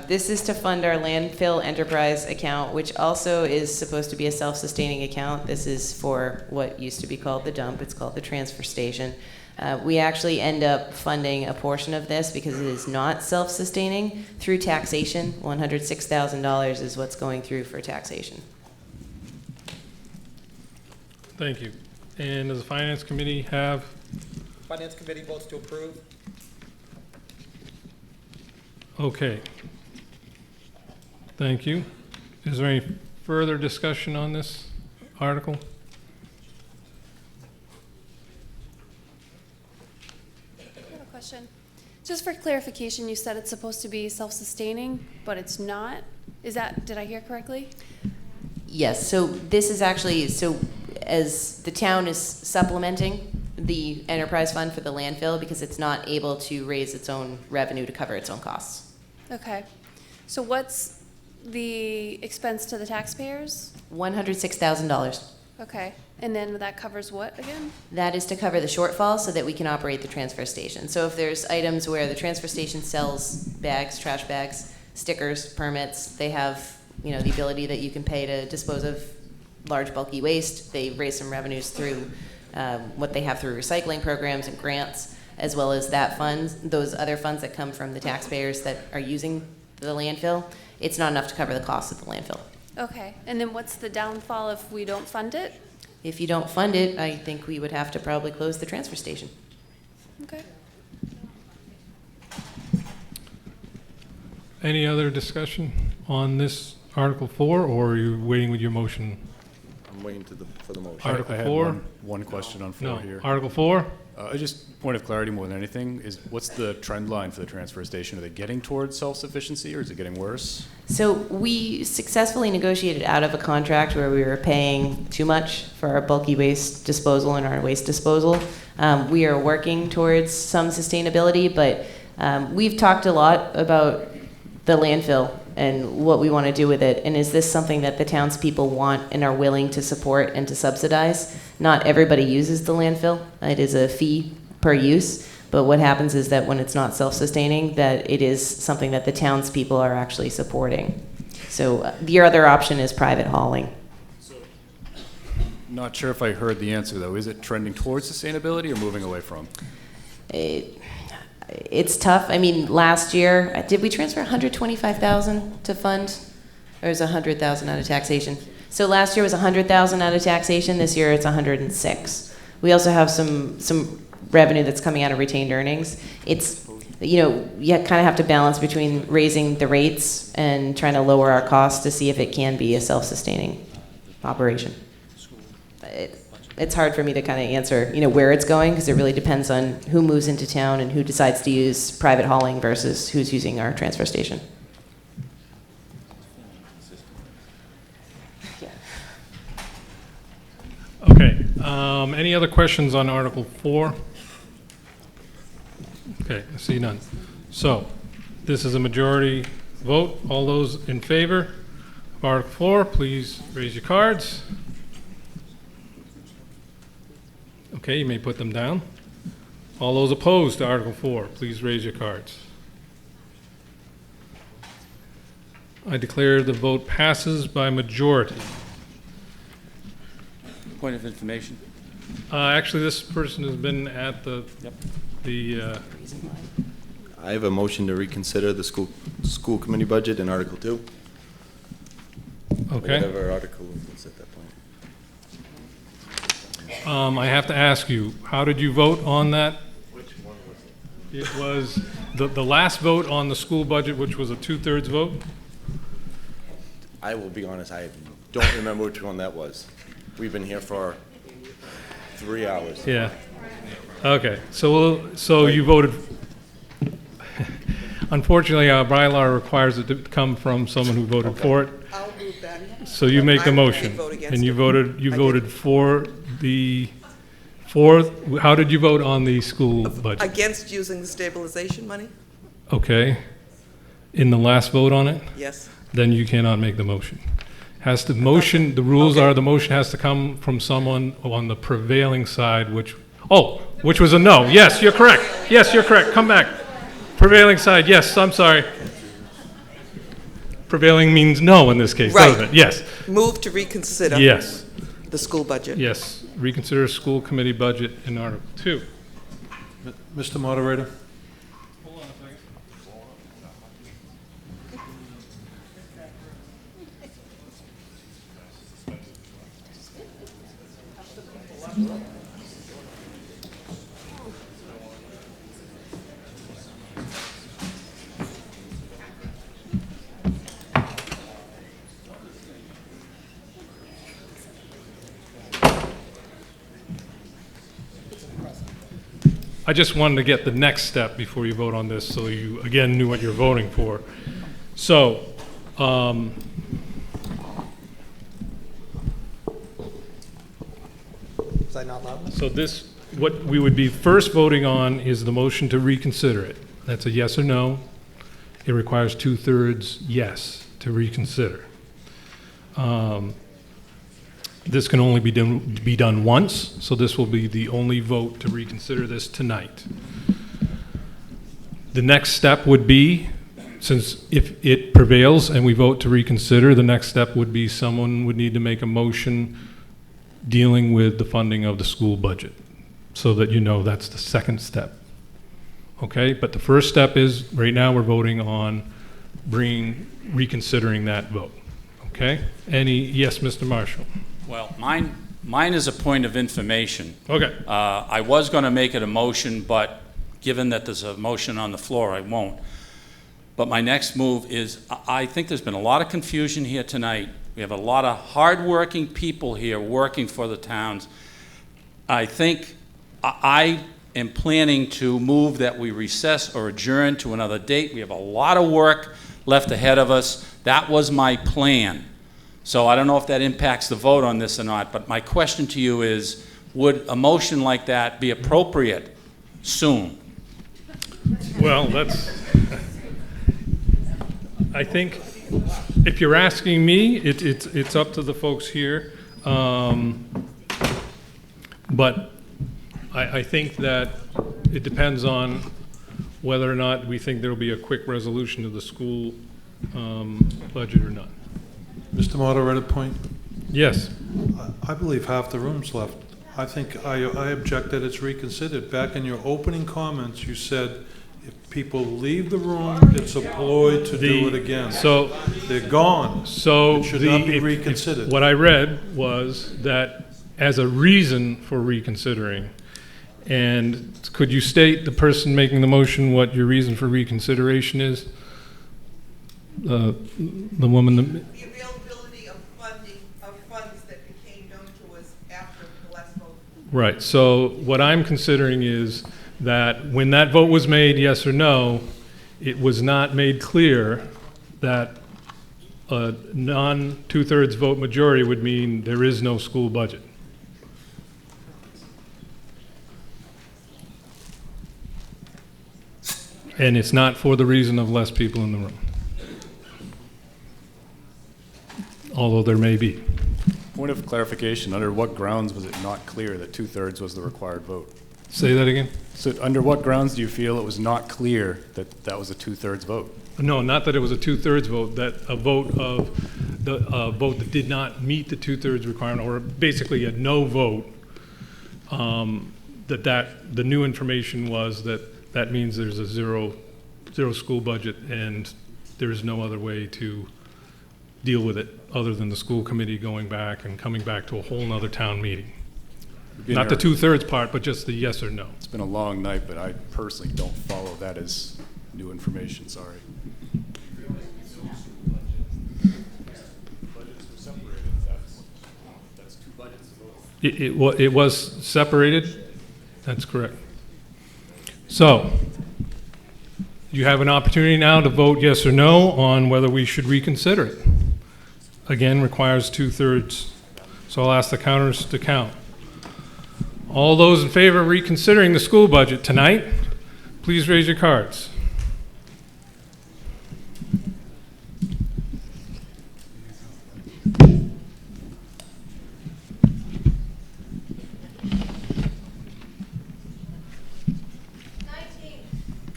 This is to fund our landfill enterprise account, which also is supposed to be a self-sustaining account. This is for what used to be called the dump. It's called the transfer station. We actually end up funding a portion of this because it is not self-sustaining through taxation. $106,000 is what's going through for taxation. Thank you. And does the Finance Committee have? Finance Committee votes to approve. Okay. Thank you. Is there any further discussion on this article? I have a question. Just for clarification, you said it's supposed to be self-sustaining, but it's not. Is that, did I hear correctly? Yes, so this is actually, so as the town is supplementing the enterprise fund for the landfill because it's not able to raise its own revenue to cover its own costs. Okay. So what's the expense to the taxpayers? $106,000. Okay. And then that covers what again? That is to cover the shortfall so that we can operate the transfer station. So if there's items where the transfer station sells bags, trash bags, stickers, permits, they have, you know, the ability that you can pay to dispose of large bulky waste. They raise some revenues through what they have through recycling programs and grants, as well as that funds, those other funds that come from the taxpayers that are using the landfill. It's not enough to cover the cost of the landfill. Okay. And then what's the downfall if we don't fund it? If you don't fund it, I think we would have to probably close the transfer station. Okay. Any other discussion on this Article 4, or are you waiting with your motion? I'm waiting for the motion. Article I had 4? one question on 4 No. here. Article 4? Just point of clarity more than anything is what's the trend line for the transfer station? Are they getting towards self-sufficiency or is it getting worse? So we successfully negotiated out of a contract where we were paying too much for our bulky waste disposal and our waste disposal. We are working towards some sustainability, but we've talked a lot about the landfill and what we want to do with it. And is this something that the townspeople want and are willing to support and to subsidize? Not everybody uses the landfill. It is a fee per use. But what happens is that when it's not self-sustaining, that it is something that the townspeople are actually supporting. So your other option is private hauling. Not sure if I heard the answer though. Is it trending towards sustainability or moving away from? It's tough. I mean, last year, did we transfer 125,000 to fund, or is 100,000 out of taxation? So last year was 100,000 out of taxation. This year it's 106. We also have some revenue that's coming out of retained earnings. It's, you know, you kind of have to balance between raising the rates and trying to lower our costs to see if it can be a self-sustaining operation. It's hard for me to kind of answer, you know, where it's going because it really depends on who moves into town and who decides to use private hauling versus who's using our transfer station. Okay. Any other questions on Article 4? Okay, I see none. So, this is a majority vote. All those in favor of Article 4, please raise your cards. Okay, you may put them down. All those opposed to Article 4, please raise your cards. I declare the vote passes by majority. Point of information. Actually, this person has been at the I have a motion to reconsider the school committee budget in Article 2. Okay. Whatever article is at that point. I have to ask you, how did you vote on that? Which one was it? It was the last vote on the school budget, which was a 2/3 vote? I will be honest, I don't remember which one that was. We've been here for 3 hours. Yeah. Okay, so you voted, unfortunately, our bylaw requires it to come from someone who voted for it. I'll move that. So you make the motion, vote against and you it. voted for how did you vote on the school budget? Against using the stabilization money? Okay, in the last vote on it? Yes. Then you cannot make the motion. The rules are the motion has to come from someone on the prevailing side, which was a no. Yes, you're correct. Yes, you're correct. Come back. Prevailing side, yes, I'm sorry. Prevailing means no in this case, doesn't it? Yes. Move to reconsider. Yes. The school budget. Yes, reconsider school committee budget in Article 2. Mr. Moderator? I just wanted to get the next step before you vote on this, so you, again, knew what you're voting for. So, Was I not loud? so this, what we would be first voting on is the motion to reconsider it. That's a yes or no. It requires 2/3 yes to reconsider. This can only be done once, so this will be the only vote to reconsider this tonight. The next step would be, since if it prevails and we vote to reconsider, the next step would be someone would need to make a motion dealing with the funding of the school budget, so that you know that's the second step. Okay, but the first step is, right now we're voting on reconsidering that vote. Okay? Yes, Mr. Marshall? Well, mine is a point of information. Okay. I was going to make it a motion, but given that there's a motion on the floor, I won't. But my next move is, I think there's been a lot of confusion here tonight. We have a lot of hardworking people here working for the towns. I think I am planning to move that we recess or adjourn to another date. We have a lot of work left ahead of us. That was my plan. So I don't know if that impacts the vote on this or not, but my question to you is, would a motion like that be appropriate soon? Well, I think, if you're asking me, it's up to the folks here. But I think that it depends on whether or not we think there will be a quick resolution of the school budget or not. Mr. Moderator, point? Yes. I believe half the room's left. I think I object that it's reconsidered. Back in your opening comments, you said if people leave the room, it's a ploy to do it again. So they're gone. So it should not be reconsidered. What I read was that as a reason for reconsidering, and could you state, the person making the motion, what your reason for reconsideration is? The woman. The availability of funding, of funds that became known to us after the last vote. Right, so what I'm considering is that when that vote was made, yes or no, it was not made clear that a non-2/3 vote majority would mean there is no school budget. And it's not for the reason of less people in the room, although there may be. Point of clarification, under what grounds was it not clear that 2/3 was the required vote? Say that again? So under what grounds do you feel it was not clear that that was a 2/3 vote? No, not that it was a 2/3 vote, that a vote of, the vote that did not meet the 2/3 requirement, or basically a no vote, the new information was that means there's a zero school budget, and there is no other way to deal with it other than the school committee going back and coming back to a whole nother town meeting. Being Not the here- 2/3 part, but just the yes or no. It's been a long night, but I personally don't follow that as new information, sorry. It was separated? That's correct. So, you have an opportunity now to vote yes or no on whether we should reconsider it. Again, requires 2/3. So I'll ask the counters to count. All those in favor of reconsidering the school budget tonight, please raise your cards.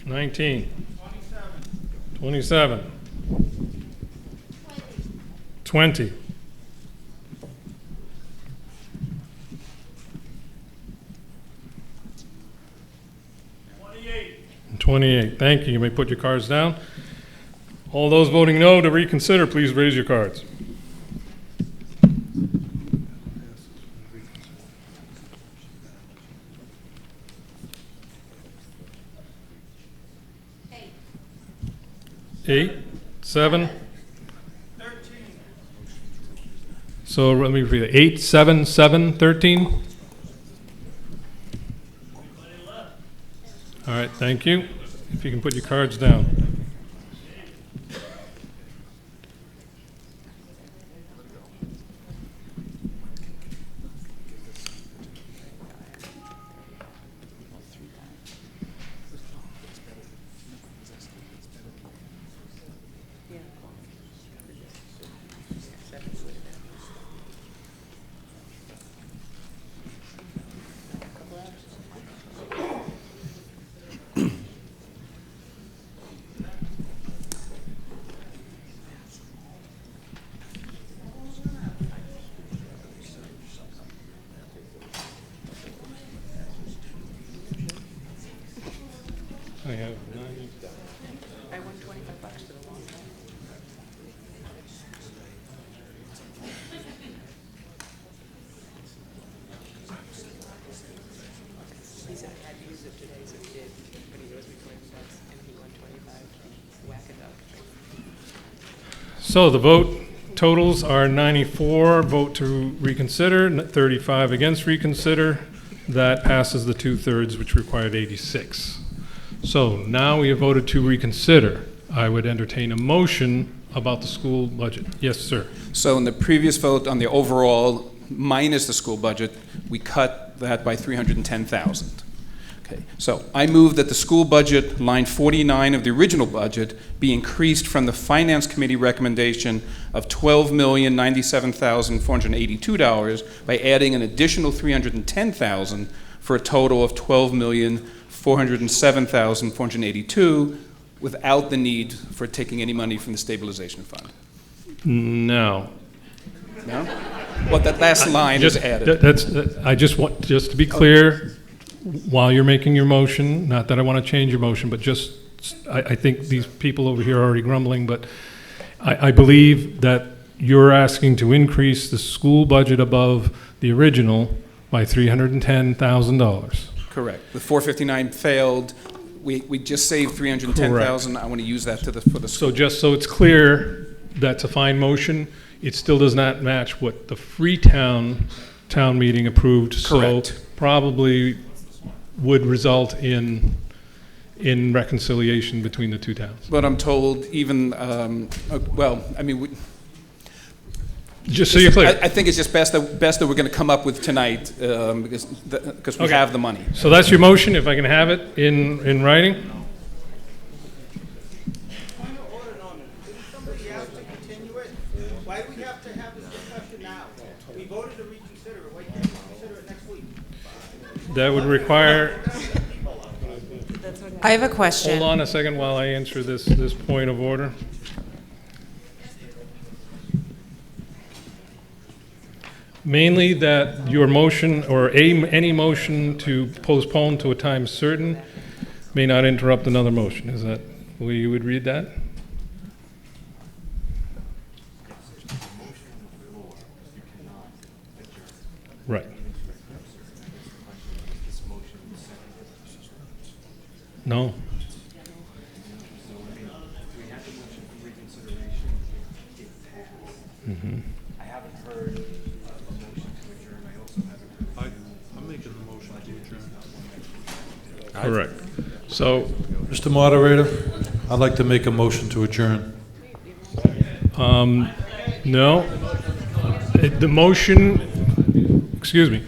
Nineteen. 27. 20. 28. Thank you. You may put your cards down. All those voting no to reconsider, please raise your cards. Eight, 7. So let me repeat it. 8, 7, 7, 13. All right, thank you. If you can put your cards down. I have 9. I won $25 for the long time. He said I had to use it today, so he did. But he owes me $20 and he won 25. Whack it up. So the vote totals are 94 vote to reconsider, 35 against reconsider. That passes the 2/3, which required 86. So now we have voted to reconsider. I would entertain a motion about the school budget. Yes, sir. So in the previous vote on the overall minus the school budget, we cut that by $310,000. Okay, so I move that the school budget, line 49 of the original budget, be increased from the Finance Committee recommendation of $12,097,482 by adding an additional $310,000 for a total of $12,407,482 without the need for taking any money from the stabilization fund. No. No? Well, that last line is added. I just want, just to be clear, while you're making your motion, not that I want to change your motion, but just, I think these people over here are already grumbling, but I believe that you're asking to increase the school budget above the original by $310,000. Correct. The 459 failed. We just saved 310,000. I want to use that for the school. So just so it's clear, that's a fine motion. It still does not match what the Freetown town meeting approved. Correct. So probably would result in reconciliation between the two towns. But I'm told even, well, I mean, just so you're clear. I think it's just best that we're going to come up with tonight because we Okay. have the money. So that's your motion, if I can have it in writing? Why do we have to have this discussion now? We voted to reconsider it. Why can't we consider it next week? That would require, I have a question. hold on a second while I answer this point of order. Mainly that your motion, or any motion to postpone to a time certain may not interrupt another motion. Is that the way you would read that? Right. No. Mhm. I haven't heard a motion to adjourn. I also haven't heard. I'm making the motion to adjourn. Correct. So, Mr. Moderator, I'd like to make a motion to adjourn. no. The motion, excuse me,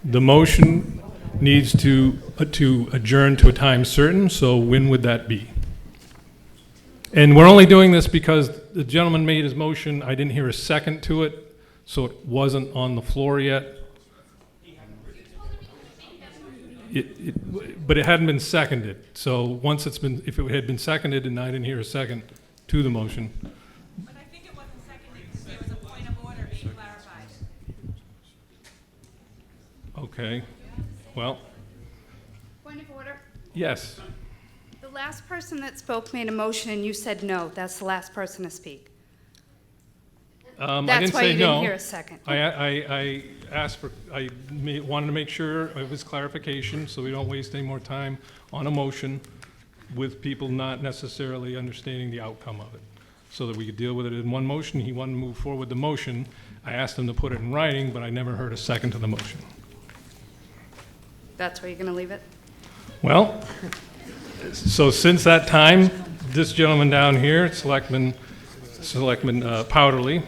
the motion needs to adjourn to a time certain, so when would that be? And we're only doing this because the gentleman made his motion, I didn't hear a second to it, so it wasn't on the floor yet. But it hadn't been seconded, so once it's been, if it had been seconded and I didn't hear a second to the motion. But I think it wasn't seconded because there was a point of order being clarified. Okay, well, Point of order. yes. The last person that spoke made a motion and you said no. That's the last person to speak. I That's didn't why say you didn't no. hear a second. I asked for, wanted to make sure it was clarification, so we don't waste any more time on a motion with people not necessarily understanding the outcome of it, so that we could deal with it in one motion. He wanted to move forward with the motion. I asked him to put it in writing, but I never heard a second to the motion. That's where you're going to leave it? Well, so since that time, this gentleman down here, Selectman Powderly,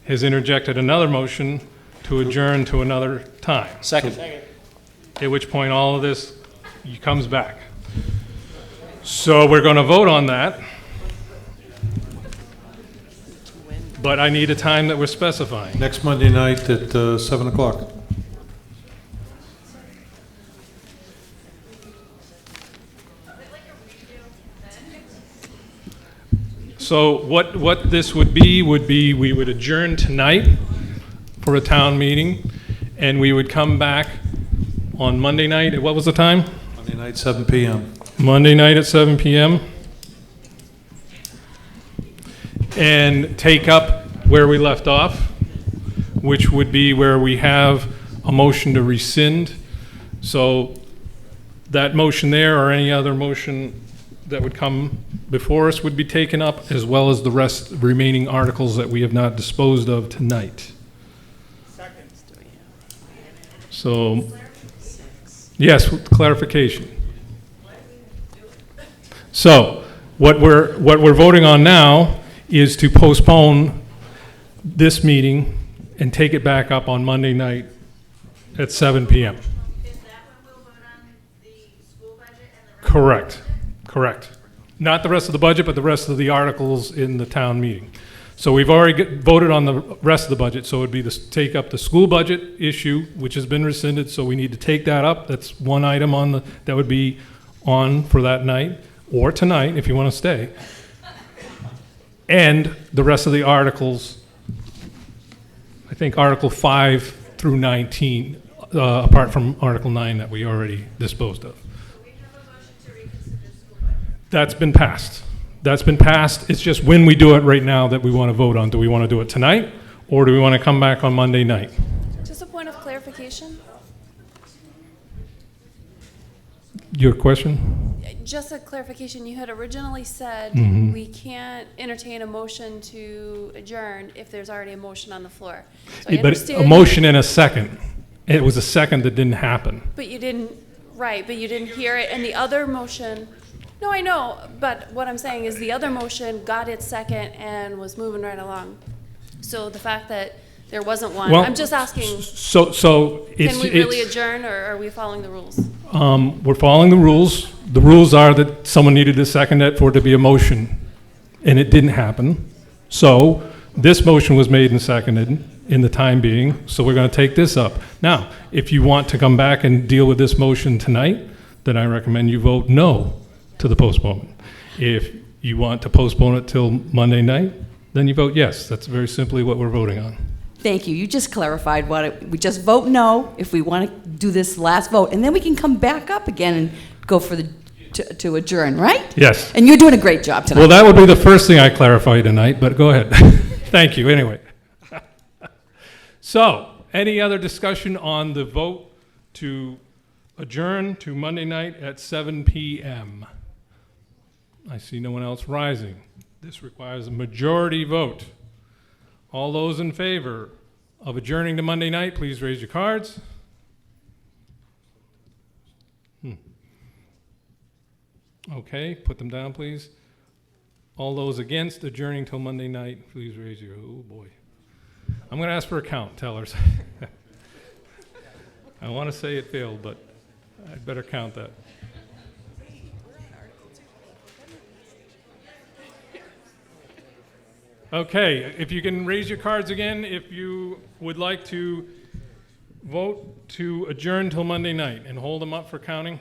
has interjected another motion to adjourn to another time. Second. At which point all of this comes back. So we're going to vote on that. But I need a time that we're specifying. Next Monday night at 7 o'clock. So what this would be we would adjourn tonight for a town meeting, and we would come back on Monday night at, what was the time? Monday night, 7 p.m. Monday night at 7 p.m. and take up where we left off, which would be where we have a motion to rescind. So that motion there or any other motion that would come before us would be taken up, as well as the remaining articles that we have not disposed of tonight. Second. So, yes, with clarification. So, what we're voting on now is to postpone this meeting and take it back up on Monday night at 7 p.m. Is that when we'll vote on the school budget and the rest? Correct. Correct. Not the rest of the budget, but the rest of the articles in the town meeting. So we've already voted on the rest of the budget, so it would be to take up the school budget issue, which has been rescinded, so we need to take that up. That's one item on that would be on for that night, or tonight, if you want to stay. And the rest of the articles, I think Article 5 through 19, apart from Article 9 that we already disposed of. That's been passed. That's been passed. It's just when we do it right now that we want to vote on. Do we want to do it tonight, or do we want to come back on Monday night? Just a point of clarification. Your question? Just a clarification. You had originally said Mhm. we can't entertain a motion to adjourn if there's already a motion on the floor. So I But a understand. motion and a second. It was a second that didn't happen. But you didn't, right, but you didn't hear it, and the other motion, no, I know, but what I'm saying is the other motion got its second and was moving right along. So the fact that there wasn't one, Well, I'm just asking, So it's... can we really it's- adjourn, or are we following the rules? We're following the rules. The rules are that someone needed to second it for it to be a motion, and it didn't happen. So this motion was made and seconded in the time being, so we're going to take this up. Now, if you want to come back and deal with this motion tonight, then I recommend you vote no to the postponement. If you want to postpone it till Monday night, then you vote yes. That's very simply what we're voting on. Thank you. You just clarified we just vote no if we want to do this last vote, and then we can come back up again and go for to adjourn, right? Yes. And you're doing a great job tonight. Well, that would be the first thing I clarify tonight, but go ahead. Thank you, anyway. So, any other discussion on the vote to adjourn to Monday night at 7 p.m. I see no one else rising. This requires a majority vote. All those in favor of adjourning to Monday night, please raise your cards. Okay, put them down, please. All those against adjourning till Monday night, please raise your, oh boy. I'm going to ask for a count, tellers. I want to say it failed, but I'd better count that. Okay, if you can raise your cards again, if you would like to vote to adjourn till Monday night, and hold them up for counting.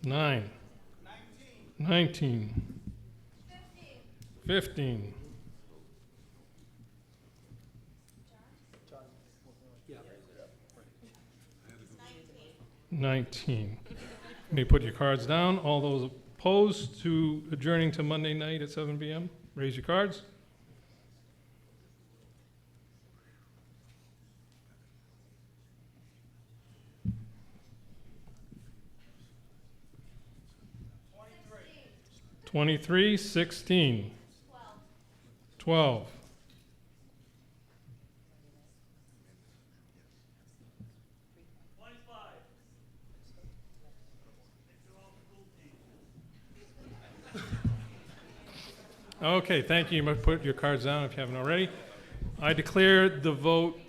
Nine. 19. 15. 19. You may put your cards down. All those opposed to adjourning to Monday night at 7 p.m., raise your cards. $23, 16, 12. Okay, thank you. You must put your cards down if you haven't already. I declare the vote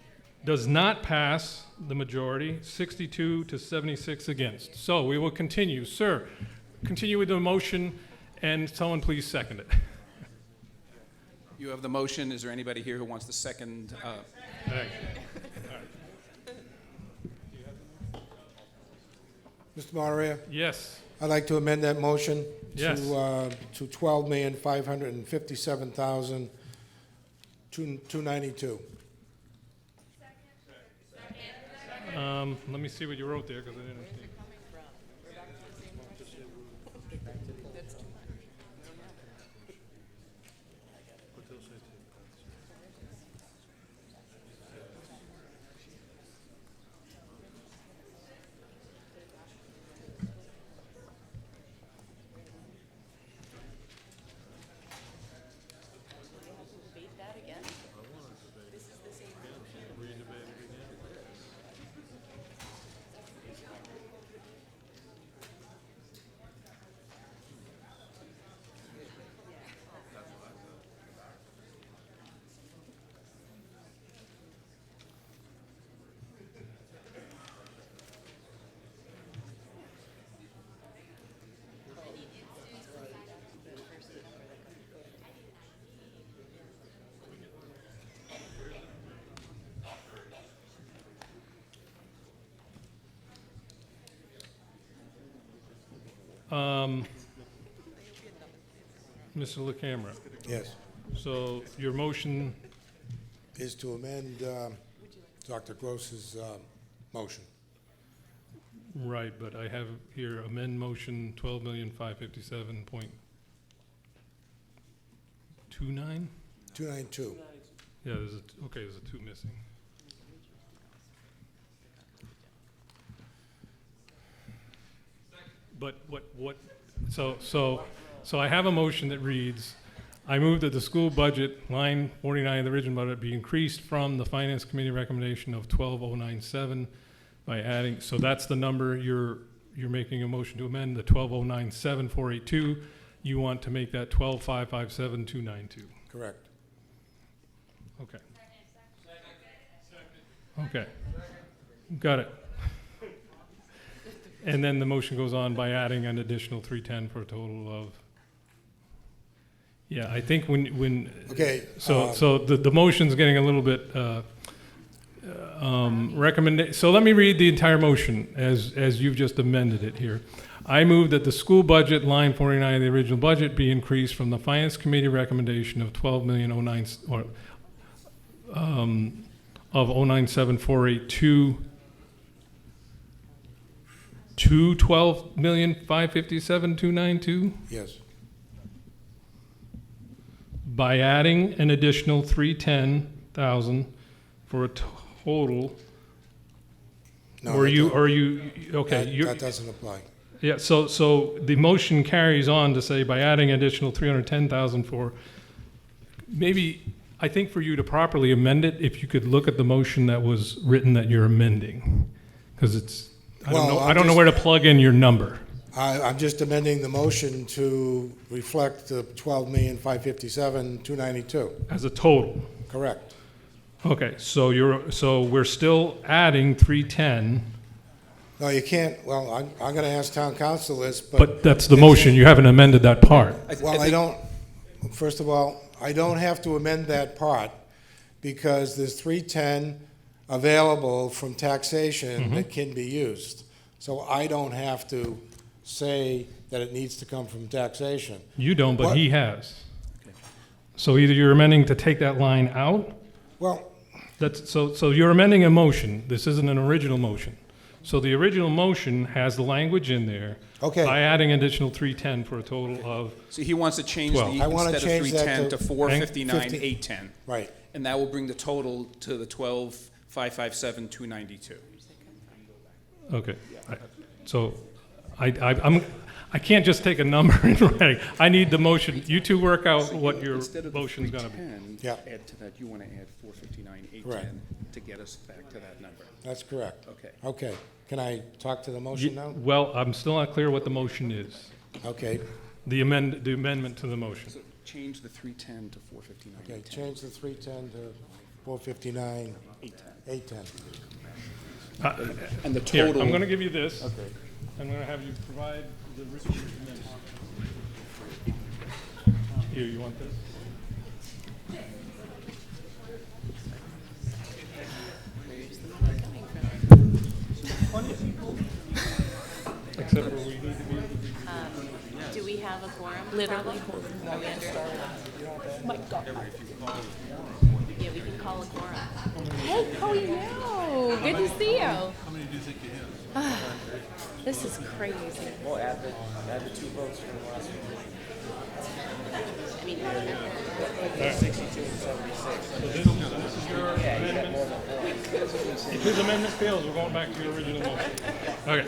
does not pass the majority, 62 to 76 against. So we will continue. Sir, continue with the motion, and someone please second it. You have the motion. Is there anybody here who wants the second? Mr. Moderator? Yes. I'd like to amend that motion Yes. to $12,557,292. Let me see what you wrote there, because I didn't see. Mr. LaCamera. Yes. So your motion Is to amend Dr. Gross's motion. right, but I have here amend motion 12,557,292. 292. Yeah, there's a 2 missing. But so I have a motion that reads, I move that the school budget, line 49 of the original budget, be increased from the Finance Committee recommendation of 12,097 by adding, so that's the number you're making a motion to amend, the 12,097,482. You want to make that 12,557,292. Correct. Okay. Okay. Got it. And then the motion goes on by adding an additional 310 for a total of, yeah, I think when Okay, so the motion's getting a little bit recommended. So let me read the entire motion as you've just amended it here. I move that the school budget, line 49 of the original budget, be increased from the Finance Committee recommendation of 12,009 or of 097,482 to 12,557,292. Yes. by adding an additional 310,000 for a total. No, Or that you, don't- or you, okay. That you're- that doesn't apply. Yeah, so the motion carries on to say by adding additional 310,000 for, maybe, I think for you to properly amend it, if you could look at the motion that was written that you're amending, because it's, I don't Well, know, I'm I don't know just- where to plug in your number. I'm just amending the motion to reflect the 12,557,292. As a total. Correct. Okay, so we're still adding 310, No, you can't, well, I'm going to ask town council this, but that's the motion, you haven't amended that part. Well, I don't, first of all, I don't have to amend that part because there's 310 available from taxation that can be used. So I don't have to say that it needs to come from taxation. You don't, but What- he has. So either you're amending to take that line out, Well, so you're amending a motion, this isn't an original motion. So the original motion has the language in there. Okay. By adding additional 310 for a total of, So he wants to change the, 12. I wanna instead of change that 310 to to 459, 50. 810. right. And that will bring the total to the 12,557, 292. okay. So I can't just take a number and write, I need the motion, you two work out what your Instead of the motion's gonna be. 310, Yeah. add to that, you want to add 459, 810 to get us back to that number. That's correct. Okay. Okay. Can I talk to the motion now? Well, I'm still not clear what the motion is, Okay. the amendment to the motion. So change the 310 to 459, Okay, 810. change the 310 to 459, 810. And the Here, total. I'm gonna give you this. Okay. I'm gonna have you provide the written amendment. Here, you want this? Except for we need to be. Do we have a quorum? Literally. Are we under? My God. Yeah, we can call a quorum. Hey, Cody, no. Good to see you. How many do you think you have? This is crazy. We'll add the 2 votes from the last one. I mean, 62 and 76. This is your amendment. If his amendment fails, we're going back to your original motion. Okay.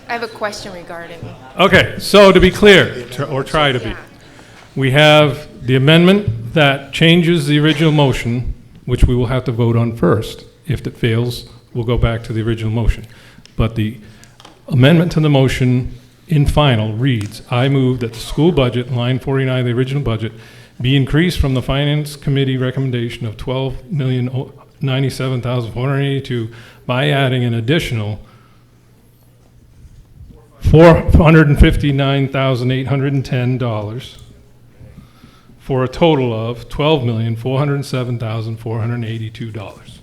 I have a question regarding. Okay, so to be clear, or try to be, we have the amendment that changes the original motion, which we will have to vote on first. If it fails, we'll go back to the original motion. But the amendment to the motion in final reads, I move that the school budget, line 49 of the original budget, be increased from the Finance Committee recommendation of $12,097,482 by adding an additional $459,810 for a total of $12,407,482.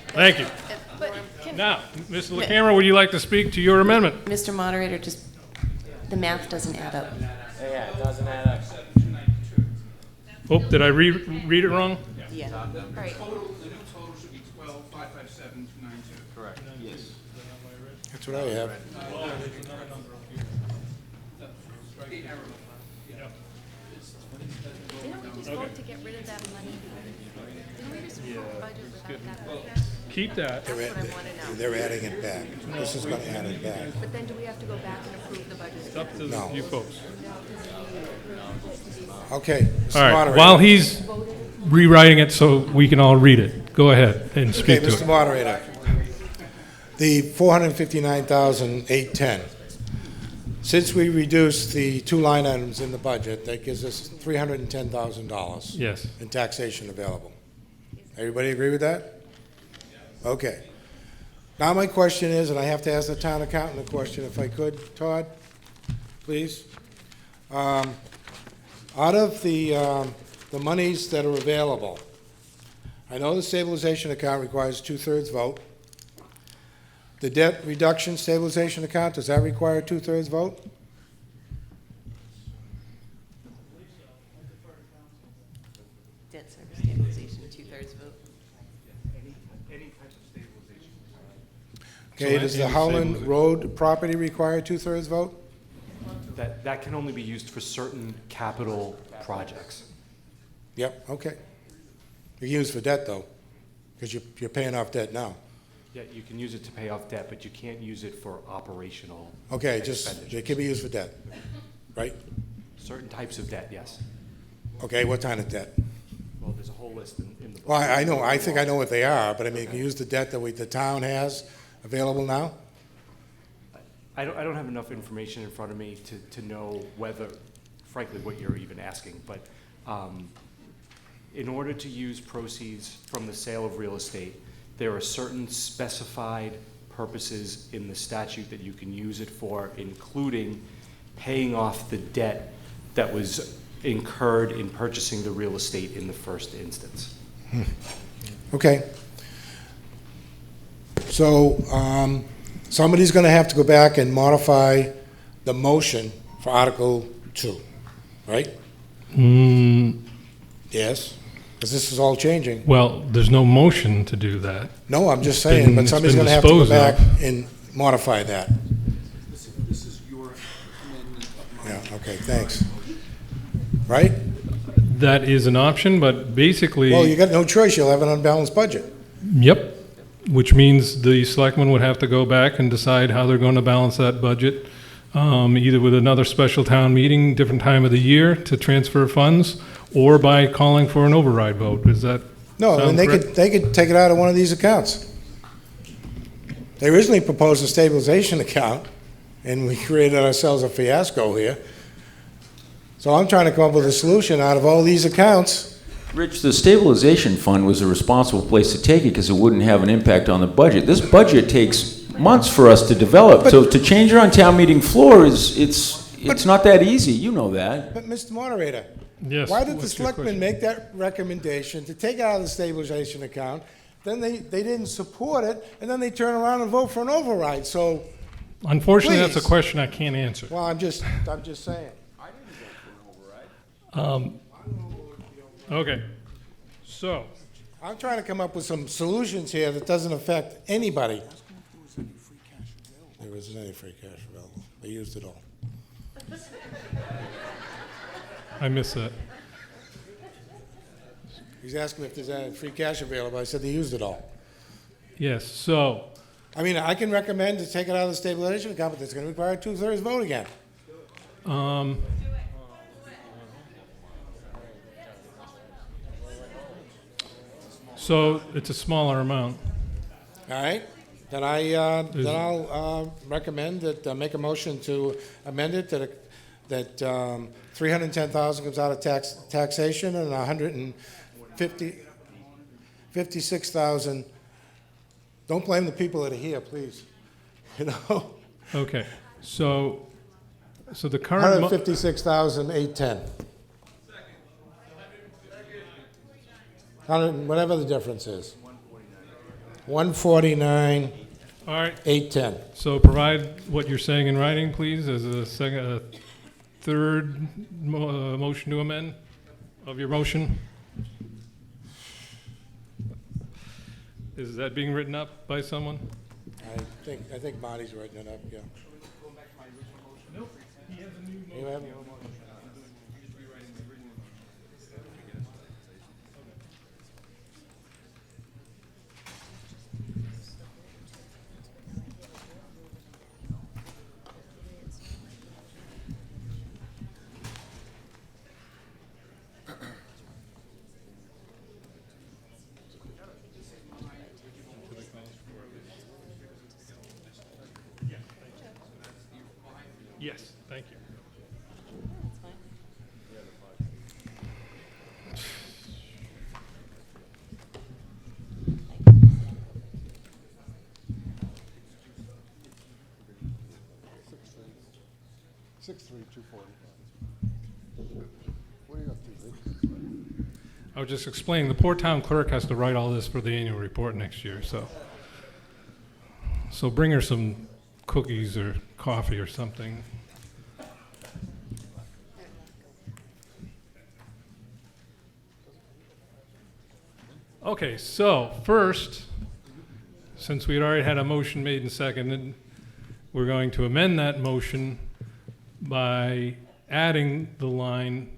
Thank you. Now, Mr. LaCamera, would you like to speak to your amendment? Mr. Moderator, just, the math doesn't add up. Yeah, it doesn't add up. Oh, did I read it wrong? Yeah. The new total should be 12,557,292. Correct. Yes. That's what I have. Didn't we just vote to get rid of that money? Didn't we just vote budget without that money there? Keep that. They're adding it back. This is going to add it back. But then do we have to go back and approve the budget? It's up to No. you folks. Okay. Mr. All right, Moderator. while he's rewriting it so we can all read it, go ahead and Okay, speak to Mr. it. Moderator. The 459,810. Since we reduced the 2 line items in the budget, that gives us $310,000. Yes. In taxation available. Everybody agree with that? Okay. Now my question is, and I have to ask the town accountant a question if I could, Todd, please. Out of the monies that are available, I know the stabilization account requires 2/3 vote. The debt reduction stabilization account, does that require a 2/3 vote? Debt service stabilization, 2/3 vote. Any type of stabilization. Okay, does the Howland Road property require a 2/3 vote? That can only be used for certain capital projects. Yep, okay. You can use it for debt, though, because you're paying off debt now. Yeah, you can use it to pay off debt, but you can't use it for operational Okay, just, expenditures. it can be used for debt, right? Certain types of debt, yes. Okay, what kind of debt? Well, there's a whole list in the book. Well, I know, I think I know what they are, but I mean, you can use the debt that the town has available now? I don't have enough information in front of me to know whether, frankly, what you're even asking, but in order to use proceeds from the sale of real estate, there are certain specified purposes in the statute that you can use it for, including paying off the debt that was incurred in purchasing the real estate in the first instance. Okay. So, somebody's gonna have to go back and modify the motion for Article 2, right? Yes, because this is all changing. Well, there's no motion to do that. No, I'm just It's saying, been- but it's somebody's been gonna have to go disposed back of. and modify that. This is your amendment of mine. Yeah, okay, thanks. Right? That is an option, but basically. Well, you got no choice, you'll have an unbalanced budget. Yep, which means the selectmen would have to go back and decide how they're going to balance that budget, either with another special town meeting, different time of the year to transfer funds, or by calling for an override vote. Is that No, I mean, sound they could take it out of one of these accounts. They originally proposed a stabilization account, and we created ourselves a fiasco here. So I'm trying to come up with a solution out of all these accounts. Rich, the stabilization fund was a responsible place to take it because it wouldn't have an impact on the budget. This budget takes months for us to develop, so to change it on town meeting floor it's not that easy, you know that. But, Mr. Moderator, Yes, why did the what's your selectmen question? make that recommendation to take it out of the stabilization account? Then they didn't support it, and then they turn around and vote for an override, so, Unfortunately, that's a Please. question I can't answer. well, I'm just saying. Okay, so, I'm trying to come up with some solutions here that doesn't affect anybody. There isn't any free cash available. They used it all. I missed that. He's asking if there's any free cash available. I said they used it all. Yes, so, I mean, I can recommend to take it out of the stabilization account, but it's going to require a 2/3 vote again. so it's a smaller amount. All right? Then I'll recommend that, make a motion to amend it that 310,000 comes out of taxation and 156,000. Don't blame the people that are here, please. You know, Okay, so the current. 156,810. Whatever the difference is. 149. All right. 810. So provide what you're saying in writing, please, as a third motion to amend of your motion. Is that being written up by someone? I think Marty's writing it up, yeah. Nope. He has a new You have- Yes, thank you. I was just explaining, the poor town clerk has to write all this for the annual report next year, so. So bring her some cookies or coffee or something. Okay, so first, since we had already had a motion made and seconded, we're going to amend that motion by adding the line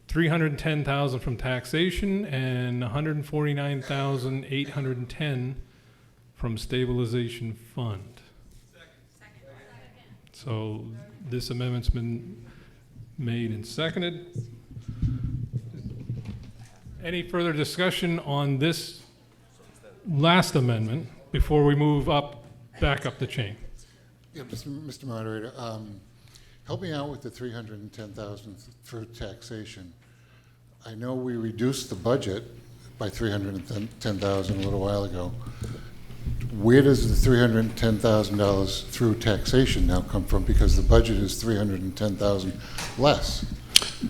310,000 from taxation and 149,810 from stabilization fund. So this amendment's been made and seconded. Any further discussion on this last amendment before we move back up the chain? Yeah, Mr. Moderator, help me out with the 310,000 through taxation. I know we reduced the budget by 310,000 a little while ago. Where does the $310,000 through taxation now come from? Because the budget is 310,000 less.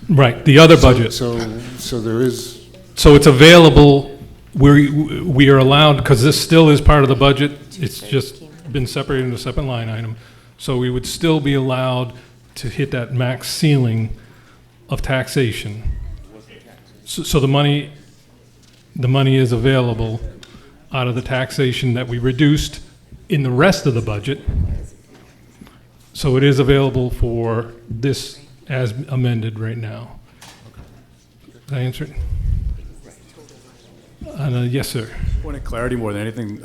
Right, the other budget. So there is. So it's available. We are allowed, because this still is part of the budget. It's just been separated into a separate line item. So we would still be allowed to hit that max ceiling of taxation. So the money is available out of the taxation that we reduced in the rest of the budget. So it is available for this as amended right now. Did I answer it? Yes, sir. Point of clarity more than anything,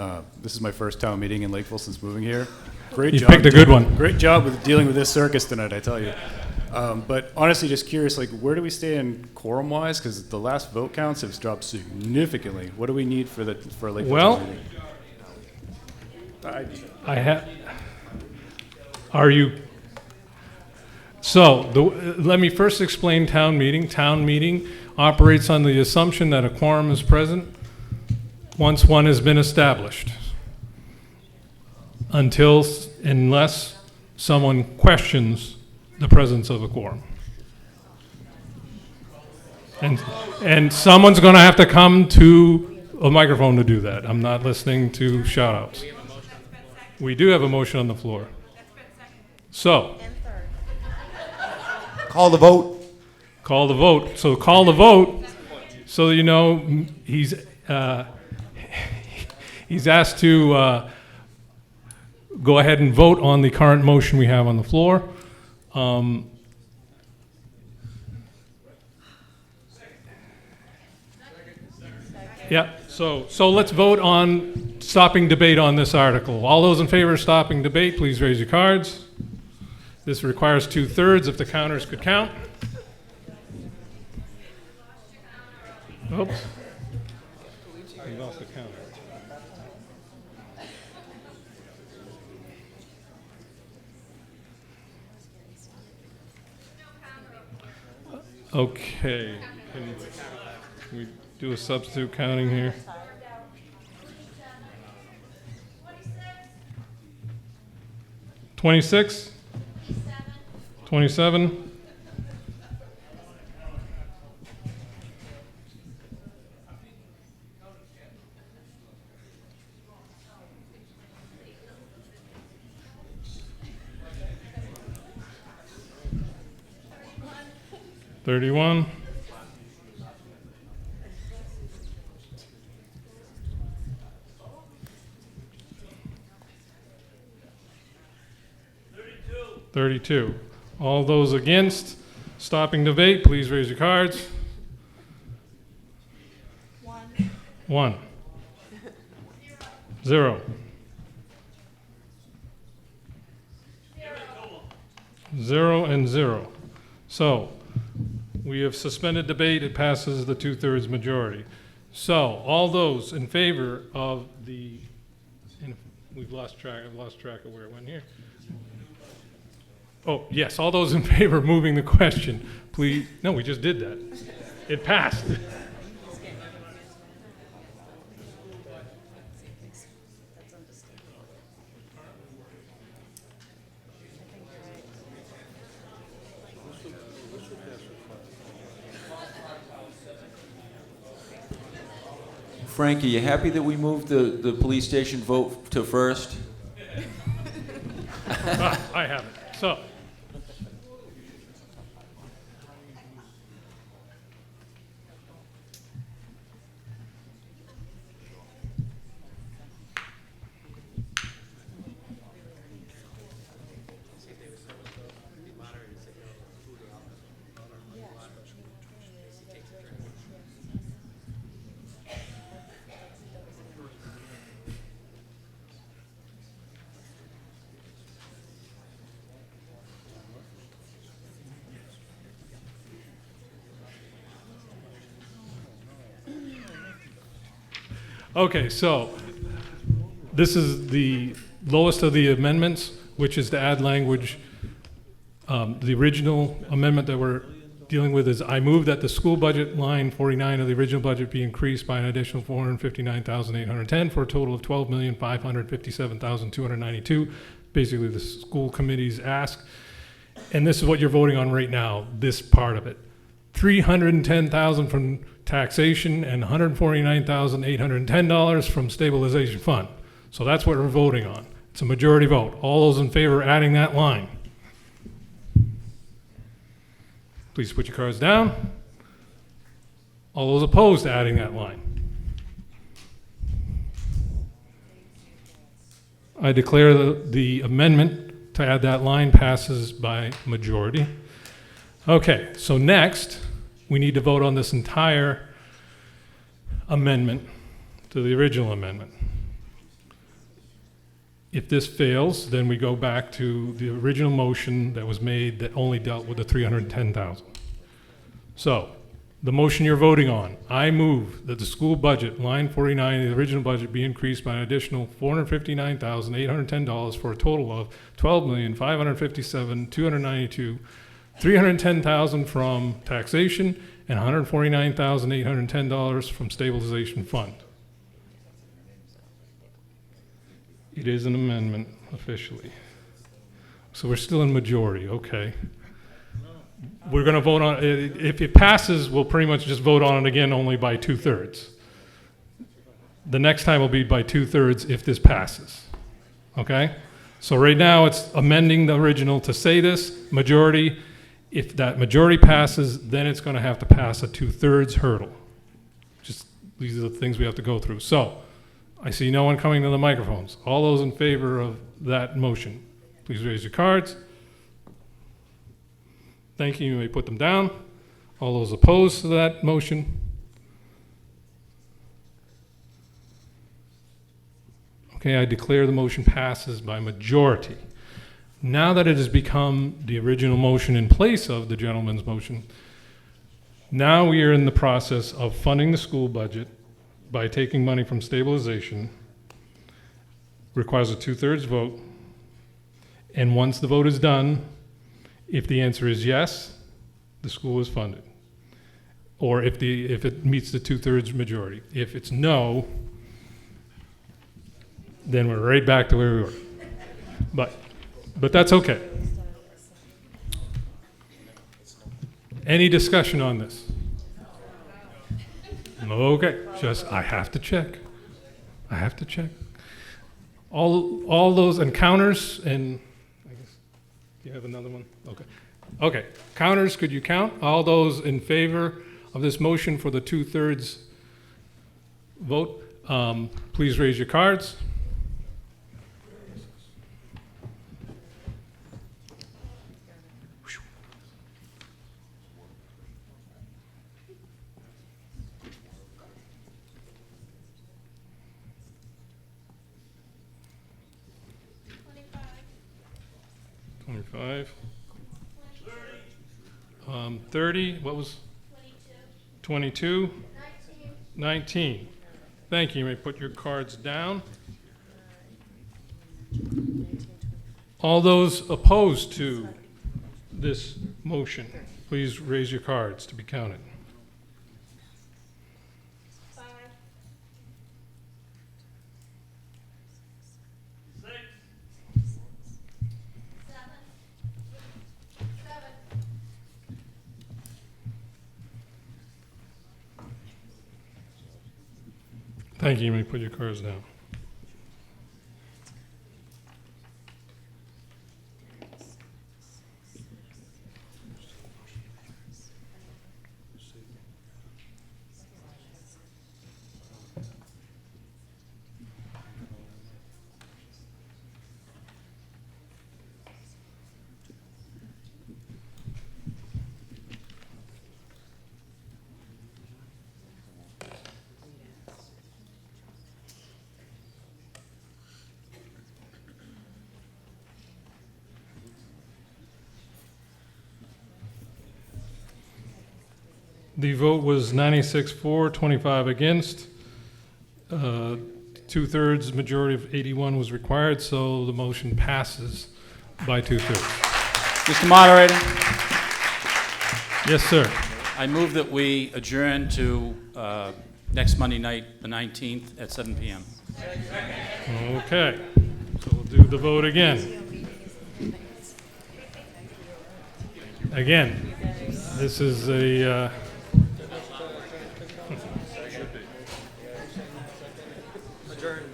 this is my first town meeting in Lakeville since moving here. Great You job. picked a good one. Great job with dealing with this circus tonight, I tell you. But honestly, just curious, like, where do we stand quorum-wise? Because the last vote counts have dropped significantly. What do we need for a Lakeville Well, town meeting? Are you? So let me first explain town meeting. Town meeting operates on the assumption that a quorum is present once one has been established, unless someone questions the presence of a quorum. And someone's going to have to come to a microphone to do that. I'm not listening to shout-outs. We do have a motion on the floor. So. Call the vote. Call the vote. So call the vote so you know he's asked to go ahead and vote on the current motion we have on the floor. Yeah, so let's vote on stopping debate on this article. All those in favor of stopping debate, please raise your cards. This requires 2/3 if the counters could count. Oops. We lost the counter. Okay. Can we do a substitute counting here? 26? 27? $31. $32. All those against stopping debate, please raise your cards. 1. 0. 0 and 0. So we have suspended debate. It passes the 2/3 majority. So all those in favor of the, and I've lost track of where it went here. Oh, yes, all those in favor of moving the question, please. No, we just did that. It passed. Frank, are you happy that we moved the police station vote to first? I haven't. So. Okay, so this is the lowest of the amendments, which is to add language. The original amendment that we're dealing with is, I move that the school budget line 49 of the original budget be increased by an additional $459,810 for a total of $12,557,292. Basically, the school committee's ask. And this is what you're voting on right now, this part of it. $310,000 from taxation and $149,810 from stabilization fund. So that's what we're voting on. It's a majority vote. All those in favor of adding that line, please put your cards down. All those opposed to adding that line. I declare the amendment to add that line passes by majority. Okay, so next, we need to vote on this entire amendment to the original amendment. If this fails, then we go back to the original motion that was made that only dealt with the 310,000. So, the motion you're voting on, I move that the school budget, line 49 of the original budget, be increased by an additional $459,810 for a total of $12,557,292, $310,000 from taxation, and $149,810 from stabilization fund. It is an amendment officially. So we're still in majority, okay. We're going to vote on it. If it passes, we'll pretty much just vote on it again only by 2/3. The next time will be by 2/3 if this passes, okay? So right now it's amending the original to say this, majority. If that majority passes, then it's going to have to pass a 2/3 hurdle. Just these are the things we have to go through. So I see no one coming to the microphones. All those in favor of that motion, please raise your cards. Thank you. You may put them down. All those opposed to that motion? Okay, I declare the motion passes by majority. Now that it has become the original motion in place of the gentleman's motion, now we are in the process of funding the school budget by taking money from stabilization. Requires a 2/3 vote. And once the vote is done, if the answer is yes, the school is funded. Or if it meets the 2/3 majority. If it's no, then we're right back to where we were. But that's okay. Any discussion on this? Okay, I have to check. All those encounters, and I guess, do you have another one? Okay, counters, could you count? All those in favor of this motion for the 2/3 vote, please raise your cards. Five. 30, what was? 22. 19. Thank you. You may put your cards down. All those opposed to this motion, please raise your cards to be counted. 5, 6, 7. Thank you. You may put your cards down. The vote was 96 for, 25 against. 2/3 majority of 81 was required, so the motion passes by 2/3. Mr. Moderator, Yes, sir. I move that we adjourn to next Monday night, the 19th, at 7 p.m. Okay, so we'll do the vote again. Again, this is a,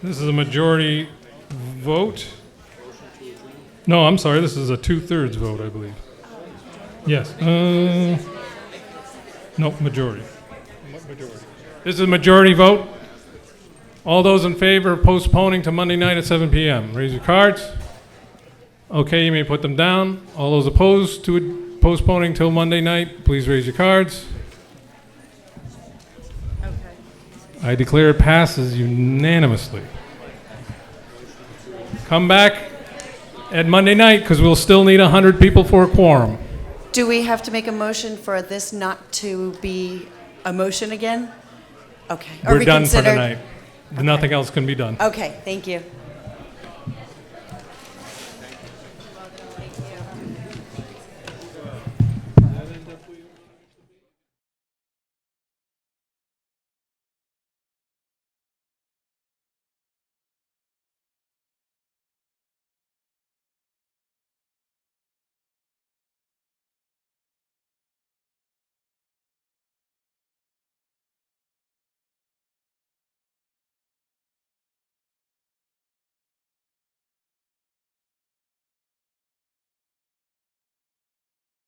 this is a majority vote. No, I'm sorry, this is a 2/3 vote, I believe. Yes, no, majority. This is a majority vote. All those in favor of postponing to Monday night at 7 p.m., raise your cards. Okay, you may put them down. All those opposed to postponing till Monday night, please raise your cards. I declare it passes unanimously. Come back at Monday night, because we'll still need 100 people for a quorum. Do we have to make a motion for this not to be a motion again? Okay. Or We're done for reconsidered? tonight. Nothing else can be done. Okay, thank you.